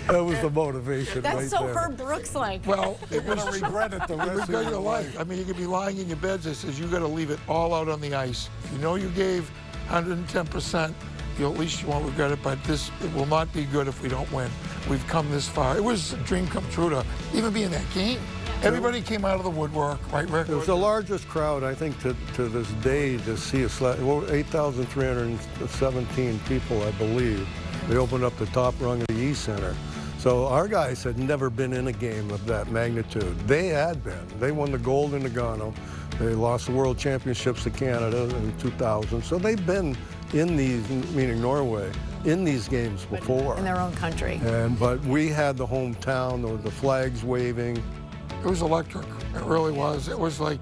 That was the motivation. That's right so there. Herb Brooks like. Well, You're going to regret it the rest of your life. I mean, you could be lying in your beds that says you got to leave it all out on the ice. If you know you gave 110%, at least you won't regret it, but it will not be good if we don't win. We've come this far. It was a dream come true to even be in that game. Everybody came out of the woodwork, right, Rick? It was the largest crowd, I think, to this day to see 8,317 people, I believe. They opened up the top rung of the East Center. So our guys had never been in a game of that magnitude. They had been. They won the gold in Nagano. They lost the World Championships to Canada in 2000. So they've been in these, meaning Norway, in these games before. In their own country. But we had the hometown, the flags waving. It was electric. It really was. It was like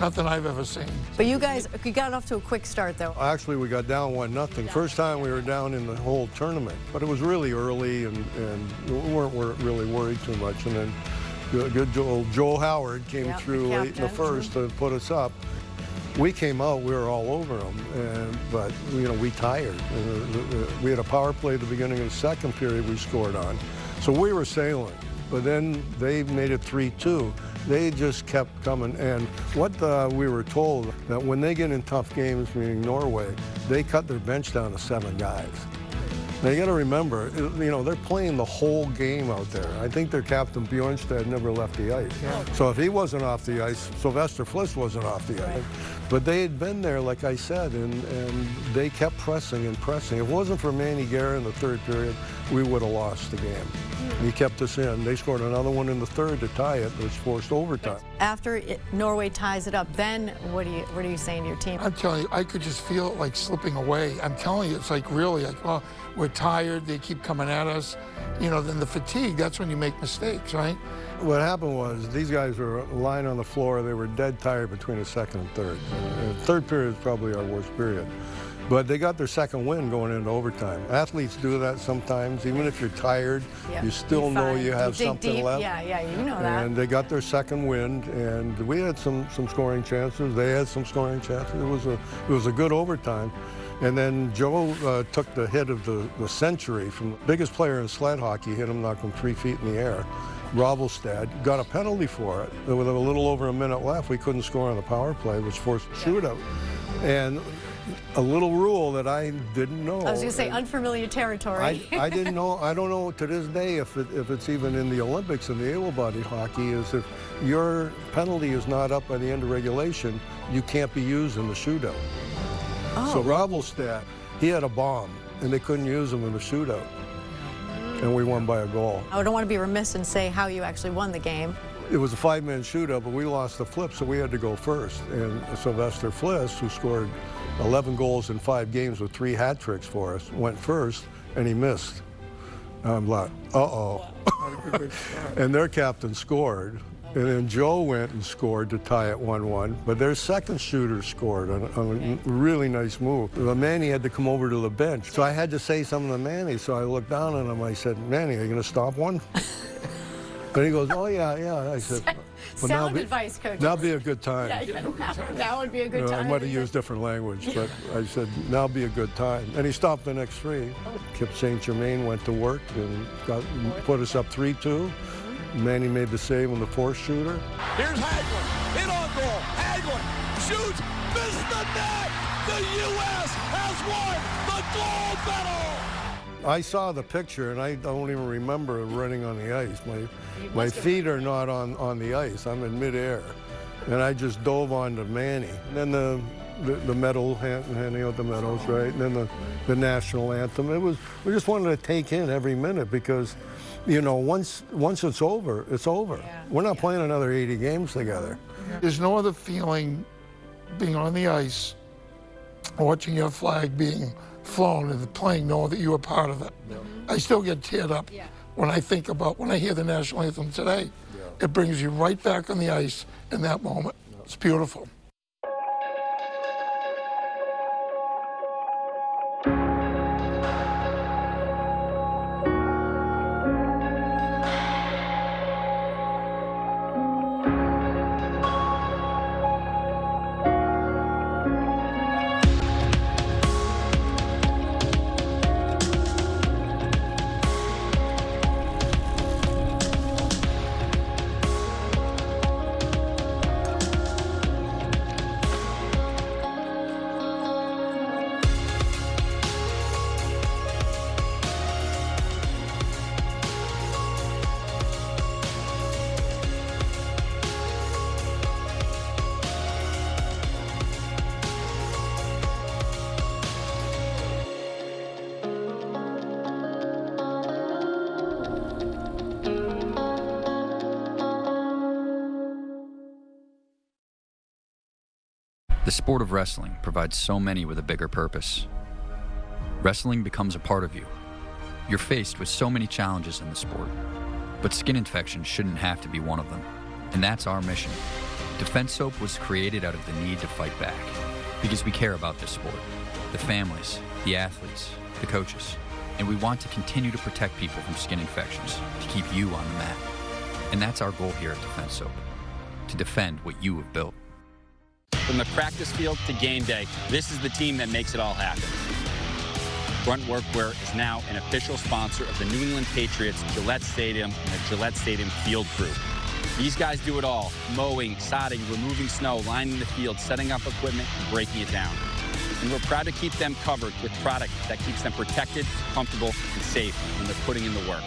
nothing I've ever seen. But you guys, you got off to a quick start, though. Actually, we got down 1-0. First time we were down in the whole tournament. But it was really early, and we weren't really worried too much. And then good old Joel Howard came through late in the first to put us up. We came out, we were all over them, but you know, we tired. We had a power play at the beginning of the second period we scored on. So we were sailing, but then they made it 3-2. They just kept coming, and what we were told, that when they get in tough games, meaning Norway, they cut their bench down to 7 guys. Now you got to remember, you know, they're playing the whole game out there. I think their captain Bjornstad never left the ice. Yeah. So if he wasn't off the ice, Sylvester Fliss wasn't off the ice. But they had been there, like I said, and they kept pressing and pressing. If it wasn't for Manny Guerra in the third period, we would have lost the game. He kept us in. They scored another one in the third to tie it. It was forced overtime. After Norway ties it up, then what are you saying to your team? I'm telling you, I could just feel it like slipping away. I'm telling you, it's like really like, well, we're tired. They keep coming at us. You know, then the fatigue, that's when you make mistakes, right? What happened was these guys were lying on the floor. They were dead tired between the second and third. Third period is probably our worst period. But they got their second win going into overtime. Athletes do that sometimes. Even if you're tired, you still know you have something deep. left. Yeah, you know that. And they got their second win, and we had some scoring chances. They had some scoring chances. It was a good overtime. And then Joe took the hit of the century from the biggest player in sled hockey, hit him, knocked him 3 feet in the air. Ravelstad got a penalty for it. With a little over a minute left, we couldn't score on the power play, which forced a shootout. And a little rule that I didn't know. I was going to say unfamiliar territory. I didn't know. I don't know to this day if it's even in the Olympics in the able-bodied hockey, is if your penalty is not up by the end of regulation, you can't be used in the shootout. Oh. So Ravelstadt, he had a bomb, and they couldn't use him in the shootout. And we won by a goal. I don't want to be remiss and say how you actually won the game. It was a 5-man shootout, but we lost the flip, so we had to go first. And Sylvester Fliss, who scored 11 goals in 5 games with 3 hat tricks for us, went first, and he missed. I'm like, uh-oh. And their captain scored. And then Joe went and scored to tie it 1-1, but their second shooter scored on a really nice move. Manny had to come over to the bench, so I had to say something to Manny, so I looked down at him, I said, Manny, are you going to stop one? And he goes, oh, yeah. I said, sound advice, Coach. Now be a good time. That would be a good time. I might have used different language, but I said, now be a good time. And he stopped the next 3. Kip St. Germain went to work and put us up 3-2. Manny made the save on the 4th shooter. Here's Hagelin, in on goal. Hagelin shoots, missed the net. The U.S. has won the gold medal. I saw the picture, and I don't even remember running on the ice. My feet are not on the ice. I'm in midair, and I just dove onto Manny. And then the medal, handing out the medals, right? And then the national anthem. We just wanted to take in every minute because, you know, once it's over, it's over. Yeah. We're not playing another 80 games together. There's no other feeling being on the ice, watching your flag being flown and playing, knowing that you were part of it. Yeah. I still get teared up when I hear the national anthem today. Yeah. It brings you right back on the ice in that moment. Yeah. It's beautiful. The sport of wrestling provides so many with a bigger purpose. Wrestling becomes a part of you. You're faced with so many challenges in the sport, but skin infections shouldn't have to be one of them. And that's our mission. Defense Soap was created out of the need to fight back, because we care about this sport, the families, the athletes, the coaches, and we want to continue to protect people from skin infections, to keep you on the mat. And that's our goal here at Defense Soap, to defend what you have built. From the practice field to game day, this is the team that makes it all happen. Grunt Workwear is now an official sponsor of the New England Patriots Gillette Stadium and the Gillette Stadium Field Crew. These guys do it all: mowing, sodding, removing snow, lining the field, setting up equipment, and breaking it down. And we're proud to keep them covered with product that keeps them protected, comfortable, and safe when they're putting in the work.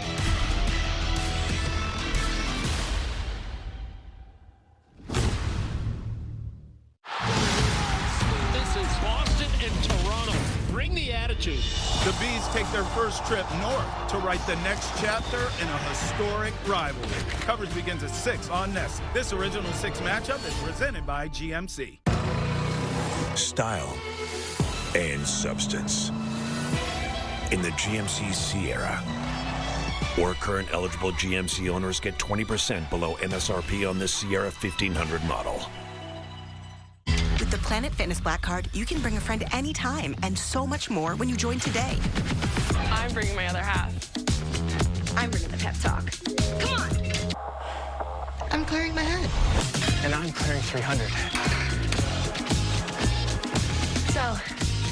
The Bees take their first trip north to write the next chapter in a historic rivalry. Coverage begins at 6 on NESN. This original 6 matchup is presented by GMC. Style and substance in the GMC Sierra. Or current eligible GMC owners get 20% below MSRP on this Sierra 1500 model. With the Planet Fitness Black Card, you can bring a friend anytime and so much more when you join today. I'm bringing my other half. I'm bringing the pep talk. Come on. I'm clearing my head. And I'm clearing 300. So,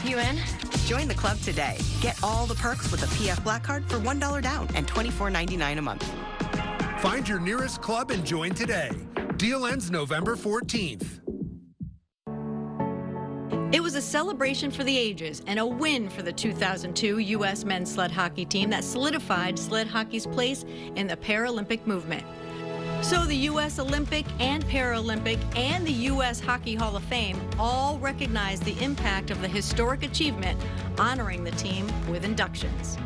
you in? Join the club today. Get all the perks with a PF Black Card for $1 down and $24.99 a month. Find your nearest club and join today. Deal ends November 14th. It was a celebration for the ages and a win for the 2002 U.S. men's sled hockey team that solidified sled hockey's place in the Paralympic movement. So the U.S. Olympic and Paralympic and the U.S. Hockey Hall of Fame all recognize the impact of the historic achievement, honoring the team with inductions.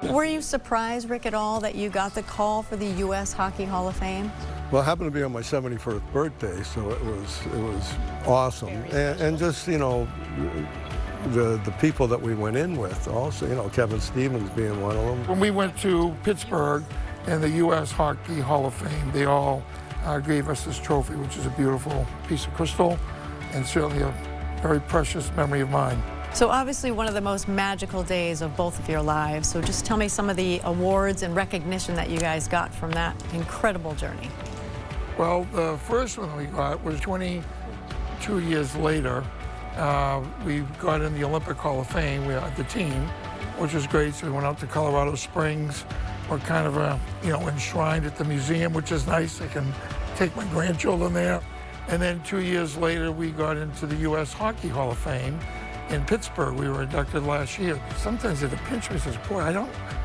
Were you surprised, Rick, at all that you got the call for the U.S. Hockey Hall of Fame? Well, it happened to be on my 71st birthday, so it was awesome. And just, you know, the people that we went in with also, you know, Kevin Stevens being one of them. When we went to Pittsburgh and the U.S. Hockey Hall of Fame, they all gave us this trophy, which is a beautiful piece of crystal and certainly a very precious memory of mine. So obviously one of the most magical days of both of your lives. So just tell me some of the awards and recognition that you guys got from that incredible journey. Well, the first one we got was 22 years later. We got in the Olympic Hall of Fame. We had the team, which was great. So we went out to Colorado Springs. We're kind of, enshrined at the museum, which is nice. I can take my grandchildren there. And then 2 years later, we got into the U.S. Hockey Hall of Fame in Pittsburgh. We were inducted last year. Sometimes it pinch me, says, boy,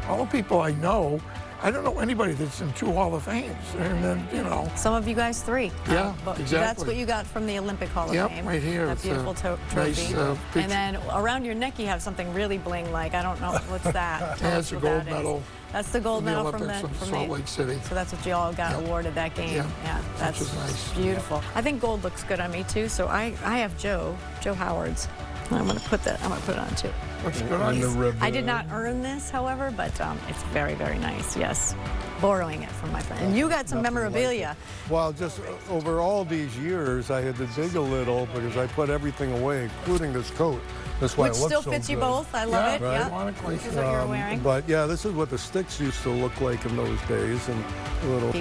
all the people I know, I don't know anybody that's in 2 Hall of Fames. And then, you know. Some of you guys 3. Yeah, but exactly. That's what you got from the Olympic Hall of Fame. Yep, right here. That beautiful trophy. Nice, and then around your neck, you have something really bling-like. I don't know what's that. Yeah, it's a gold medal. That's the gold medal from Salt Lake City. So that's what you all got awarded that game. Yeah, that's which is nice. Beautiful. I think gold looks good on me too. So I have Joe Howard's. I'm gonna put it on too. Looks good on you. I did not earn this, however, but it's very, very nice. Yes, borrowing it from my friend. And you got some memorabilia. Well, just over all these years, I had to dig a little because I put everything away, including this coat. That's why Which it looks still so fits you good. both. I love it. Right? Yeah. This is what you're wearing. But yeah, this is what the sticks used to look like in those days, and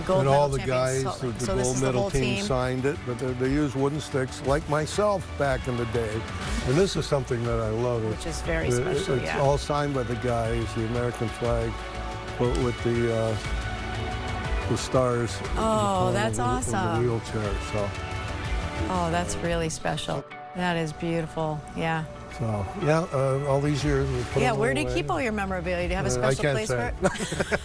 gold all the medal guys, champions. the So this gold is the medal whole team team? signed it, but they used wooden sticks like myself back in the day. And this is something that I love. Which is very special. It's all signed by the guys, the American flag, but with the stars. Oh, that's awesome. The wheelchair. So. Oh, that's really special. That is beautiful. Yeah. So yeah, all these years. We put them Where do you away. keep all your memorabilia? Do you have a special place for it?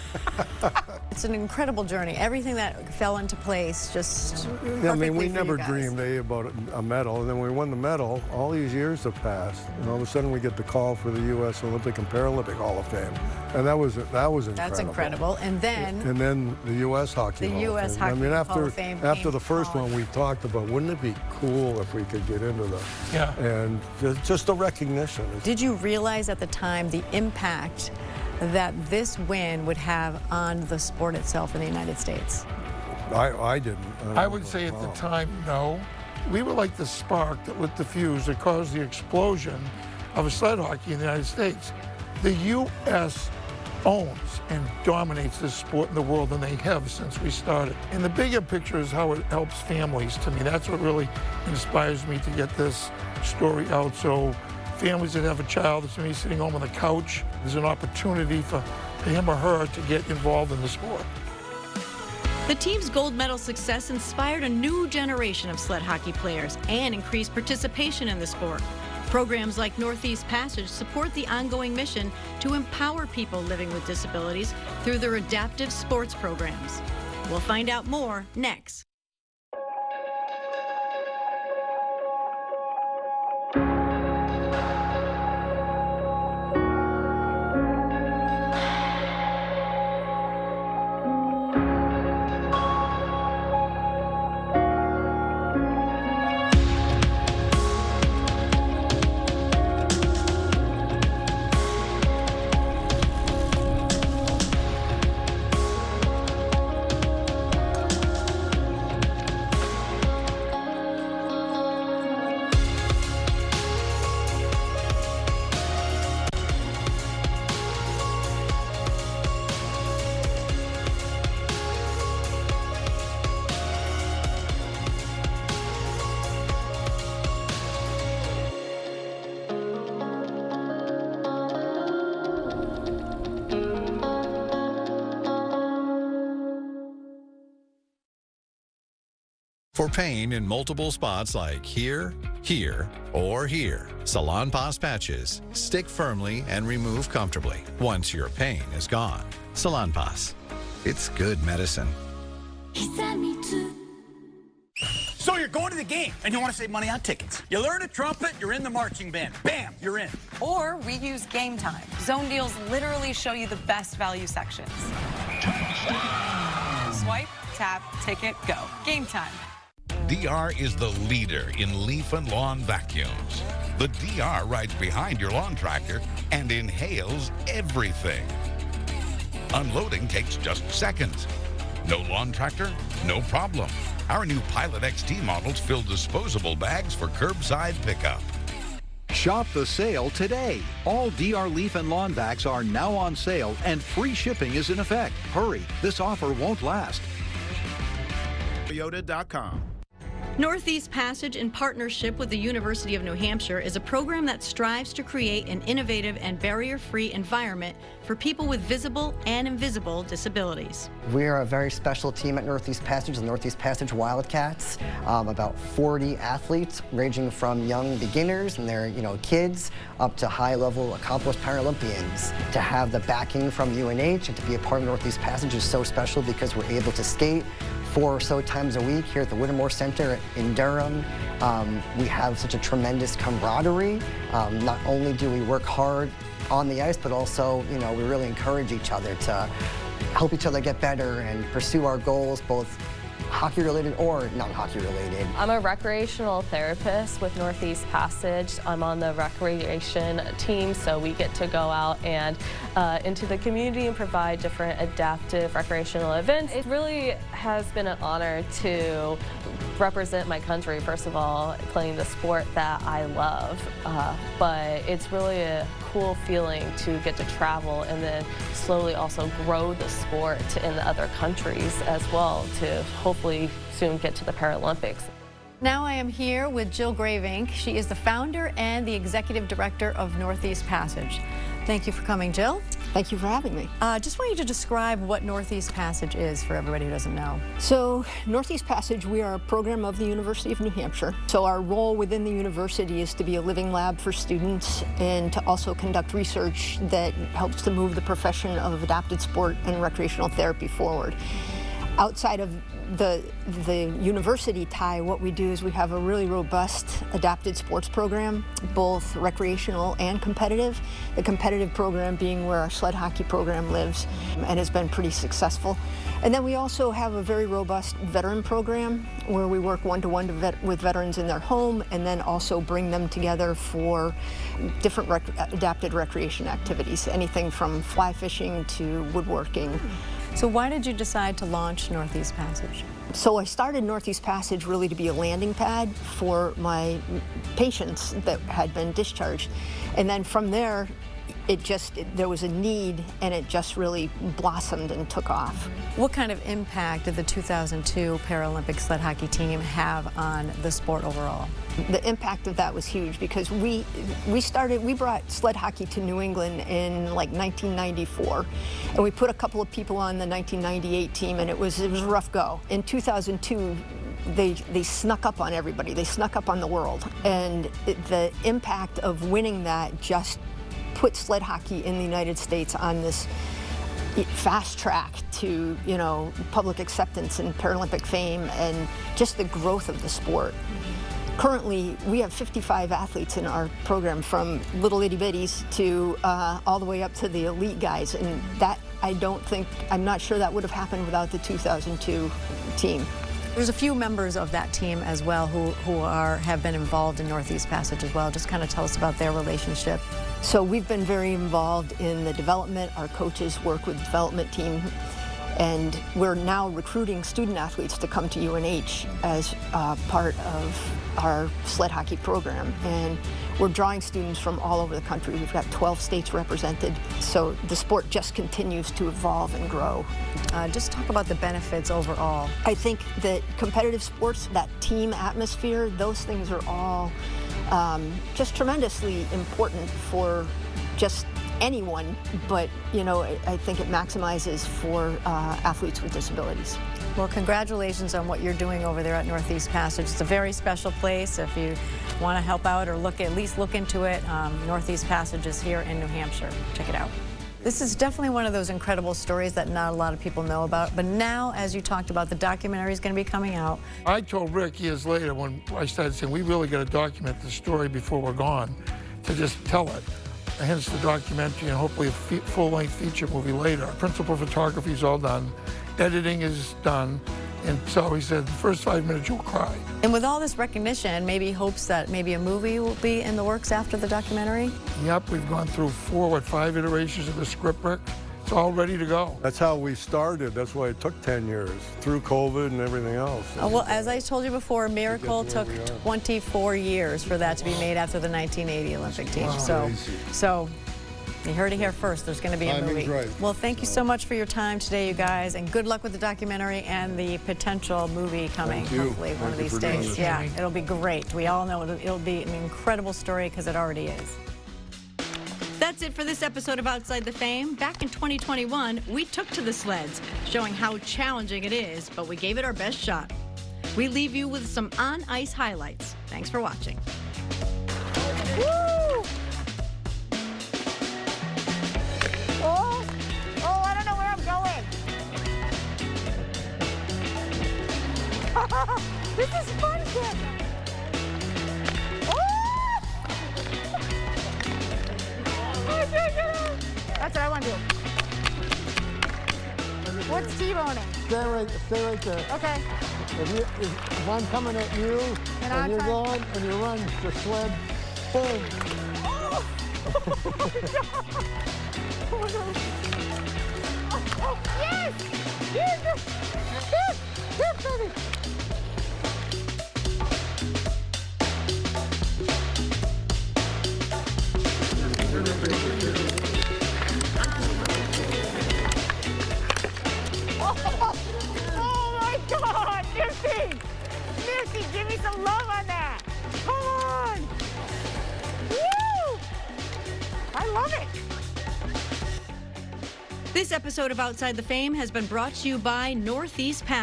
It's an incredible journey. Everything that fell into place just Yeah, I mean, we perfectly for never you guys. dreamed about a medal, and then when we won the medal, all these years have passed, and all of a sudden we get the call for the U.S. Olympic and Paralympic Hall of Fame, and that was incredible. That's incredible. And then the U.S. Hockey the Hall U.S. of Fame. Hockey I mean, Hall of Fame after came the first calling. one we talked about, wouldn't it be cool if we could get into the and just the recognition. Did you realize at the time the impact that this win would have on the sport itself in the United States? I didn't. I would say at the time, no. We were like the spark that lit the fuse that caused the explosion of sled hockey in the United States. The U.S. owns and dominates this sport in the world, and they have since we started. And the bigger picture is how it helps families. To me, that's what really inspires me to get this story out. So families that have a child that's maybe sitting home on the couch, there's an opportunity for him or her to get involved in the sport. The team's gold medal success inspired a new generation of sled hockey players and increased participation in the sport. Programs like Northeast Passage support the ongoing mission to empower people living with disabilities through their adaptive sports programs. We'll find out more next. For pain in multiple spots like here, here, or here, Salonpas patches stick firmly and remove comfortably once your pain is gone. Salonpas. It's good medicine. So you're going to the game and you want to save money on tickets. You learn a trumpet, you're in the marching band. Bam, you're in. Or we use Game Time. Zone deals literally show you the best value sections. Swipe, tap, ticket, go. Game Time. DR is the leader in leaf and lawn vacuums. The DR rides behind your lawn tractor and inhales everything. Unloading takes just seconds. No lawn tractor? No problem. Our new Pilot XT models fill disposable bags for curbside pickup. Shop the sale today. All DR leaf and lawn vacs are now on sale and free shipping is in effect. Hurry, this offer won't last. Toyota.com. Northeast Passage, in partnership with the University of New Hampshire, is a program that strives to create an innovative and barrier-free environment for people with visible and invisible disabilities. We are a very special team at Northeast Passage, the Northeast Passage Wildcats. About 40 athletes, ranging from young beginners and their kids up to high-level accomplished Paralympians. To have the backing from UNH and to be a part of Northeast Passage is so special because we're able to skate 4 or so times a week here at the Whittemore Center in Durham. We have such a tremendous camaraderie. Not only do we work hard on the ice, but also, we really encourage each other to help each other get better and pursue our goals, both hockey-related or non-hockey related. I'm a recreational therapist with Northeast Passage. I'm on the recreation team, so we get to go out and into the community and provide different adaptive recreational events. It really has been an honor to represent my country, first of all, playing the sport that I love, but it's really a cool feeling to get to travel and then slowly also grow the sport in the other countries as well to hopefully soon get to the Paralympics. Now I am here with Jill Gravink. She is the founder and the executive director of Northeast Passage. Thank you for coming, Jill. Thank you for having me. Just want you to describe what Northeast Passage is for everybody who doesn't know. So Northeast Passage, we are a program of the University of New Hampshire. So our role within the university is to be a living lab for students and to also conduct research that helps to move the profession of adapted sport and recreational therapy forward. Outside of the university tie, what we do is we have a really robust adapted sports program, both recreational and competitive. The competitive program being where our sled hockey program lives and has been pretty successful. And then we also have a very robust veteran program where we work one-to-one with veterans in their home and then also bring them together for different adapted recreation activities, anything from fly fishing to woodworking. So why did you decide to launch Northeast Passage? So I started Northeast Passage really to be a landing pad for my patients that had been discharged. And then from there, there was a need and it just really blossomed and took off. What kind of impact did the 2002 Paralympic sled hockey team have on the sport overall? The impact of that was huge because we brought sled hockey to New England in like 1994, and we put a couple of people on the 1998 team, and it was a rough go. In 2002, they snuck up on everybody. They snuck up on the world, and the impact of winning that just put sled hockey in the United States on this fast track to, public acceptance and Paralympic fame and just the growth of the sport. Currently, we have 55 athletes in our program, from little itty bitties to all the way up to the elite guys, and that I'm not sure that would have happened without the 2002 team. There's a few members of that team as well who have been involved in Northeast Passage as well. Just kind of tell us about their relationship. So we've been very involved in the development. Our coaches work with the development team, and we're now recruiting student athletes to come to UNH as part of our sled hockey program. And we're drawing students from all over the country. We've got 12 states represented. So the sport just continues to evolve and grow. Just talk about the benefits overall. I think that competitive sports, that team atmosphere, those things are all just tremendously important for just anyone, but I think it maximizes for athletes with disabilities. Well, congratulations on what you're doing over there at Northeast Passage. It's a very special place. If you want to help out or at least look into it, Northeast Passage is here in New Hampshire. Check it out. This is definitely one of those incredible stories that not a lot of people know about. But now, as you talked about, the documentary is going to be coming out. I told Rick years later when I started saying, we really got to document the story before we're gone, to just tell it. Hence the documentary and hopefully a full-length feature movie later. Principal photography is all done. Editing is done. And so he said, the first 5 minutes you'll cry. And with all this recognition, maybe hopes that maybe a movie will be in the works after the documentary? Yep, we've gone through 5 iterations of the script, Rick. It's all ready to go. That's how we started. That's why it took 10 years, through COVID and everything else. Well, as I told you before, Miracle took 24 years for that to be made after the 1980 Olympic team. Wow. So you heard it here first. There's going to be a movie. Right. Well, thank you so much for your time today, you guys, and good luck with the documentary and the potential movie coming, hopefully, one of these days. Yeah, it'll be great. We all know it'll be an incredible story because it already is. That's it for this episode of Outside the Fame. Back in 2021, we took to the sleds, showing how challenging it is, but we gave it our best shot. We leave you with some on-ice highlights. Thanks for watching. Woo! Oh, I don't know where I'm going. This is fun, kid. That's what I want to do. What's T-boning? Stay right there. Okay. If I'm coming at you and you're going and you run the sled, boom. Oh! Oh, no. Oh, yes! Yes! Yes, baby! Oh my God, Nifty! Nifty, give me some love on that! Come on! Woo! I love it! This episode of Outside the Fame has been brought to you by Northeast Passage.